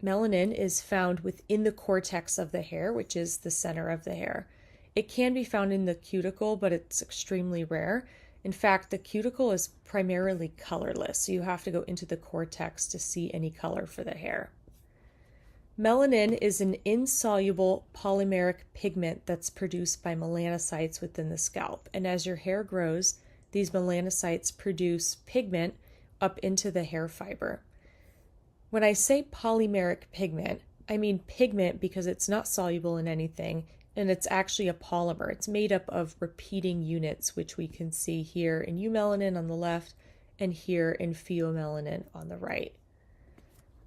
Melanin is found within the cortex of the hair, which is the center of the hair. It can be found in the cuticle, but it's extremely rare. In fact, the cuticle is primarily colorless, so you have to go into the cortex to see any color for the hair. Melanin is an insoluble polymeric pigment that's produced by melanocytes within the scalp, and as your hair grows, these melanocytes produce pigment up into the hair fiber. When I say polymeric pigment, I mean pigment because it's not soluble in anything, and it's actually a polymer. It's made up of repeating units, which we can see here in eumelanin on the left and here in pheomelanin on the right.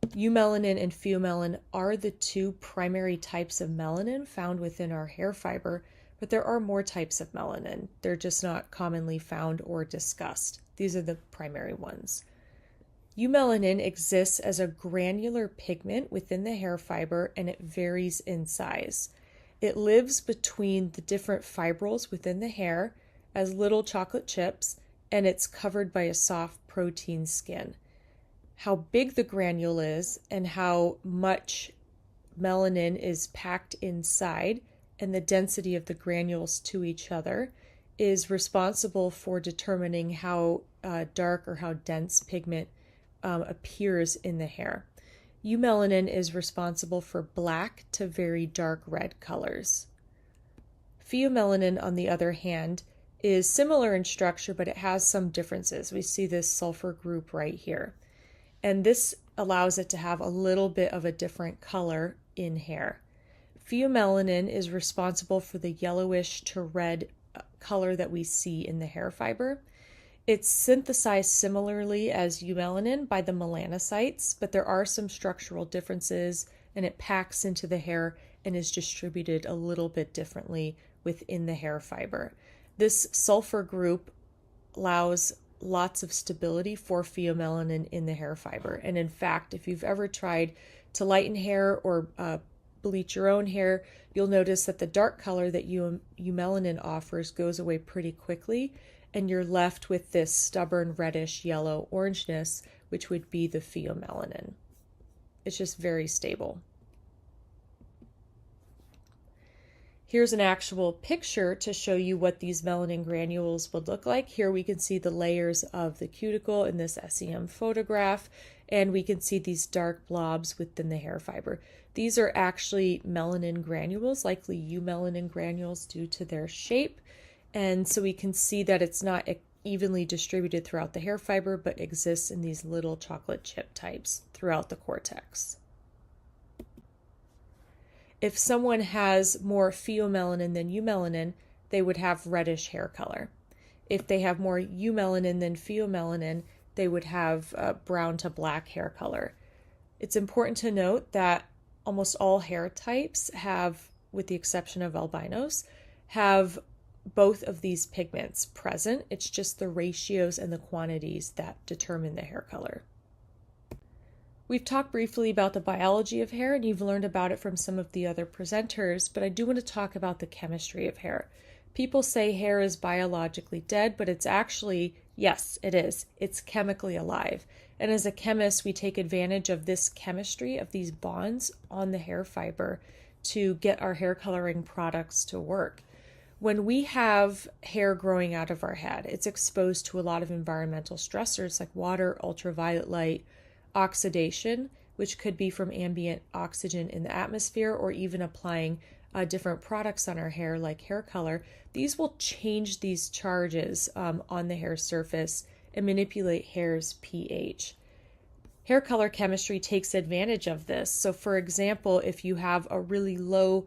Eumelanin and pheomelanin are the two primary types of melanin found within our hair fiber, but there are more types of melanin. They're just not commonly found or discussed. These are the primary ones. Eumelanin exists as a granular pigment within the hair fiber, and it varies in size. It lives between the different fibrils within the hair as little chocolate chips, and it's covered by a soft protein skin. How big the granule is and how much melanin is packed inside, and the density of the granules to each other, is responsible for determining how dark or how dense pigment appears in the hair. Eumelanin is responsible for black to very dark red colors. Pheomelanin, on the other hand, is similar in structure, but it has some differences. We see this sulfur group right here. And this allows it to have a little bit of a different color in hair. Pheomelanin is responsible for the yellowish to red color that we see in the hair fiber. It's synthesized similarly as eumelanin by the melanocytes, but there are some structural differences, and it packs into the hair and is distributed a little bit differently within the hair fiber. This sulfur group allows lots of stability for pheomelanin in the hair fiber. And in fact, if you've ever tried to lighten hair or bleach your own hair, you'll notice that the dark color that eumelanin offers goes away pretty quickly, and you're left with this stubborn reddish yellow orangeness, which would be the pheomelanin. It's just very stable. Here's an actual picture to show you what these melanin granules would look like. Here we can see the layers of the cuticle in this SEM photograph, and we can see these dark blobs within the hair fiber. These are actually melanin granules, likely eumelanin granules due to their shape. And so we can see that it's not evenly distributed throughout the hair fiber, but exists in these little chocolate chip types throughout the cortex. If someone has more pheomelanin than eumelanin, they would have reddish hair color. If they have more eumelanin than pheomelanin, they would have brown to black hair color. It's important to note that almost all hair types have, with the exception of albinos, have both of these pigments present. It's just the ratios and the quantities that determine the hair color. We've talked briefly about the biology of hair, and you've learned about it from some of the other presenters, but I do want to talk about the chemistry of hair. People say hair is biologically dead, but it's actually, yes, it is. It's chemically alive. And as a chemist, we take advantage of this chemistry, of these bonds on the hair fiber to get our hair coloring products to work. When we have hair growing out of our head, it's exposed to a lot of environmental stressors like water, ultraviolet light, oxidation, which could be from ambient oxygen in the atmosphere, or even applying different products on our hair like hair color. These will change these charges on the hair surface and manipulate hair's pH. Hair color chemistry takes advantage of this. So for example, if you have a really low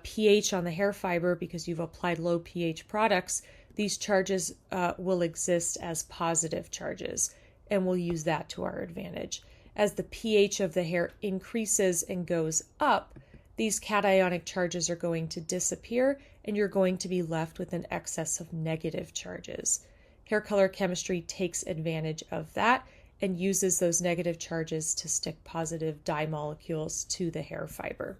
pH on the hair fiber because you've applied low pH products, these charges will exist as positive charges, and we'll use that to our advantage. As the pH of the hair increases and goes up, these cationic charges are going to disappear, and you're going to be left with an excess of negative charges. Hair color chemistry takes advantage of that and uses those negative charges to stick positive dye molecules to the hair fiber.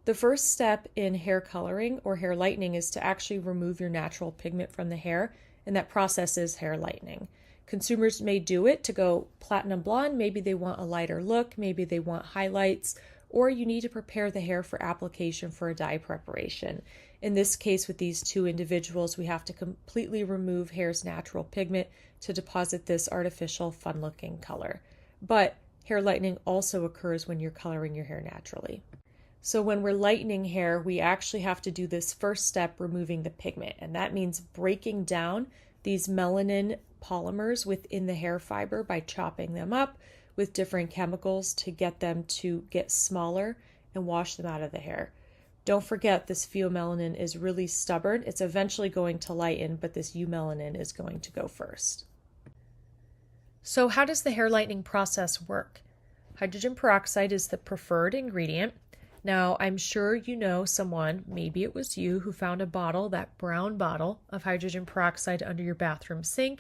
The first step in hair coloring or hair lightening is to actually remove your natural pigment from the hair, and that process is hair lightening. Consumers may do it to go platinum blonde. Maybe they want a lighter look, maybe they want highlights, or you need to prepare the hair for application for a dye preparation. In this case, with these two individuals, we have to completely remove hair's natural pigment to deposit this artificial fun-looking color. But hair lightening also occurs when you're coloring your hair naturally. So when we're lightening hair, we actually have to do this first step, removing the pigment, and that means breaking down these melanin polymers within the hair fiber by chopping them up with different chemicals to get them to get smaller and wash them out of the hair. Don't forget, this pheomelanin is really stubborn. It's eventually going to lighten, but this eumelanin is going to go first. So how does the hair lightening process work? Hydrogen peroxide is the preferred ingredient. Now, I'm sure you know someone, maybe it was you, who found a bottle, that brown bottle of hydrogen peroxide under your bathroom sink,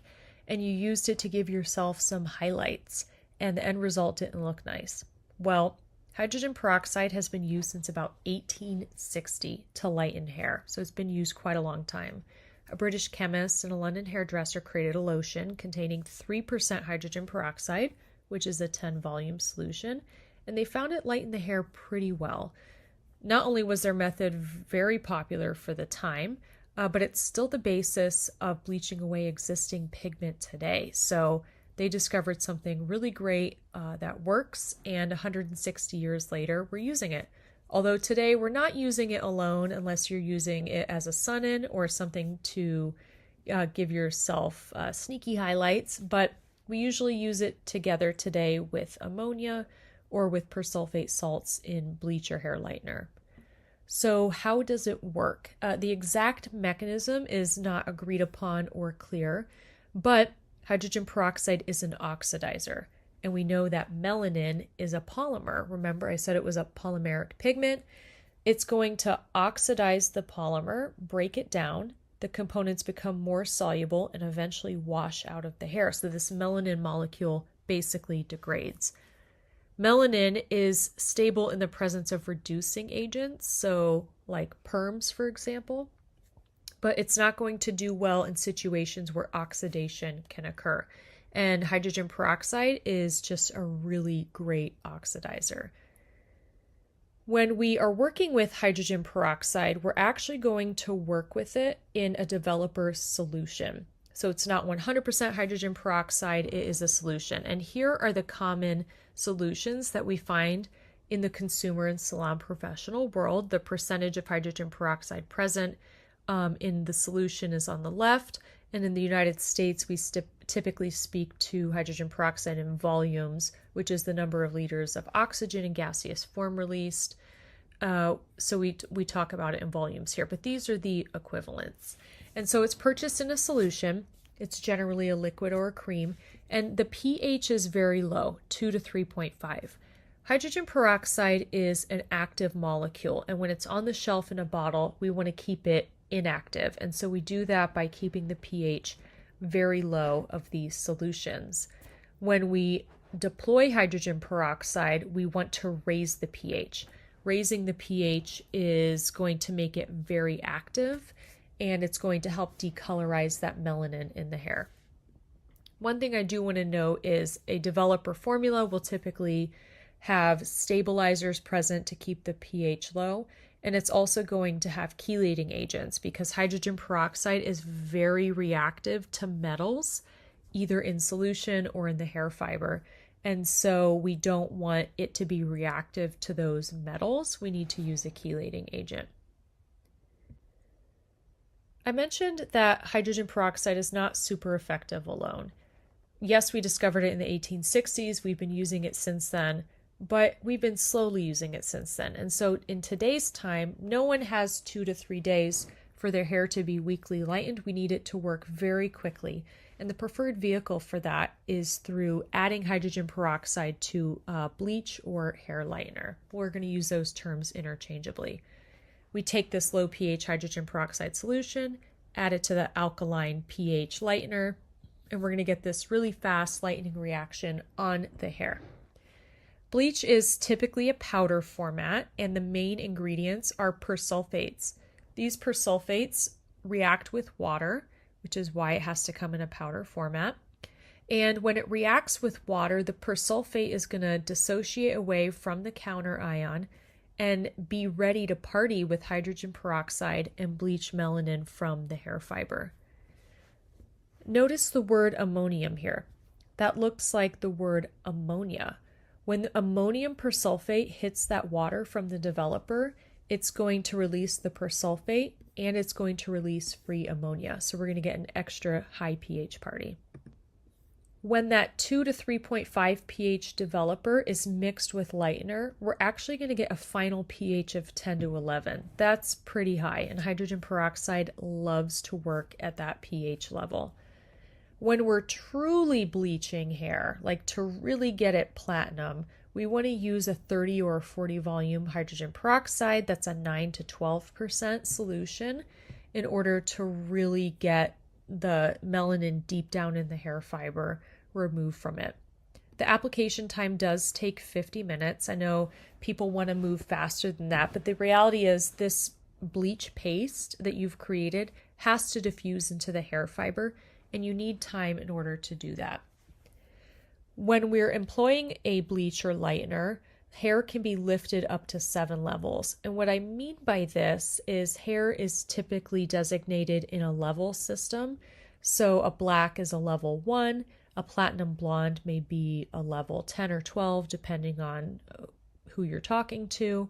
and you used it to give yourself some highlights, and the end result didn't look nice. Well, hydrogen peroxide has been used since about 1860 to lighten hair, so it's been used quite a long time. A British chemist and a London hairdresser created a lotion containing 3% hydrogen peroxide, which is a 10-volume solution, and they found it lightened the hair pretty well. Not only was their method very popular for the time, but it's still the basis of bleaching away existing pigment today. So they discovered something really great that works, and 160 years later, we're using it. Although today we're not using it alone unless you're using it as a sun-in or something to give yourself sneaky highlights, but we usually use it together today with ammonia or with persulfate salts in bleach or hair lightener. So how does it work? The exact mechanism is not agreed upon or clear, but hydrogen peroxide is an oxidizer. And we know that melanin is a polymer. Remember, I said it was a polymeric pigment. It's going to oxidize the polymer, break it down. The components become more soluble and eventually wash out of the hair. So this melanin molecule basically degrades. Melanin is stable in the presence of reducing agents, so like perms, for example, but it's not going to do well in situations where oxidation can occur. And hydrogen peroxide is just a really great oxidizer. When we are working with hydrogen peroxide, we're actually going to work with it in a developer solution. So it's not 100% hydrogen peroxide, it is a solution. And here are the common solutions that we find in the consumer and salon professional world. The percentage of hydrogen peroxide present in the solution is on the left. And in the United States, we typically speak to hydrogen peroxide in volumes, which is the number of liters of oxygen and gaseous form released. So we talk about it in volumes here, but these are the equivalents. And so it's purchased in a solution. It's generally a liquid or a cream, and the pH is very low, 2 to 3.5. Hydrogen peroxide is an active molecule, and when it's on the shelf in a bottle, we want to keep it inactive. And so we do that by keeping the pH very low of these solutions. When we deploy hydrogen peroxide, we want to raise the pH. Raising the pH is going to make it very active, and it's going to help decolorize that melanin in the hair. One thing I do want to note is a developer formula will typically have stabilizers present to keep the pH low, and it's also going to have chelating agents because hydrogen peroxide is very reactive to metals, either in solution or in the hair fiber. And so we don't want it to be reactive to those metals. We need to use a chelating agent. I mentioned that hydrogen peroxide is not super effective alone. Yes, we discovered it in the 1860s. We've been using it since then, but we've been slowly using it since then. And so in today's time, no one has 2 to 3 days for their hair to be weakly lightened. We need it to work very quickly. And the preferred vehicle for that is through adding hydrogen peroxide to bleach or hair lightener. We're going to use those terms interchangeably. We take this low pH hydrogen peroxide solution, add it to the alkaline pH lightener, and we're going to get this really fast lightening reaction on the hair. Bleach is typically a powder format, and the main ingredients are persulfates. These persulfates react with water, which is why it has to come in a powder format. And when it reacts with water, the persulfate is going to dissociate away from the counter ion and be ready to party with hydrogen peroxide and bleach melanin from the hair fiber. Notice the word ammonium here. That looks like the word ammonia. When the ammonium persulfate hits that water from the developer, it's going to release the persulfate and it's going to release free ammonia. So we're going to get an extra high pH party. When that 2 to 3.5 pH developer is mixed with lightener, we're actually going to get a final pH of 10 to 11. That's pretty high, and hydrogen peroxide loves to work at that pH level. When we're truly bleaching hair, like to really get it platinum, we want to use a 30 or 40 volume hydrogen peroxide. That's a 9 to 12% solution in order to really get the melanin deep down in the hair fiber removed from it. The application time does take 50 minutes. I know people want to move faster than that, but the reality is this bleach paste that you've created has to diffuse into the hair fiber, and you need time in order to do that. When we're employing a bleach or lightener, hair can be lifted up to 7 levels. And what I mean by this is hair is typically designated in a level system. So a black is a level 1, a platinum blonde may be a level 10 or 12, depending on who you're talking to.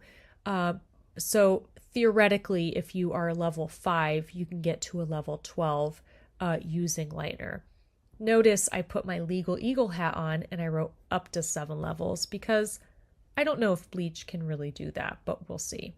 So theoretically, if you are a level 5, you can get to a level 12 using lightener. Notice I put my legal eagle hat on and I wrote up to 7 levels because I don't know if bleach can really do that, but we'll see.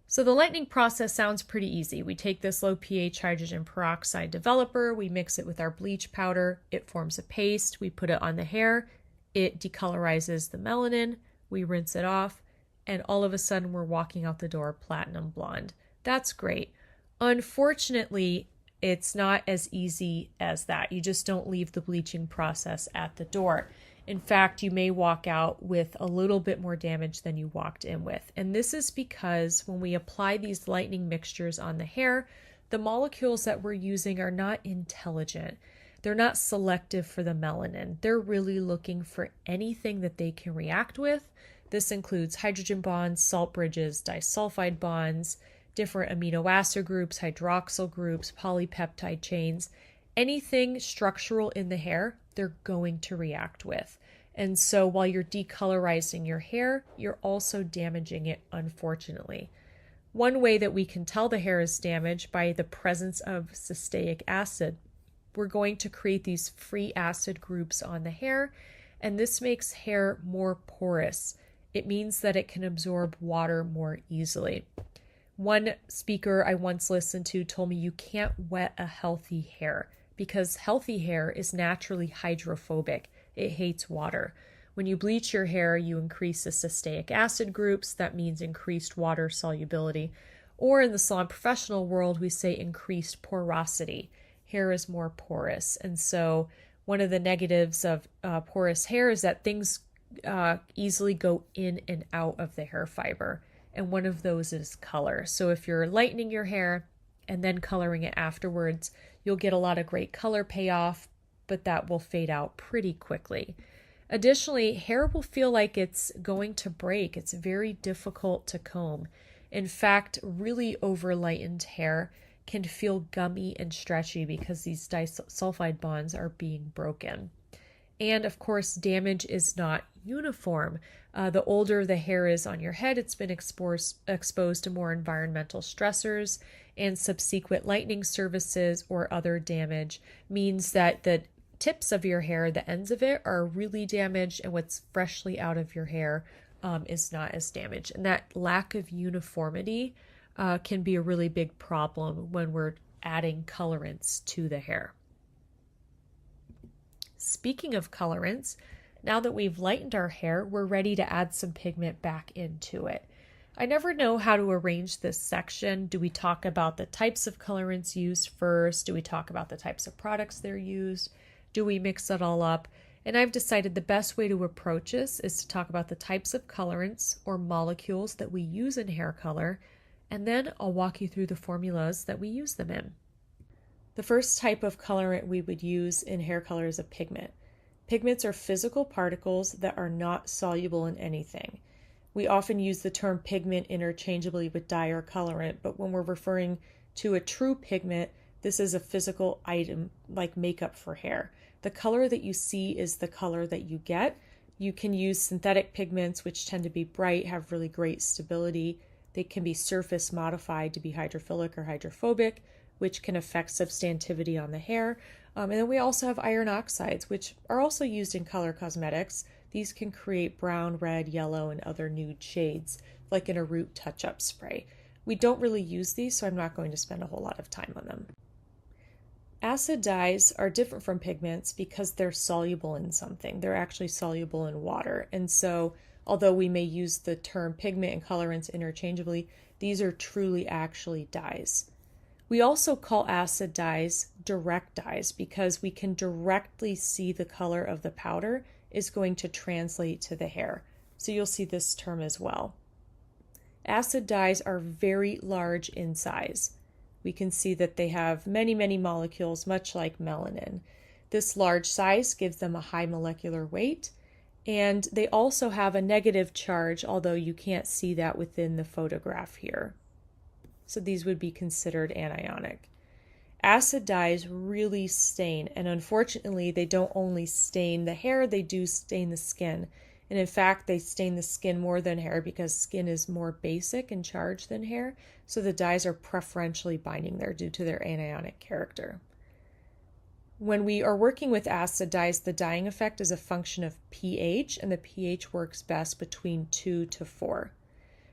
So the lightening process sounds pretty easy. We take this low pH hydrogen peroxide developer, we mix it with our bleach powder, it forms a paste, we put it on the hair, it decolorizes the melanin, we rinse it off, and all of a sudden we're walking out the door platinum blonde. That's great. Unfortunately, it's not as easy as that. You just don't leave the bleaching process at the door. In fact, you may walk out with a little bit more damage than you walked in with. And this is because when we apply these lightening mixtures on the hair, the molecules that we're using are not intelligent. They're not selective for the melanin. They're really looking for anything that they can react with. This includes hydrogen bonds, salt bridges, disulfide bonds, different amino acid groups, hydroxyl groups, polypeptide chains. Anything structural in the hair, they're going to react with. And so while you're decolorizing your hair, you're also damaging it, unfortunately. One way that we can tell the hair is damaged by the presence of cysteic acid. We're going to create these free acid groups on the hair, and this makes hair more porous. It means that it can absorb water more easily. One speaker I once listened to told me you can't wet a healthy hair because healthy hair is naturally hydrophobic. It hates water. When you bleach your hair, you increase the cysteic acid groups. That means increased water solubility. Or in the salon professional world, we say increased porosity. Hair is more porous. And so one of the negatives of porous hair is that things easily go in and out of the hair fiber. And one of those is color. So if you're lightening your hair and then coloring it afterwards, you'll get a lot of great color payoff, but that will fade out pretty quickly. Additionally, hair will feel like it's going to break. It's very difficult to comb. In fact, really over-lightened hair can feel gummy and stretchy because these disulfide bonds are being broken. And of course, damage is not uniform. The older the hair is on your head, it's been exposed to more environmental stressors, and subsequent lightening services or other damage means that the tips of your hair, the ends of it, are really damaged, and what's freshly out of your hair is not as damaged. And that lack of uniformity can be a really big problem when we're adding colorants to the hair. Speaking of colorants, now that we've lightened our hair, we're ready to add some pigment back into it. I never know how to arrange this section. Do we talk about the types of colorants used first? Do we talk about the types of products they're used? Do we mix it all up? And I've decided the best way to approach this is to talk about the types of colorants or molecules that we use in hair color, and then I'll walk you through the formulas that we use them in. The first type of colorant we would use in hair color is a pigment. Pigments are physical particles that are not soluble in anything. We often use the term pigment interchangeably with dye or colorant, but when we're referring to a true pigment, this is a physical item like makeup for hair. The color that you see is the color that you get. You can use synthetic pigments, which tend to be bright, have really great stability. They can be surface modified to be hydrophilic or hydrophobic, which can affect substantivity on the hair. And then we also have iron oxides, which are also used in color cosmetics. These can create brown, red, yellow, and other nude shades, like in a root touch-up spray. We don't really use these, so I'm not going to spend a whole lot of time on them. Acid dyes are different from pigments because they're soluble in something. They're actually soluble in water. And so, although we may use the term pigment and colorants interchangeably, these are truly actually dyes. We also call acid dyes direct dyes because we can directly see the color of the powder is going to translate to the hair. So you'll see this term as well. Acid dyes are very large in size. We can see that they have many, many molecules, much like melanin. This large size gives them a high molecular weight, and they also have a negative charge, although you can't see that within the photograph here. So these would be considered anionic. Acid dyes really stain, and unfortunately they don't only stain the hair, they do stain the skin. And in fact, they stain the skin more than hair because skin is more basic in charge than hair, so the dyes are preferentially binding there due to their anionic character. When we are working with acid dyes, the dyeing effect is a function of pH, and the pH works best between 2 to 4.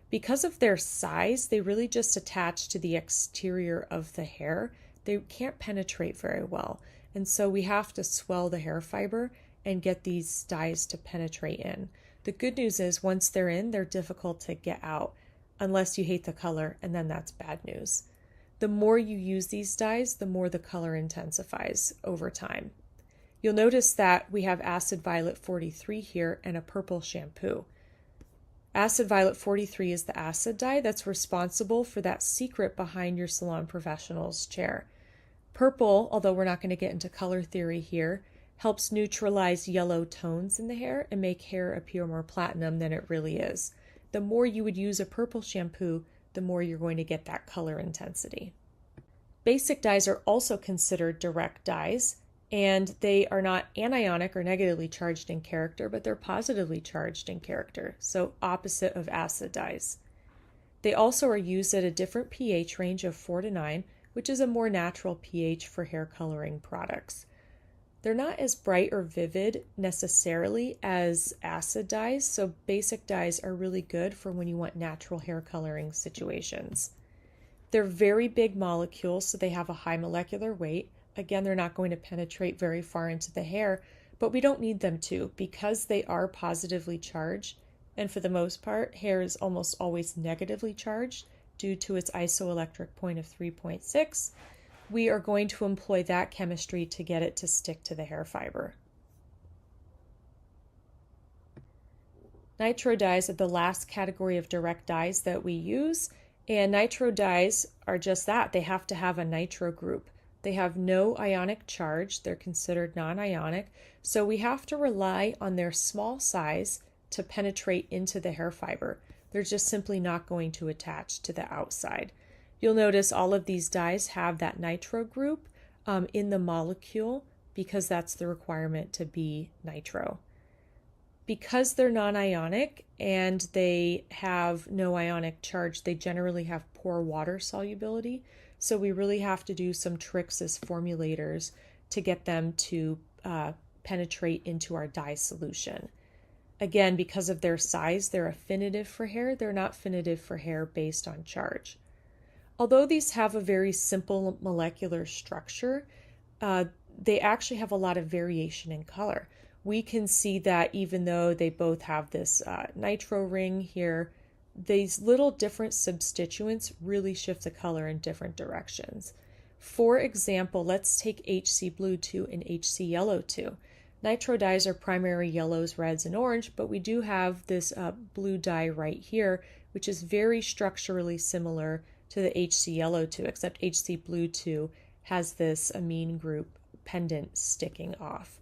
Because of their size, they really just attach to the exterior of the hair. They can't penetrate very well, and so we have to swell the hair fiber and get these dyes to penetrate in. The good news is once they're in, they're difficult to get out, unless you hate the color, and then that's bad news. The more you use these dyes, the more the color intensifies over time. You'll notice that we have Acid Violet 43 here and a purple shampoo. Acid Violet 43 is the acid dye that's responsible for that secret behind your salon professional's chair. Purple, although we're not going to get into color theory here, helps neutralize yellow tones in the hair and make hair appear more platinum than it really is. The more you would use a purple shampoo, the more you're going to get that color intensity. Basic dyes are also considered direct dyes, and they are not anionic or negatively charged in character, but they're positively charged in character, so opposite of acid dyes. They also are used at a different pH range of 4 to 9, which is a more natural pH for hair coloring products. They're not as bright or vivid necessarily as acid dyes, so basic dyes are really good for when you want natural hair coloring situations. They're very big molecules, so they have a high molecular weight. Again, they're not going to penetrate very far into the hair, but we don't need them to because they are positively charged, and for the most part, hair is almost always negatively charged due to its isoelectric point of 3.6. We are going to employ that chemistry to get it to stick to the hair fiber. Nitro dyes are the last category of direct dyes that we use, and nitro dyes are just that. They have to have a nitro group. They have no ionic charge. They're considered non-ionic, so we have to rely on their small size to penetrate into the hair fiber. They're just simply not going to attach to the outside. You'll notice all of these dyes have that nitro group in the molecule because that's the requirement to be nitro. Because they're non-ionic and they have no ionic charge, they generally have poor water solubility. So we really have to do some tricks as formulators to get them to penetrate into our dye solution. Again, because of their size, they're affinitive for hair. They're not affinitive for hair based on charge. Although these have a very simple molecular structure, they actually have a lot of variation in color. We can see that even though they both have this nitro ring here, these little different substituents really shift the color in different directions. For example, let's take HC Blue 2 and HC Yellow 2. Nitro dyes are primary yellows, reds, and orange, but we do have this blue dye right here, which is very structurally similar to the HC Yellow 2, except HC Blue 2 has this amine group pendant sticking off.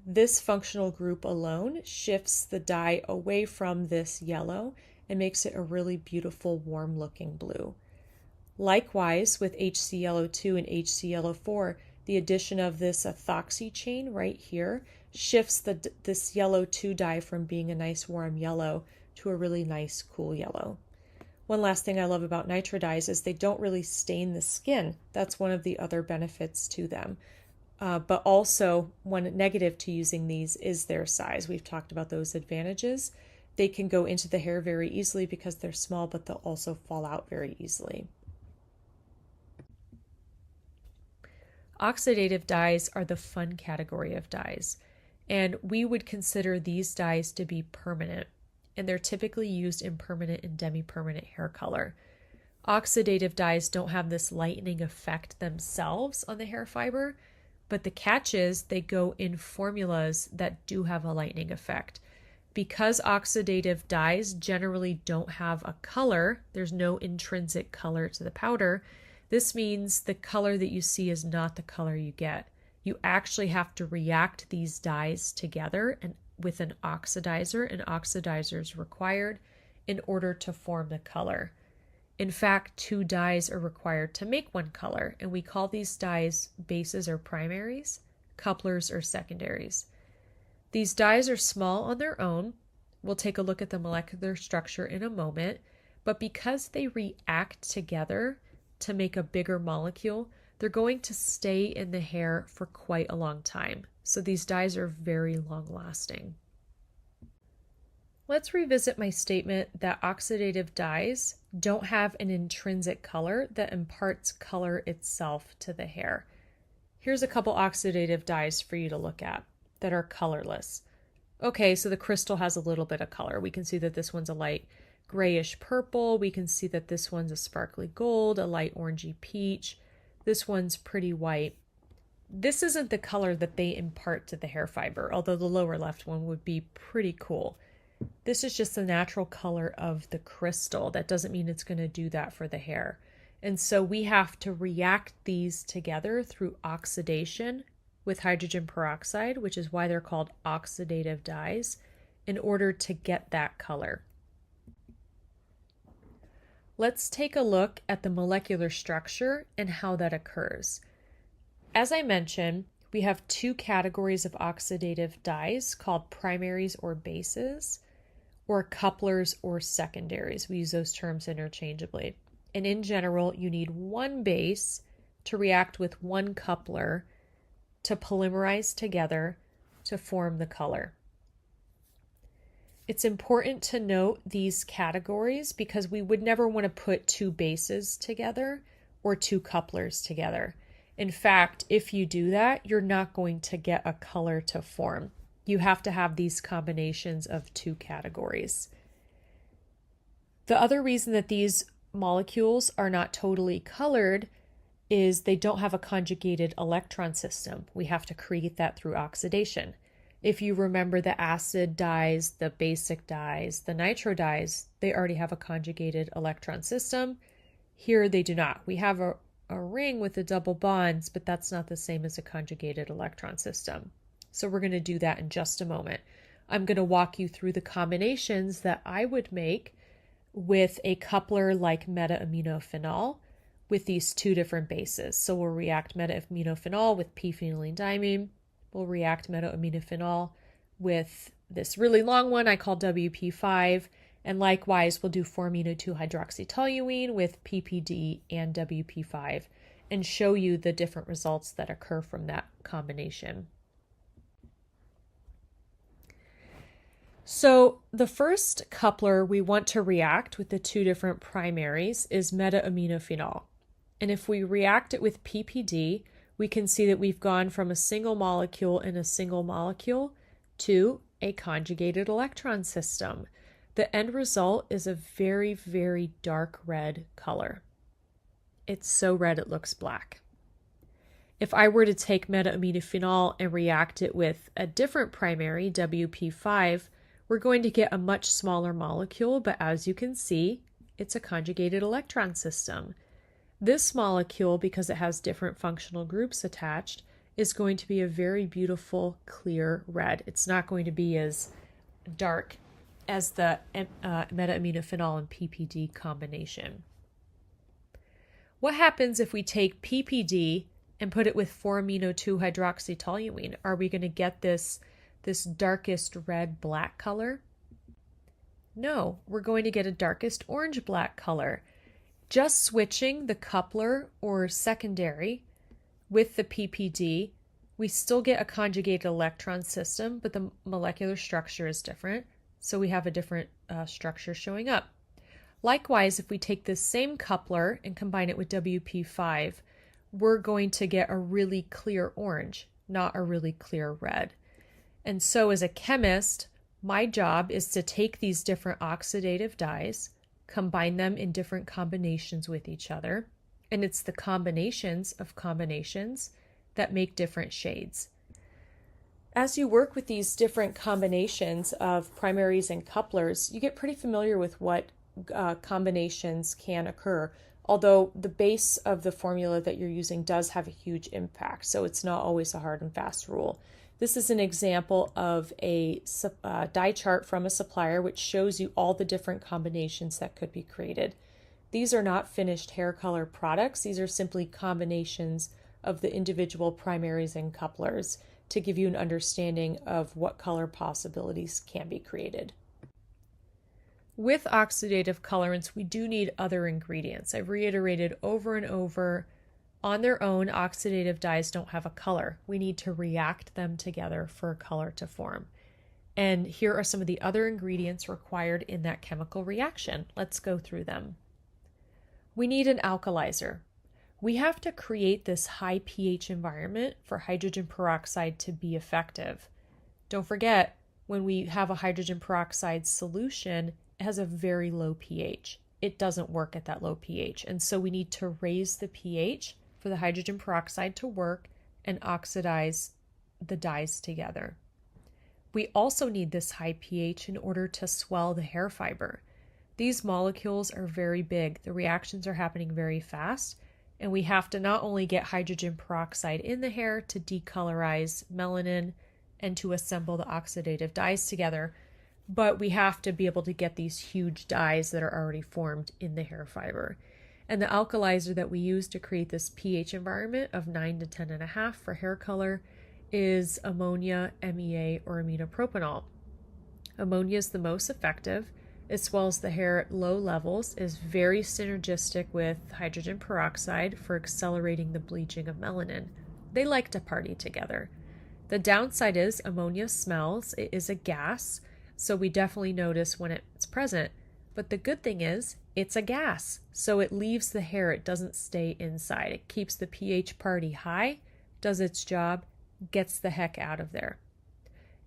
This functional group alone shifts the dye away from this yellow and makes it a really beautiful, warm-looking blue. Likewise, with HC Yellow 2 and HC Yellow 4, the addition of this ethoxy chain right here shifts this yellow 2 dye from being a nice warm yellow to a really nice cool yellow. One last thing I love about nitro dyes is they don't really stain the skin. That's one of the other benefits to them. But also, one negative to using these is their size. We've talked about those advantages. They can go into the hair very easily because they're small, but they'll also fall out very easily. Oxidative dyes are the fun category of dyes, and we would consider these dyes to be permanent, and they're typically used in permanent and demi-permanent hair color. Oxidative dyes don't have this lightening effect themselves on the hair fiber, but the catch is they go in formulas that do have a lightening effect. Because oxidative dyes generally don't have a color, there's no intrinsic color to the powder, this means the color that you see is not the color you get. You actually have to react these dyes together and with an oxidizer, and oxidizer is required in order to form the color. In fact, 2 dyes are required to make 1 color, and we call these dyes bases or primaries, couplers or secondaries. These dyes are small on their own. We'll take a look at the molecular structure in a moment, but because they react together to make a bigger molecule, they're going to stay in the hair for quite a long time. So these dyes are very long lasting. Let's revisit my statement that oxidative dyes don't have an intrinsic color that imparts color itself to the hair. Here's a couple oxidative dyes for you to look at that are colorless. Okay, so the crystal has a little bit of color. We can see that this one's a light grayish purple. We can see that this one's a sparkly gold, a light orangey peach. This one's pretty white. This isn't the color that they impart to the hair fiber, although the lower left one would be pretty cool. This is just the natural color of the crystal. That doesn't mean it's going to do that for the hair. And so we have to react these together through oxidation with hydrogen peroxide, which is why they're called oxidative dyes, in order to get that color. Let's take a look at the molecular structure and how that occurs. As I mentioned, we have 2 categories of oxidative dyes called primaries or bases, or couplers or secondaries. We use those terms interchangeably. And in general, you need 1 base to react with 1 coupler to polymerize together to form the color. It's important to note these categories because we would never want to put 2 bases together or 2 couplers together. In fact, if you do that, you're not going to get a color to form. You have to have these combinations of 2 categories. The other reason that these molecules are not totally colored is they don't have a conjugated electron system. We have to create that through oxidation. If you remember the acid dyes, the basic dyes, the nitro dyes, they already have a conjugated electron system. Here they do not. We have a ring with the double bonds, but that's not the same as a conjugated electron system. So we're going to do that in just a moment. I'm going to walk you through the combinations that I would make with a coupler like meta-aminophenol with these 2 different bases. So we'll react meta-aminophenol with p-phenylene-diamine. We'll react meta-aminophenol with this really long one I call WP5. And likewise, we'll do 4-amino-2-hydroxytoluene with PPD and WP5 and show you the different results that occur from that combination. So the first coupler we want to react with the 2 different primaries is meta-aminophenol. And if we react it with PPD, we can see that we've gone from a single molecule in a single molecule to a conjugated electron system. The end result is a very, very dark red color. It's so red it looks black. If I were to take meta-aminophenol and react it with a different primary, WP5, we're going to get a much smaller molecule, but as you can see, it's a conjugated electron system. This molecule, because it has different functional groups attached, is going to be a very beautiful, clear red. It's not going to be as dark as the meta-aminophenol and PPD combination. What happens if we take PPD and put it with 4-amino-2-hydroxytoluene? Are we going to get this darkest red-black color? No, we're going to get a darkest orange-black color. Just switching the coupler or secondary with the PPD, we still get a conjugated electron system, but the molecular structure is different. So we have a different structure showing up. Likewise, if we take this same coupler and combine it with WP5, we're going to get a really clear orange, not a really clear red. And so as a chemist, my job is to take these different oxidative dyes, combine them in different combinations with each other, and it's the combinations of combinations that make different shades. As you work with these different combinations of primaries and couplers, you get pretty familiar with what combinations can occur, although the base of the formula that you're using does have a huge impact, so it's not always a hard and fast rule. This is an example of a dye chart from a supplier which shows you all the different combinations that could be created. These are not finished hair color products. These are simply combinations of the individual primaries and couplers to give you an understanding of what color possibilities can be created. With oxidative colorants, we do need other ingredients. I've reiterated over and over, on their own, oxidative dyes don't have a color. We need to react them together for a color to form. And here are some of the other ingredients required in that chemical reaction. Let's go through them. We need an alkalizer. We have to create this high pH environment for hydrogen peroxide to be effective. Don't forget, when we have a hydrogen peroxide solution, it has a very low pH. It doesn't work at that low pH, and so we need to raise the pH for the hydrogen peroxide to work and oxidize the dyes together. We also need this high pH in order to swell the hair fiber. These molecules are very big. The reactions are happening very fast, and we have to not only get hydrogen peroxide in the hair to decolorize melanin and to assemble the oxidative dyes together, but we have to be able to get these huge dyes that are already formed in the hair fiber. And the alkalizer that we use to create this pH environment of 9 to 10.5 for hair color is ammonia, MEA, or aminopropanol. Ammonia is the most effective. It swells the hair at low levels, is very synergistic with hydrogen peroxide for accelerating the bleaching of melanin. They like to party together. The downside is ammonia smells. It is a gas, so we definitely notice when it's present. But the good thing is it's a gas, so it leaves the hair. It doesn't stay inside. It keeps the pH party high, does its job, gets the heck out of there.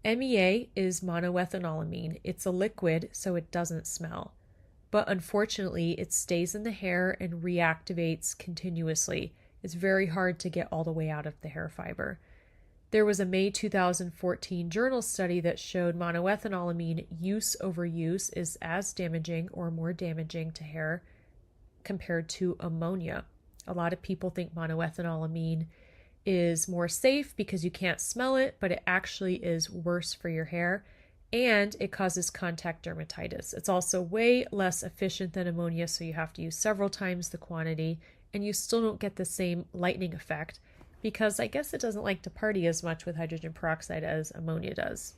MEA is monoethanolamine. It's a liquid, so it doesn't smell. But unfortunately, it stays in the hair and reactivates continuously. It's very hard to get all the way out of the hair fiber. There was a May 2014 journal study that showed monoethanolamine use over use is as damaging or more damaging to hair compared to ammonia. A lot of people think monoethanolamine is more safe because you can't smell it, but it actually is worse for your hair, and it causes contact dermatitis. It's also way less efficient than ammonia, so you have to use several times the quantity, and you still don't get the same lightning effect because I guess it doesn't like to party as much with hydrogen peroxide as ammonia does.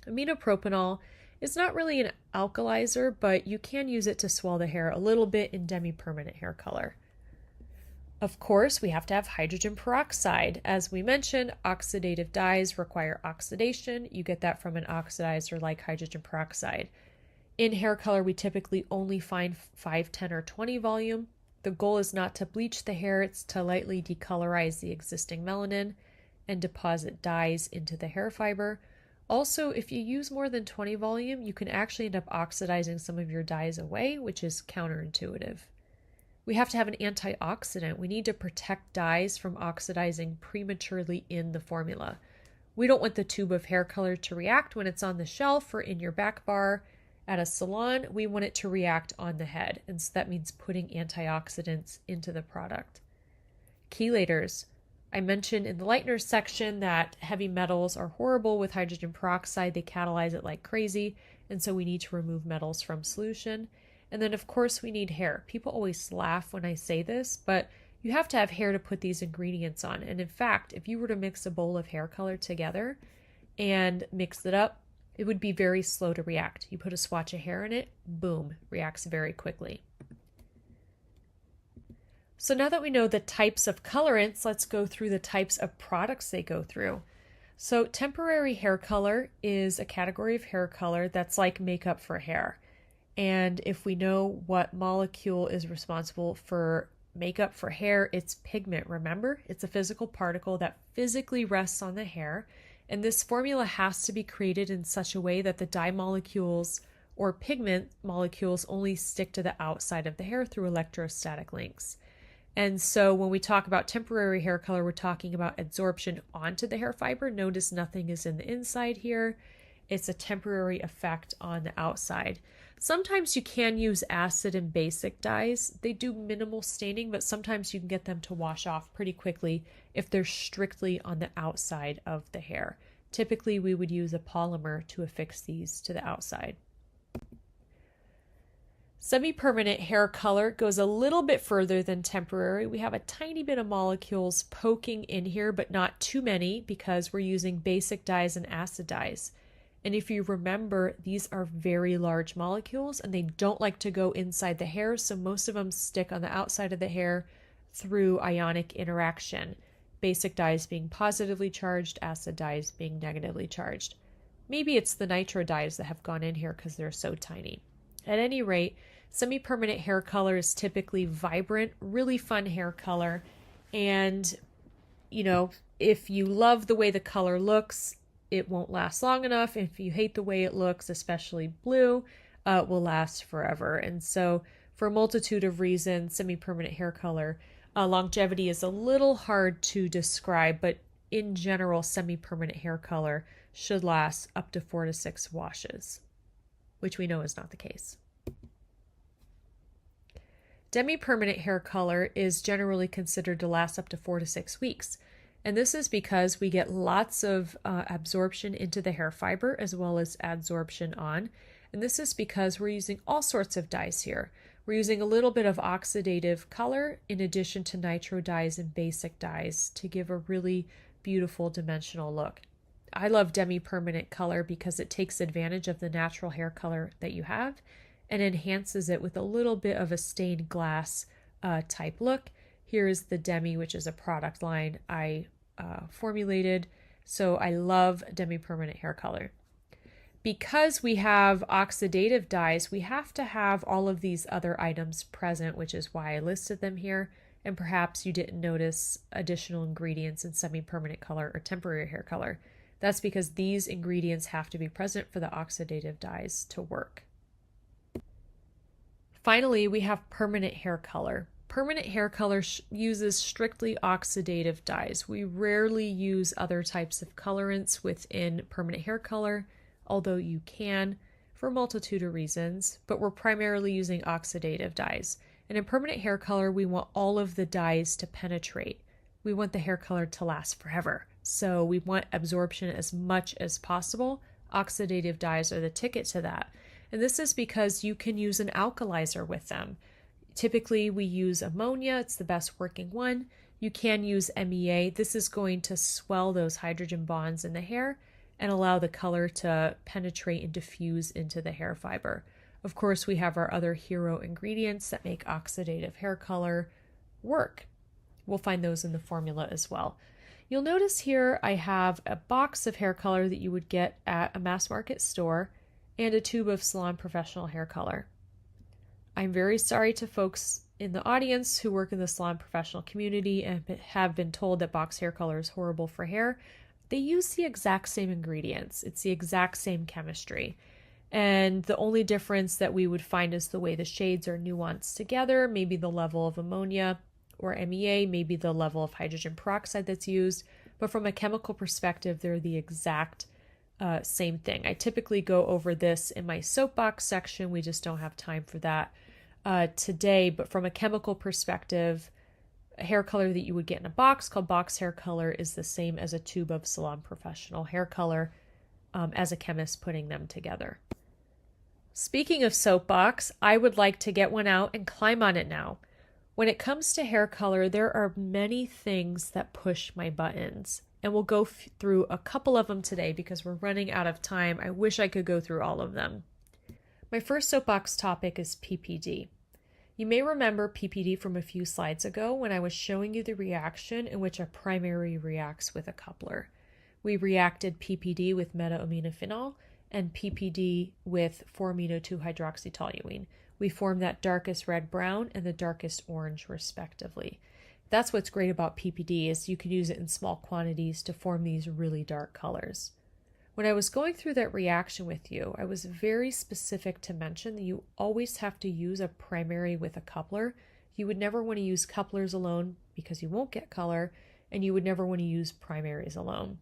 Aminopropanol is not really an alkalizer, but you can use it to swell the hair a little bit in demi-permanent hair color. Of course, we have to have hydrogen peroxide. As we mentioned, oxidative dyes require oxidation. You get that from an oxidizer like hydrogen peroxide. In hair color, we typically only find 5, 10, or 20 volume. The goal is not to bleach the hair, it's to lightly decolorize the existing melanin and deposit dyes into the hair fiber. Also, if you use more than 20 volume, you can actually end up oxidizing some of your dyes away, which is counterintuitive. We have to have an antioxidant. We need to protect dyes from oxidizing prematurely in the formula. We don't want the tube of hair color to react when it's on the shelf or in your back bar at a salon. We want it to react on the head, and so that means putting antioxidants into the product. Chelators. I mentioned in the lighteners section that heavy metals are horrible with hydrogen peroxide. They catalyze it like crazy, and so we need to remove metals from solution. And then, of course, we need hair. People always laugh when I say this, but you have to have hair to put these ingredients on. And in fact, if you were to mix a bowl of hair color together and mix it up, it would be very slow to react. You put a swatch of hair in it, boom, reacts very quickly. So now that we know the types of colorants, let's go through the types of products they go through. So temporary hair color is a category of hair color that's like makeup for hair. And if we know what molecule is responsible for makeup for hair, it's pigment. Remember, it's a physical particle that physically rests on the hair. And this formula has to be created in such a way that the dye molecules or pigment molecules only stick to the outside of the hair through electrostatic links. And so when we talk about temporary hair color, we're talking about absorption onto the hair fiber. Notice nothing is in the inside here. It's a temporary effect on the outside. Sometimes you can use acid and basic dyes. They do minimal staining, but sometimes you can get them to wash off pretty quickly if they're strictly on the outside of the hair. Typically, we would use a polymer to affix these to the outside. Semi-permanent hair color goes a little bit further than temporary. We have a tiny bit of molecules poking in here, but not too many because we're using basic dyes and acid dyes. And if you remember, these are very large molecules and they don't like to go inside the hair, so most of them stick on the outside of the hair through ionic interaction. Basic dyes being positively charged, acid dyes being negatively charged. Maybe it's the nitro dyes that have gone in here because they're so tiny. At any rate, semi-permanent hair color is typically vibrant, really fun hair color. And, you know, if you love the way the color looks, it won't last long enough. If you hate the way it looks, especially blue, it will last forever. And so for a multitude of reasons, semi-permanent hair color, longevity is a little hard to describe, but in general, semi-permanent hair color should last up to 4 to 6 washes, which we know is not the case. Demi-permanent hair color is generally considered to last up to 4 to 6 weeks. And this is because we get lots of absorption into the hair fiber as well as adsorption on. And this is because we're using all sorts of dyes here. We're using a little bit of oxidative color in addition to nitro dyes and basic dyes to give a really beautiful dimensional look. I love demi-permanent color because it takes advantage of the natural hair color that you have and enhances it with a little bit of a stained glass type look. Here is the demi, which is a product line I formulated. So I love demi-permanent hair color. Because we have oxidative dyes, we have to have all of these other items present, which is why I listed them here. And perhaps you didn't notice additional ingredients in semi-permanent color or temporary hair color. That's because these ingredients have to be present for the oxidative dyes to work. Finally, we have permanent hair color. Permanent hair color uses strictly oxidative dyes. We rarely use other types of colorants within permanent hair color, although you can for a multitude of reasons, but we're primarily using oxidative dyes. And in permanent hair color, we want all of the dyes to penetrate. We want the hair color to last forever. So we want absorption as much as possible. Oxidative dyes are the ticket to that. And this is because you can use an alkalizer with them. Typically, we use ammonia. It's the best working one. You can use MEA. This is going to swell those hydrogen bonds in the hair and allow the color to penetrate and diffuse into the hair fiber. Of course, we have our other hero ingredients that make oxidative hair color work. We'll find those in the formula as well. You'll notice here I have a box of hair color that you would get at a mass market store and a tube of Salon Professional hair color. I'm very sorry to folks in the audience who work in the Salon Professional community and have been told that box hair color is horrible for hair. They use the exact same ingredients. It's the exact same chemistry. And the only difference that we would find is the way the shades are nuanced together, maybe the level of ammonia or MEA, maybe the level of hydrogen peroxide that's used. But from a chemical perspective, they're the exact same thing. I typically go over this in my soapbox section. We just don't have time for that today. But from a chemical perspective, a hair color that you would get in a box called box hair color is the same as a tube of Salon Professional hair color as a chemist putting them together. Speaking of soapbox, I would like to get one out and climb on it now. When it comes to hair color, there are many things that push my buttons, and we'll go through a couple of them today because we're running out of time. I wish I could go through all of them. My first soapbox topic is PPD. You may remember PPD from a few slides ago when I was showing you the reaction in which a primary reacts with a coupler. We reacted PPD with meta-aminophenol and PPD with 4-amino-2-hydroxytoluene. We formed that darkest red-brown and the darkest orange, respectively. That's what's great about PPD is you can use it in small quantities to form these really dark colors. When I was going through that reaction with you, I was very specific to mention that you always have to use a primary with a coupler. You would never want to use couplers alone because you won't get color, and you would never want to use primaries alone.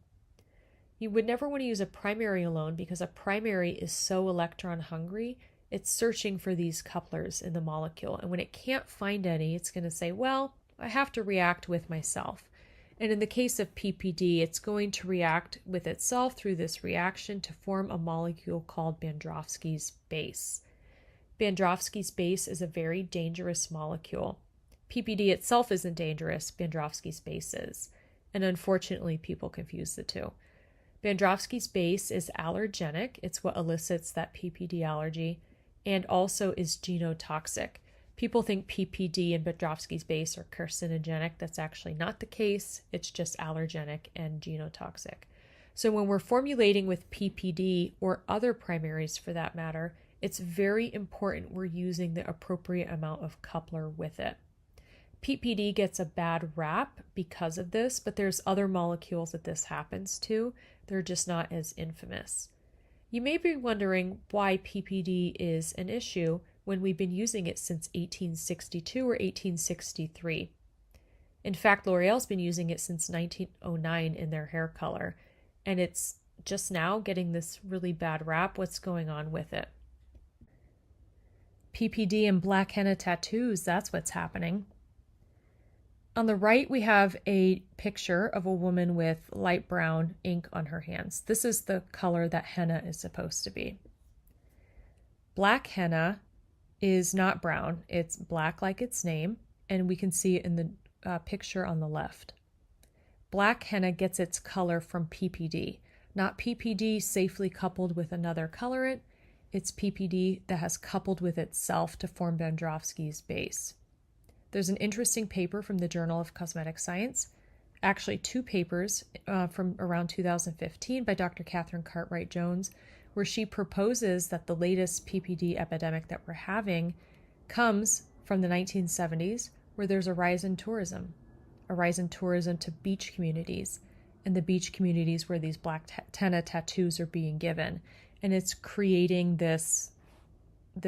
You would never want to use a primary alone because a primary is so electron hungry, it's searching for these couplers in the molecule. And when it can't find any, it's going to say, well, I have to react with myself. And in the case of PPD, it's going to react with itself through this reaction to form a molecule called Bandrovsky's base. Bandrovsky's base is a very dangerous molecule. PPD itself isn't dangerous, Bandrovsky's base is. And unfortunately, people confuse the two. Bandrovsky's base is allergenic. It's what elicits that PPD allergy, and also is genotoxic. People think PPD and Bandrovsky's base are carcinogenic. That's actually not the case. It's just allergenic and genotoxic. So when we're formulating with PPD or other primaries for that matter, it's very important we're using the appropriate amount of coupler with it. PPD gets a bad rap because of this, but there's other molecules that this happens to. They're just not as infamous. You may be wondering why PPD is an issue when we've been using it since 1862 or 1863. In fact, L'Oreal's been using it since 1909 in their hair color, and it's just now getting this really bad rap. What's going on with it? PPD and black henna tattoos, that's what's happening. On the right, we have a picture of a woman with light brown ink on her hands. This is the color that henna is supposed to be. Black henna is not brown. It's black like its name, and we can see it in the picture on the left. Black henna gets its color from PPD, not PPD safely coupled with another colorant. It's PPD that has coupled with itself to form Bandrovsky's base. There's an interesting paper from the Journal of Cosmetic Science, actually two papers from around 2015 by Dr. Catherine Cartwright-Jones, where she proposes that the latest PPD epidemic that we're having comes from the 1970s, where there's a rise in tourism to beach communities, and the beach communities where these black henna tattoos are being given. And it's creating this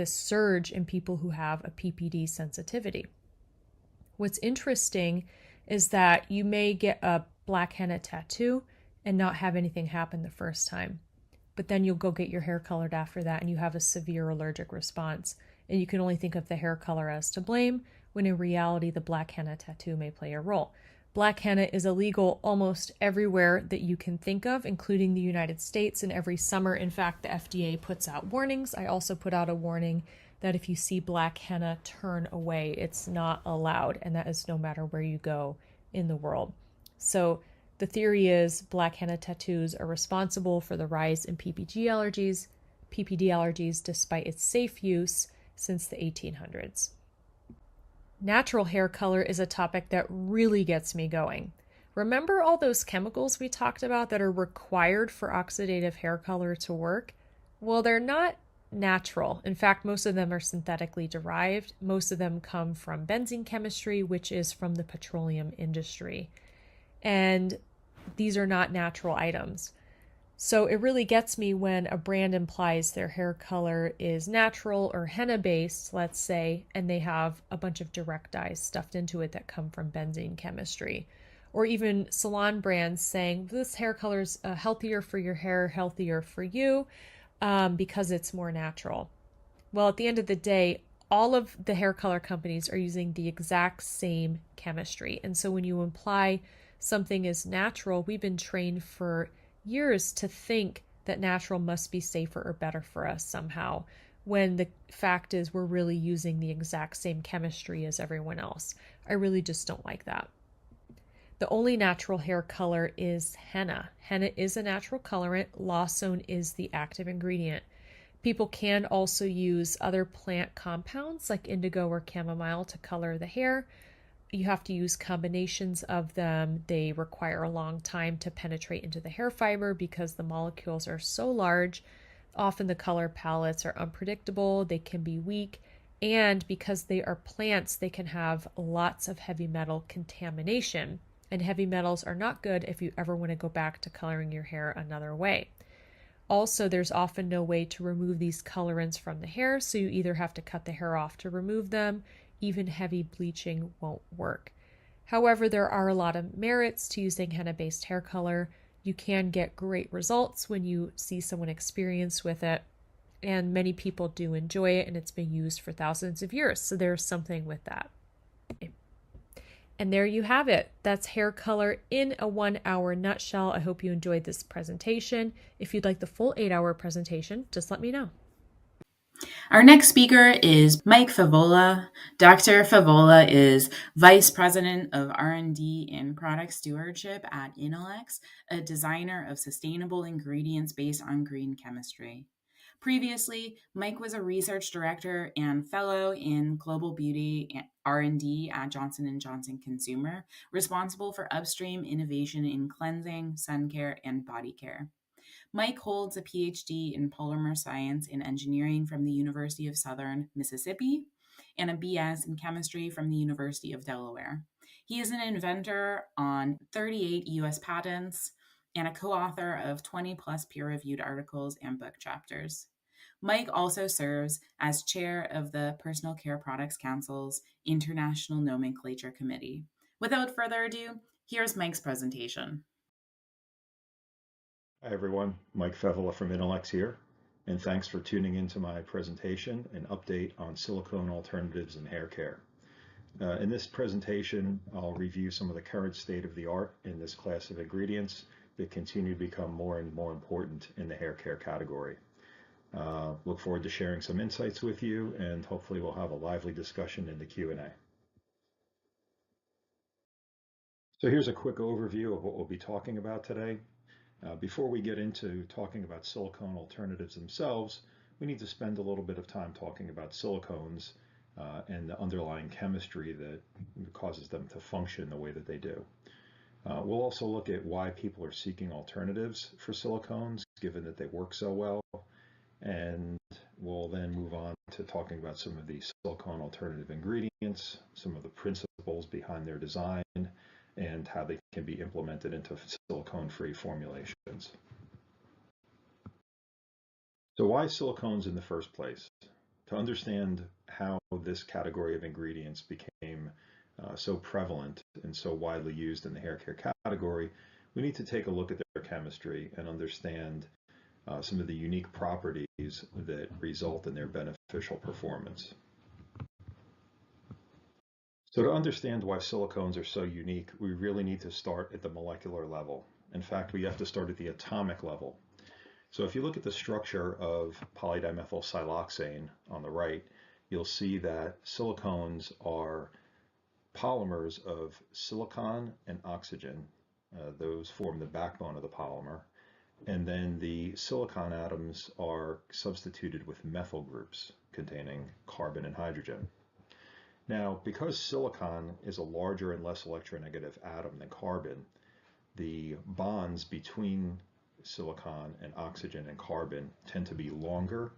surge in people who have a PPD sensitivity. What's interesting is that you may get a black henna tattoo and not have anything happen the first time. But then you'll go get your hair colored after that and you have a severe allergic response. And you can only think of the hair color as to blame, when in reality the black henna tattoo may play a role. Black henna is illegal almost everywhere that you can think of, including the United States, and every summer, in fact, the FDA puts out warnings. I also put out a warning that if you see black henna, turn away. It's not allowed, and that is no matter where you go in the world. So the theory is black henna tattoos are responsible for the rise in PPD allergies despite its safe use since the 1800s. Natural hair color is a topic that really gets me going. Remember all those chemicals we talked about that are required for oxidative hair color to work? Well, they're not natural. In fact, most of them are synthetically derived. Most of them come from benzene chemistry, which is from the petroleum industry. And these are not natural items. So it really gets me when a brand implies their hair color is natural or henna-based, let's say, and they have a bunch of direct dyes stuffed into it that come from benzene chemistry. Or even salon brands saying, this hair color is healthier for your hair, healthier for you, because it's more natural. Well, at the end of the day, all of the hair color companies are using the exact same chemistry. And so when you imply something is natural, we've been trained for years to think that natural must be safer or better for us somehow, when the fact is we're really using the exact same chemistry as everyone else. I really just don't like that. The only natural hair color is henna. Henna is a natural colorant. Lawsone is the active ingredient. People can also use other plant compounds like indigo or chamomile to color the hair. You have to use combinations of them. They require a long time to penetrate into the hair fiber because the molecules are so large. Often the color palettes are unpredictable, they can be weak, and because they are plants, they can have lots of heavy metal contamination. And heavy metals are not good if you ever want to go back to coloring your hair another way. Also, there's often no way to remove these colorants from the hair, so you either have to cut the hair off to remove them. Even heavy bleaching won't work. However, there are a lot of merits to using henna-based hair color. You can get great results when you see someone experienced with it, and many people do enjoy it, and it's been used for thousands of years, so there's something with that. And there you have it. That's hair color in a 1-hour nutshell. I hope you enjoyed this presentation. If you'd like the full 8-hour presentation, just let me know. Our next speaker is Mike Fevola. Dr. Fevola is Vice President of R&D and Product Stewardship at Inolex, a designer of sustainable ingredients based on green chemistry. Previously, Mike was a research director and fellow in global beauty R&D at Johnson & Johnson Consumer, responsible for upstream innovation in cleansing, sun care, and body care. Mike holds a PhD in polymer science and engineering from the University of Southern Mississippi and a BS in chemistry from the University of Delaware. He is an inventor on 38 U.S. patents and a co-author of 20 plus peer-reviewed articles and book chapters. Mike also serves as chair of the Personal Care Products Council's International Nomenclature Committee. Without further ado, here's Mike's presentation. Hi everyone, Mike Fevola from Inolex here, and thanks for tuning into my presentation and update on silicone alternatives in hair care. In this presentation, I'll review some of the current state of the art in this class of ingredients that continue to become more and more important in the hair care category. Look forward to sharing some insights with you, and hopefully we'll have a lively discussion in the Q&A. So here's a quick overview of what we'll be talking about today. Before we get into talking about silicone alternatives themselves, we need to spend a little bit of time talking about silicones and the underlying chemistry that causes them to function the way that they do. We'll also look at why people are seeking alternatives for silicones, given that they work so well, and we'll then move on to talking about some of the silicone alternative ingredients, some of the principles behind their design, and how they can be implemented into silicone-free formulations. So why silicones in the first place? To understand how this category of ingredients became so prevalent and so widely used in the hair care category, we need to take a look at their chemistry and understand some of the unique properties that result in their beneficial performance. So to understand why silicones are so unique, we really need to start at the molecular level. In fact, we have to start at the atomic level. So if you look at the structure of polydimethylsiloxane on the right, you'll see that silicones are polymers of silicon and oxygen. Those form the backbone of the polymer. And then the silicon atoms are substituted with methyl groups containing carbon and hydrogen. Now, because silicon is a larger and less electronegative atom than carbon, the bonds between silicon and oxygen and carbon tend to be longer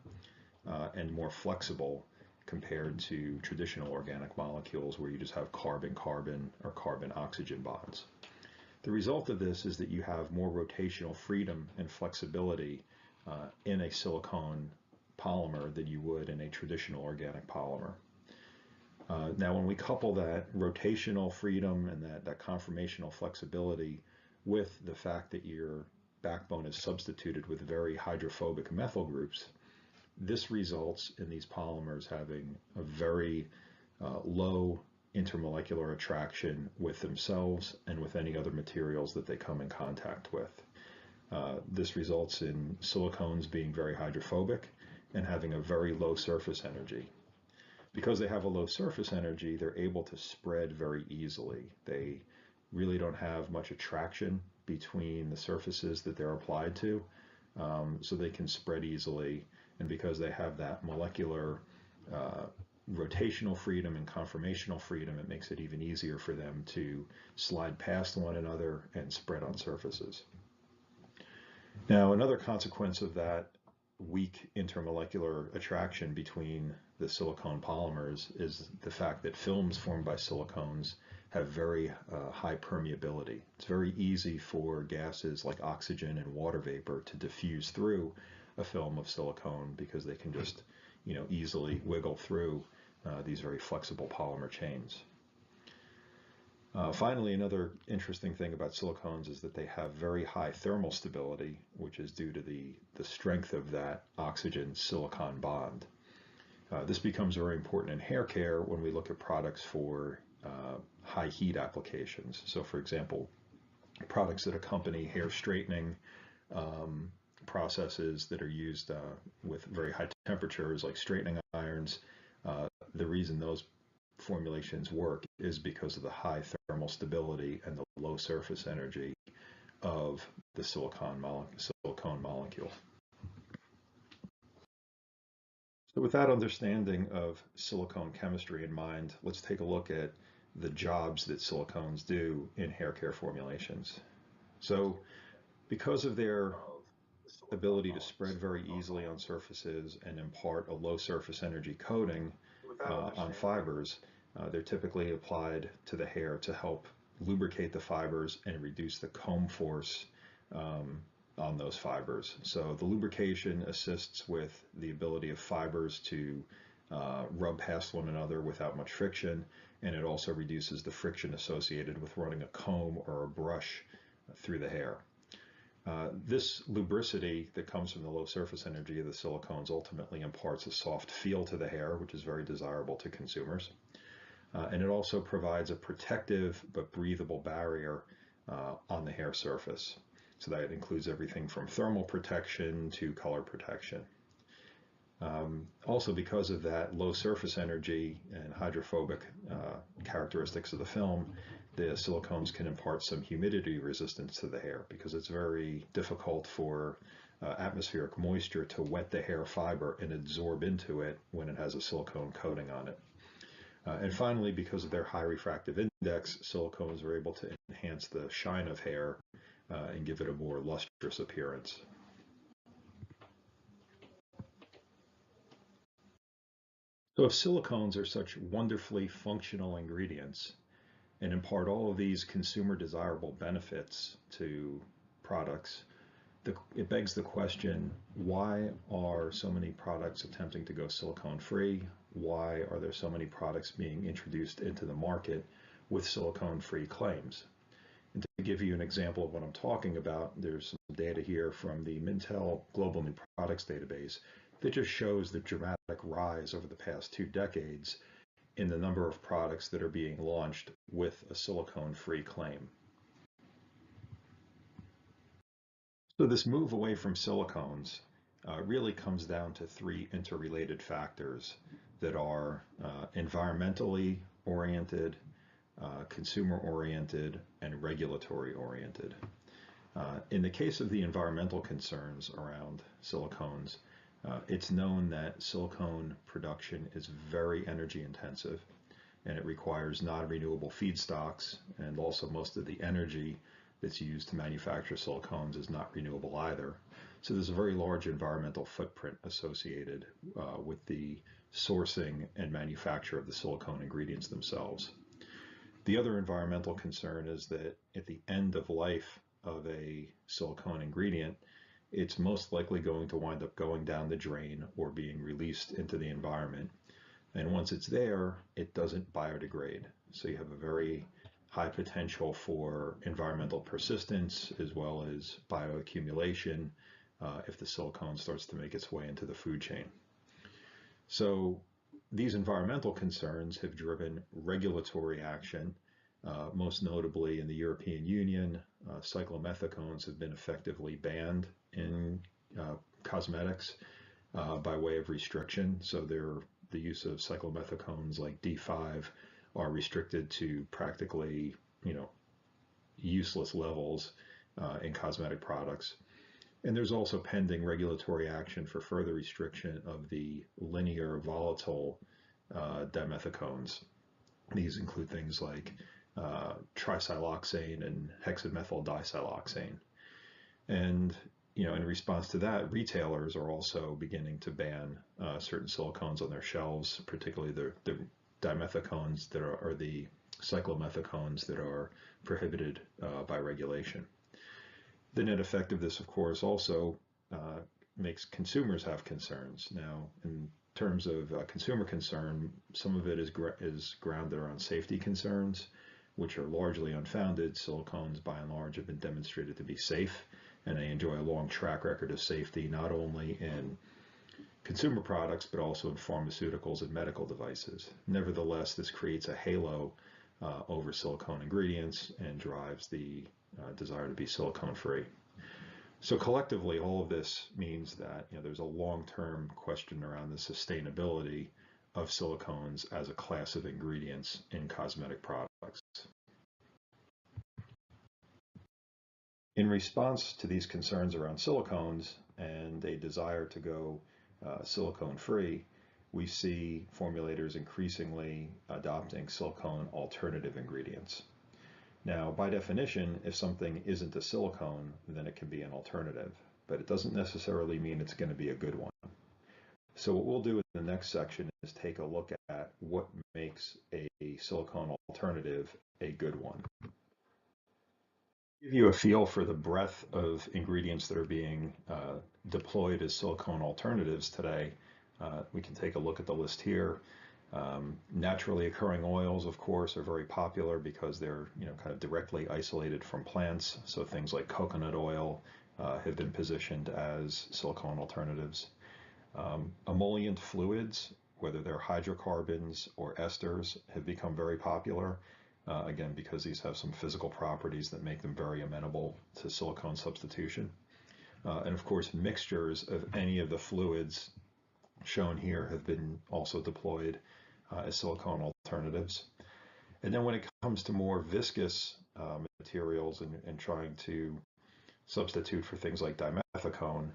and more flexible compared to traditional organic molecules where you just have carbon-carbon or carbon-oxygen bonds. The result of this is that you have more rotational freedom and flexibility in a silicone polymer than you would in a traditional organic polymer. Now, when we couple that rotational freedom and that conformational flexibility with the fact that your backbone is substituted with very hydrophobic methyl groups, this results in these polymers having a very low intermolecular attraction with themselves and with any other materials that they come in contact with. This results in silicones being very hydrophobic and having a very low surface energy. Because they have a low surface energy, they're able to spread very easily. They really don't have much attraction between the surfaces that they're applied to, so they can spread easily. And because they have that molecular rotational freedom and conformational freedom, it makes it even easier for them to slide past one another and spread on surfaces. Now, another consequence of that weak intermolecular attraction between the silicone polymers is the fact that films formed by silicones have very high permeability. It's very easy for gases like oxygen and water vapor to diffuse through a film of silicone because they can just, easily wiggle through these very flexible polymer chains. Finally, another interesting thing about silicones is that they have very high thermal stability, which is due to the strength of that oxygen-silicon bond. This becomes very important in hair care when we look at products for high heat applications. So for example, products that accompany hair straightening processes that are used with very high temperatures like straightening irons, the reason those formulations work is because of the high thermal stability and the low surface energy of the silicone molecule. So with that understanding of silicone chemistry in mind, let's take a look at the jobs that silicones do in hair care formulations. So because of their ability to spread very easily on surfaces and impart a low surface energy coating on fibers, they're typically applied to the hair to help lubricate the fibers and reduce the comb force on those fibers. So the lubrication assists with the ability of fibers to rub past one another without much friction, and it also reduces the friction associated with running a comb or a brush through the hair. This lubricity that comes from the low surface energy of the silicones ultimately imparts a soft feel to the hair, which is very desirable to consumers. And it also provides a protective but breathable barrier on the hair surface. So that includes everything from thermal protection to color protection. Also, because of that low surface energy and hydrophobic characteristics of the film, the silicones can impart some humidity resistance to the hair because it's very difficult for atmospheric moisture to wet the hair fiber and absorb into it when it has a silicone coating on it. And finally, because of their high refractive index, silicones are able to enhance the shine of hair and give it a more lustrous appearance. So if silicones are such wonderfully functional ingredients and impart all of these consumer desirable benefits to products, it begs the question, why are so many products attempting to go silicone free? Why are there so many products being introduced into the market with silicone free claims? And to give you an example of what I'm talking about, there's some data here from the Mintel Global New Products Database that just shows the dramatic rise over the past 2 decades in the number of products that are being launched with a silicone-free claim. So this move away from silicones really comes down to 3 interrelated factors that are environmentally oriented, consumer oriented, and regulatory oriented. In the case of the environmental concerns around silicones, it's known that silicone production is very energy intensive and it requires non-renewable feedstocks, and also most of the energy that's used to manufacture silicones is not renewable either. So there's a very large environmental footprint associated with the sourcing and manufacture of the silicone ingredients themselves. The other environmental concern is that at the end of life of a silicone ingredient, it's most likely going to wind up going down the drain or being released into the environment. And once it's there, it doesn't biodegrade. So you have a very high potential for environmental persistence as well as bioaccumulation if the silicone starts to make its way into the food chain. So these environmental concerns have driven regulatory action. Most notably in the European Union, cyclomethacones have been effectively banned in cosmetics by way of restriction. So the use of cyclomethacones like D5 are restricted to practically, useless levels in cosmetic products. And there's also pending regulatory action for further restriction of the linear volatile dimethacones. These include things like trisiloxane and hexamethyl disiloxane. And in response to that, retailers are also beginning to ban certain silicones on their shelves, particularly the dimethacones that are the cyclomethacones that are prohibited by regulation. The net effect of this, of course, also makes consumers have concerns. Now, in terms of consumer concern, some of it is grounded around safety concerns, which are largely unfounded. Silicones, by and large, have been demonstrated to be safe, and they enjoy a long track record of safety, not only in consumer products, but also in pharmaceuticals and medical devices. Nevertheless, this creates a halo over silicone ingredients and drives the desire to be silicone-free. So collectively, all of this means that there's a long-term question around the sustainability of silicones as a class of ingredients in cosmetic products. In response to these concerns around silicones and a desire to go silicone-free, we see formulators increasingly adopting silicone alternative ingredients. Now, by definition, if something isn't a silicone, then it can be an alternative, but it doesn't necessarily mean it's going to be a good one. So what we'll do in the next section is take a look at what makes a silicone alternative a good one. Give you a feel for the breadth of ingredients that are being deployed as silicone alternatives today. We can take a look at the list here. Naturally occurring oils, of course, are very popular because they're kind of directly isolated from plants. So things like coconut oil have been positioned as silicone alternatives. Emollient fluids, whether they're hydrocarbons or esters, have become very popular. Again, because these have some physical properties that make them very amenable to silicone substitution. And of course, mixtures of any of the fluids shown here have been also deployed as silicone alternatives. And then when it comes to more viscous materials and trying to substitute for things like dimethicone,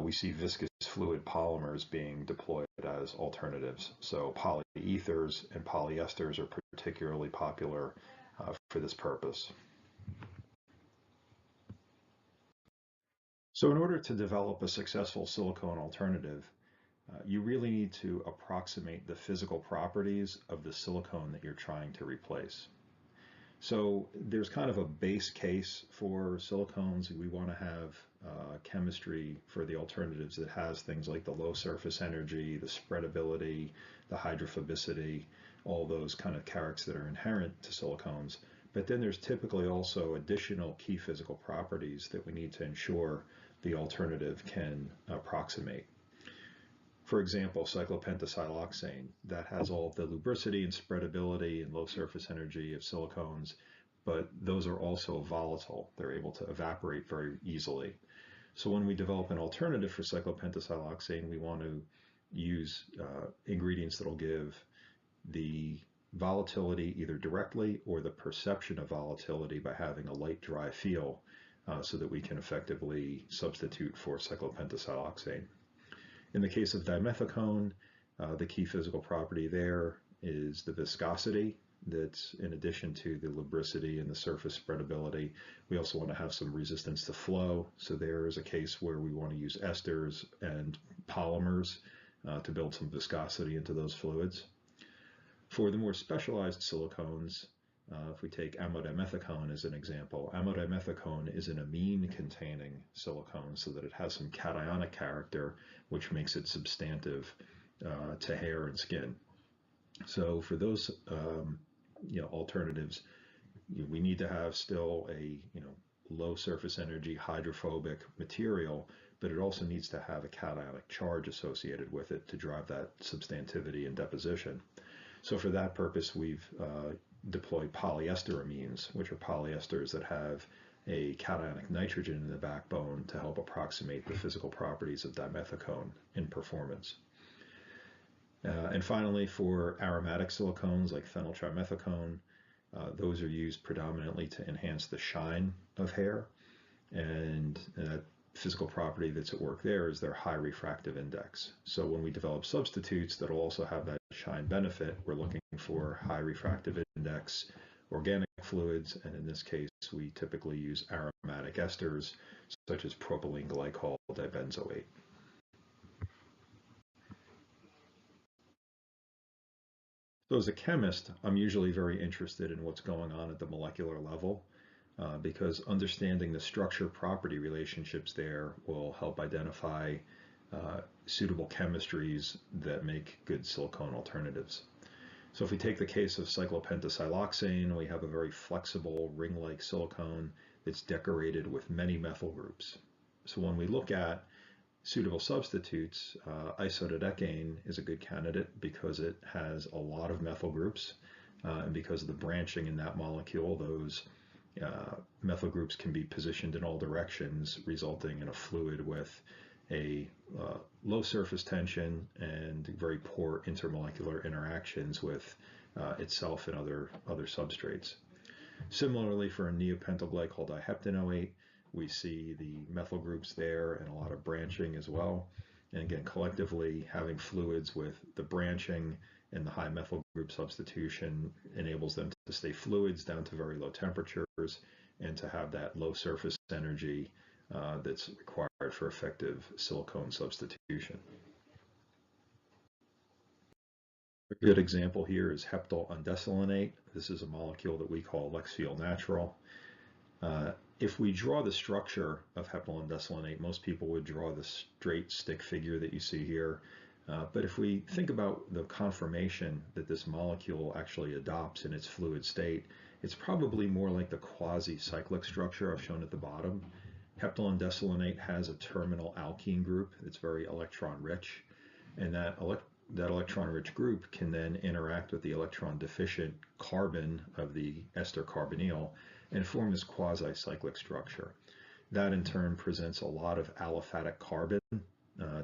we see viscous fluid polymers being deployed as alternatives. So polyethers and polyesters are particularly popular for this purpose. So in order to develop a successful silicone alternative, you really need to approximate the physical properties of the silicone that you're trying to replace. So there's kind of a base case for silicones. We want to have chemistry for the alternatives that has things like the low surface energy, the spreadability, the hydrophobicity, all those kind of characteristics that are inherent to silicones. But then there's typically also additional key physical properties that we need to ensure the alternative can approximate. For example, cyclopentasiloxane, that has all of the lubricity and spreadability and low surface energy of silicones, but those are also volatile. They're able to evaporate very easily. So when we develop an alternative for cyclopentasiloxane, we want to use ingredients that will give the volatility either directly or the perception of volatility by having a light dry feel so that we can effectively substitute for cyclopentasiloxane. In the case of dimethicone, the key physical property there is the viscosity. That's in addition to the lubricity and the surface spreadability. We also want to have some resistance to flow. So there is a case where we want to use esters and polymers to build some viscosity into those fluids. For the more specialized silicones, if we take amodimethicone as an example, amodimethicone is an amine-containing silicone so that it has some cationic character, which makes it substantive to hair and skin. So for those alternatives, we need to have still a low surface energy hydrophobic material, but it also needs to have a cationic charge associated with it to drive that substantivity and deposition. So for that purpose, we've deployed polyester amines, which are polyesters that have a cationic nitrogen in the backbone to help approximate the physical properties of dimethicone in performance. And finally, for aromatic silicones like phenyltrimethicone, those are used predominantly to enhance the shine of hair. And that physical property that's at work there is their high refractive index. So when we develop substitutes that will also have that shine benefit, we're looking for high refractive index organic fluids, and in this case we typically use aromatic esters such as propylene glycol dibenzoate. So as a chemist, I'm usually very interested in what's going on at the molecular level because understanding the structure-property relationships there will help identify suitable chemistries that make good silicone alternatives. So if we take the case of cyclopentasiloxane, we have a very flexible ring-like silicone that's decorated with many methyl groups. So when we look at suitable substitutes, isododecane is a good candidate because it has a lot of methyl groups, and because of the branching in that molecule, those methyl groups can be positioned in all directions, resulting in a fluid with a low surface tension and very poor intermolecular interactions with itself and other substrates. Similarly, for a neopentyl glycol diheptanoate, we see the methyl groups there and a lot of branching as well. And again, collectively, having fluids with the branching and the high methyl group substitution enables them to stay fluids down to very low temperatures and to have that low surface energy that's required for effective silicone substitution. A good example here is heptyl undesolinate. This is a molecule that we call Lexfeol Natural. If we draw the structure of heptyl undesolinate, most people would draw the straight stick figure that you see here. But if we think about the conformation that this molecule actually adopts in its fluid state, it's probably more like the quasi-cyclic structure I've shown at the bottom. Heptyl undesolinate has a terminal alkene group that's very electron rich, and that electron-rich group can then interact with the electron-deficient carbon of the ester carbonyl and form this quasi-cyclic structure. That in turn presents a lot of aliphatic carbon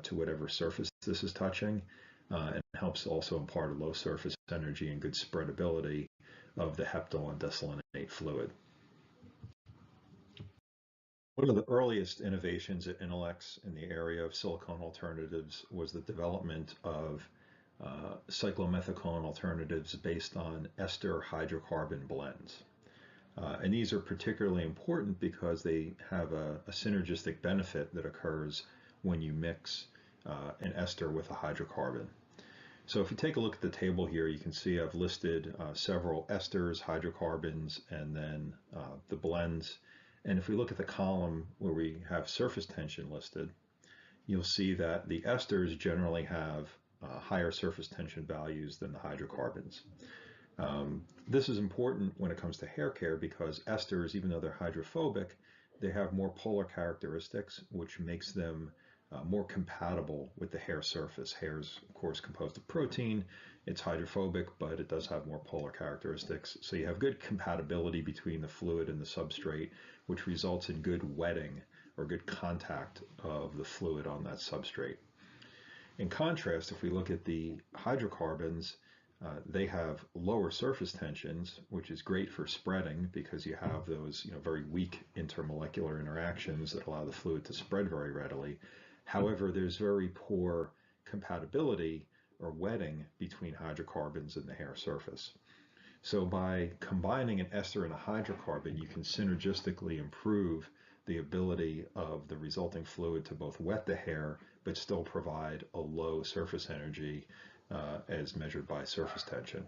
to whatever surface this is touching, and helps also impart a low surface energy and good spreadability of the heptyl undesolinate fluid. One of the earliest innovations at Inolex in the area of silicone alternatives was the development of cyclomethicone alternatives based on ester hydrocarbon blends. And these are particularly important because they have a synergistic benefit that occurs when you mix an ester with a hydrocarbon. So if you take a look at the table here, you can see I've listed several esters, hydrocarbons, and then the blends. And if we look at the column where we have surface tension listed, you'll see that the esters generally have higher surface tension values than the hydrocarbons. This is important when it comes to hair care because esters, even though they're hydrophobic, they have more polar characteristics, which makes them more compatible with the hair surface. Hair is, of course, composed of protein. It's hydrophobic, but it does have more polar characteristics. So you have good compatibility between the fluid and the substrate, which results in good wetting or good contact of the fluid on that substrate. In contrast, if we look at the hydrocarbons, they have lower surface tensions, which is great for spreading because you have those very weak intermolecular interactions that allow the fluid to spread very readily. However, there's very poor compatibility or wetting between hydrocarbons and the hair surface. So by combining an ester and a hydrocarbon, you can synergistically improve the ability of the resulting fluid to both wet the hair but still provide a low surface energy as measured by surface tension.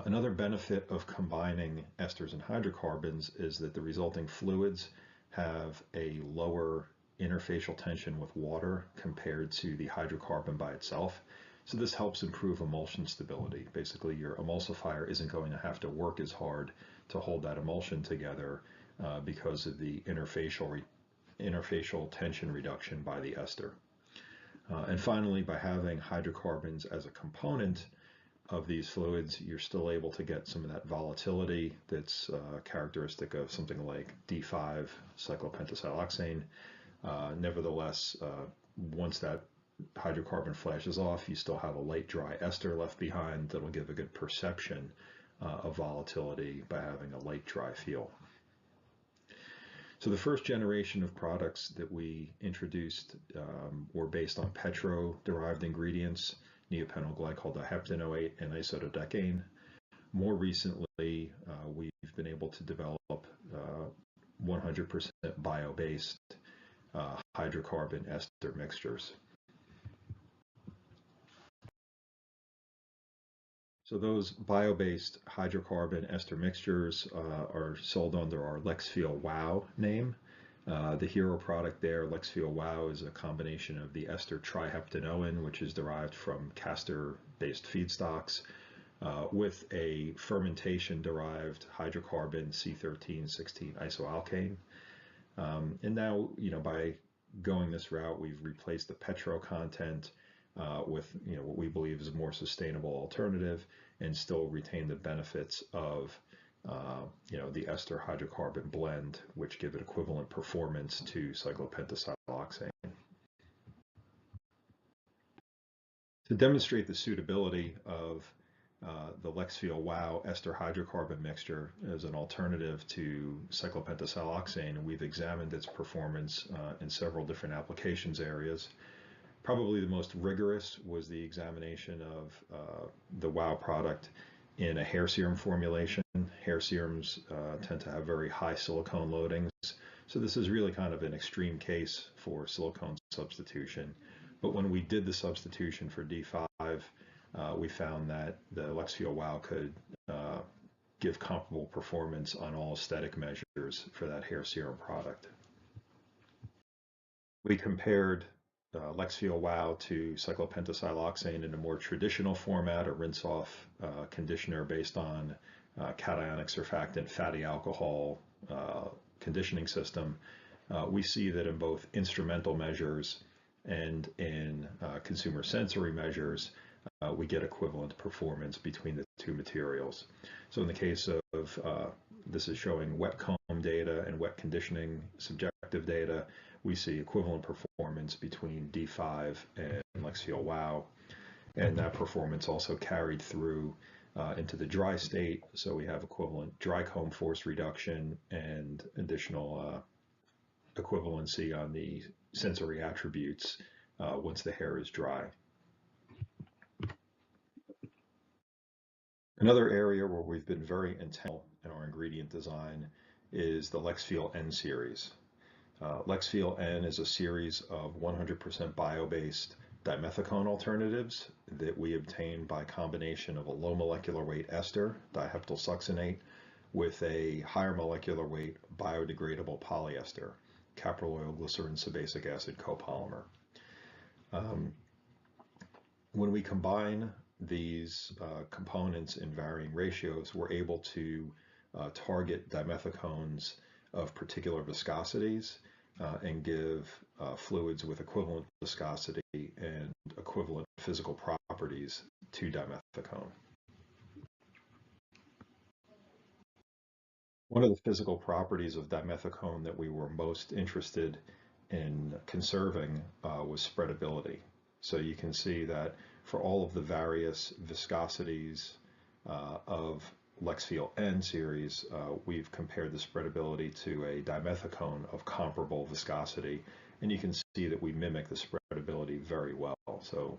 Another benefit of combining esters and hydrocarbons is that the resulting fluids have a lower interfacial tension with water compared to the hydrocarbon by itself. So this helps improve emulsion stability. Basically, your emulsifier isn't going to have to work as hard to hold that emulsion together because of the interfacial tension reduction by the ester. And finally, by having hydrocarbons as a component of these fluids, you're still able to get some of that volatility that's characteristic of something like D5 cyclopentasiloxane. Nevertheless, once that hydrocarbon flashes off, you still have a light dry ester left behind that'll give a good perception of volatility by having a light dry feel. So the first generation of products that we introduced were based on petro-derived ingredients, neopentyl glycol diheptanoate and isododecane. More recently, we've been able to develop 100% bio-based hydrocarbon ester mixtures. So those bio-based hydrocarbon ester mixtures are sold under our Lexfeel Wow name. The hero product there, Lexfeel Wow, is a combination of the ester triheptanoin, which is derived from castor-based feedstocks, with a fermentation-derived hydrocarbon C13-16 isoalkane. And now, by going this route, we've replaced the petro content with what we believe is a more sustainable alternative, and still retain the benefits of the ester hydrocarbon blend, which give it equivalent performance to cyclopentasiloxane. To demonstrate the suitability of the Lexfeel Wow ester hydrocarbon mixture as an alternative to cyclopentasiloxane, we've examined its performance in several different applications areas. Probably the most rigorous was the examination of the Wow product in a hair serum formulation. Hair serums tend to have very high silicone loadings, so this is really kind of an extreme case for silicone substitution. But when we did the substitution for D5, we found that the Lexfeel Wow could give comparable performance on all aesthetic measures for that hair serum product. We compared Lexfeel Wow to cyclopentasiloxane in a more traditional format, a rinse-off conditioner based on cationic surfactant fatty alcohol conditioning system. We see that in both instrumental measures and in consumer sensory measures, we get equivalent performance between the two materials. So in the case of, this is showing wet comb data and wet conditioning subjective data, we see equivalent performance between D5 and Lexfeel Wow. And that performance also carried through into the dry state. So we have equivalent dry comb force reduction and additional equivalency on the sensory attributes once the hair is dry. Another area where we've been very intentional in our ingredient design is the Lexfeel N series. Lexfeel N is a series of 100% bio-based dimethicone alternatives that we obtain by combination of a low molecular weight ester, diheptylsuccinate, with a higher molecular weight biodegradable polyester, capryloyl glycerin sebacic acid copolymer. When we combine these components in varying ratios, we're able to target dimethicones of particular viscosities and give fluids with equivalent viscosity and equivalent physical properties to dimethicone. One of the physical properties of dimethicone that we were most interested in conserving was spreadability. So you can see that for all of the various viscosities of Lexfeel N series, we've compared the spreadability to a dimethicone of comparable viscosity, and you can see that we mimic the spreadability very well. So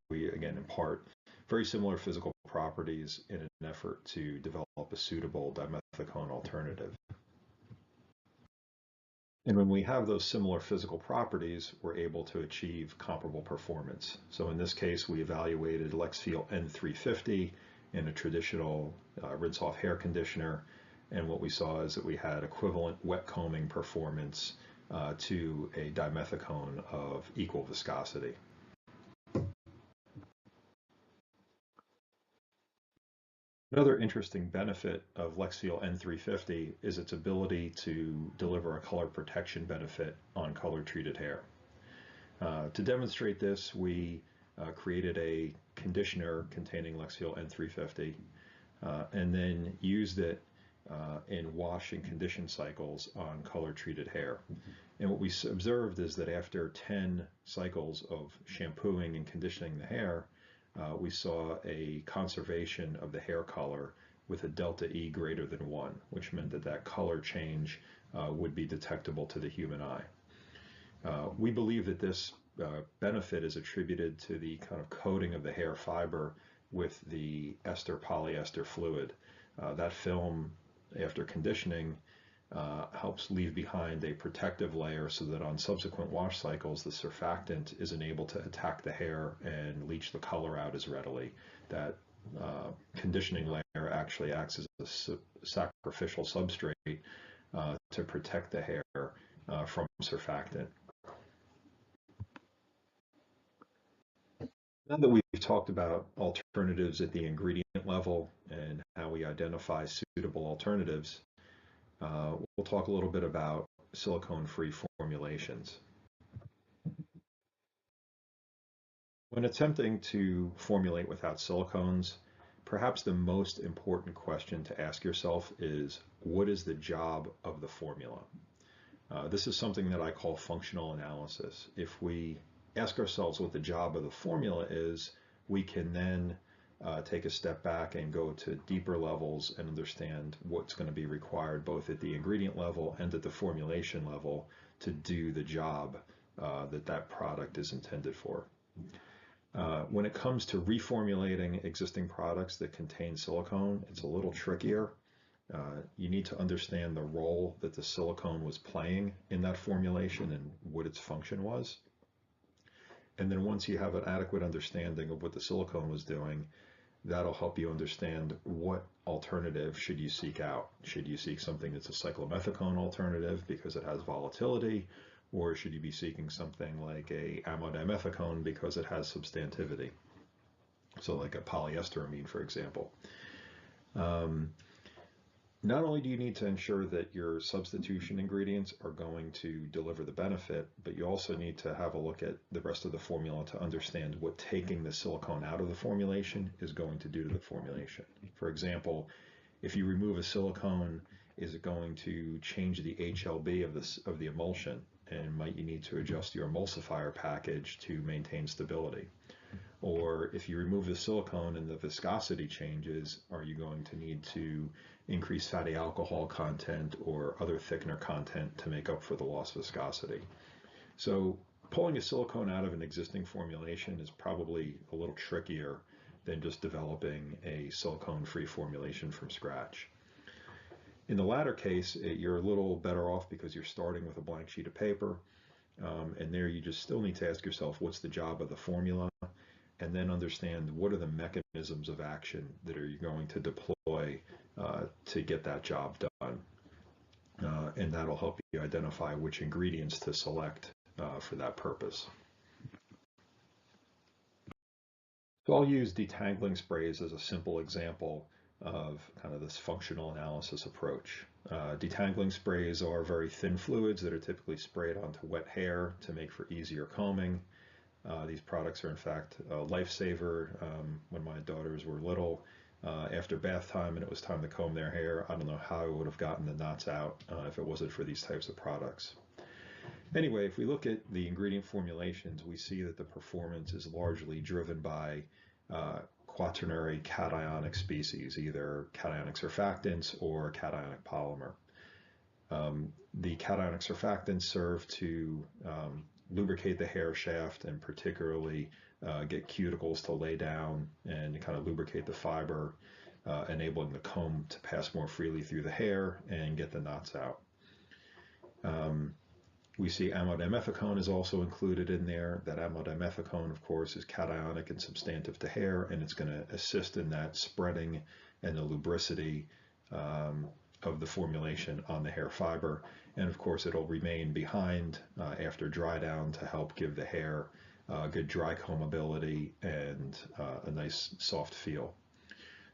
we, again, impart very similar physical properties in an effort to develop a suitable dimethicone alternative. And when we have those similar physical properties, we're able to achieve comparable performance. So in this case, we evaluated Lexfeel N350 in a traditional rinse-off hair conditioner, and what we saw is that we had equivalent wet combing performance to a dimethicone of equal viscosity. Another interesting benefit of Lexfeel N350 is its ability to deliver a color protection benefit on color-treated hair. To demonstrate this, we created a conditioner containing Lexfeel N350 and then used it in wash and condition cycles on color-treated hair. And what we observed is that after 10 cycles of shampooing and conditioning the hair, we saw a conservation of the hair color with a delta E greater than 1, which meant that that color change would be detectable to the human eye. We believe that this benefit is attributed to the kind of coating of the hair fiber with the ester polyester fluid. That film, after conditioning, helps leave behind a protective layer so that on subsequent wash cycles, the surfactant isn't able to attack the hair and leach the color out as readily. That conditioning layer actually acts as a sacrificial substrate to protect the hair from surfactant. Now that we've talked about alternatives at the ingredient level and how we identify suitable alternatives, we'll talk a little bit about silicone-free formulations. When attempting to formulate without silicones, perhaps the most important question to ask yourself is, what is the job of the formula? This is something that I call functional analysis. If we ask ourselves what the job of the formula is, we can then take a step back and go to deeper levels and understand what's going to be required both at the ingredient level and at the formulation level to do the job that product is intended for. When it comes to reformulating existing products that contain silicone, it's a little trickier. You need to understand the role that the silicone was playing in that formulation and what its function was. And then once you have an adequate understanding of what the silicone was doing, that'll help you understand what alternative should you seek out. Should you seek something that's a cyclomethicone alternative because it has volatility, or should you be seeking something like a amodimethicone because it has substantivity? So like a polyesteramine, for example. Not only do you need to ensure that your substitution ingredients are going to deliver the benefit, but you also need to have a look at the rest of the formula to understand what taking the silicone out of the formulation is going to do to the formulation. For example, if you remove a silicone, is it going to change the HLB of the emulsion? And might you need to adjust your emulsifier package to maintain stability? Or if you remove the silicone and the viscosity changes, are you going to need to increase fatty alcohol content or other thickener content to make up for the lost viscosity? So pulling a silicone out of an existing formulation is probably a little trickier than just developing a silicone-free formulation from scratch. In the latter case, you're a little better off because you're starting with a blank sheet of paper, and there you just still need to ask yourself, what's the job of the formula? And then understand what are the mechanisms of action that are you going to deploy to get that job done. And that'll help you identify which ingredients to select for that purpose. So I'll use detangling sprays as a simple example of kind of this functional analysis approach. Detangling sprays are very thin fluids that are typically sprayed onto wet hair to make for easier combing. These products are in fact a lifesaver. When my daughters were little, after bath time and it was time to comb their hair, I don't know how I would have gotten the knots out if it wasn't for these types of products. Anyway, if we look at the ingredient formulations, we see that the performance is largely driven by quaternary cationic species, either cationic surfactants or cationic polymer. The cationic surfactants serve to lubricate the hair shaft and particularly get cuticles to lay down and kind of lubricate the fiber, enabling the comb to pass more freely through the hair and get the knots out. We see amodimethicone is also included in there. That amodimethicone, of course, is cationic and substantive to hair, and it's going to assist in that spreading and the lubricity of the formulation on the hair fiber. And of course, it'll remain behind after dry down to help give the hair good dry combability and a nice soft feel.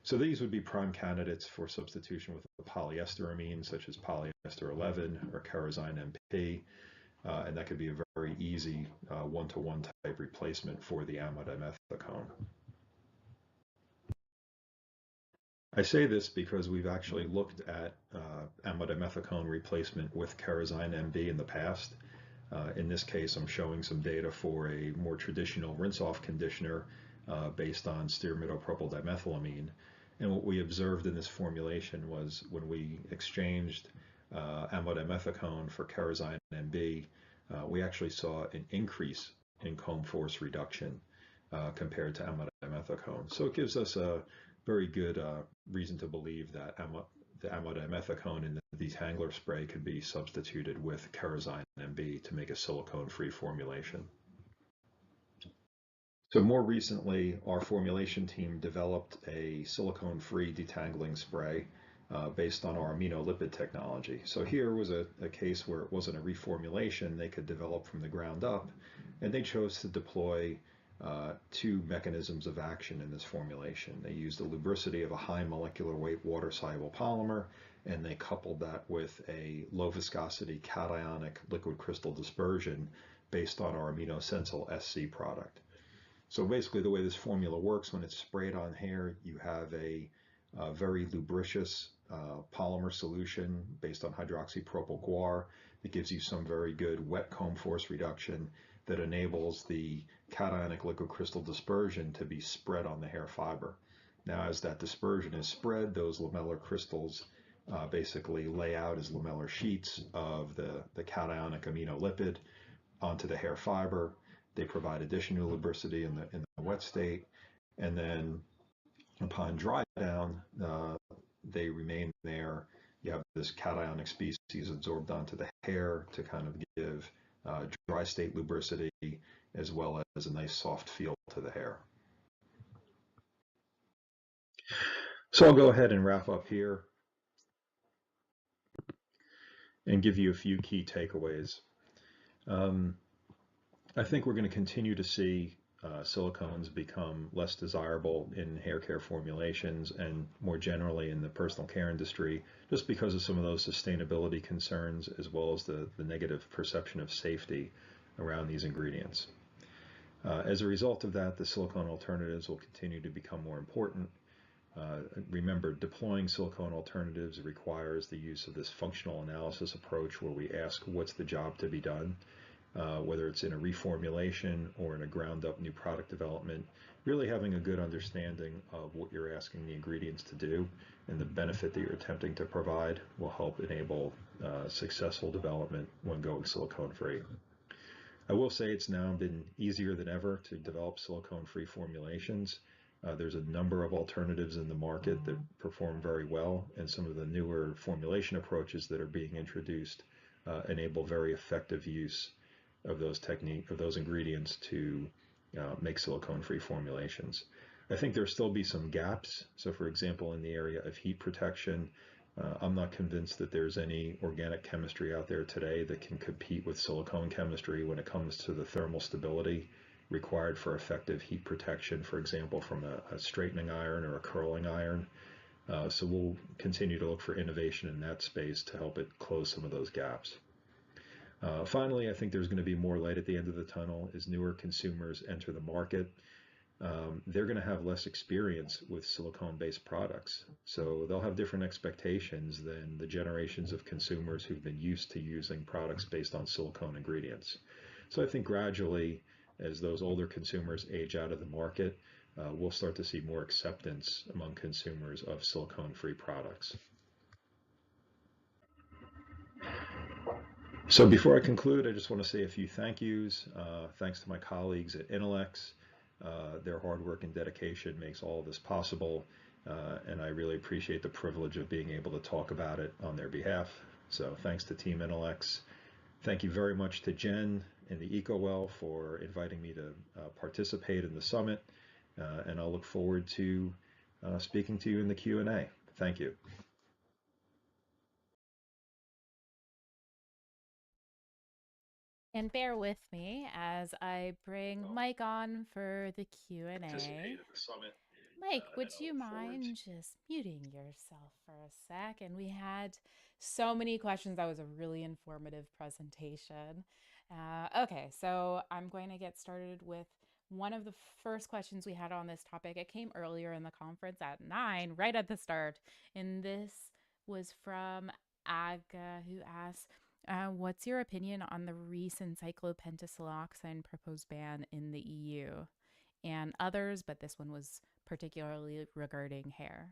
So these would be prime candidates for substitution with a polyesteramine, such as polyester 11 or Kerosene MP. And that could be a very easy one-to-one type replacement for the amodimethicone. I say this because we've actually looked at amodimethicone replacement with Kerosene MB in the past. In this case, I'm showing some data for a more traditional rinse-off conditioner based on stearimidopropyl dimethylamine. And what we observed in this formulation was when we exchanged amodimethicone for Kerosene MB, we actually saw an increase in comb force reduction compared to amodimethicone. So it gives us a very good reason to believe that the amodimethicone in the detangler spray could be substituted with Kerosene MB to make a silicone-free formulation. So more recently, our formulation team developed a silicone-free detangling spray based on our aminolipid technology. So here was a case where it wasn't a reformulation they could develop from the ground up, and they chose to deploy two mechanisms of action in this formulation. They used the lubricity of a high molecular weight water-soluble polymer, and they coupled that with a low viscosity cationic liquid crystal dispersion based on our AminoSensile SC product. So basically the way this formula works, when it's sprayed on hair, you have a very lubricious polymer solution based on hydroxypropyl guar that gives you some very good wet comb force reduction that enables the cationic liquid crystal dispersion to be spread on the hair fiber. Now, as that dispersion is spread, those lamellar crystals basically lay out as lamellar sheets of the cationic aminolipid onto the hair fiber. They provide additional lubricity in the wet state, and then upon dry down, they remain there. You have this cationic species absorbed onto the hair to kind of give dry state lubricity as well as a nice soft feel to the hair. So I'll go ahead and wrap up here and give you a few key takeaways. I think we're going to continue to see silicones become less desirable in hair care formulations and more generally in the personal care industry, just because of some of those sustainability concerns as well as the negative perception of safety around these ingredients. As a result of that, the silicone alternatives will continue to become more important. Remember, deploying silicone alternatives requires the use of this functional analysis approach where we ask what's the job to be done. Whether it's in a reformulation or in a ground up new product development, really having a good understanding of what you're asking the ingredients to do and the benefit that you're attempting to provide will help enable successful development when going silicone free. I will say it's now been easier than ever to develop silicone free formulations. There's a number of alternatives in the market that perform very well, and some of the newer formulation approaches that are being introduced enable very effective use of those ingredients to make silicone-free formulations. I think there'll still be some gaps. So for example, in the area of heat protection, I'm not convinced that there's any organic chemistry out there today that can compete with silicone chemistry when it comes to the thermal stability required for effective heat protection, for example, from a straightening iron or a curling iron. So we'll continue to look for innovation in that space to help it close some of those gaps. Finally, I think there's going to be more light at the end of the tunnel as newer consumers enter the market. They're going to have less experience with silicone-based products, so they'll have different expectations than the generations of consumers who've been used to using products based on silicone ingredients. So I think gradually, as those older consumers age out of the market, we'll start to see more acceptance among consumers of silicone-free products. So before I conclude, I just want to say a few thank yous. Thanks to my colleagues at Inolex. Their hard work and dedication makes all of this possible, and I really appreciate the privilege of being able to talk about it on their behalf. So thanks to Team Inolex. Thank you very much to Jen and the EcoWell for inviting me to participate in the summit, and I'll look forward to speaking to you in the Q&A. Thank you. And bear with me as I bring Mike on for the Q&A. Mike, would you mind just muting yourself for a sec? And we had so many questions. That was a really informative presentation. Okay, so I'm going to get started with one of the first questions we had on this topic. It came earlier in the conference at 9, right at the start. And this was from Aga, who asked, what's your opinion on the recent cyclopentasiloxane proposed ban in the EU and others, but this one was particularly regarding hair?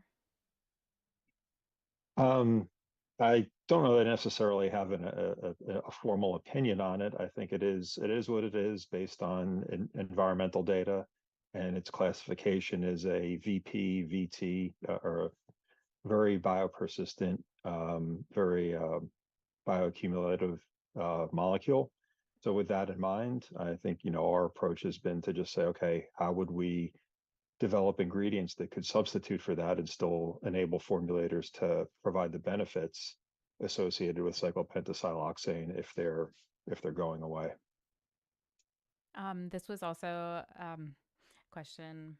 I don't know that I necessarily have a formal opinion on it. I think it is what it is based on environmental data, and its classification is a VP, VT, or a very biopersistent, very bioaccumulative molecule. So with that in mind, I think, our approach has been to just say, okay, how would we develop ingredients that could substitute for that and still enable formulators to provide the benefits associated with cyclopentasiloxane if they're going away. This was also question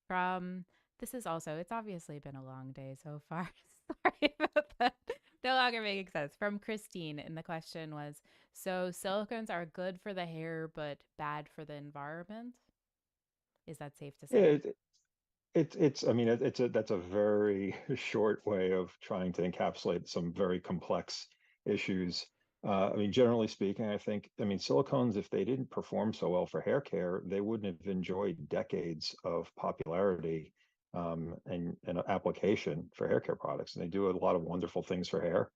from this is also it's obviously been a long day so far. Sorry about that. No longer making sense. From Christine, and the question was, so silicones are good for the hair but bad for the environment? Is that safe to say? It's I mean that's a very short way of trying to encapsulate some very complex issues. I mean, generally speaking, I mean, silicones, if they didn't perform so well for hair care, they wouldn't have enjoyed decades of popularity and application for hair care products. And they do a lot of wonderful things for hair.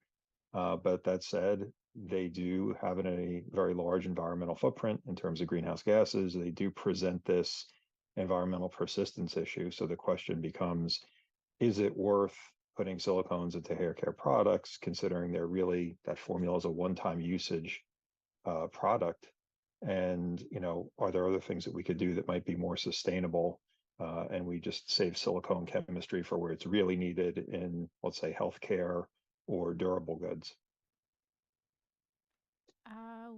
But that said, they do have a very large environmental footprint in terms of greenhouse gases. They do present this environmental persistence issue. So the question becomes, is it worth putting silicones into hair care products, considering that formula is a one-time usage product? And, are there other things that we could do that might be more sustainable? And we just save silicone chemistry for where it's really needed in, let's say, healthcare or durable goods.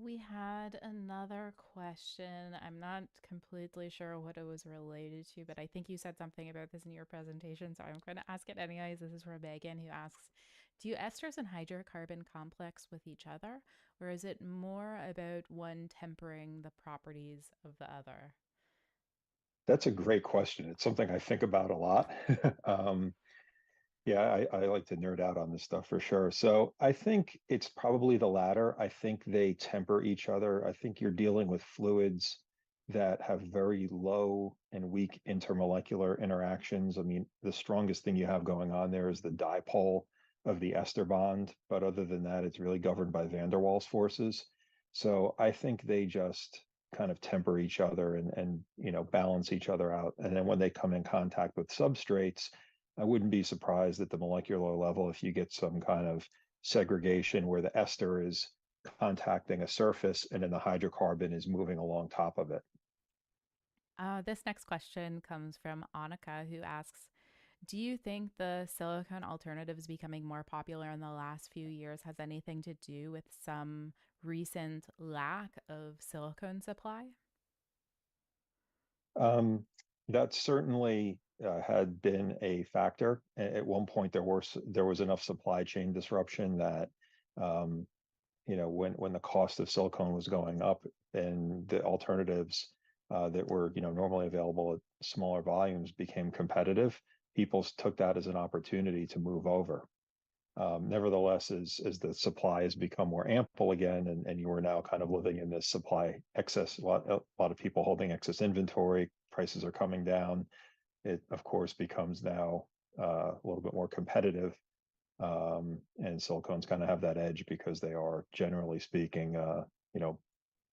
We had another question. I'm not completely sure what it was related to, but I think you said something about this in your presentation, so I'm going to ask it anyways. This is from Meagan, who asks, do esters and hydrocarbon complex with each other, or is it more about one tempering the properties of the other? That's a great question. It's something I think about a lot. Yeah, I like to nerd out on this stuff for sure. So I think it's probably the latter. I think they temper each other. I think you're dealing with fluids that have very low and weak intermolecular interactions. I mean, the strongest thing you have going on there is the dipole of the ester bond. But other than that, it's really governed by van der Waals forces. So I think they just kind of temper each other and balance each other out. And then when they come in contact with substrates, I wouldn't be surprised at the molecular level if you get some kind of segregation where the ester is contacting a surface and then the hydrocarbon is moving along top of it. This next question comes from Annika, who asks, do you think the silicone alternatives becoming more popular in the last few years has anything to do with some recent lack of silicone supply? That certainly had been a factor. At one point, there was enough supply chain disruption that when the cost of silicone was going up and the alternatives that were normally available at smaller volumes became competitive, people took that as an opportunity to move over. Nevertheless, as the supply has become more ample again, and you are now kind of living in this supply excess, a lot of people holding excess inventory, prices are coming down. It, of course, becomes now a little bit more competitive. And silicones kind of have that edge because they are, generally speaking,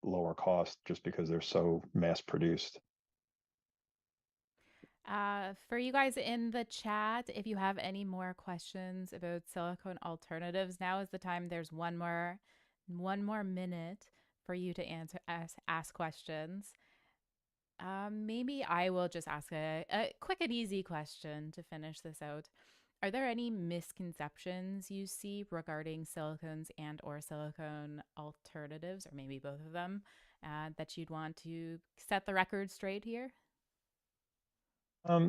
lower cost just because they're so mass produced. For you guys in the chat, if you have any more questions about silicone alternatives, now is the time. There's one more minute for you to ask questions. Maybe I will just ask a quick and easy question to finish this out. Are there any misconceptions you see regarding silicones and or silicone alternatives, or maybe both of them, that you'd want to set the record straight here?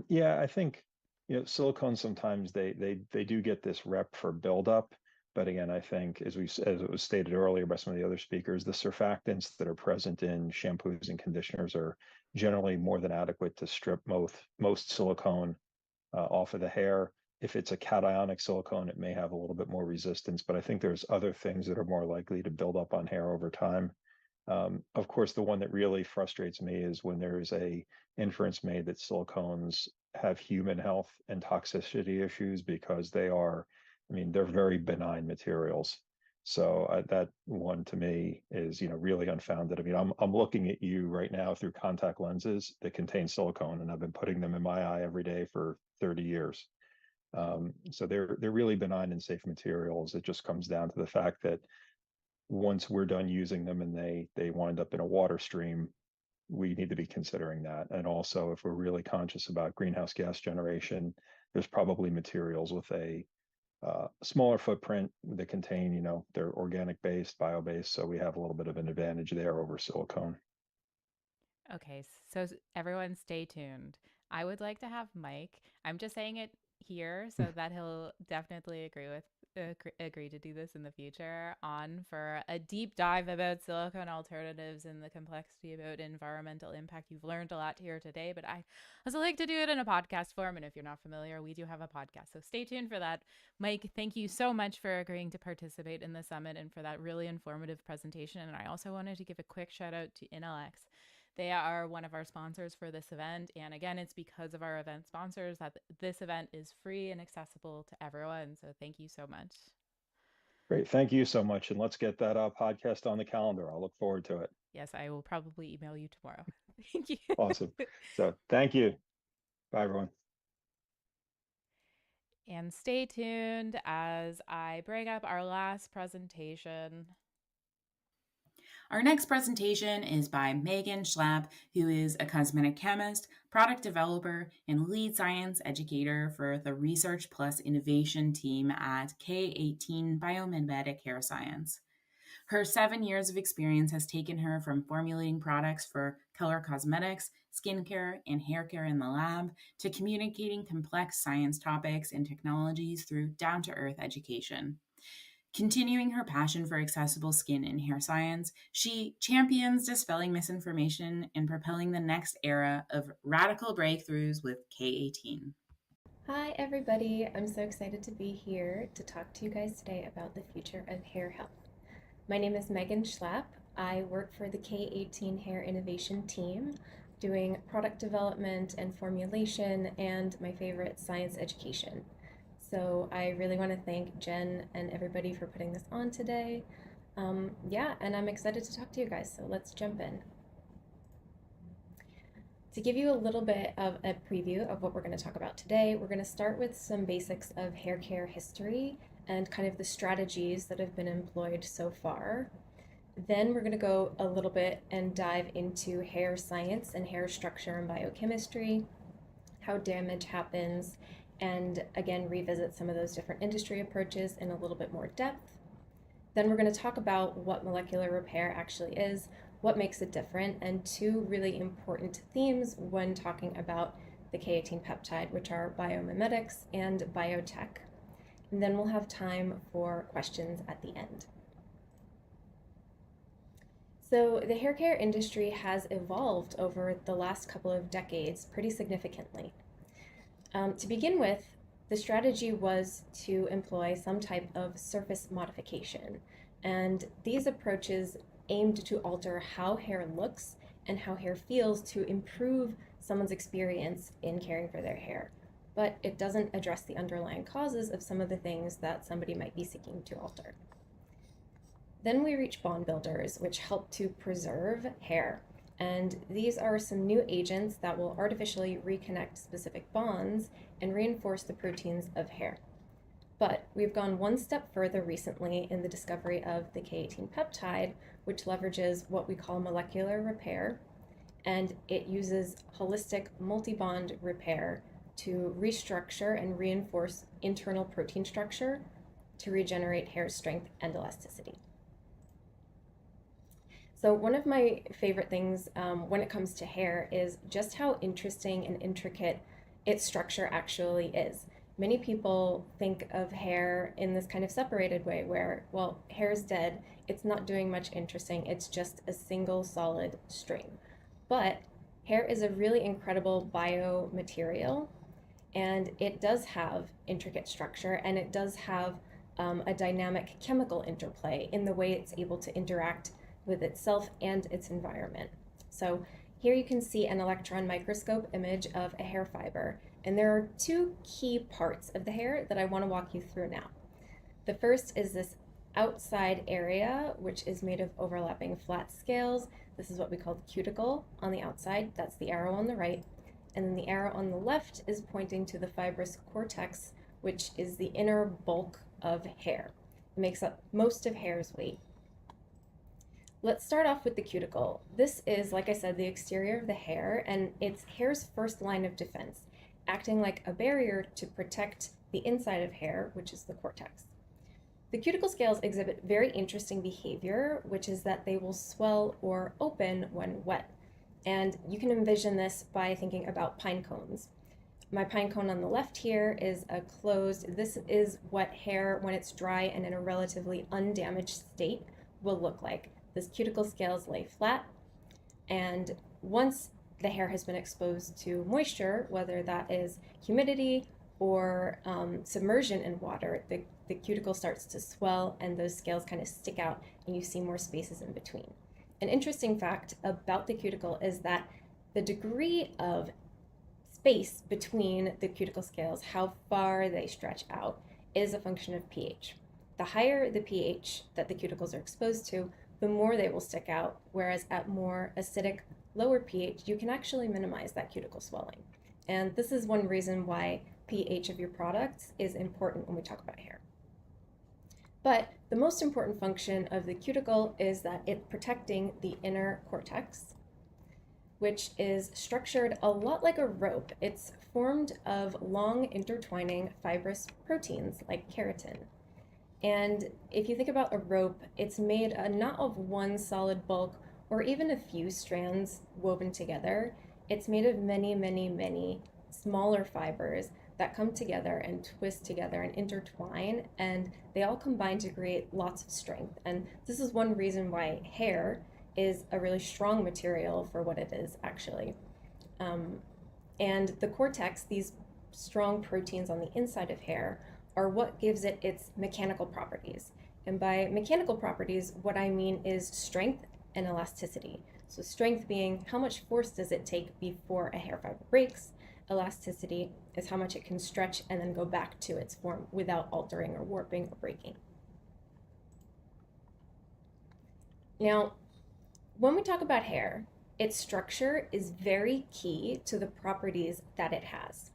Yeah, I think silicones sometimes they do get this rep for buildup, but again, I think as it was stated earlier by some of the other speakers, the surfactants that are present in shampoos and conditioners are generally more than adequate to strip most silicone off of the hair. If it's a cationic silicone, it may have a little bit more resistance, but I think there's other things that are more likely to build up on hair over time. Of course, the one that really frustrates me is when there is a inference made that silicones have human health and toxicity issues because they're very benign materials. So that one to me is, really unfounded. I mean, I'm looking at you right now through contact lenses that contain silicone, and I've been putting them in my eye every day for 30 years. So they're really benign and safe materials. It just comes down to the fact that once we're done using them and they wind up in a water stream, we need to be considering that. And also, if we're really conscious about greenhouse gas generation, there's probably materials with a smaller footprint that contain, they're organic based, bio based. So we have a little bit of an advantage there over silicone. Okay, so everyone stay tuned. I would like to have Mike. I'm just saying it here so that he'll definitely agree to do this in the future on for a deep dive about silicone alternatives and the complexity about environmental impact. You've learned a lot here today, but I also like to do it in a podcast form. And if you're not familiar, we do have a podcast. So stay tuned for that. Mike, thank you so much for agreeing to participate in the summit and for that really informative presentation. And I also wanted to give a quick shout out to Inolex. They are one of our sponsors for this event. And again, it's because of our event sponsors that this event is free and accessible to everyone. So thank you so much. Great. Thank you so much. And let's get that podcast on the calendar. I'll look forward to it. Yes, I will probably email you tomorrow. Thank you. Awesome. So thank you. Bye, everyone. And stay tuned as I bring up our last presentation. Our next presentation is by Meagan Schlapp, who is a cosmetic chemist, product developer, and lead science educator for the Research Plus Innovation team at K18 Biomimetic Hair Science. Her 7 years of experience has taken her from formulating products for color cosmetics, skincare, and hair care in the lab to communicating complex science topics and technologies through down-to-earth education. Continuing her passion for accessible skin and hair science, she champions dispelling misinformation and propelling the next era of radical breakthroughs with K18. Hi everybody, I'm so excited to be here to talk to you guys today about the future of hair health. My name is Meagan Schlapp. I work for the K18 Hair Innovation team, doing product development and formulation and my favorite, science education. So I really want to thank Jen and everybody for putting this on today. And I'm excited to talk to you guys, so let's jump in. To give you a little bit of a preview of what we're going to talk about today, we're going to start with some basics of hair care history and kind of the strategies that have been employed so far. Then we're going to go a little bit and dive into hair science and hair structure and biochemistry, how damage happens, and again, revisit some of those different industry approaches in a little bit more depth. Then we're going to talk about what molecular repair actually is, what makes it different, and two really important themes when talking about the K18 peptide, which are biomimetics and biotech. And then we'll have time for questions at the end. So the hair care industry has evolved over the last couple of decades pretty significantly. To begin with, the strategy was to employ some type of surface modification, and these approaches aimed to alter how hair looks and how hair feels to improve someone's experience in caring for their hair. But it doesn't address the underlying causes of some of the things that somebody might be seeking to alter. Then we reach bond builders, which help to preserve hair. And these are some new agents that will artificially reconnect specific bonds and reinforce the proteins of hair. But we've gone one step further recently in the discovery of the K18 peptide, which leverages what we call molecular repair, and it uses holistic multi-bond repair to restructure and reinforce internal protein structure to regenerate hair's strength and elasticity. So one of my favorite things when it comes to hair is just how interesting and intricate its structure actually is. Many people think of hair in this kind of separated way where, well, hair is dead, it's not doing much interesting, it's just a single solid string. But hair is a really incredible biomaterial, and it does have intricate structure, and it does have a dynamic chemical interplay in the way it's able to interact with itself and its environment. So here you can see an electron microscope image of a hair fiber, and there are two key parts of the hair that I want to walk you through now. The first is this outside area, which is made of overlapping flat scales. This is what we call the cuticle on the outside. That's the arrow on the right. And then the arrow on the left is pointing to the fibrous cortex, which is the inner bulk of hair. It makes up most of hair's weight. Let's start off with the cuticle. This is, like I said, the exterior of the hair, and it's hair's first line of defense, acting like a barrier to protect the inside of hair, which is the cortex. The cuticle scales exhibit very interesting behavior, which is that they will swell or open when wet. And you can envision this by thinking about pine cones. My pine cone on the left here is a closed, this is what hair, when it's dry and in a relatively undamaged state, will look like. This cuticle scales lay flat, and once the hair has been exposed to moisture, whether that is humidity or submersion in water, the cuticle starts to swell and those scales kind of stick out and you see more spaces in between. An interesting fact about the cuticle is that the degree of space between the cuticle scales, how far they stretch out, is a function of pH. The higher the pH that the cuticles are exposed to, the more they will stick out, whereas at more acidic, lower pH, you can actually minimize that cuticle swelling. And this is one reason why pH of your products is important when we talk about hair. But the most important function of the cuticle is that it's protecting the inner cortex, which is structured a lot like a rope. It's formed of long intertwining fibrous proteins like keratin. And if you think about a rope, it's made not of one solid bulk or even a few strands woven together. It's made of many, many, many smaller fibers that come together and twist together and intertwine, and they all combine to create lots of strength. And this is one reason why hair is a really strong material for what it is, actually. And the cortex, these strong proteins on the inside of hair, are what gives it its mechanical properties. And by mechanical properties, what I mean is strength and elasticity. So strength being how much force does it take before a hair fiber breaks. Elasticity is how much it can stretch and then go back to its form without altering or warping or breaking. Now, when we talk about hair, its structure is very key to the properties that it has.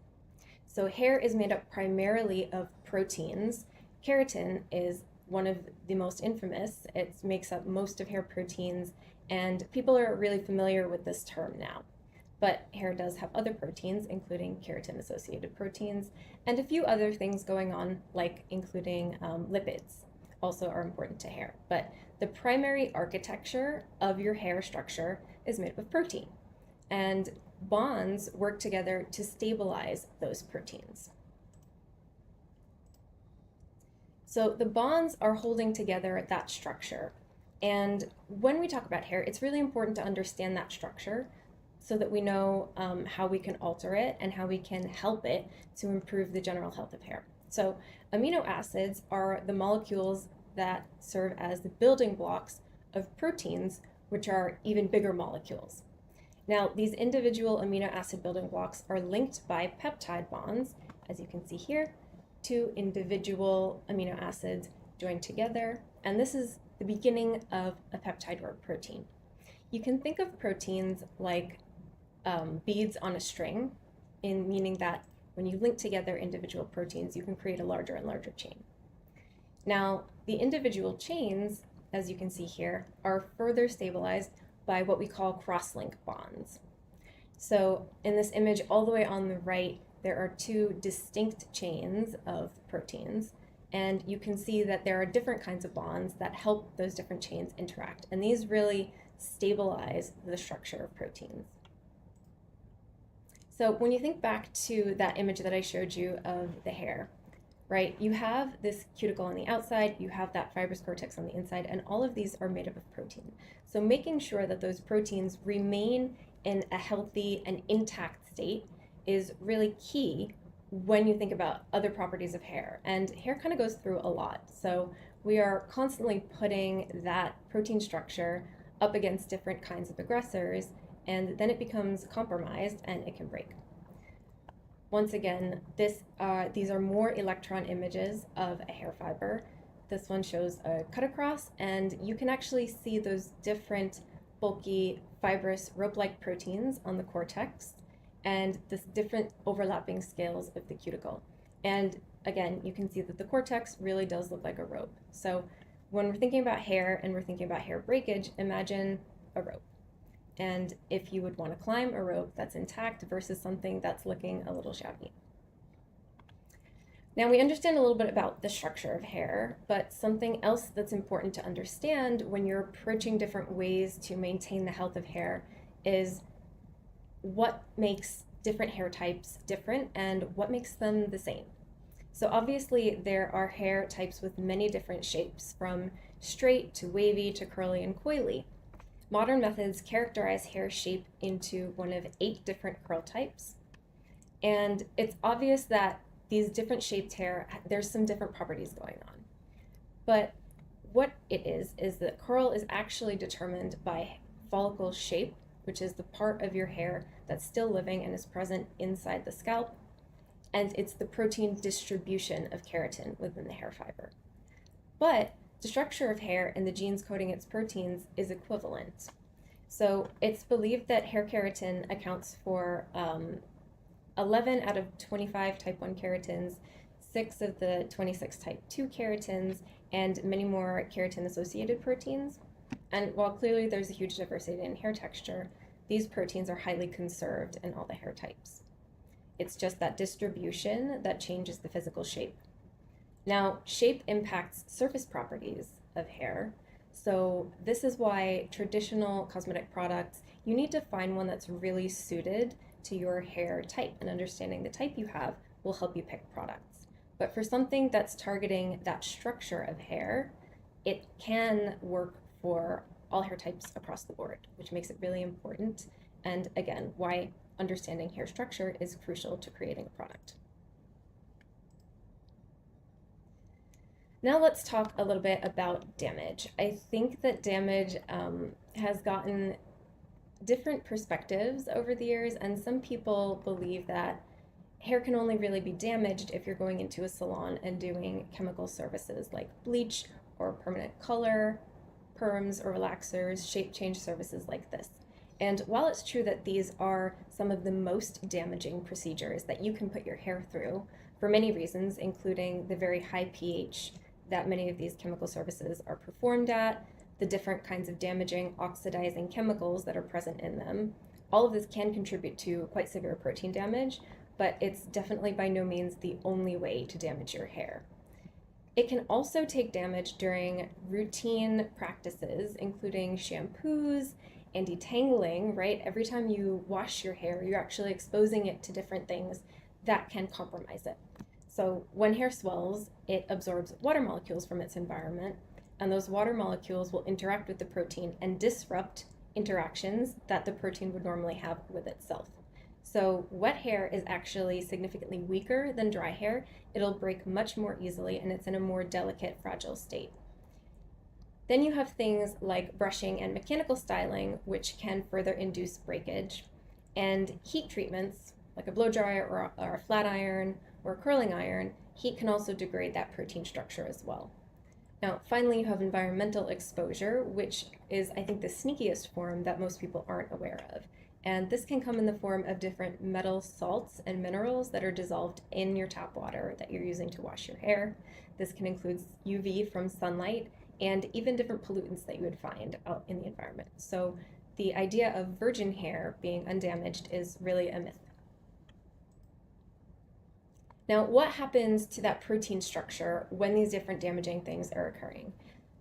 So hair is made up primarily of proteins. Keratin is one of the most infamous. It makes up most of hair proteins, and people are really familiar with this term now. But hair does have other proteins, including keratin-associated proteins, and a few other things going on, like including lipids, also are important to hair. But the primary architecture of your hair structure is made up of protein. And bonds work together to stabilize those proteins. So the bonds are holding together that structure. And when we talk about hair, it's really important to understand that structure so that we know how we can alter it and how we can help it to improve the general health of hair. So amino acids are the molecules that serve as the building blocks of proteins, which are even bigger molecules. Now, these individual amino acid building blocks are linked by peptide bonds, as you can see here, two individual amino acids joined together, and this is the beginning of a peptide or a protein. You can think of proteins like beads on a string, meaning that when you link together individual proteins, you can create a larger and larger chain. Now, the individual chains, as you can see here, are further stabilized by what we call cross-link bonds. So in this image, all the way on the right, there are two distinct chains of proteins, and you can see that there are different kinds of bonds that help those different chains interact, and these really stabilize the structure of proteins. So when you think back to that image that I showed you of the hair, right, you have this cuticle on the outside, you have that fibrous cortex on the inside, and all of these are made up of protein. So making sure that those proteins remain in a healthy and intact state is really key when you think about other properties of hair. And hair kind of goes through a lot. So we are constantly putting that protein structure up against different kinds of aggressors, and then it becomes compromised and it can break. Once again, these are more electron images of a hair fiber. This one shows a cut across, and you can actually see those different bulky fibrous rope-like proteins on the cortex and this different overlapping scales of the cuticle. And again, you can see that the cortex really does look like a rope. So when we're thinking about hair and we're thinking about hair breakage, imagine a rope. And if you would want to climb a rope that's intact versus something that's looking a little shabby. Now we understand a little bit about the structure of hair, but something else that's important to understand when you're approaching different ways to maintain the health of hair is what makes different hair types different and what makes them the same. So obviously there are hair types with many different shapes, from straight to wavy to curly and coily. Modern methods characterize hair shape into one of 8 different curl types. And it's obvious that these different shaped hair, there's some different properties going on. But what it is that curl is actually determined by follicle shape, which is the part of your hair that's still living and is present inside the scalp. And it's the protein distribution of keratin within the hair fiber. But the structure of hair and the genes coding its proteins is equivalent. So it's believed that hair keratin accounts for 11 out of 25 type 1 keratins, 6 of the 26 type 2 keratins, and many more keratin-associated proteins. And while clearly there's a huge diversity in hair texture, these proteins are highly conserved in all the hair types. It's just that distribution that changes the physical shape. Now, shape impacts surface properties of hair. So this is why traditional cosmetic products, you need to find one that's really suited to your hair type, and understanding the type you have will help you pick products. But for something that's targeting that structure of hair, it can work for all hair types across the board, which makes it really important. And again, why understanding hair structure is crucial to creating a product. Now let's talk a little bit about damage. I think that damage has gotten different perspectives over the years, and some people believe that hair can only really be damaged if you're going into a salon and doing chemical services like bleach or permanent color, perms or relaxers, shape change services like this. And while it's true that these are some of the most damaging procedures that you can put your hair through for many reasons, including the very high pH that many of these chemical services are performed at, the different kinds of damaging oxidizing chemicals that are present in them, all of this can contribute to quite severe protein damage, but it's definitely by no means the only way to damage your hair. It can also take damage during routine practices, including shampoos and detangling, right? Every time you wash your hair, you're actually exposing it to different things that can compromise it. So when hair swells, it absorbs water molecules from its environment, and those water molecules will interact with the protein and disrupt interactions that the protein would normally have with itself. So wet hair is actually significantly weaker than dry hair. It'll break much more easily, and it's in a more delicate, fragile state. Then you have things like brushing and mechanical styling, which can further induce breakage, and heat treatments, like a blow dryer or a flat iron or a curling iron. Heat can also degrade that protein structure as well. Now, finally, you have environmental exposure, which is, I think, the sneakiest form that most people aren't aware of. And this can come in the form of different metal salts and minerals that are dissolved in your tap water that you're using to wash your hair. This can include UV from sunlight and even different pollutants that you would find out in the environment. So the idea of virgin hair being undamaged is really a myth. Now, what happens to that protein structure when these different damaging things are occurring?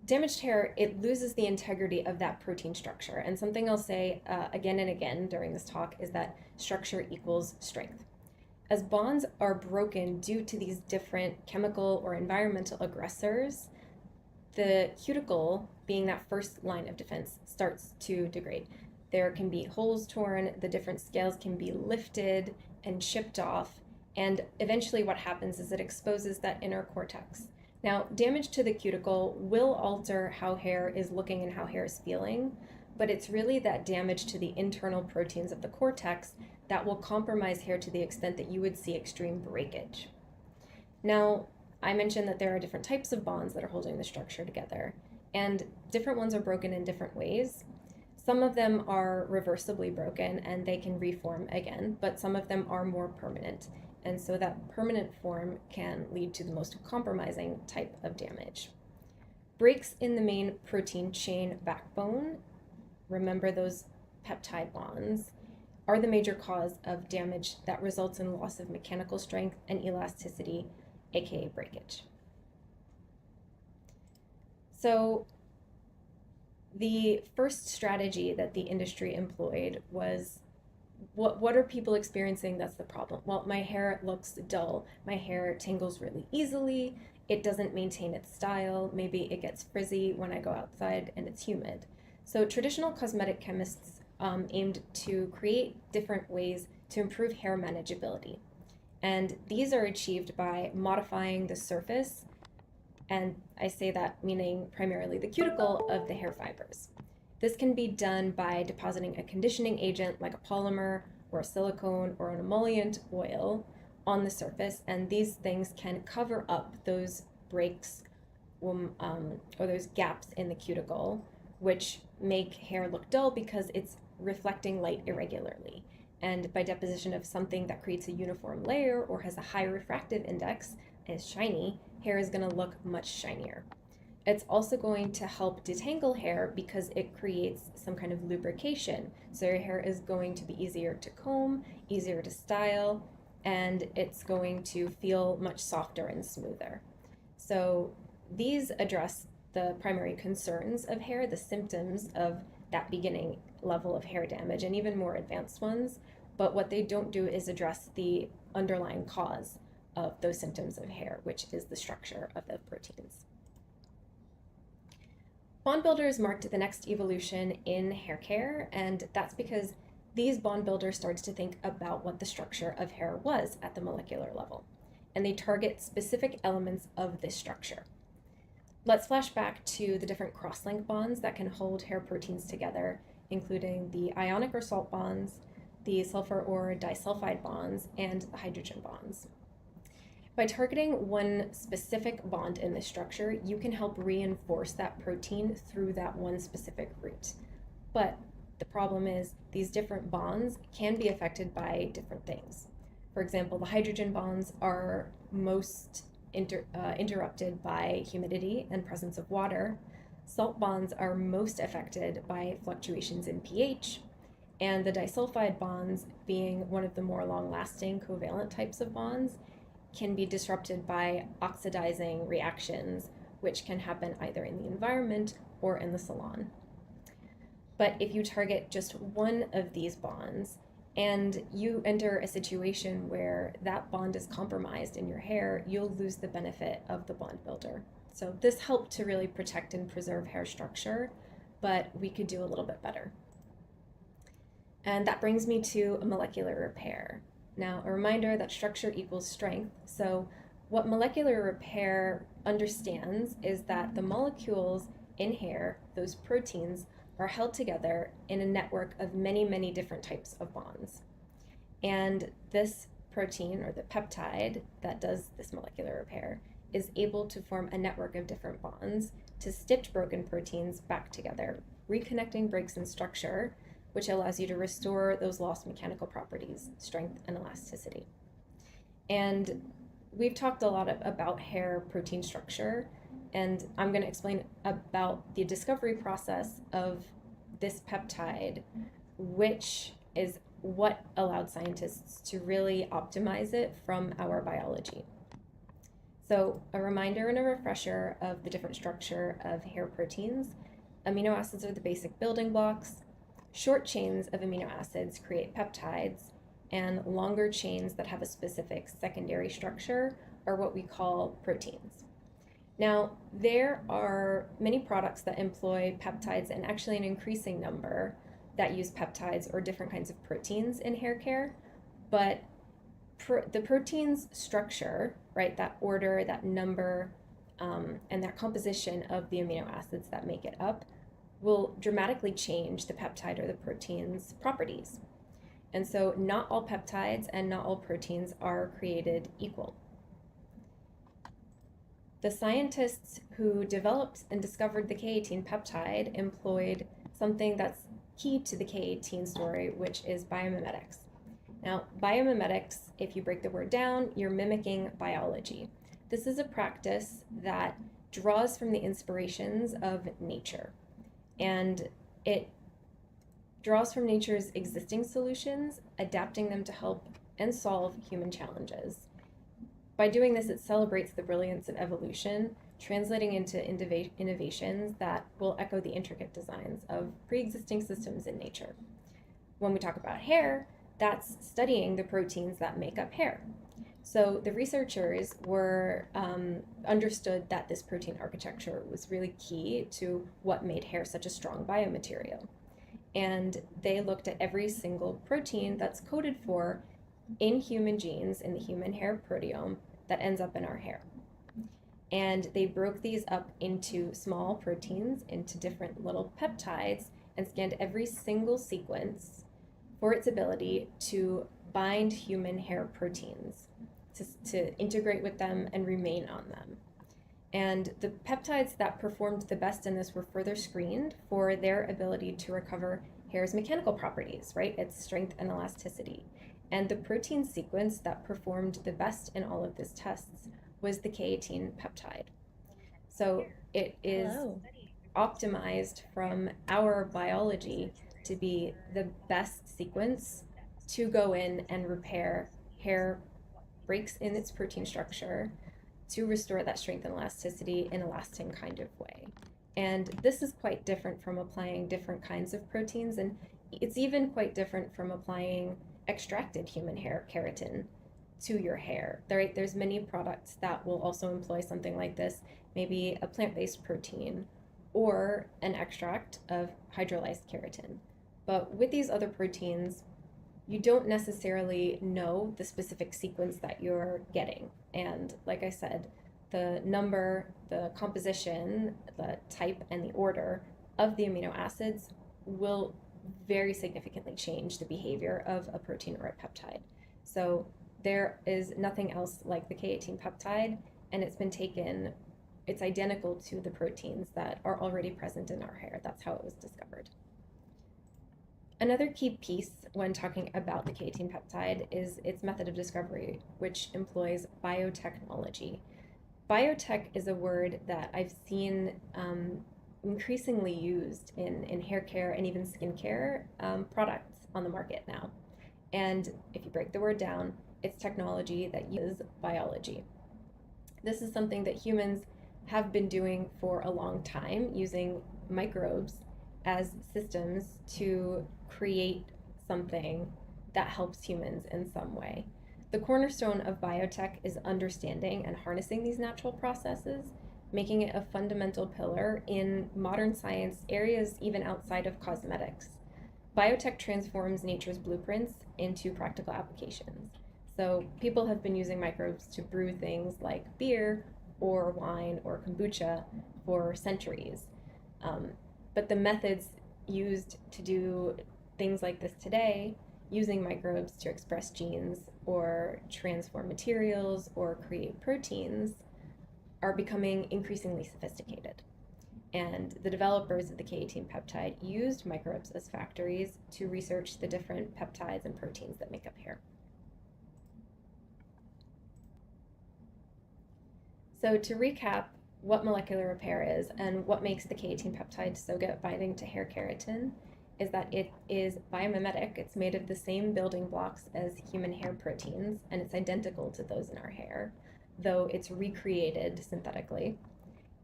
Damaged hair, it loses the integrity of that protein structure. And something I'll say again and again during this talk is that structure equals strength. As bonds are broken due to these different chemical or environmental aggressors, the cuticle, being that first line of defense, starts to degrade. There can be holes torn, the different scales can be lifted and chipped off, and eventually what happens is it exposes that inner cortex. Now, damage to the cuticle will alter how hair is looking and how hair is feeling, but it's really that damage to the internal proteins of the cortex that will compromise hair to the extent that you would see extreme breakage. Now, I mentioned that there are different types of bonds that are holding the structure together, and different ones are broken in different ways. Some of them are reversibly broken and they can reform again, but some of them are more permanent. And so that permanent form can lead to the most compromising type of damage. breaks in the main protein chain backbone, remember those peptide bonds, are the major cause of damage that results in loss of mechanical strength and elasticity, aka breakage. So the first strategy that the industry employed was, what are people experiencing that's the problem? Well, my hair looks dull, my hair tangles really easily, it doesn't maintain its style, maybe it gets frizzy when I go outside and it's humid. So traditional cosmetic chemists aimed to create different ways to improve hair manageability. And these are achieved by modifying the surface, and I say that meaning primarily the cuticle of the hair fibers. This can be done by depositing a conditioning agent like a polymer or a silicone or an emollient oil on the surface, and these things can cover up those breaks or those gaps in the cuticle, which make hair look dull because it's reflecting light irregularly. And by deposition of something that creates a uniform layer or has a high refractive index and is shiny, hair is going to look much shinier. It's also going to help detangle hair because it creates some kind of lubrication. So your hair is going to be easier to comb, easier to style, and it's going to feel much softer and smoother. So these address the primary concerns of hair, the symptoms of that beginning level of hair damage, and even more advanced ones. But what they don't do is address the underlying cause of those symptoms of hair, which is the structure of the proteins. Bond builders marked the next evolution in hair care, and that's because these bond builders started to think about what the structure of hair was at the molecular level, and they target specific elements of this structure. Let's flash back to the different cross-link bonds that can hold hair proteins together, including the ionic or salt bonds, the sulfur or disulfide bonds, and the hydrogen bonds. By targeting one specific bond in this structure, you can help reinforce that protein through that one specific route. But the problem is these different bonds can be affected by different things. For example, the hydrogen bonds are most interrupted by humidity and presence of water. Salt bonds are most affected by fluctuations in pH, and the disulfide bonds, being one of the more long-lasting covalent types of bonds, can be disrupted by oxidizing reactions, which can happen either in the environment or in the salon. But if you target just one of these bonds and you enter a situation where that bond is compromised in your hair, you'll lose the benefit of the bond builder. So this helped to really protect and preserve hair structure, but we could do a little bit better. And that brings me to a molecular repair. Now, a reminder that structure equals strength. So what molecular repair understands is that the molecules in hair, those proteins, are held together in a network of many, many different types of bonds. And this protein, or the peptide that does this molecular repair, is able to form a network of different bonds to stitch broken proteins back together, reconnecting breaks in structure, which allows you to restore those lost mechanical properties, strength and elasticity. And we've talked a lot about hair protein structure, and I'm going to explain about the discovery process of this peptide, which is what allowed scientists to really optimize it from our biology. So a reminder and a refresher of the different structure of hair proteins. Amino acids are the basic building blocks. Short chains of amino acids create peptides, and longer chains that have a specific secondary structure are what we call proteins. Now, there are many products that employ peptides, and actually an increasing number that use peptides or different kinds of proteins in hair care, but the protein's structure, right, that order, that number, and that composition of the amino acids that make it up will dramatically change the peptide or the protein's properties. And so not all peptides and not all proteins are created equal. The scientists who developed and discovered the K18 peptide employed something that's key to the K18 story, which is biomimetics. Now, biomimetics, if you break the word down, you're mimicking biology. This is a practice that draws from the inspirations of nature, and it draws from nature's existing solutions, adapting them to help and solve human challenges. By doing this, it celebrates the brilliance of evolution, translating into innovations that will echo the intricate designs of pre-existing systems in nature. When we talk about hair, that's studying the proteins that make up hair. So the researchers were understood that this protein architecture was really key to what made hair such a strong biomaterial. And they looked at every single protein that's coded for in human genes in the human hair proteome that ends up in our hair. And they broke these up into small proteins, into different little peptides, and scanned every single sequence for its ability to bind human hair proteins, to integrate with them and remain on them. And the peptides that performed the best in this were further screened for their ability to recover hair's mechanical properties, right? Its strength and elasticity. And the protein sequence that performed the best in all of these tests was the K18 peptide. So it is optimized from our biology to be the best sequence to go in and repair hair breaks in its protein structure, to restore that strength and elasticity in a lasting kind of way. And this is quite different from applying different kinds of proteins, and it's even quite different from applying extracted human hair keratin to your hair. There's many products that will also employ something like this, maybe a plant-based protein or an extract of hydrolyzed keratin. But with these other proteins, you don't necessarily know the specific sequence that you're getting. And like I said, the number, the composition, the type, and the order of the amino acids will very significantly change the behavior of a protein or a peptide. So there is nothing else like the K18 peptide, and it's identical to the proteins that are already present in our hair. That's how it was discovered. Another key piece when talking about the K18 peptide is its method of discovery, which employs biotechnology. Biotech is a word that I've seen increasingly used in hair care and even skincare products on the market now. And if you break the word down, it's technology that uses biology. This is something that humans have been doing for a long time, using microbes as systems to create something that helps humans in some way. The cornerstone of biotech is understanding and harnessing these natural processes, making it a fundamental pillar in modern science areas even outside of cosmetics. Biotech transforms nature's blueprints into practical applications. So people have been using microbes to brew things like beer or wine or kombucha for centuries. But the methods used to do things like this today, using microbes to express genes or transform materials or create proteins, are becoming increasingly sophisticated. And the developers of the K18 peptide used microbes as factories to research the different peptides and proteins that make up hair. So to recap what molecular repair is and what makes the K18 peptide so good at binding to hair keratin is that it is biomimetic. It's made of the same building blocks as human hair proteins, and it's identical to those in our hair, though it's recreated synthetically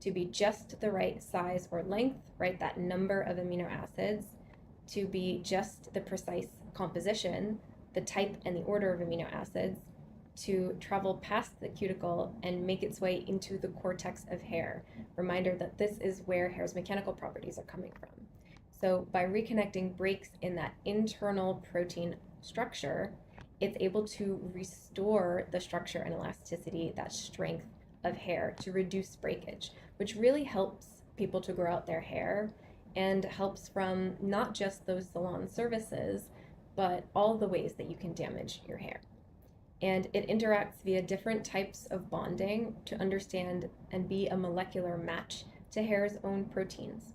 to be just the right size or length, right, that number of amino acids, to be just the precise composition, the type and the order of amino acids, to travel past the cuticle and make its way into the cortex of hair. Reminder that this is where hair's mechanical properties are coming from. So by reconnecting breaks in that internal protein structure, it's able to restore the structure and elasticity, that strength of hair, to reduce breakage, which really helps people to grow out their hair and helps from not just those salon services, but all the ways that you can damage your hair. And it interacts via different types of bonding to understand and be a molecular match to hair's own proteins.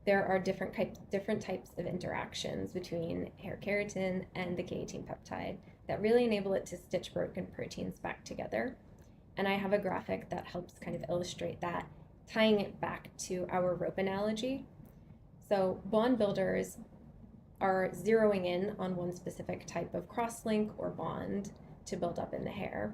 There are different types of interactions between hair keratin and the K18 peptide that really enable it to stitch broken proteins back together. And I have a graphic that helps kind of illustrate that tying it back to our rope analogy. So bond builders are zeroing in on one specific type of crosslink or bond to build up in the hair.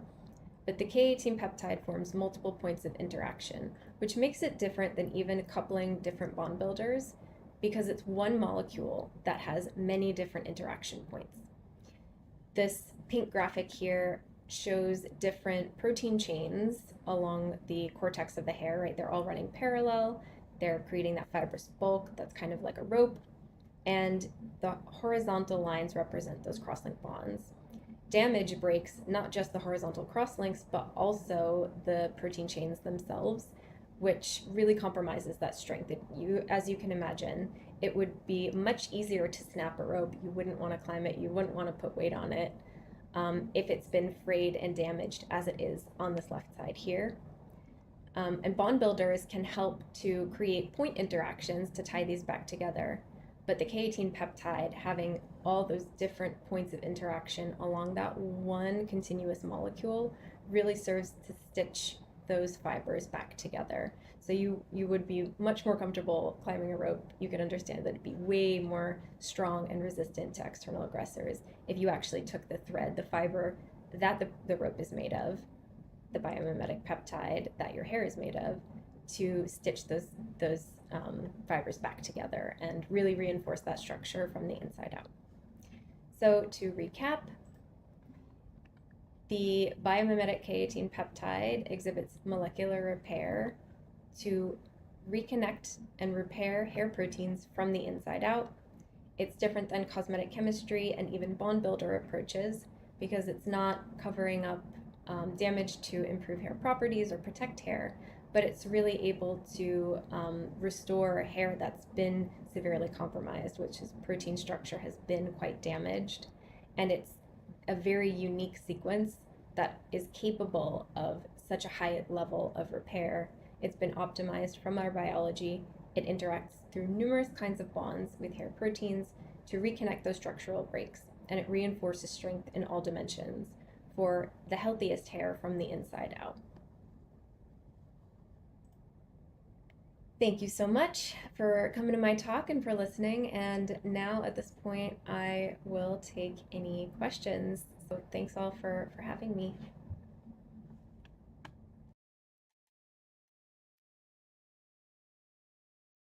But the K18 peptide forms multiple points of interaction, which makes it different than even coupling different bond builders because it's one molecule that has many different interaction points. This pink graphic here shows different protein chains along the cortex of the hair, right? They're all running parallel. They're creating that fibrous bulk that's kind of like a rope. And the horizontal lines represent those crosslink bonds. Damage breaks not just the horizontal crosslinks, but also the protein chains themselves, which really compromises that strength. As you can imagine, it would be much easier to snap a rope. You wouldn't want to climb it. You wouldn't want to put weight on it if it's been frayed and damaged as it is on this left side here. And bond builders can help to create point interactions to tie these back together. But the K18 peptide, having all those different points of interaction along that one continuous molecule, really serves to stitch those fibers back together. So you would be much more comfortable climbing a rope. You could understand that it'd be way more strong and resistant to external aggressors if you actually took the thread, the fiber that the rope is made of, the biomimetic peptide that your hair is made of, to stitch those fibers back together and really reinforce that structure from the inside out. So to recap, the biomimetic K18 peptide exhibits molecular repair to reconnect and repair hair proteins from the inside out. It's different than cosmetic chemistry and even bond builder approaches because it's not covering up damage to improve hair properties or protect hair, but it's really able to restore hair that's been severely compromised, which is protein structure has been quite damaged. And it's a very unique sequence that is capable of such a high level of repair. It's been optimized from our biology. It interacts through numerous kinds of bonds with hair proteins to reconnect those structural breaks, and it reinforces strength in all dimensions for the healthiest hair from the inside out. Thank you so much for coming to my talk and for listening. And now at this point, I will take any questions. So thanks all for having me.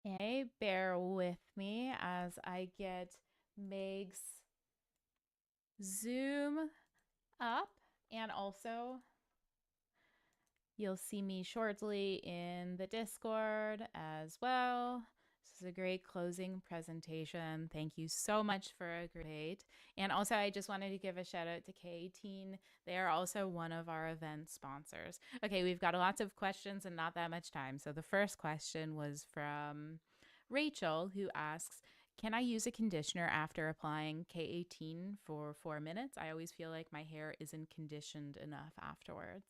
Okay, bear with me as I get Meg's Zoom up, and also you'll see me shortly in the Discord as well. This is a great closing presentation. Thank you so much for a great. And also, I just wanted to give a shout out to K18. They are also one of our event sponsors. Okay, we've got lots of questions and not that much time. So the first question was from Rachel, who asks, can I use a conditioner after applying K18 for 4 minutes? I always feel like my hair isn't conditioned enough afterwards.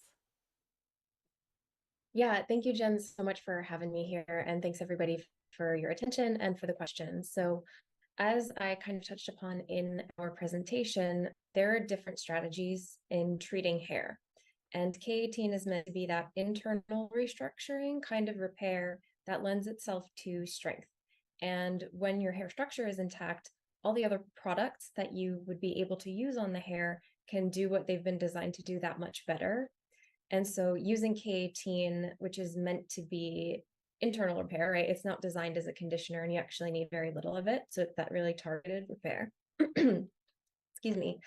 Yeah, thank you, Jen, so much for having me here. And thanks everybody for your attention and for the questions. So as I kind of touched upon in our presentation, there are different strategies in treating hair. And K18 is meant to be that internal restructuring kind of repair that lends itself to strength. And when your hair structure is intact, all the other products that you would be able to use on the hair can do what they've been designed to do that much better. And so using K18, which is meant to be internal repair, right? It's not designed as a conditioner and you actually need very little of it. So it's that really targeted repair. Excuse me.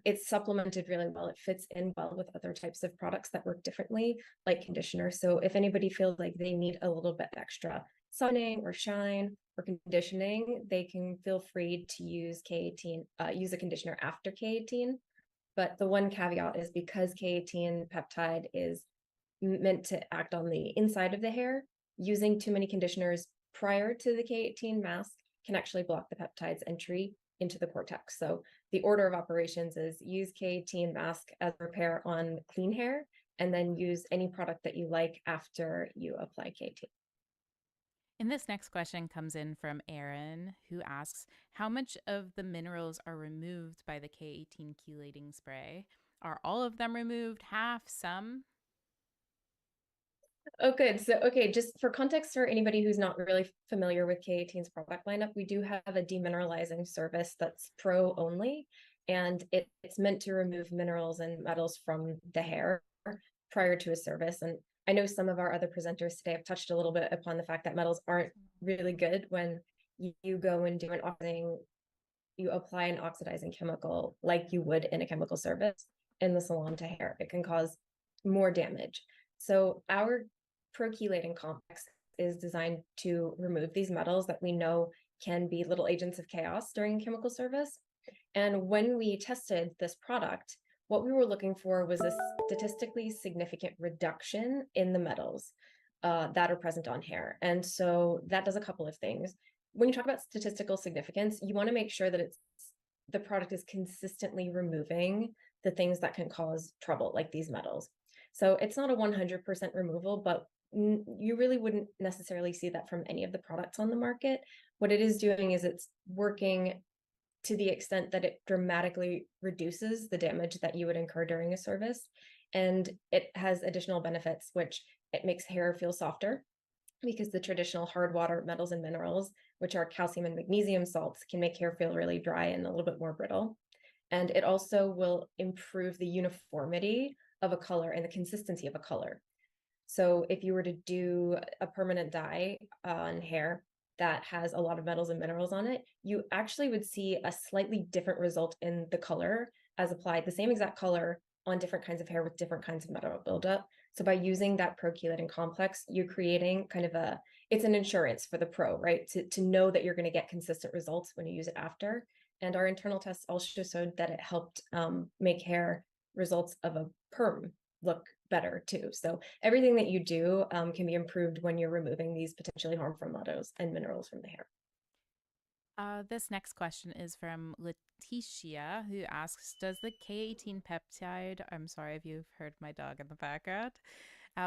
It's supplemented really well. It fits in well with other types of products that work differently, like conditioner. So if anybody feels like they need a little bit extra softening or shine or conditioning, they can feel free to use K18, use a conditioner after K18. But the one caveat is because K18 peptide is meant to act on the inside of the hair, using too many conditioners prior to the K18 mask can actually block the peptide's entry into the cortex. So the order of operations is use K18 mask as repair on clean hair, and then use any product that you like after you apply K18. And this next question comes in from Aaron, who asks, how much of the minerals are removed by the K18 chelating spray? Are all of them removed? Half? Some? Oh, good. So, okay, just for context for anybody who's not really familiar with K18's product lineup, we do have a demineralizing service that's pro only, and it's meant to remove minerals and metals from the hair prior to a service. And I know some of our other presenters today have touched a little bit upon the fact that metals aren't really good when you go and do an oxidizing, you apply an oxidizing chemical like you would in a chemical service in the salon to hair. It can cause more damage. So our prochelating complex is designed to remove these metals that we know can be little agents of chaos during chemical service. And when we tested this product, what we were looking for was a statistically significant reduction in the metals that are present on hair. And so that does a couple of things. When you talk about statistical significance, you want to make sure that the product is consistently removing the things that can cause trouble, like these metals. So it's not a 100% removal, but you really wouldn't necessarily see that from any of the products on the market. What it is doing is it's working to the extent that it dramatically reduces the damage that you would incur during a service. And it has additional benefits, which it makes hair feel softer because the traditional hard water metals and minerals, which are calcium and magnesium salts, can make hair feel really dry and a little bit more brittle. And it also will improve the uniformity of a color and the consistency of a color. So if you were to do a permanent dye on hair that has a lot of metals and minerals on it, you actually would see a slightly different result in the color as applied, the same exact color on different kinds of hair with different kinds of metal buildup. So by using that prochelating complex, you're creating kind of it's an insurance for the pro, right? To know that you're going to get consistent results when you use it after. And our internal tests also showed that it helped make hair results of a perm look better too. So everything that you do can be improved when you're removing these potentially harmful metals and minerals from the hair. This next question is from Leticia, who asks, does the K18 peptide, I'm sorry if you've heard my dog in the background,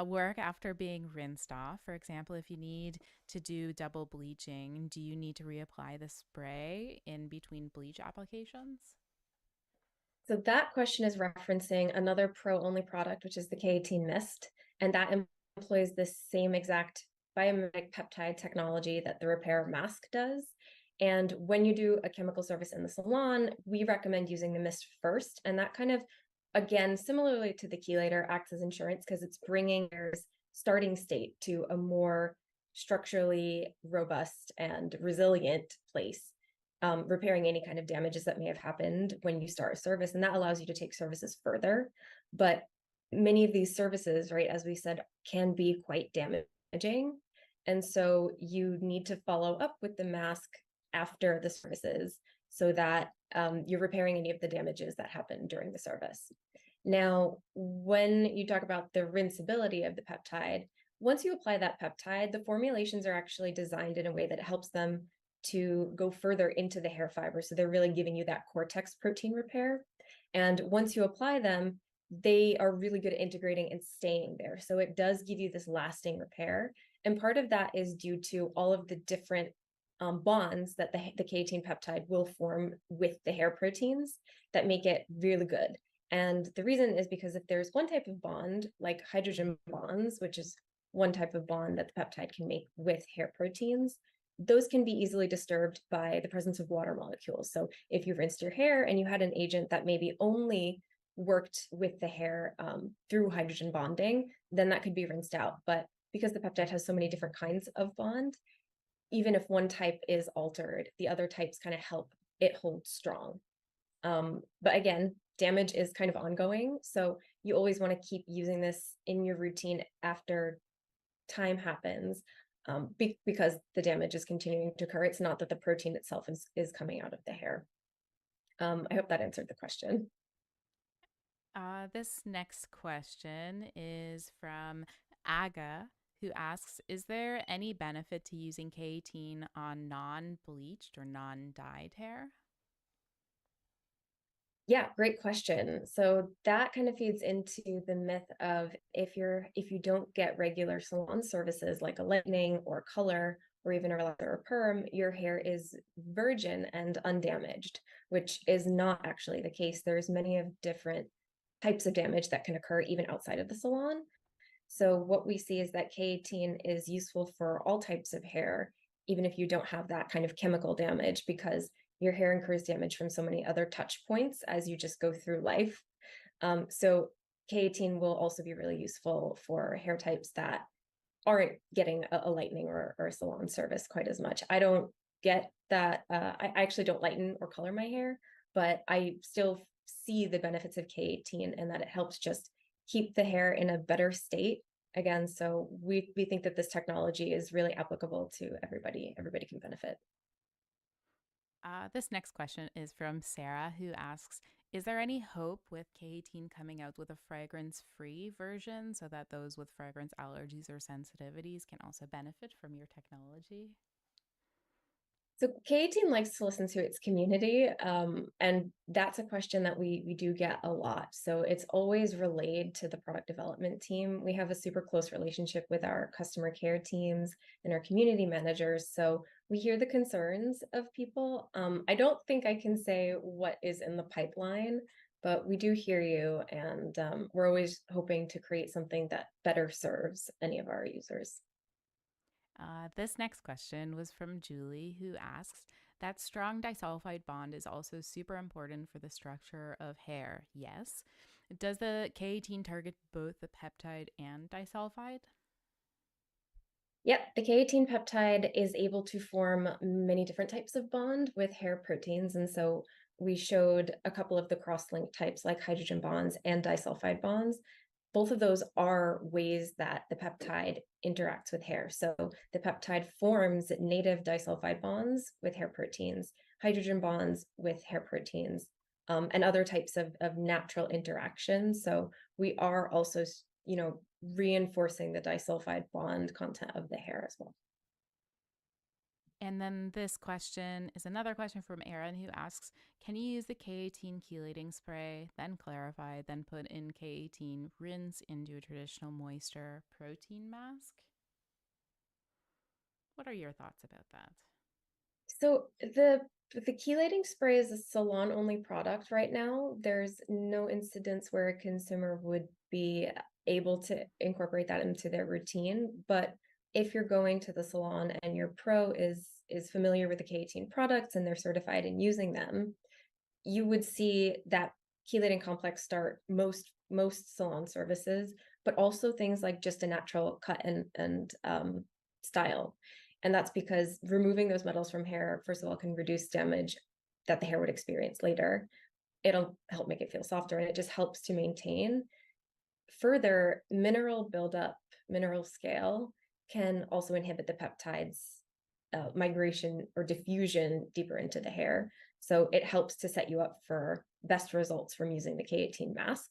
work after being rinsed off? For example, if you need to do double bleaching, do you need to reapply the spray in between bleach applications? So that question is referencing another pro-only product, which is the K18 Mist, and that employs the same exact biomimetic peptide technology that the repair mask does. And when you do a chemical service in the salon, we recommend using the mist first. And that kind of, again, similarly to the chelator, acts as insurance because it's bringing your starting state to a more structurally robust and resilient place, repairing any kind of damages that may have happened when you start a service. And that allows you to take services further. But many of these services, right, as we said, can be quite damaging. And so you need to follow up with the mask after the services so that you're repairing any of the damages that happen during the service. Now, when you talk about the rinsability of the peptide, once you apply that peptide, the formulations are actually designed in a way that helps them to go further into the hair fiber. So they're really giving you that cortex protein repair. And once you apply them, they are really good at integrating and staying there. So it does give you this lasting repair. And part of that is due to all of the different bonds that the K18 peptide will form with the hair proteins that make it really good. And the reason is because if there's one type of bond, like hydrogen bonds, which is one type of bond that the peptide can make with hair proteins, those can be easily disturbed by the presence of water molecules. So if you rinsed your hair and you had an agent that maybe only worked with the hair through hydrogen bonding, then that could be rinsed out. But because the peptide has so many different kinds of bond, even if one type is altered, the other types kind of help it hold strong. But again, damage is kind of ongoing. So you always want to keep using this in your routine after time happens, because the damage is continuing to occur. It's not that the protein itself is coming out of the hair. I hope that answered the question. This next question is from Aga, who asks, is there any benefit to using K18 on non-bleached or non-dyed hair? Yeah, great question. So that kind of feeds into the myth of if you don't get regular salon services like a lightening or color or even a relaxer or perm, your hair is virgin and undamaged, which is not actually the case. There's many of different types of damage that can occur even outside of the salon. So what we see is that K18 is useful for all types of hair, even if you don't have that kind of chemical damage, because your hair incurs damage from so many other touch points as you just go through life. So K18 will also be really useful for hair types that aren't getting a lightening or a salon service quite as much. I don't get that. I actually don't lighten or color my hair, but I still see the benefits of K18 and that it helps just keep the hair in a better state. Again, so we think that this technology is really applicable to everybody. Everybody can benefit. This next question is from Sarah, who asks, is there any hope with K18 coming out with a fragrance-free version so that those with fragrance allergies or sensitivities can also benefit from your technology? So K18 likes to listen to its community, and that's a question that we do get a lot. So it's always relayed to the product development team. We have a super close relationship with our customer care teams and our community managers. So we hear the concerns of people. I don't think I can say what is in the pipeline, but we do hear you, and we're always hoping to create something that better serves any of our users. This next question was from Julie, who asks, that strong disulfide bond is also super important for the structure of hair. Yes. Does the K18 target both the peptide and disulfide? Yep, the K18 peptide is able to form many different types of bond with hair proteins. And so we showed a couple of the cross-link types like hydrogen bonds and disulfide bonds. Both of those are ways that the peptide interacts with hair. So the peptide forms native disulfide bonds with hair proteins, hydrogen bonds with hair proteins, and other types of natural interactions. So we are also, reinforcing the disulfide bond content of the hair as well. And then this question is another question from Aaron, who asks, can you use the K18 chelating spray, then clarify, then put in K18, rinse into a traditional moisture protein mask? What are your thoughts about that? So the chelating spray is a salon-only product right now. There's no incidence where a consumer would be able to incorporate that into their routine. But if you're going to the salon and your pro is familiar with the K18 products and they're certified in using them, you would see that chelating complex start most salon services, but also things like just a natural cut and style. And that's because removing those metals from hair, first of all, can reduce damage that the hair would experience later. It'll help make it feel softer, and it just helps to maintain. Further, mineral buildup, mineral scale can also inhibit the peptides migration or diffusion deeper into the hair. So it helps to set you up for best results from using the K18 mask.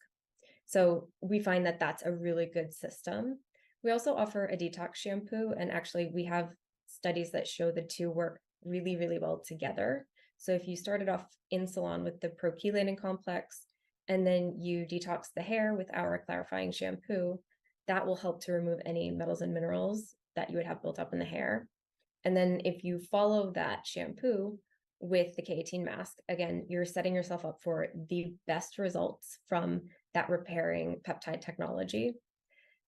So we find that that's a really good system. We also offer a detox shampoo, and actually we have studies that show the two work really, really well together. So if you started off in salon with the pro-chelating complex, and then you detox the hair with our clarifying shampoo, that will help to remove any metals and minerals that you would have built up in the hair. And then if you follow that shampoo with the K18 mask, again, you're setting yourself up for the best results from that repairing peptide technology.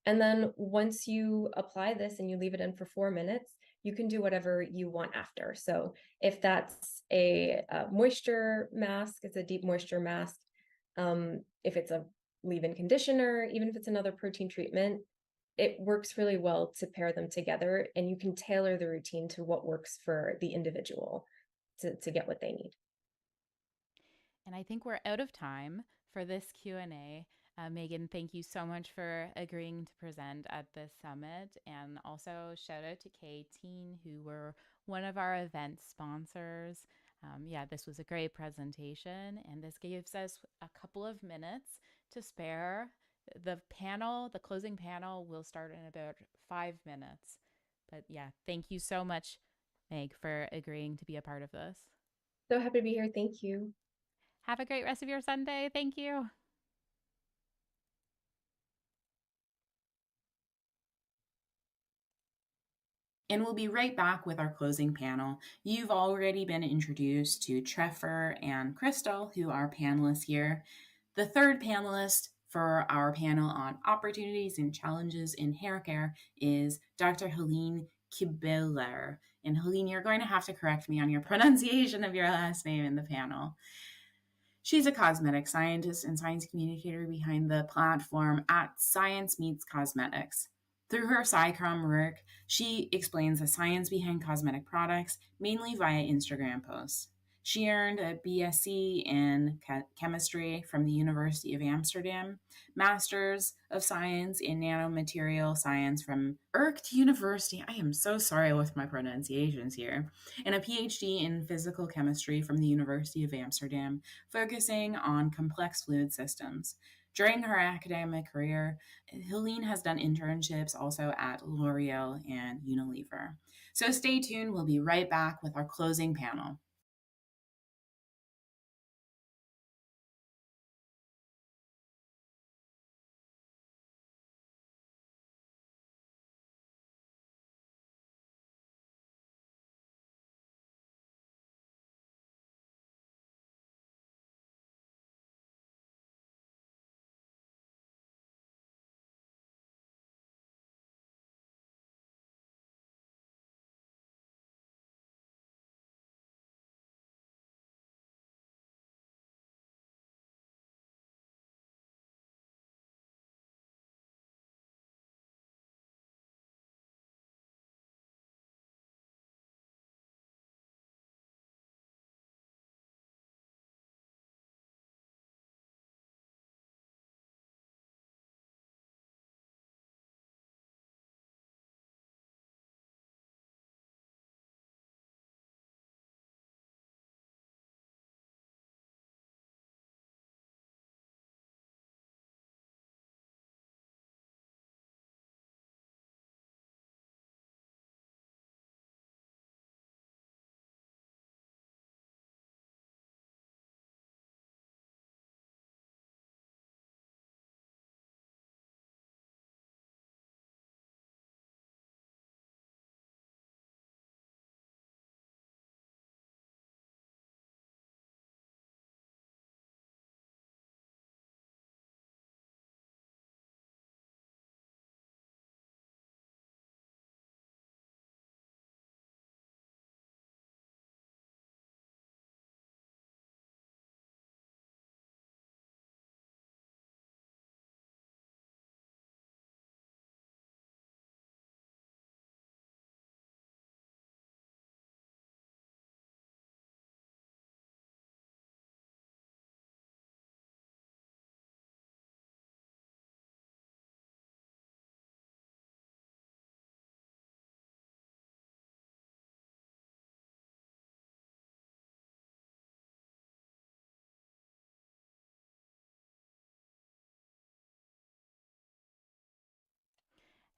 And then once you apply this and you leave it in for 4 minutes, you can do whatever you want after. So if that's a moisture mask, it's a deep moisture mask. If it's a leave-in conditioner, even if it's another protein treatment, it works really well to pair them together, and you can tailor the routine to what works for the individual to get what they need. And I think we're out of time for this Q&A. Meagan, thank you so much for agreeing to present at this summit. And also shout out to K18, who were one of our event sponsors. This was a great presentation, and this gives us a couple of minutes to spare. The closing panel will start in about 5 minutes. But thank you so much, Meg, for agreeing to be a part of this. So happy to be here. Thank you. Have a great rest of your Sunday. Thank you. And we'll be right back with our closing panel. You've already been introduced to Trefor and Crystal, who are panelists here. The third panelist, for our panel on opportunities and challenges in hair care is Dr. Heleen Kibbelaar. And Heleen, you're going to have to correct me on your pronunciation of your last name in the panel. She's a cosmetic scientist and science communicator behind the platform at Science Meets Cosmetics. Through her SciComm work, she explains the science behind cosmetic products, mainly via Instagram posts. She earned a BSc in chemistry from the University of Amsterdam, Masters of Science in Nanomaterial Science from Urkt University. I am so sorry with my pronunciations here. And a PhD in physical chemistry from the University of Amsterdam, focusing on complex fluid systems. During her academic career, Heleen has done internships also at L'Oreal and Unilever. So stay tuned. We'll be right back with our closing panel.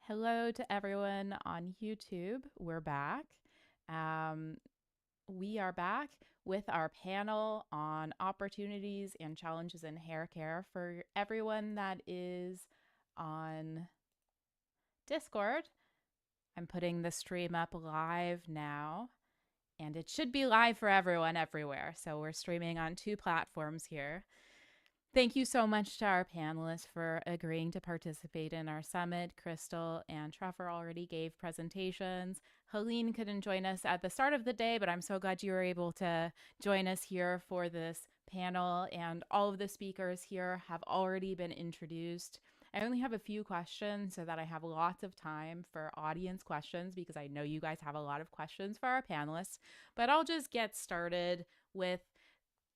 Hello to everyone on YouTube. We're back. We are back with our panel on opportunities and challenges in hair care. For everyone that is on Discord, I'm putting the stream up live now, and it should be live for everyone everywhere. So we're streaming on 2 platforms here. Thank you so much to our panelists for agreeing to participate in our summit. Crystal and Trefor already gave presentations. Heleen couldn't join us at the start of the day, but I'm so glad you were able to join us here for this panel. And all of the speakers here have already been introduced. I only have a few questions so that I have lots of time for audience questions, because I know you guys have a lot of questions for our panelists. But I'll just get started with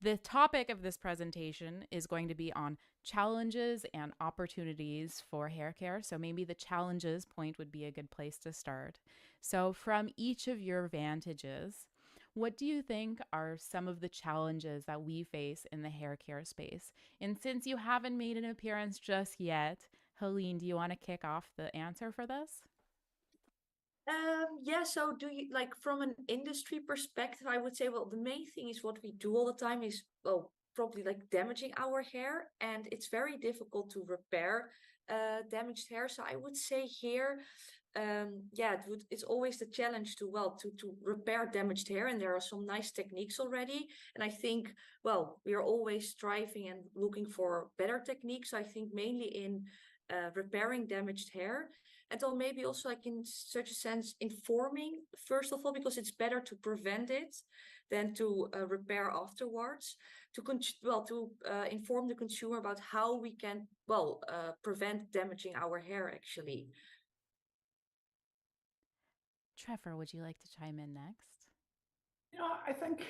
the topic of this presentation is going to be on challenges and opportunities for hair care. So maybe the challenges point would be a good place to start. So from each of your vantages, what do you think are some of the challenges that we face in the hair care space? And since you haven't made an appearance just yet, Heleen, do you want to kick off the answer for this? Yeah, so do you like from an industry perspective, I would say, well, the main thing is what we do all the time is, well, probably like damaging our hair, and it's very difficult to repair damaged hair. So I would say here, it's always the challenge to repair damaged hair, and there are some nice techniques already. And I think, we are always striving and looking for better techniques. I think mainly in repairing damaged hair, and then maybe also like in such a sense informing first of all, because it's better to prevent it than to repair afterwards. To inform the consumer about how we can prevent damaging our hair actually. Trefor, would you like to chime in next? I think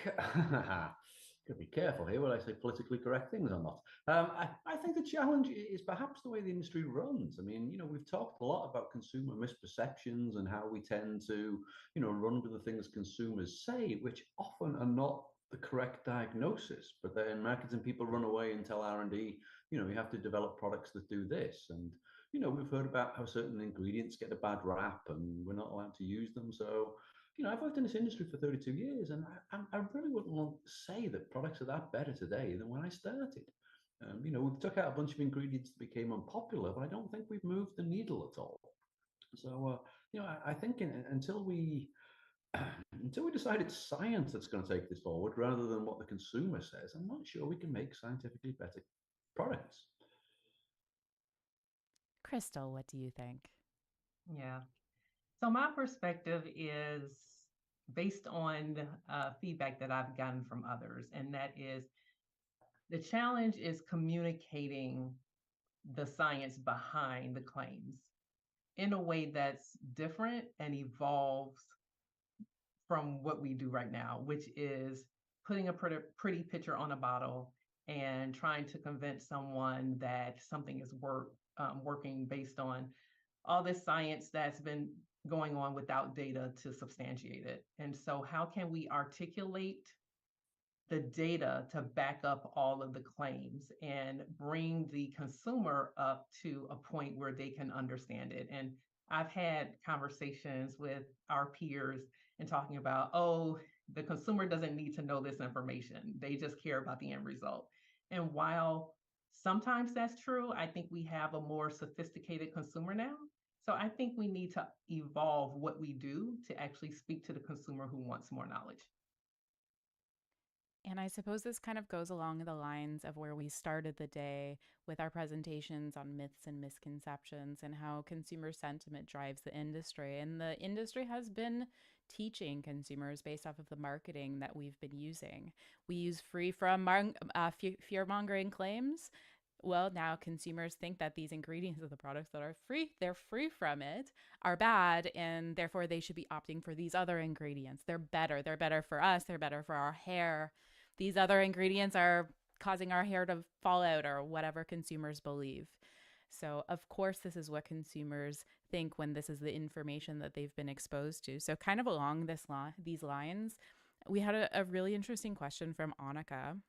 gotta be careful here when I say politically correct things or not. I think the challenge is perhaps the way the industry runs. I mean, we've talked a lot about consumer misperceptions and how we tend to, run with the things consumers say, which often are not the correct diagnosis. But then marketing people run away and tell R&D, you have to develop products that do this. And, we've heard about how certain ingredients get a bad rap and we're not allowed to use them. So, I've worked in this industry for 32 years, and I really wouldn't want to say that products are that better today than when I started. We've took out a bunch of ingredients that became unpopular, but I don't think we've moved the needle at all. So, I think until we decide it's science that's going to take this forward rather than what the consumer says, I'm not sure we can make scientifically better products. Crystal, what do you think? Yeah. So my perspective is based on feedback that I've gotten from others, and that is the challenge is communicating the science behind the claims in a way that's different and evolves from what we do right now, which is putting a pretty picture on a bottle and trying to convince someone that something is working based on all this science that's been going on without data to substantiate it. And so how can we articulate the data to back up all of the claims and bring the consumer up to a point where they can understand it? And I've had conversations with our peers and talking about, the consumer doesn't need to know this information. They just care about the end result. And while sometimes that's true, I think we have a more sophisticated consumer now. So I think we need to evolve what we do to actually speak to the consumer who wants more knowledge. And I suppose this kind of goes along the lines of where we started the day with our presentations on myths and misconceptions and how consumer sentiment drives the industry. And the industry has been teaching consumers based off of the marketing that we've been using. We use free from fear-mongering claims. Well, now consumers think that these ingredients of the products that are free, they're free from it, are bad, and therefore they should be opting for these other ingredients. They're better. They're better for us. They're better for our hair. These other ingredients are causing our hair to fall out, or whatever consumers believe. So, of course, this is what consumers think when this is the information that they've been exposed to. So, kind of along these lines, we had a really interesting question from Annika.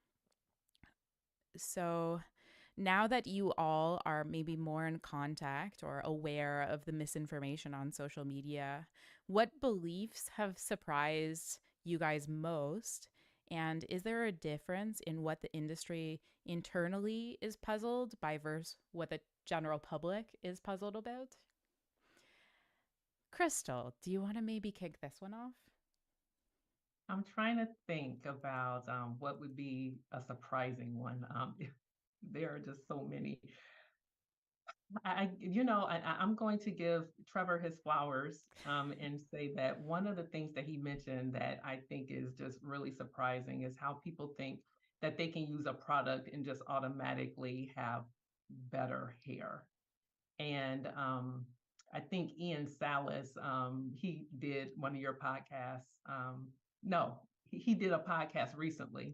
So, now that you all are maybe more in contact or aware of the misinformation on social media, what beliefs have surprised you guys most? And is there a difference in what the industry internally is puzzled by versus what the general public is puzzled about? Crystal, do you want to maybe kick this one off? I'm trying to think about what would be a surprising one. There are just so many. I'm going to give Trefor his flowers and say that one of the things that he mentioned that I think is just really surprising is how people think that they can use a product and just automatically have better hair. And I think Ian Salas, he did one of your podcasts. No, he did a podcast recently.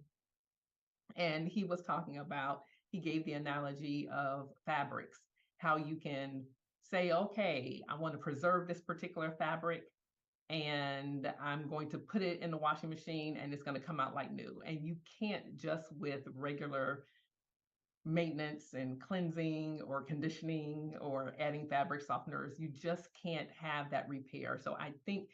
And he was talking about, he gave the analogy of fabrics, how you can say, okay, I want to preserve this particular fabric and I'm going to put it in the washing machine and it's going to come out like new. And you can't just with regular maintenance and cleansing or conditioning or adding fabric softeners, you just can't have that repair. So I think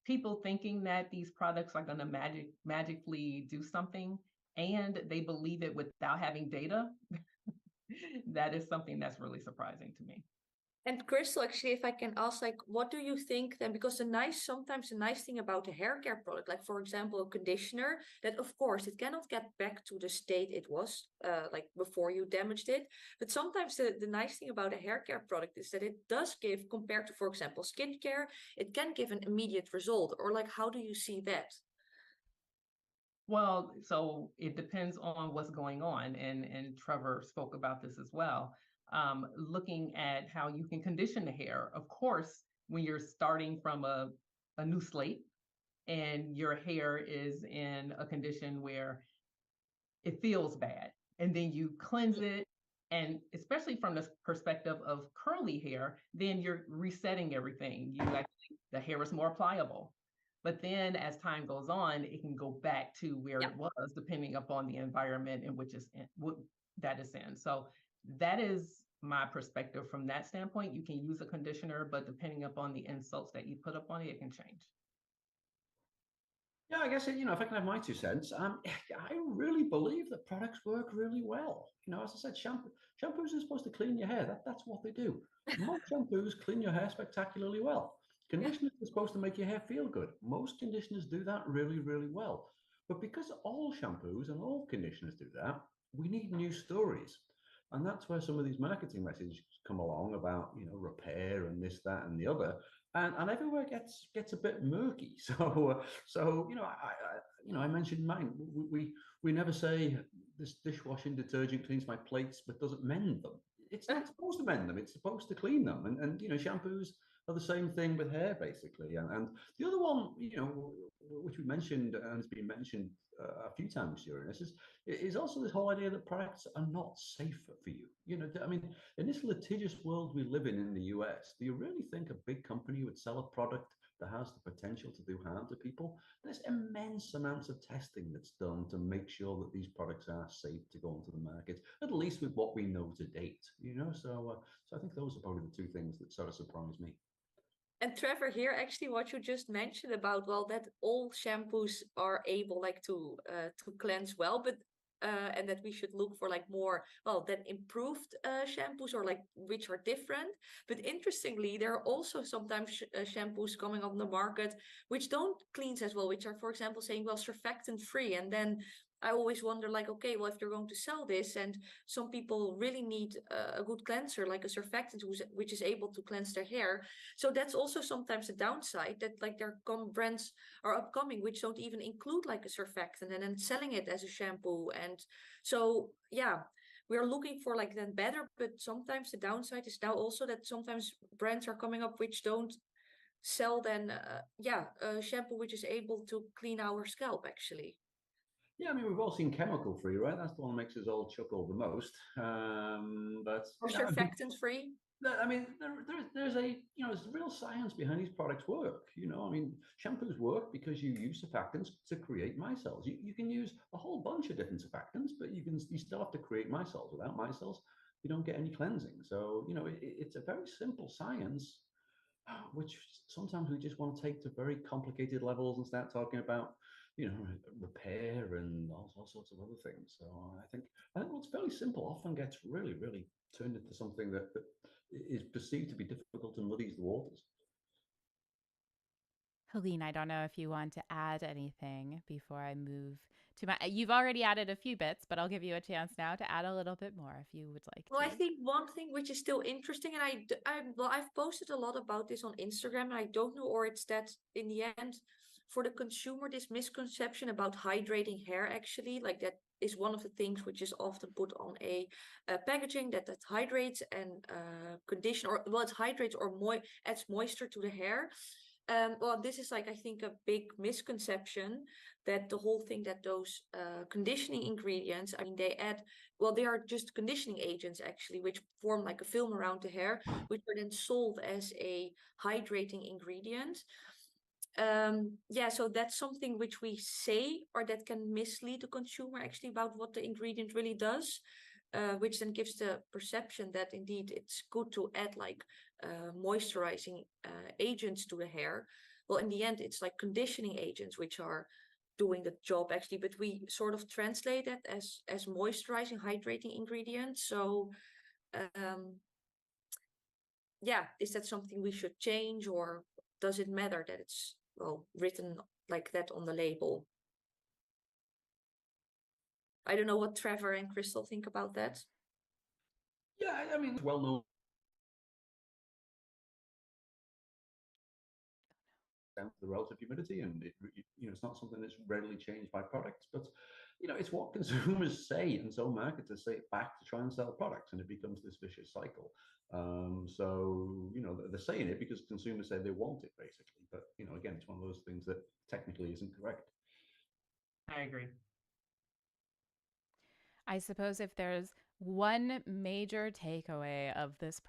people thinking that these products are going to magically do something and they believe it without having data, that is something that's really surprising to me. And Crystal, actually, if I can ask, like, what do you think then? Because sometimes the nice thing about a hair care product, like for example, a conditioner, that of course it cannot get back to the state it was, like before you damaged it. But sometimes the nice thing about a hair care product is that it does give, compared to, for example, skincare, it can give an immediate result. Or like, how do you see that? Well, so it depends on what's going on, and Trevor spoke about this as well. Looking at how you can condition the hair. Of course, when you're starting from a new slate and your hair is in a condition where it feels bad, and then you cleanse it, and especially from the perspective of curly hair, then you're resetting everything. The hair is more pliable. But then as time goes on, it can go back to where it was, depending upon the environment in which that is in. So that is my perspective from that standpoint. You can use a conditioner, but depending upon the insults that you put up on it, it can change. Yeah, I guess, if I can have my 2 cents, I really believe that products work really well. As I said, shampoos are supposed to clean your hair. That's what they do. Most shampoos clean your hair spectacularly well. Conditioners are supposed to make your hair feel good. Most conditioners do that really, really well. But because all shampoos and all conditioners do that, we need new stories. And that's where some of these marketing messages come along about, repair and this, that, and the other. And everywhere gets a bit murky. I mentioned mine. We never say this dishwashing detergent cleans my plates but doesn't mend them. It's not supposed to mend them. It's supposed to clean them. And shampoos are the same thing with hair, basically. And the other one, which we mentioned and has been mentioned a few times during this, is also this whole idea that products are not safe for you. In this litigious world we live in the US, do you really think a big company would sell a product that has the potential to do harm to people? There's immense amounts of testing that's done to make sure that these products are safe to go into the market, at least with what we know to date. So I think those are probably the two things that sort of surprise me. And Trevor, here actually what you just mentioned about, well, that all shampoos are able like to cleanse well, but and that we should look for like more, well, then improved shampoos or like which are different. But interestingly, there are also sometimes shampoos coming on the market which don't cleanse as well, which are, for example, saying, well, surfactant free. And then I always wonder, like, okay, well, if you're going to sell this, and some people really need a good cleanser, like a surfactant which is able to cleanse their hair. So that's also sometimes a downside, that like brands are upcoming which don't even include like a surfactant and then selling it as a shampoo. And so, yeah, we're looking for like then better, but sometimes the downside is now also that sometimes brands are coming up which don't sell then, a shampoo which is able to clean our scalp actually. Yeah, we've all seen chemical free, right? That's the one that makes us all chuckle the most. Or surfactant free. There's there's real science behind these products work. Shampoos work because you use surfactants to create micelles. You can use a whole bunch of different surfactants, but you still have to create micelles. Without micelles, you don't get any cleansing. So, it's a very simple science, which sometimes we just want to take to very complicated levels and start talking about, repair and all sorts of other things. So I think what's fairly simple often gets really, really turned into something that is perceived to be difficult and muddies the waters. Heleen, I don't know if you want to add anything before I move to my. You've already added a few bits, but I'll give you a chance now to add a little bit more if you would like. Well, I think one thing which is still interesting, and I've posted a lot about this on Instagram, and I don't know, or it's that in the end, for the consumer, this misconception about hydrating hair, actually, like that is one of the things which is often put on a packaging, that hydrates and condition, or well, it hydrates or adds moisture to the hair. Well, this is like, I think, a big misconception, that the whole thing that those conditioning ingredients, they add, well, they are just conditioning agents actually, which form like a film around the hair, which are then sold as a hydrating ingredient. So that's something which we say, or that can mislead the consumer actually about what the ingredient really does. Which then gives the perception that indeed it's good to add like moisturizing agents to the hair. Well, in the end, it's like conditioning agents which are doing the job actually, but we sort of translate it as moisturizing, hydrating ingredients. So yeah, is that something we should change, or does it matter that it's, well, written like that on the label? I don't know what Trevor and Crystal think about that. Yeah, I mean, it's well known down to the relative humidity, and it's not something that's readily changed by products, but it's what consumers say, and so marketers say it back to try and sell products, and it becomes this vicious cycle. So they're saying it because consumers say they want it, basically. But again, it's one of those things that technically isn't correct. I agree. I suppose if there's one major takeaway of this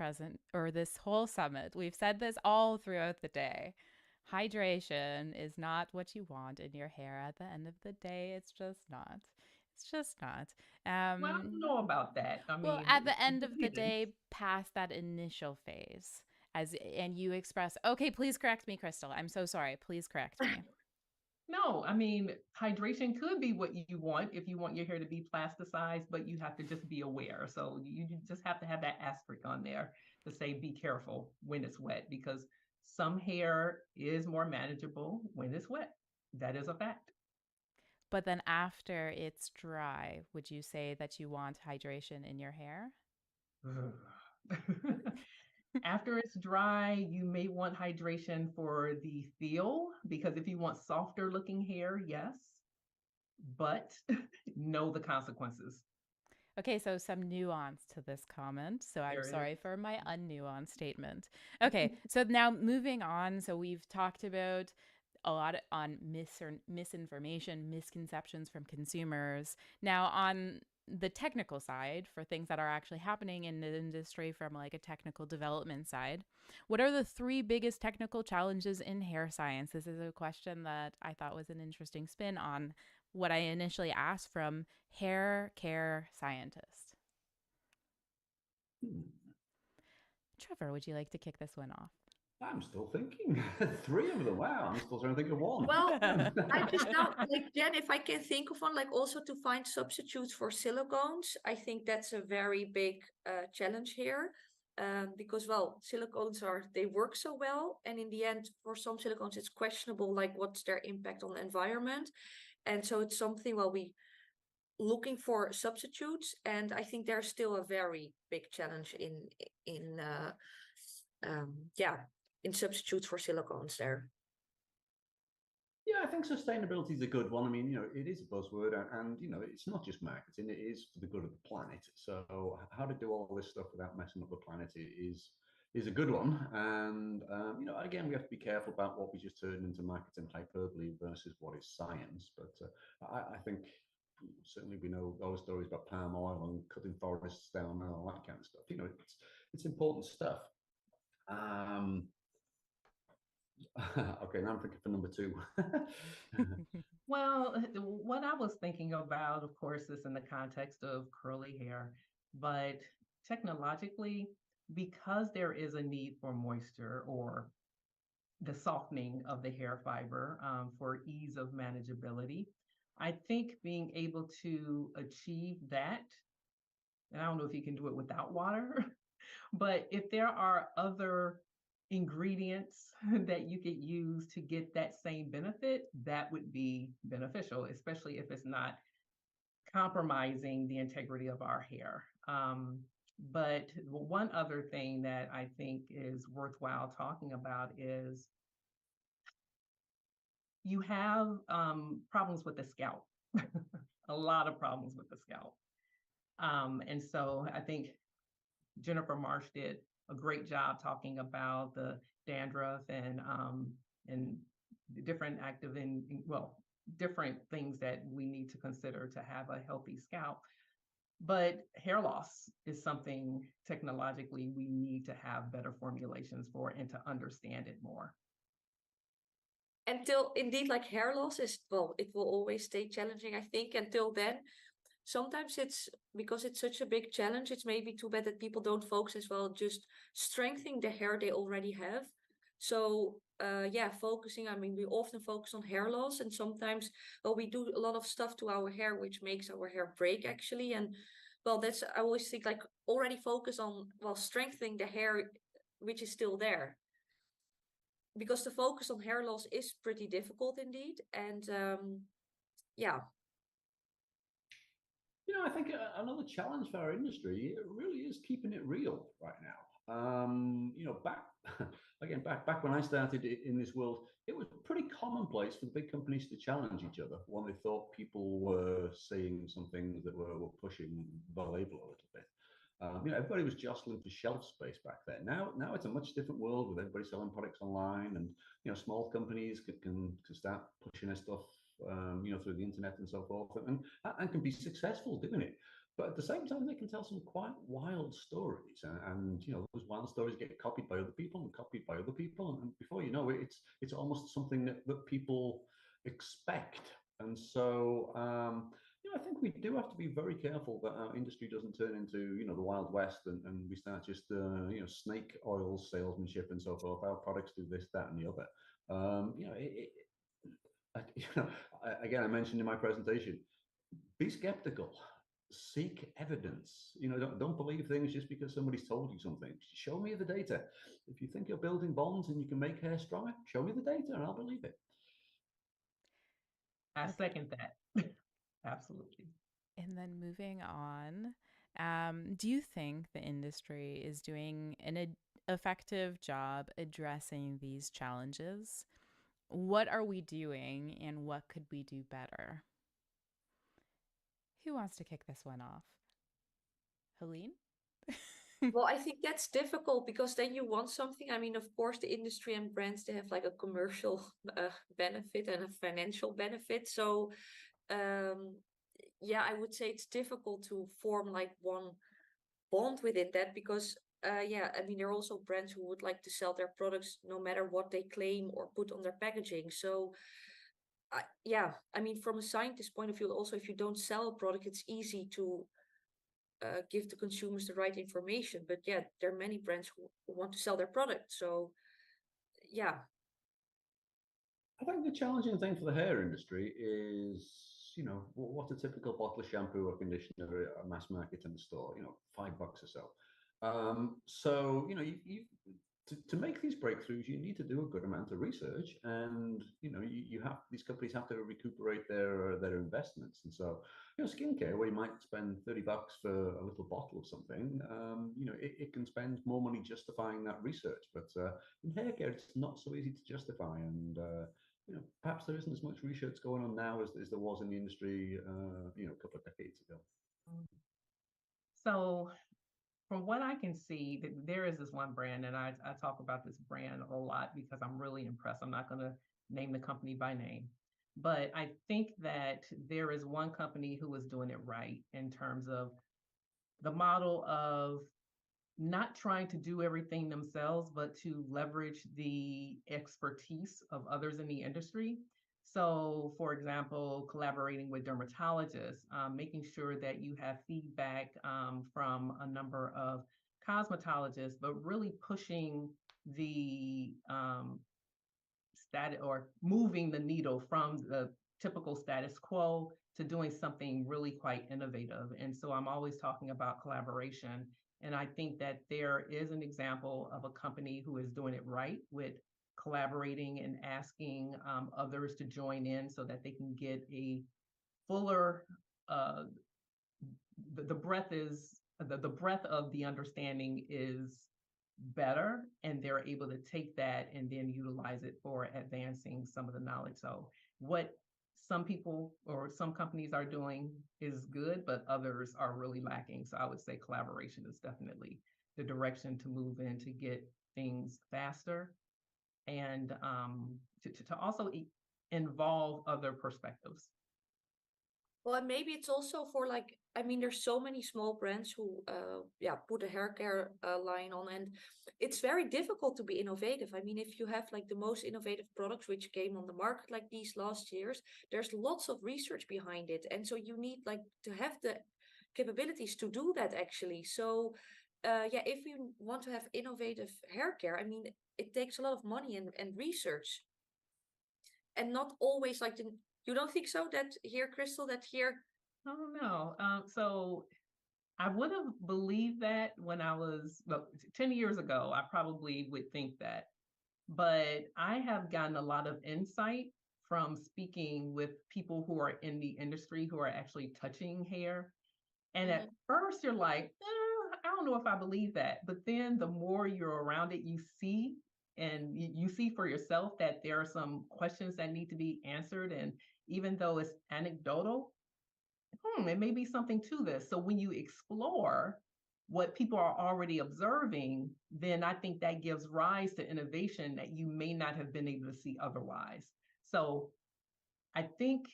this whole summit, we've said this all throughout the day. Hydration is not what you want in your hair at the end of the day. It's just not. It's just not. Well, I don't know about that. I Well, mean, at the end it of the depends. day, past that initial phase, and you express, okay, please correct me, Crystal. I'm so sorry. Please correct me. No, I mean, hydration could be what you want if you want your hair to be plasticized, but you have to just be aware. So you just have to have that asterisk on there to say be careful when it's wet, because some hair is more manageable when it's wet. That is a fact. But then after it's dry, would you say that you want hydration in your hair? After it's dry, you may want hydration for the feel, because if you want softer looking hair, yes, but know the consequences. Okay, so some nuance to this comment. So I'm There is. sorry for my unnuanced statement. Okay, so now moving on. So we've talked about a lot on misinformation, misconceptions from consumers. Now, on the technical side, for things that are actually happening in the industry from like a technical development side, what are the 3 biggest technical challenges in hair science? This is a question that I thought was an interesting spin on what I initially asked from hair care scientist. Trevor, would you like to kick this one off? I'm still thinking. 3 of them. Wow, I'm still trying to think of one. Well, I just now, like, Jen, if I can think of one, like also to find substitutes for silicones, I think that's a very big challenge here. Because, well, silicones they work so well. And in the end, for some silicones, it's questionable, like what's their impact on the environment. And so it's something, well, we looking for substitutes. And I think there's still a very big challenge in substitutes for silicones there. Yeah, I think sustainability is a good one. I mean, it is a buzzword, and it's not just marketing; it is for the good of the planet. So, how to do all this stuff without messing up the planet is a good one. And again, we have to be careful about what we just turn into marketing hyperbole versus what is science. But I think certainly we know those stories about palm oil and cutting forests down and all that kind of stuff. It's important stuff. Okay, now I'm thinking for number 2. Well, what I was thinking about, of course, is in the context of curly hair, but technologically, because there is a need for moisture or the softening of the hair fiber for ease of manageability, I think being able to achieve that, and I don't know if you can do it without water, but if there are other ingredients that you could use to get that same benefit, that would be beneficial, especially if it's not compromising the integrity of our hair. But one other thing that I think is worthwhile talking about is you have problems with the scalp, a lot of problems with the scalp. And so I think Jennifer Marsh did a great job talking about the dandruff and different different things that we need to consider to have a healthy scalp. But hair loss is something technologically we need to have better formulations for and to understand it more. Until indeed, like hair loss is, well, it will always stay challenging, I think. Until then, sometimes it's because it's such a big challenge, it's maybe too bad that people don't focus as well just strengthening the hair they already have. So focusing, I mean, we often focus on hair loss, and sometimes, well, we do a lot of stuff to our hair which makes our hair break actually. And well, that's, I always think, like, already focus on, well, strengthening the hair which is still there. Because the focus on hair loss is pretty difficult indeed. And yeah. I think another challenge for our industry, it really is keeping it real right now. Back when I started in this world, it was pretty commonplace for the big companies to challenge each other when they thought people were saying some things that were pushing the label a little bit. Everybody was jostling for shelf space back then. Now it's a much different world with everybody selling products online, and small companies can start pushing their stuff, through the internet and so forth, and can be successful doing it. But at the same time, they can tell some quite wild stories, and those wild stories get copied by other people and copied by other people, and before you know it, it's almost something that people expect. And so I think we do have to be very careful that our industry doesn't turn into, the Wild West, and we start just, snake oil salesmanship and so forth. Our products do this, that, and the other. Again, I mentioned in my presentation, be skeptical, seek evidence. Don't believe things just because somebody's told you something. Show me the data. If you think you're building bonds and you can make hair stronger, show me the data and I'll believe it. I second that. Absolutely. And then moving on, do you think the industry is doing an effective job addressing these challenges? What are we doing and what could we do better? Who wants to kick this one off? Heleen? Well, I think that's difficult because then you want something. I mean, of course, the industry and brands, they have like a commercial benefit and a financial benefit. So I would say it's difficult to form like one bond within that because I mean, there are also brands who would like to sell their products no matter what they claim or put on their packaging. So I mean, from a scientist point of view, also, if you don't sell a product, it's easy to give the consumers the right information. But yeah, there are many brands who want to sell their product. So yeah. I think the challenging thing for the hair industry is, what's a typical bottle of shampoo or conditioner at a mass market in the store? $5 or so. So, to make these breakthroughs, you need to do a good amount of research, and you have these companies have to recuperate their investments. And so, skincare, where you might spend $30 for a little bottle of something, it can spend more money justifying that research. But in hair care, it's not so easy to justify, and perhaps there isn't as much research going on now as there was in the industry, a couple of decades ago. So, from what I can see, there is this one brand, and I talk about this brand a lot because I'm really impressed. I'm not going to name the company by name, but I think that there is one company who is doing it right in terms of the model of not trying to do everything themselves, but to leverage the expertise of others in the industry. So, for example, collaborating with dermatologists, making sure that you have feedback from a number of cosmetologists, but really pushing the status or moving the needle from the typical status quo to doing something really quite innovative. And so I'm always talking about collaboration. And I think that there is an example of a company who is doing it right with collaborating and asking others to join in so that they can get a fuller, the breadth of the understanding is better, and they're able to take that and then utilize it for advancing some of the knowledge. So what some people or some companies are doing is good, but others are really lacking. So I would say collaboration is definitely the direction to move in to get things faster, and to also involve other perspectives. Well, and maybe it's also for like, I mean, there's so many small brands who, put a hair care line on, and it's very difficult to be innovative. I mean, if you have like the most innovative products which came on the market like these last years, there's lots of research behind it, and so you need like to have the capabilities to do that actually. So, if you want to have innovative hair care, I mean, it takes a lot of money and research, and not always like you don't think so that here, Crystal, that here? I don't know. So I would have believed that when I was, well, 10 years ago, I probably would think that. But I have gotten a lot of insight from speaking with people who are in the industry who are actually touching hair. And at first, you're like, I don't know if I believe that. But then the more you're around it, you see, and you see for yourself that there are some questions that need to be answered. And even though it's anecdotal, it may be something to this. So when you explore what people are already observing, then I think that gives rise to innovation that you may not have been able to see otherwise. So I think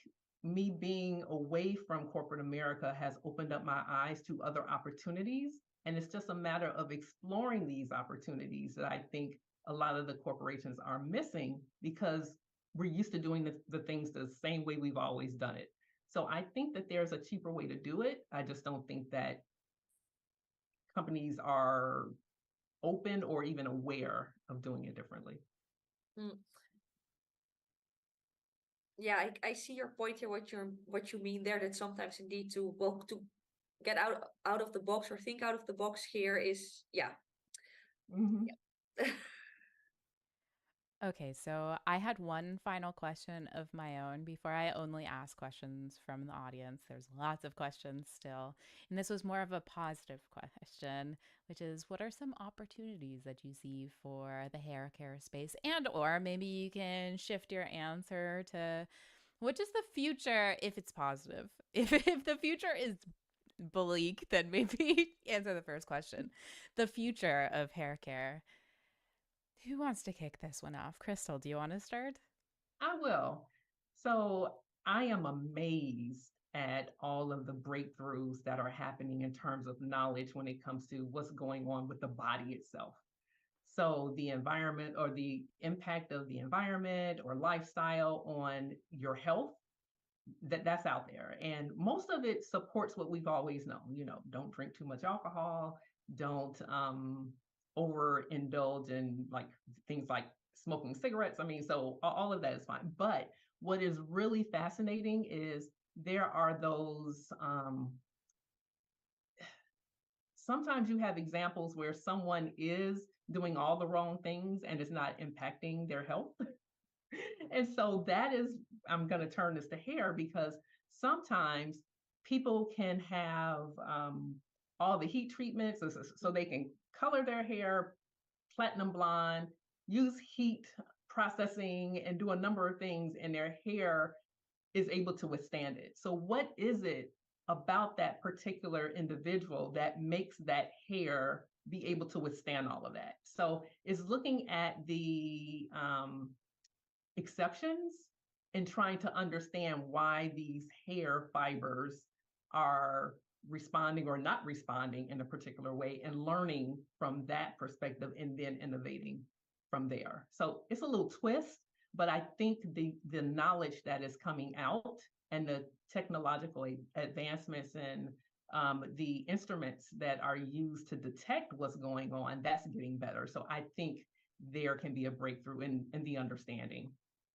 me being away from corporate America has opened up my eyes to other opportunities. And it's just a matter of exploring these opportunities that I think a lot of the corporations are missing because we're used to doing the things the same way we've always done it. So I think that there's a cheaper way to do it. I just don't think that companies are open or even aware of doing it differently. Mm. Yeah, I see your point here, what you mean there, that sometimes indeed to get out of the box or think out of the box here is yeah. Okay, so I had one final question of my own before I only ask questions from the audience. There's lots of questions still. And this was more of a positive question, which is what are some opportunities that you see for the hair care space? And or maybe you can shift your answer to what is the future if it's positive? If the future is bleak, then maybe answer the first question. The future of hair care. Who wants to kick this one off? Crystal, do you want to start? I will. So I am amazed at all of the breakthroughs that are happening in terms of knowledge when it comes to what's going on with the body itself. So the environment or the impact of the environment or lifestyle on your health, that's out there. And most of it supports what we've always known, don't drink too much alcohol, don't overindulge in like things like smoking cigarettes. I mean, so all of that is fine. But what is really fascinating is there are those sometimes you have examples where someone is doing all the wrong things and it's not impacting their health. And so that is, I'm going to turn this to hair because sometimes people can have all the heat treatments so they can color their hair platinum blonde, use heat processing, and do a number of things, and their hair is able to withstand it. So, what is it about that particular individual that makes that hair be able to withstand all of that? So, it's looking at the exceptions and trying to understand why these hair fibers are responding or not responding in a particular way and learning from that perspective and then innovating from there. So it's a little twist, but I think the knowledge that is coming out and the technological advancements and the instruments that are used to detect what's going on, that's getting better. So I think there can be a breakthrough in the understanding,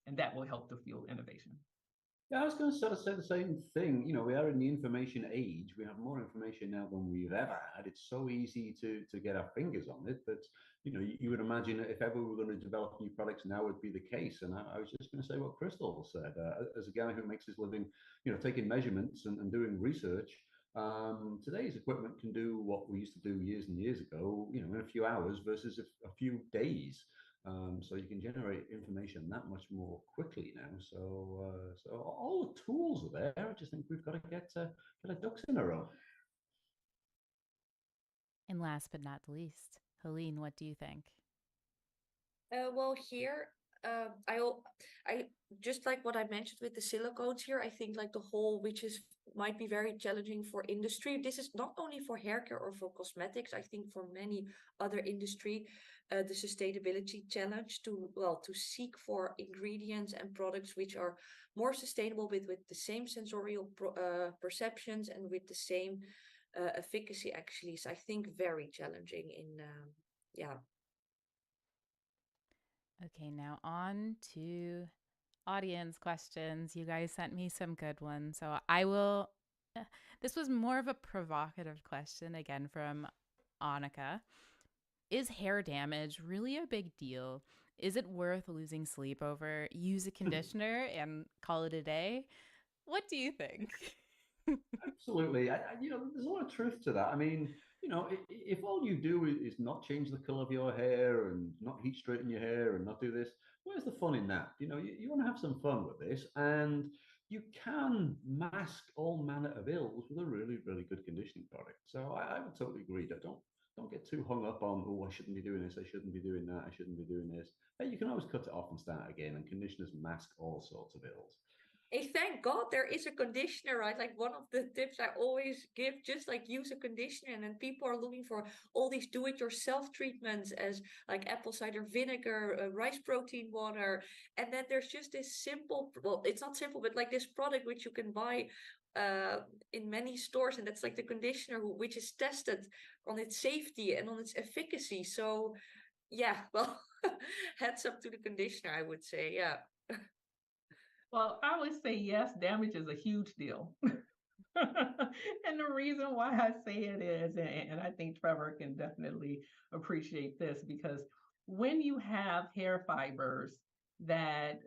and that will help to fuel innovation. Yeah, I was going to sort of say the same thing. We are in the information age. We have more information now than we've ever had. It's so easy to get our fingers on it that, you would imagine that if ever we were going to develop new products, now would be the case. And I was just going to say what Crystal said. As a guy who makes his living, taking measurements and doing research, today's equipment can do what we used to do years and years ago, in a few hours versus a few days. So you can generate information that much more quickly now. So all the tools are there. I just think we've got to get our ducks in a row. And last but not least, Heleen, what do you think? Well, here, I just like what I mentioned with the silicones here. I think like the whole, which might be very challenging for industry. This is not only for hair care or for cosmetics. I think for many other industry, the sustainability challenge to seek for ingredients and products which are more sustainable with the same sensorial perceptions and with the same efficacy actually. So I think very challenging in yeah. Okay, now on to audience questions. You guys sent me some good ones. So I will This was more of a provocative question, again from Annika. Is hair damage really a big deal? Is it worth losing sleep over? Use a conditioner and call it a day? What do you think? Absolutely. There's a lot of truth to that. I mean, if all you do is not change the color of your hair and not heat straighten your hair and not do this, where's the fun in that? You want to have some fun with this, and you can mask all manner of ills with a really, really good conditioning product. So I would totally agree. Don't get too hung up on, oh, I shouldn't be doing this, I shouldn't be doing that, I shouldn't be doing this. Hey, you can always cut it off and start again, and conditioners mask all sorts of ills. Hey, thank God there is a conditioner, right? Like one of the tips I always give, just like use a conditioner. And then people are looking for all these do-it-yourself treatments as like apple cider vinegar, rice protein water. And then there's just this simple, well, it's not simple, but like this product which you can buy in many stores. And that's like the conditioner which is tested on its safety and on its efficacy. So yeah, well, heads up to the conditioner, I would say. Yeah. Well, I would say yes, damage is a huge deal. And the reason why I say it is, and I think Trevor can definitely appreciate this, because when you have hair fibers that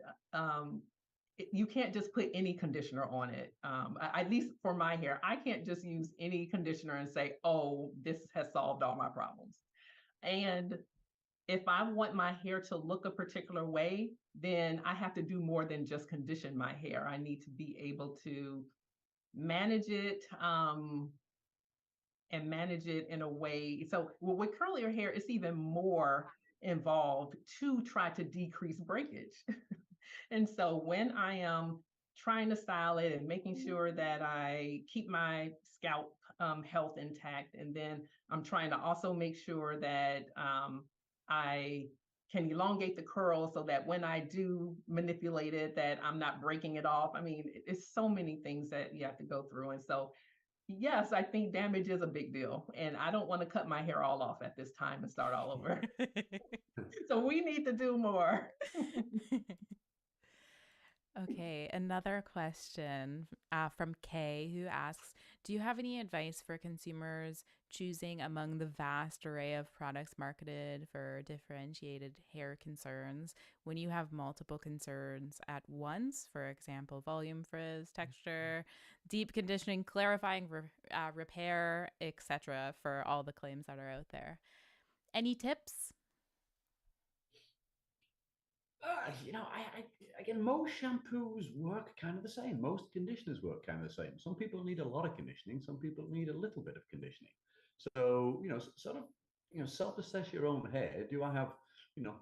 you can't just put any conditioner on it. At least for my hair, I can't just use any conditioner and say, oh, this has solved all my problems. And if I want my hair to look a particular way, then I have to do more than just condition my hair. I need to be able to manage it and manage it in a way. So with curlier hair, it's even more involved to try to decrease breakage. And so when I am trying to style it and making sure that I keep my scalp health intact, and then I'm trying to also make sure that I can elongate the curl so that when I do manipulate it, that I'm not breaking it off. I mean, it's so many things that you have to go through. And so, yes, I think damage is a big deal. And I don't want to cut my hair all off at this time and start all over. So we need to do more. Okay, another question from Kay, who asks, do you have any advice for consumers choosing among the vast array of products marketed for differentiated hair concerns when you have multiple concerns at once? For example, volume, frizz, texture, deep conditioning, clarifying, repair, etc., for all the claims that are out there. Any tips? Again, most shampoos work kind of the same. Most conditioners work kind of the same. Some people need a lot of conditioning. Some people need a little bit of conditioning. So, self-assess your own hair. Do I have,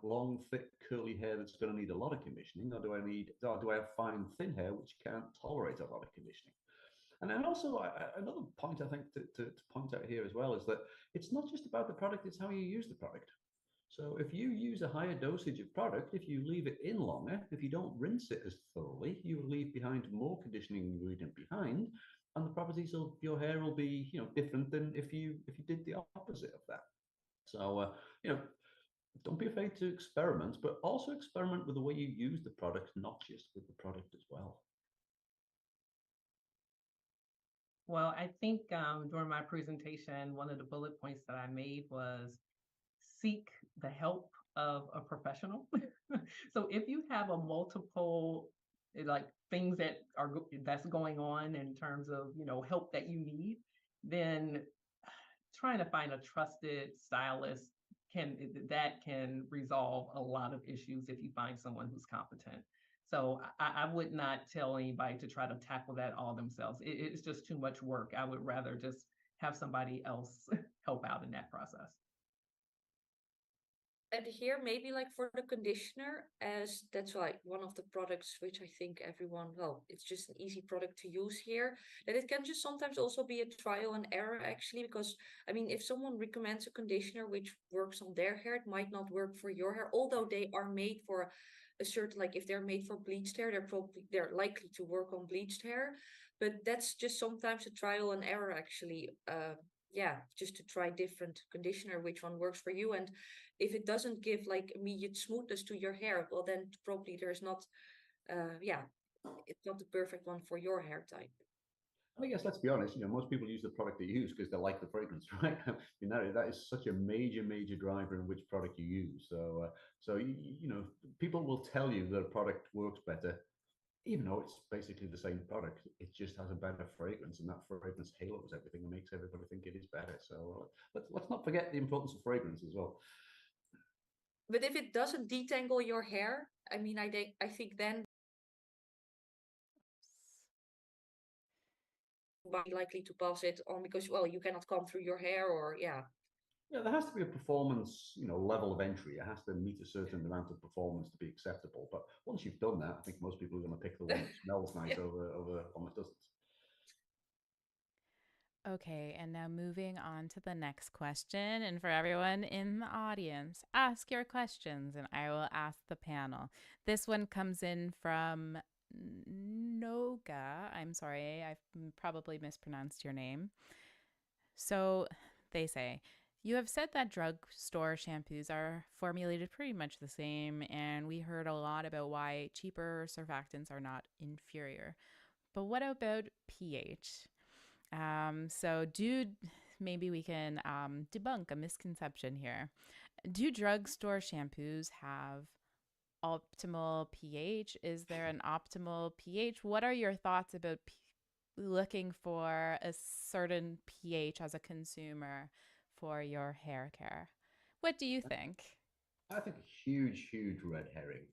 long, thick, curly hair that's going to need a lot of conditioning, or do I have fine, thin hair which can't tolerate a lot of conditioning? And then also another point I think to point out here as well is that it's not just about the product; it's how you use the product. So if you use a higher dosage of product, if you leave it in longer, if you don't rinse it as thoroughly, you will leave behind more conditioning ingredient behind, and the properties of your hair will be, different than if you did the opposite of that. So, don't be afraid to experiment, but also experiment with the way you use the product, not just with the product as well. Well, I think during my presentation, one of the bullet points that I made was seek the help of a professional. So if you have a multiple like things that's going on in terms of help that you need, then trying to find a trusted stylist can resolve a lot of issues if you find someone who's competent. So I would not tell anybody to try to tackle that all themselves. It's just too much work. I would rather just have somebody else help out in that process. And here, maybe like for the conditioner, as that's like one of the products which I think everyone, well, it's just an easy product to use here, that it can just sometimes also be a trial and error actually, because I mean, if someone recommends a conditioner which works on their hair, it might not work for your hair, although they are made for a certain, like if they're made for bleached hair, they're likely to work on bleached hair, but that's just sometimes a trial and error actually. Just to try different conditioner, which one works for you. And if it doesn't give like immediate smoothness to your hair, well, then probably there's not, it's not the perfect one for your hair type. I guess let's be honest, most people use the product they use because they like the fragrance, right? That is such a major driver in which product you use. So people will tell you that a product works better, even though it's basically the same product. It just has a better fragrance, and that fragrance halos everything and makes everybody think it is better. So let's not forget the importance of fragrance as well. But if it doesn't detangle your hair, I mean, I think then likely to pass it on because, well, you cannot comb through your hair or, yeah. Yeah, there has to be a performance, level of entry. It has to meet a certain amount of performance to be acceptable. But once you've done that, I think most people are going to pick the one that smells nice over one that doesn't. Okay, and now moving on to the next question. And for everyone in the audience, ask your questions and I will ask the panel. This one comes in from Noga. I'm sorry, I've probably mispronounced your name. So they say, you have said that drugstore shampoos are formulated pretty much the same, and we heard a lot about why cheaper surfactants are not inferior. But what about pH? So maybe we can debunk a misconception here. Do drugstore shampoos have optimal pH? Is there an optimal pH? What are your thoughts about looking for a certain pH as a consumer for your hair care? What do you think? I think a huge red herring.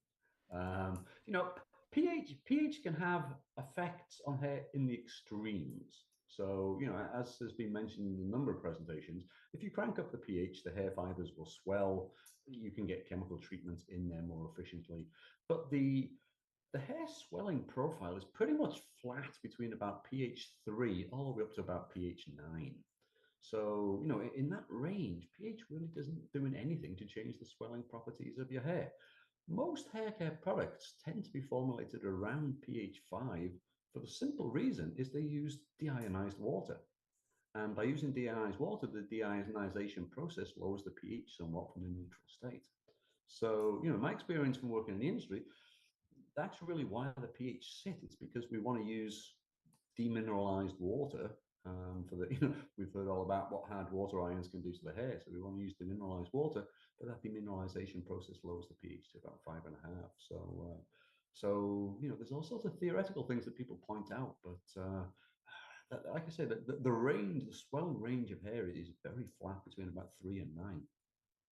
pH can have effects on hair in the extremes. So, as has been mentioned in a number of presentations, if you crank up the pH, the hair fibers will swell. You can get chemical treatments in there more efficiently. But the hair swelling profile is pretty much flat between about pH 3 all the way up to about pH 9. So, in that range, pH really doesn't do anything to change the swelling properties of your hair. Most hair care products tend to be formulated around pH 5 for the simple reason is they use deionized water. And by using deionized water, the deionization process lowers the pH somewhat from the neutral state. So, my experience from working in the industry, that's really why the pH sit. It's because we want to use demineralized water for the, we've heard all about what hard water ions can do to the hair. So we want to use demineralized water, but that demineralization process lowers the pH to about 5.5. So there's all sorts of theoretical things that people point out, but like I said, the swelling range of hair is very flat between about 3 and 9.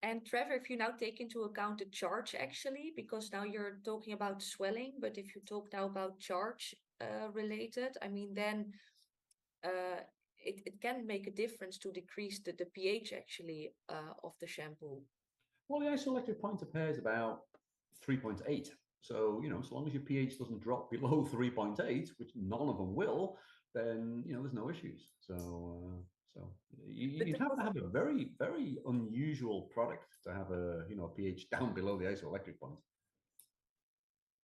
And Trefor, if you now take into account the charge actually, because now you're talking about swelling, but if you talk now about charge related, I mean, then it can make a difference to decrease the pH actually of the shampoo. Well, the isoelectric point of hair is about 3.8. So, so long as your pH doesn't drop below 3.8, which none of them will, then, there's no issues. So you'd have to have a very unusual product to have a, pH down below the isoelectric point.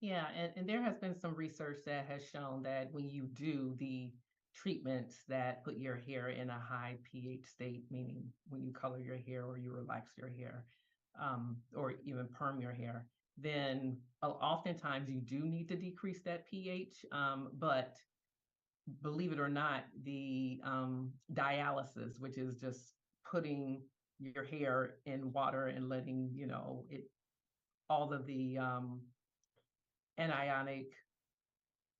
Yeah, and there has been some research that has shown that when you do the treatments that put your hair in a high pH state, meaning when you color your hair or you relax your hair, or even perm your hair, then oftentimes you do need to decrease that pH. But believe it or not, the dialysis, which is just putting your hair in water and letting, all of the anionic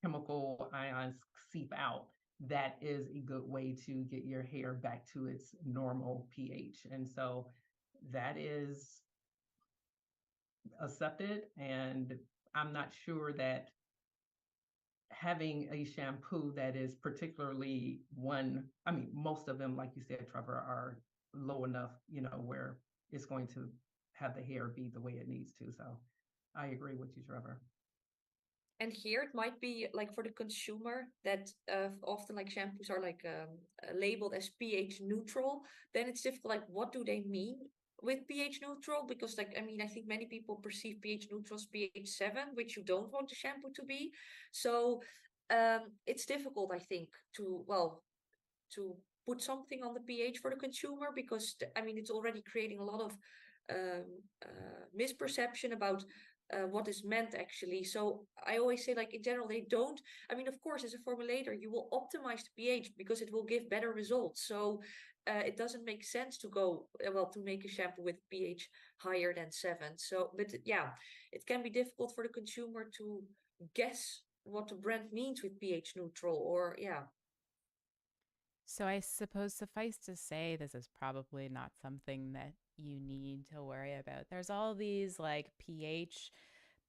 chemical ions seep out, that is a good way to get your hair back to its normal pH. And so that is accepted. And I'm not sure that having a shampoo that is particularly most of them, like you said, Trefor, are low enough, where it's going to have the hair be the way it needs to. So I agree with you, Trefor. And here it might be like for the consumer that often like shampoos are like labeled as pH neutral. Then it's difficult, like what do they mean with pH neutral? Because I think many people perceive pH neutral as pH 7, which you don't want the shampoo to be. So it's difficult, I think, to put something on the pH for the consumer, because it's already creating a lot of misperception about what is meant actually. So I always say, like, in general, they don't. I mean, of course, as a formulator, you will optimize the pH because it will give better results. So it doesn't make sense to go well to make a shampoo with pH higher than 7. So, but yeah, it can be difficult for the consumer to guess what the brand means with pH neutral, or yeah. So I suppose suffice to say, this is probably not something that you need to worry about. There's all these like pH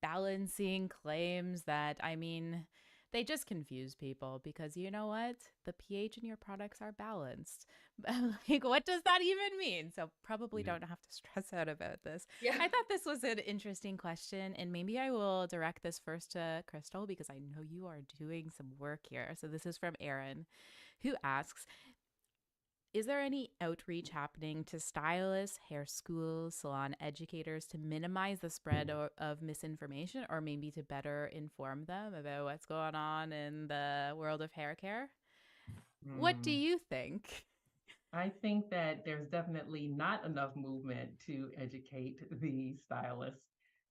balancing claims that, I mean, they just confuse people because you know what? The pH in your products are balanced. Like, what does that even mean? So, probably Yeah. don't have to stress out about this. Yeah. I thought this was an interesting question, and maybe I will direct this first to Crystal because I know you are doing some work here. So, this is from Aaron, who asks, is there any outreach happening to stylists, hair schools, salon educators to minimize the spread of misinformation or maybe to better inform them about what's going on in the world of hair care? What do you think? I think that there's definitely not enough movement to educate the stylists.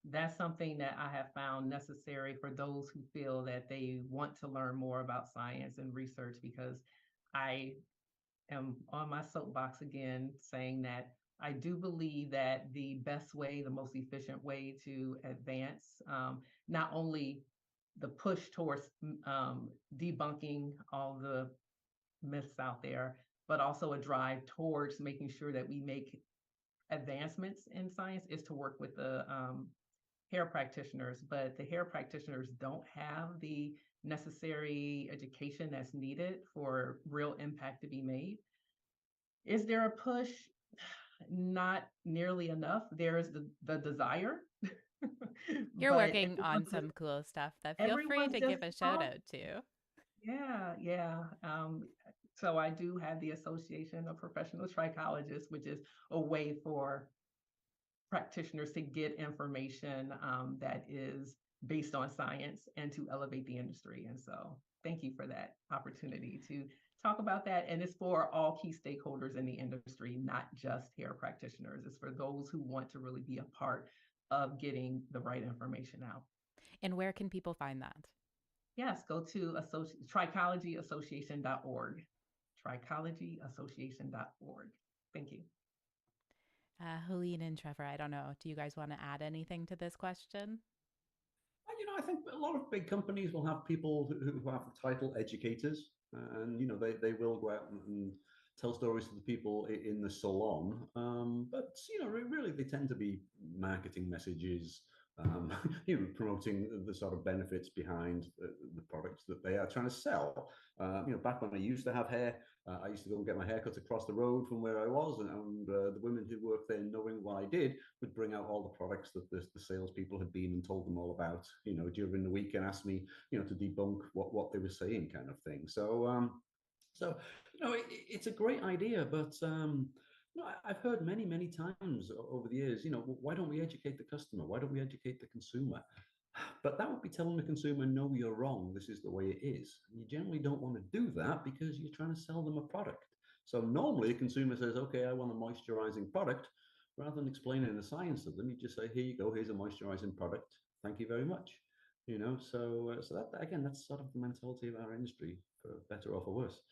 That's something that I have found necessary for those who feel that they want to learn more about science and research, because I am on my soapbox again saying that I do believe that the best way, the most efficient way to advance not only the push towards debunking all the myths out there, but also a drive towards making sure that we make advancements in science is to work with the hair practitioners. But the hair practitioners don't have the necessary education that's needed for real impact to be made. Is there a push? Not nearly enough. There's the desire. You're But working on some cool stuff that feel free everyone's to just give a shout out to. yeah. So I do have the Association of Professional Trichologists, which is a way for practitioners to get information that is based on science and to elevate the industry. And so thank you for that opportunity to talk about that. And it's for all key stakeholders in the industry, not just hair practitioners. It's for those who want to really be a part of getting the right information out. And where can people find that? Yes, go to trichology.association.org. Trichology.association.org. Thank you. Heleen and Trefor, I don't know. Do you guys want to add anything to this question? I think a lot of big companies will have people who have the title educators, and they will go out and tell stories to the people in the salon. But really, they tend to be marketing messages, promoting the sort of benefits behind the products that they are trying to sell. Back when I used to have hair, I used to go and get my hair cut across the road from where I was, and the women who worked there, knowing what I did, would bring out all the products that the salespeople had been and told them all about, during the week, and ask me, to debunk what they were saying, kind of thing. So, it's a great idea, but I've heard many, many times over the years, why don't we educate the customer? Why don't we educate the consumer? But that would be telling the consumer, no, you're wrong. This is the way it is. And you generally don't want to do that because you're trying to sell them a product. So normally a consumer says, okay, I want a moisturizing product. Rather than explaining the science of them, you just say, here you go, here's a moisturizing product. Thank you very much. So that, again, that's sort of the mentality of our industry, for better or for worse.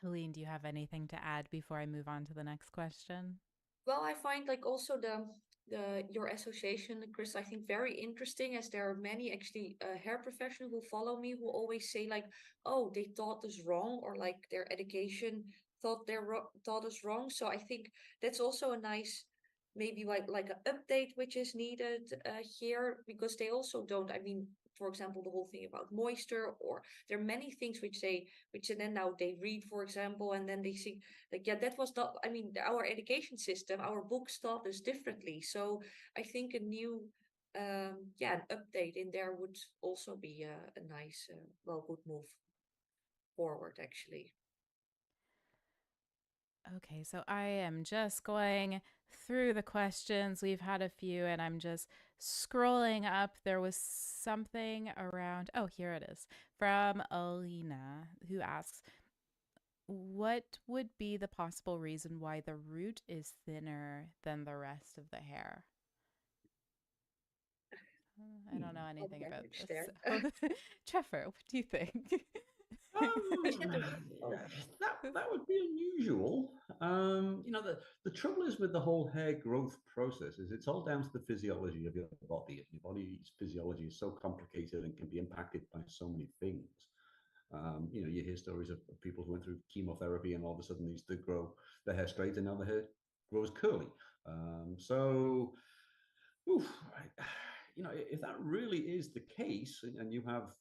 Heleen, do you have anything to add before I move on to the next question? Well, I find like also the your association, Chris, I think very interesting, as there are many actually hair professionals who follow me who always say like, oh, they taught us wrong, or like their education taught us wrong. So I think that's also a nice, maybe like an update which is needed here, because they also don't. I mean, for example, the whole thing about moisture, or there are many things which then now they read, for example, and then they see like, yeah, that was not, I mean, our education system, our books taught us differently. So I think a new an update in there would also be a nice good move forward, actually. Okay, so I am just going through the questions. We've had a few, and I'm just scrolling up. There was something around, oh, here it is, from Alina, who asks, what would be the possible reason why the root is thinner than the rest of the hair? I don't know anything about damage this. there. So, Trefor, what do you think? That would be unusual. The trouble is with the whole hair growth process is it's all down to the physiology of your body. Your body's physiology is so complicated and can be impacted by so many things. You hear stories of people who went through chemotherapy and all of a sudden they used to grow their hair straight and now the hair grows curly. Oof, if that really is the case and you have,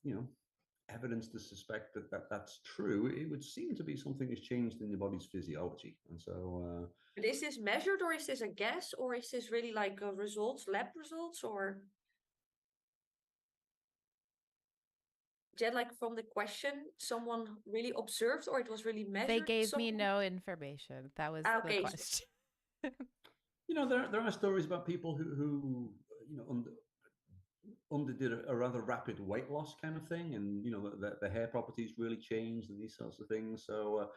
evidence to suspect that that's true, it would seem to be something has changed in the body's physiology. And so, But is this measured or is this a guess or is this really like results, lab results or? Jen, like from the question, someone really observed or it was really measured? They gave me no information. That was the Okay. question. there are stories about people who underdid a rather rapid weight loss kind of thing, and the hair properties really changed and these sorts of things. So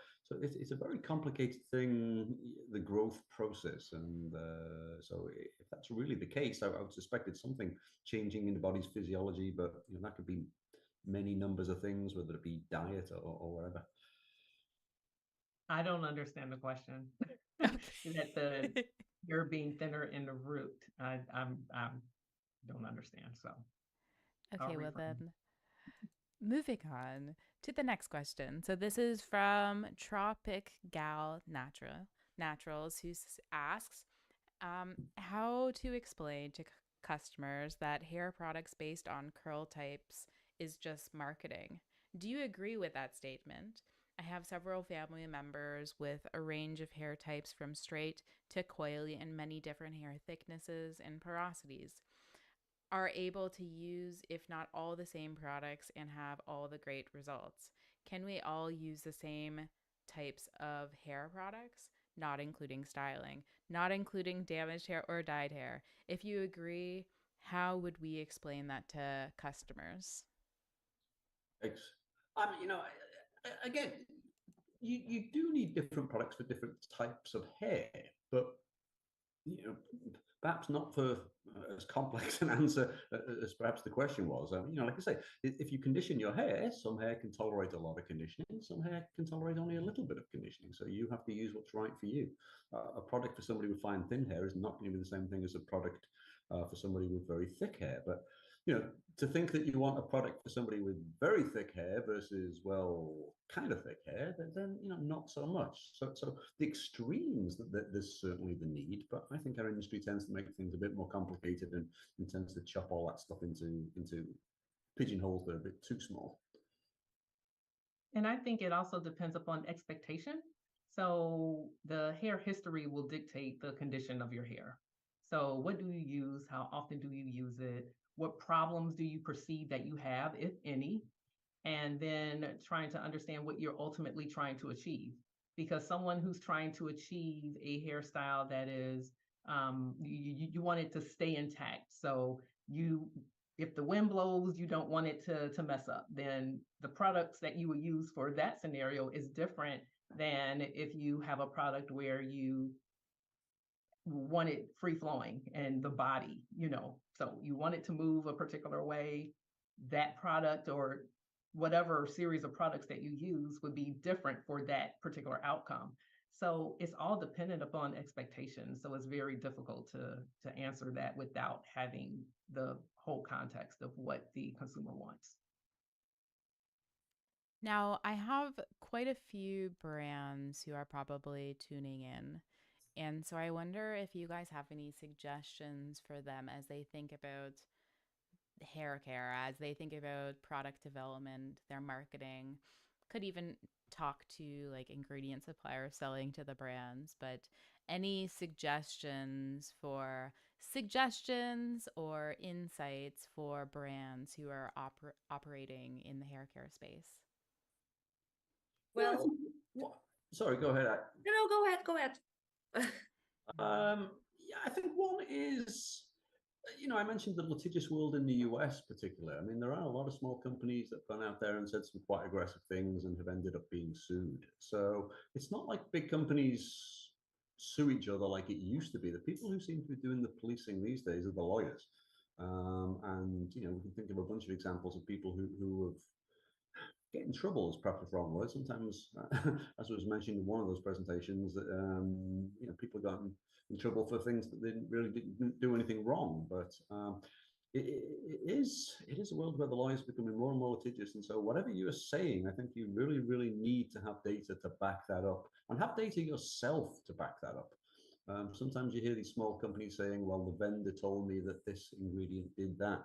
it's a very complicated thing, the growth process, and so if that's really the case, I would suspect it's something changing in the body's physiology, but that could be many numbers of things, whether it be diet or whatever. I don't understand the question. That the hair being thinner in the root. I don't understand. So Okay, well then, moving on to the next question. So this is from Tropic Gal Naturals, who asks how to explain to customers that hair products based on curl types is just marketing. Do you agree with that statement? I have several family members with a range of hair types from straight to coily and many different hair thicknesses and porosities. Are able to use, if not all, the same products and have all the great results. Can we all use the same types of hair products? Not including styling, not including damaged hair or dyed hair. If you agree, how would we explain that to customers? Thanks. Again, you do need different products for different types of hair, but perhaps not for as complex an answer as perhaps the question was. Like I say, if you condition your hair, some hair can tolerate a lot of conditioning, some hair can tolerate only a little bit of conditioning. So you have to use what's right for you. A product for somebody with fine, thin hair is not going to be the same thing as a product for somebody with very thick hair. But to think that you want a product for somebody with very thick hair versus, well, kind of thick hair, then not so much. So the extremes, that there's certainly the need, but I think our industry tends to make things a bit more complicated and tends to chop all that stuff into pigeonholes that are a bit too small. And I think it also depends upon expectation. So the hair history will dictate the condition of your hair. So what do you use? How often do you use it? What problems do you perceive that you have, if any? And then trying to understand what you're ultimately trying to achieve. Because someone who's trying to achieve a hairstyle that is, you want it to stay intact. So if the wind blows, you don't want it to mess up. Then the products that you would use for that scenario is different than if you have a product where you want it free flowing and the body, so you want it to move a particular way. That product or whatever series of products that you use would be different for that particular outcome. So it's all dependent upon expectations. So it's very difficult to answer that without having the whole context of what the consumer wants. Now, I have quite a few brands who are probably tuning in. And so I wonder if you guys have any suggestions for them as they think about hair care, as they think about product development, their marketing. Could even talk to like ingredient suppliers selling to the brands, but any suggestions or insights for brands who are operating in the hair care space? Well, sorry, go ahead. No, go ahead. Yeah, I think one is, I mentioned the litigious world in the US particularly. I mean, there are a lot of small companies that have gone out there and said some quite aggressive things and have ended up being sued. So it's not like big companies sue each other like it used to be. The people who seem to be doing the policing these days are the lawyers. And we can think of a bunch of examples of people who have get in trouble is perhaps the wrong word. Sometimes, as was mentioned in one of those presentations, that people got in trouble for things that they didn't do anything wrong. But it is a world where the law is becoming more and more litigious, and so whatever you are saying, I think you really need to have data to back that up, and have data yourself to back that up. Sometimes you hear these small companies saying, well, the vendor told me that this ingredient did that.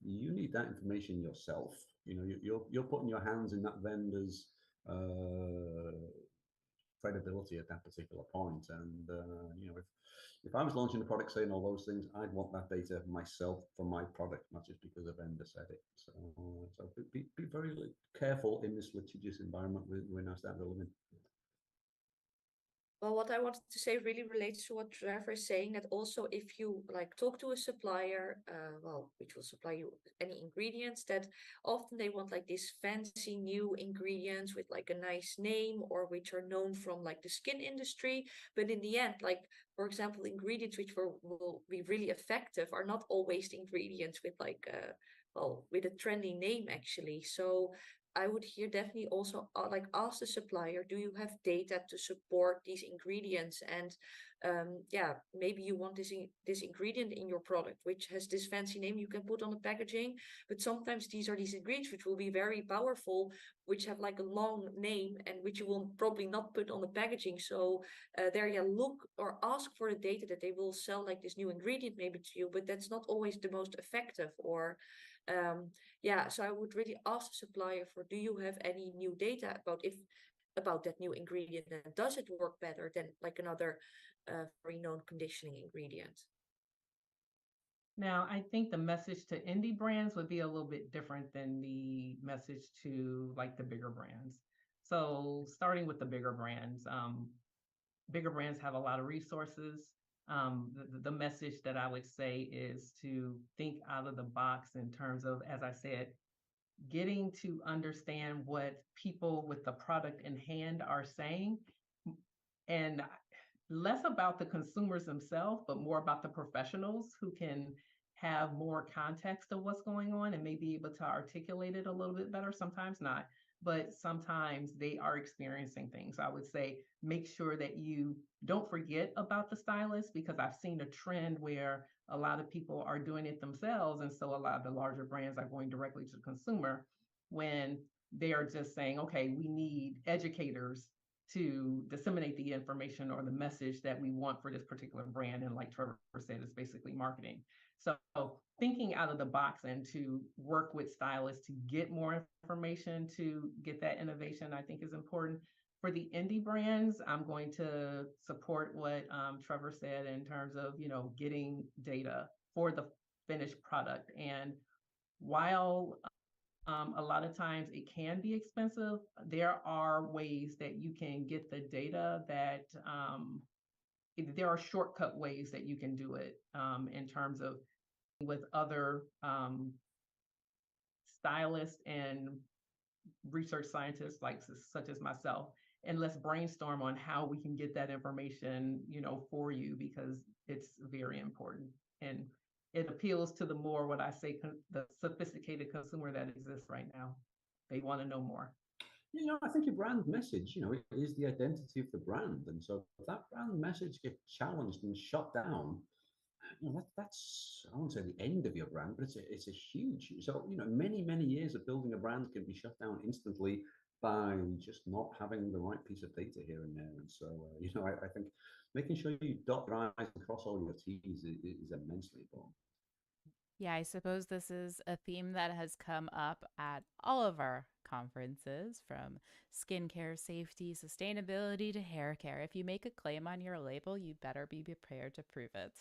You need that information yourself. You're putting your hands in that vendor's credibility at that particular point. And if I was launching a product saying all those things, I'd want that data myself for my product, not just because a vendor said it. So be very careful in this litigious environment we're now starting to live in. Well, what I wanted to say really relates to what Trevor is saying, that also if you talk to a supplier, which will supply you any ingredients, that often they want these fancy new ingredients with a nice name, or which are known from the skin industry. But in the end, for example, ingredients which will be really effective are not always the ingredients with with a trendy name actually. So I would here definitely also ask the supplier, do you have data to support these ingredients? And maybe you want this ingredient in your product, which has this fancy name you can put on the packaging. But sometimes these ingredients which will be very powerful, which have a long name and which you will probably not put on the packaging. So look or ask for the data that they will sell this new ingredient maybe to you, but that's not always the most effective. Or so I would really ask the supplier for, do you have any new data about that new ingredient, and does it work better than another very known conditioning ingredient? Now, I think the message to indie brands would be a little bit different than the message to the bigger brands. So starting with the bigger brands have a lot of resources. The message that I would say is to think out of the box in terms of, as I said, getting to understand what people with the product in hand are saying, and less about the consumers themselves, but more about the professionals who can have more context of what's going on and may be able to articulate it a little bit better. Sometimes not, but sometimes they are experiencing things. I would say make sure that you don't forget about the stylist, because I've seen a trend where a lot of people are doing it themselves. And so a lot of the larger brands are going directly to the consumer when they are just saying, okay, we need educators to disseminate the information or the message that we want for this particular brand. And like Trevor said, it's basically marketing. So thinking out of the box and to work with stylists to get more information to get that innovation, I think is important. For the indie brands, I'm going to support what Trevor said in terms of, getting data for the finished product. And while a lot of times it can be expensive, there are ways that you can get the data that there are shortcut ways that you can do it in terms of with other stylists and research scientists such as myself, and let's brainstorm on how we can get that information for you, because it's very important, and it appeals to the more, what I say, the sophisticated consumer that exists right now. They want to know more. I think your brand message, it is the identity of the brand, and so if that brand message gets challenged and shut down, that's, I won't say the end of your brand, but it's a huge, so many years of building a brand can be shut down instantly by just not having the right piece of data here and there. And so I think making sure you dot your I's and cross all your T's is immensely important. Yeah, I suppose this is a theme that has come up at all of our conferences, from skincare, safety, sustainability to hair care. If you make a claim on your label, you better be prepared to prove it.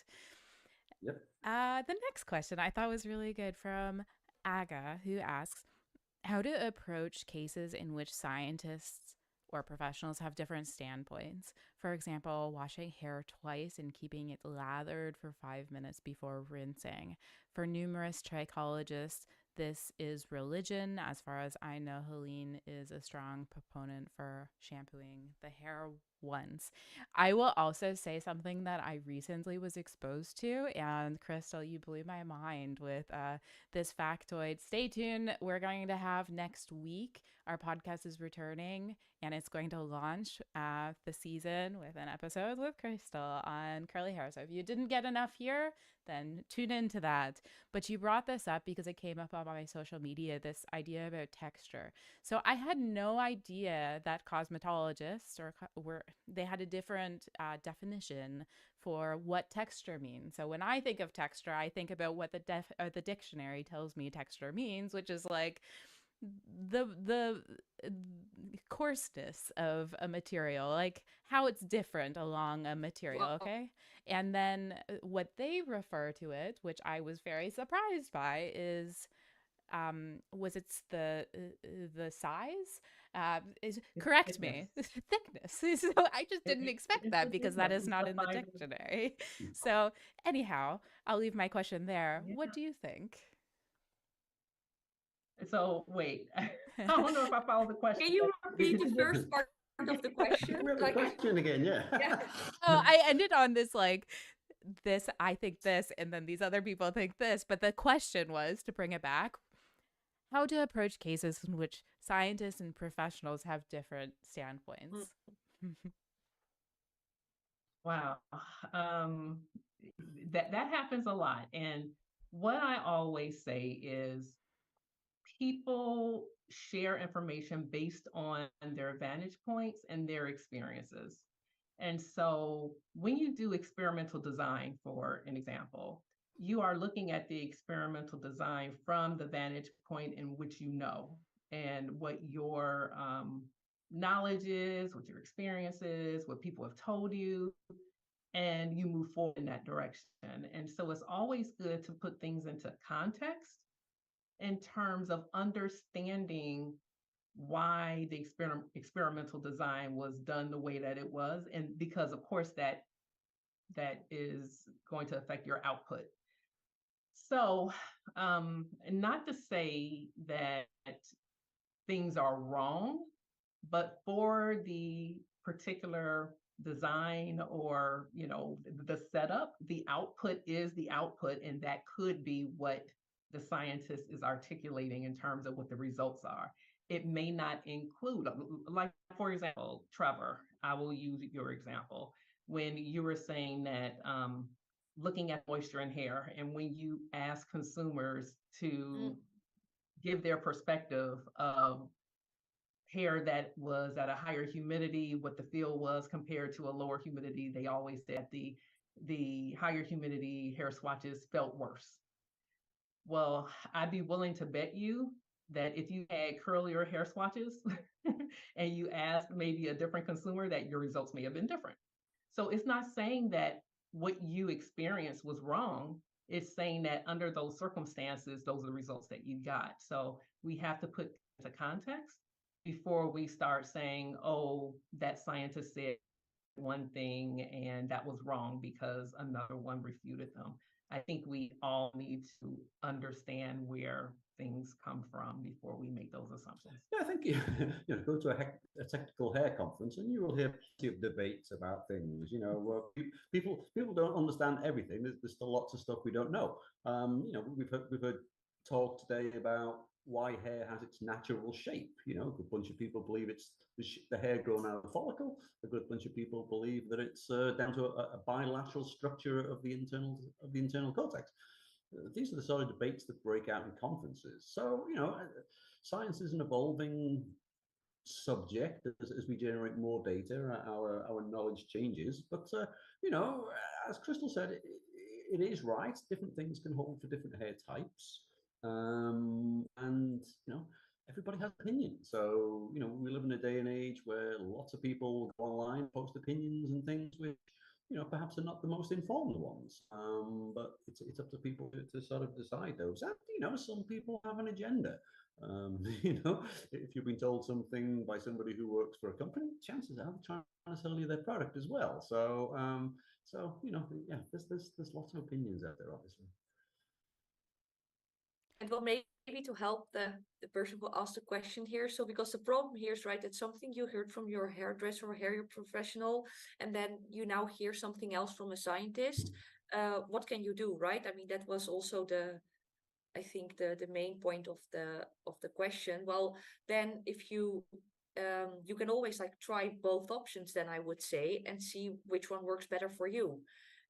Yep. The next question I thought was really good, from Aga, who asks how to approach cases in which scientists or professionals have different standpoints. For example, washing hair twice and keeping it lathered for 5 minutes before rinsing. For numerous trichologists, this is religion. As far as I know, Heleen is a strong proponent for shampooing the hair once. I will also say something that I recently was exposed to, and Crystal, you blew my mind with this factoid. Stay tuned. We're going to have next week. Our podcast is returning, and it's going to launch the season with an episode with Crystal on curly hair. So if you didn't get enough here, then tune into that. But you brought this up because it came up on my social media, this idea about texture. So I had no idea that cosmetologists they had a different definition for what texture means. So when I think of texture, I think about what the dictionary tells me texture means, which is like the coarseness of a material, like how it's different along a material, okay? And then what they refer to it, which I was very surprised by, is was it's the size is correct me thickness. So I just didn't expect that because that is not in the dictionary. So anyhow, I'll leave my question there. What do you think? So wait, I don't know if I followed the question. Can you repeat the first part of the question? The question again, yeah. Oh, I ended on this like this, I think this, and then these other people think this. But the question was, to bring it back, how to approach cases in which scientists and professionals have different standpoints. Wow. That happens a lot. And what I always say is people share information based on their vantage points and their experiences. And so when you do experimental design, for an example, you are looking at the experimental design from the vantage point in which you know and what your knowledge is, what your experience is, what people have told you, and you move forward in that direction. And so it's always good to put things into context in terms of understanding why the experimental design was done the way that it was, and because of course that is going to affect your output. So not to say that things are wrong, but for the particular design or the setup, the output is the output, and that could be what the scientist is articulating in terms of what the results are. It may not include, like for example, Trevor, I will use your example when you were saying that looking at moisture in hair, and when you ask consumers to give their perspective of hair that was at a higher humidity, what the feel was compared to a lower humidity, they always said the higher humidity hair swatches felt worse. Well, I'd be willing to bet you that if you had curlier hair swatches and you asked maybe a different consumer, that your results may have been different. So it's not saying that what you experienced was wrong. It's saying that under those circumstances, those are the results that you got. So we have to put into context before we start saying, oh, that scientist said one thing and that was wrong because another one refuted them. I think we all need to understand where things come from before we make those assumptions. Yeah, I think go to a technical hair conference and you will hear plenty of debates about things. People don't understand everything. There's still lots of stuff we don't know. We've heard talk today about why hair has its natural shape. A good bunch of people believe it's the hair grown out of the follicle. A good bunch of people believe that it's down to a bilateral structure of the internal cortex. These are the sort of debates that break out in conferences. So, science is an evolving subject as we generate more data, our knowledge changes. But, as Crystal said, it is right. Different things can hold for different hair types. And, everybody has opinions. So, we live in a day and age where lots of people go online, post opinions and things which perhaps are not the most informed ones. But it's up to people to sort of decide those. And, some people have an agenda. If you've been told something by somebody who works for a company, chances are they're trying to sell you their product as well. So, there's lots of opinions out there, obviously. well, maybe to help the person who asked the question here. So because the problem here is, right, that something you heard from your hairdresser or hair professional, and then you now hear something else from a scientist. What can you do, right? I mean, that was also I think the main point of the question. Well, then if you you can always like try both options, then I would say, and see which one works better for you.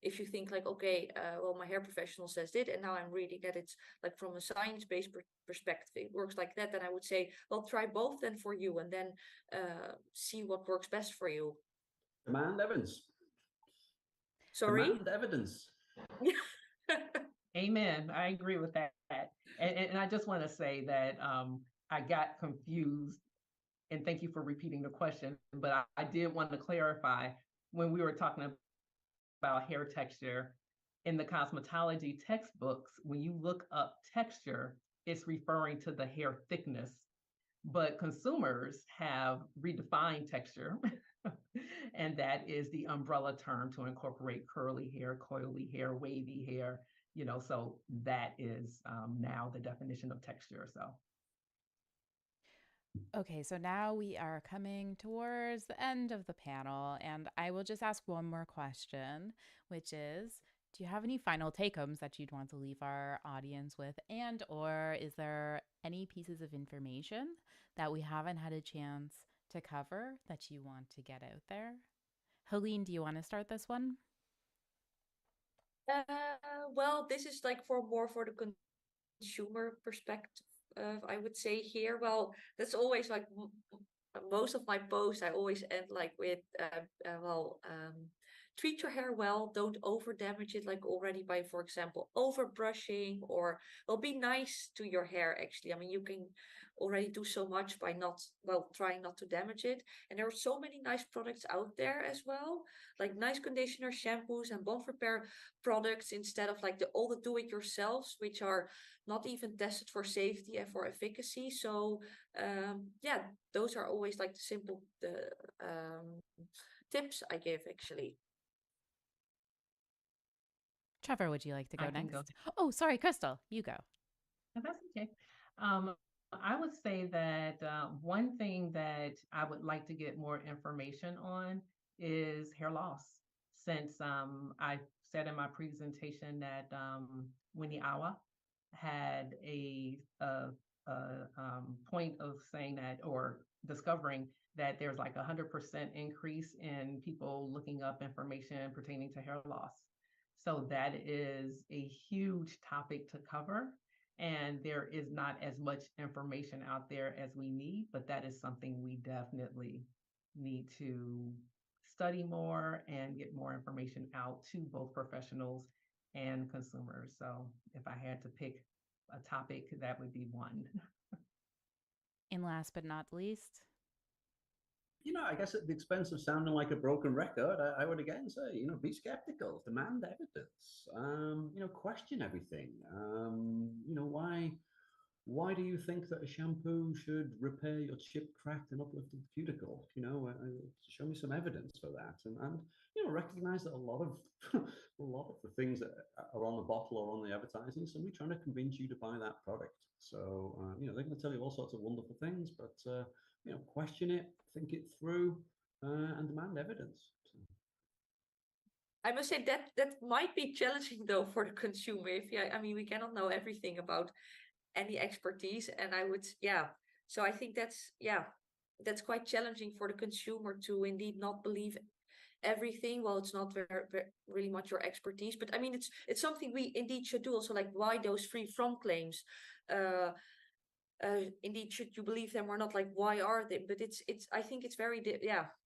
If you think like, okay, well, my hair professional says it, and now I'm reading that it's like from a science-based perspective, it works like that, then I would say, well, try both then for you, and then see what works best for you. Demand evidence. Sorry? Demand evidence. Amen. I agree with that. And I just want to say that I got confused, and thank you for repeating the question, but I did want to clarify when we were talking about hair texture in the cosmetology textbooks, when you look up texture, it's referring to the hair thickness, but consumers have redefined texture. And that is the umbrella term to incorporate curly hair, coily hair, wavy hair, so that is now the definition of texture. So Okay, so now we are coming towards the end of the panel, and I will just ask one more question, which is, do you have any final take-homes that you'd want to leave our audience with? And or is there any pieces of information that we haven't had a chance to cover that you want to get out there? Heleen, do you want to start this one? Well, this is like more for the consumer perspective, I would say here. Well, that's always like most of my posts, I always end like with, treat your hair well, don't over damage it, like already by, for example, over brushing, or well, be nice to your hair. Actually, I mean, you can already do so much by not, well, trying not to damage it. And there are so many nice products out there as well, like nice conditioner, shampoos, and bond repair products, instead of like all the do-it-yourselves, which are not even tested for safety and for efficacy. So yeah, those are always like the simple tips I give, actually. Trefor, would you like to go I can next? go. Oh, sorry, Crystal, you go. That's okay. I would say that one thing that I would like to get more information on is hair loss. Since I said in my presentation that Winnie Awa had a point of saying that, or discovering that there's like 100% increase in people looking up information pertaining to hair loss. So that is a huge topic to cover. And there is not as much information out there as we need, but that is something we definitely need to study more and get more information out to both professionals and consumers. So if I had to pick a topic, that would be one. And last but not least, I guess at the expense of sounding like a broken record, I would again say, be skeptical, demand evidence, question everything. Why do you think that a shampoo should repair your chipped, cracked, and uplifted cuticle? Show me some evidence for that, and recognize that a lot of a lot of the things that are on the bottle or on the advertising, somebody trying to convince you to buy that product. So they're going to tell you all sorts of wonderful things, but question it, think it through, and demand evidence. I must say that might be challenging though for the consumer. I mean, we cannot know everything about any expertise, and I would, so I think that's quite challenging for the consumer to indeed not believe everything. Well, it's not really much your expertise, but I mean, it's something we indeed should do. Also, like, why those free from claims? Indeed, should you believe them or not? Like, why are they? But it's I think it's very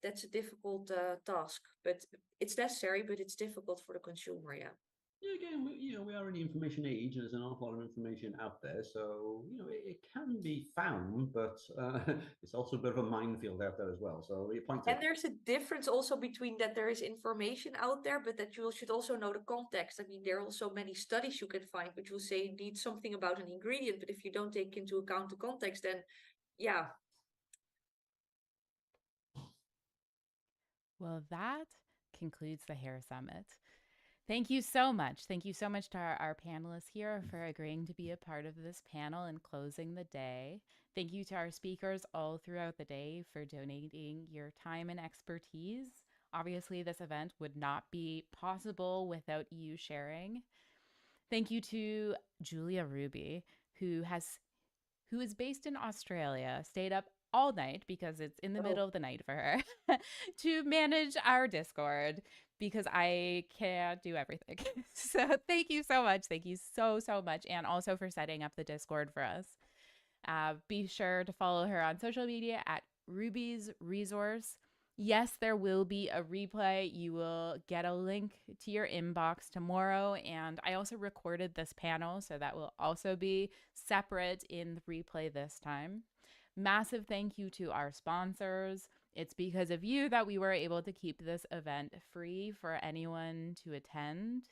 that's a difficult task, but it's necessary, but it's difficult for the consumer. Again, we are in the information age, and there's an awful lot of information out there. So, it can be found, but it's also a bit of a minefield out there as well. So, your point. And there's a difference also between that there is information out there, but that you should also know the context. I mean, there are also many studies you can find, which will say indeed something about an ingredient, but if you don't take into account the context, then yeah. Well, that concludes the Hair Summit. Thank you so much. Thank you so much to our panelists here for agreeing to be a part of this panel and closing the day. Thank you to our speakers all throughout the day for donating your time and expertise. Obviously, this event would not be possible without you sharing. Thank you to Julia Ruby, who is based in Australia, stayed up all night because it's in the middle of the night for her to manage our Discord because I can't do everything. So thank you so much. Thank you so much. And also for setting up the Discord for us. Be sure to follow her on social media at Ruby's Resource. Yes, there will be a replay. You will get a link to your inbox tomorrow. And I also recorded this panel, so that will also be separate in the replay this time. Massive thank you to our sponsors. It's because of you that we were able to keep this event free for anyone to attend.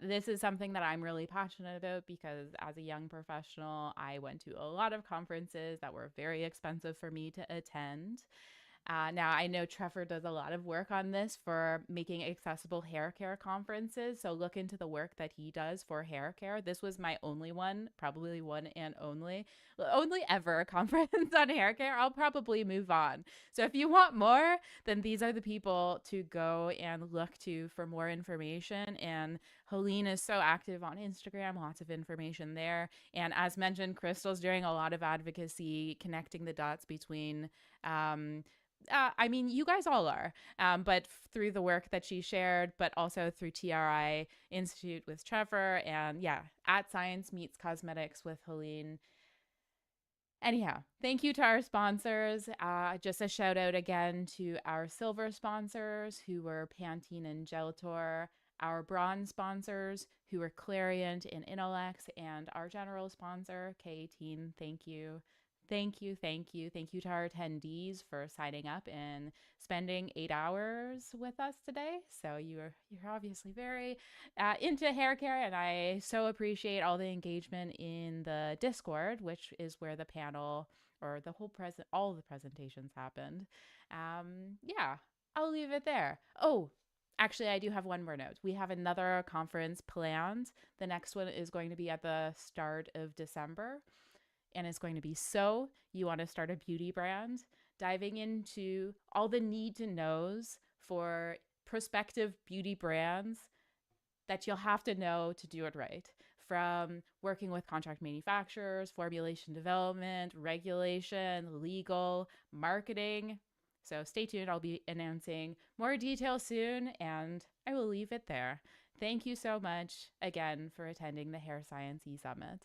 This is something that I'm really passionate about because as a young professional, I went to a lot of conferences that were very expensive for me to attend. Now, I know Trefor does a lot of work on this for making accessible hair care conferences. So look into the work that he does for hair care. This was my only one, probably one and only ever conference on hair care. I'll probably move on. So if you want more, then these are the people to go and look to for more information. And Heleen is so active on Instagram, lots of information there. And as mentioned, Crystal's doing a lot of advocacy, connecting the dots between I mean, you guys all are, but through the work that she shared, but also through TRI Institute with Trefor, and yeah, at Science Meets Cosmetics with Heleen. Anyhow, thank you to our sponsors. Just a shout out again to our silver sponsors who were Pantene and Geltor, our bronze sponsors who were Clariant and Inolex, and our general sponsor, K18. Thank you. Thank you to our attendees for signing up and spending 8 hours with us today. So you're obviously very into hair care, and I so appreciate all the engagement in the Discord, which is where the panel or the whole all the presentations happened. Yeah, I'll leave it there. Oh, actually, I do have one more note. We have another conference planned. The next one is going to be at the start of December. And it's going to be So You Want to Start a Beauty Brand, diving into all the need to knows for prospective beauty brands that you'll have to know to do it right. From working with contract manufacturers, formulation development, regulation, legal, marketing. So stay tuned. I'll be announcing more details soon, and I will leave it there. Thank you so much again for attending the Hair Science E-Summit.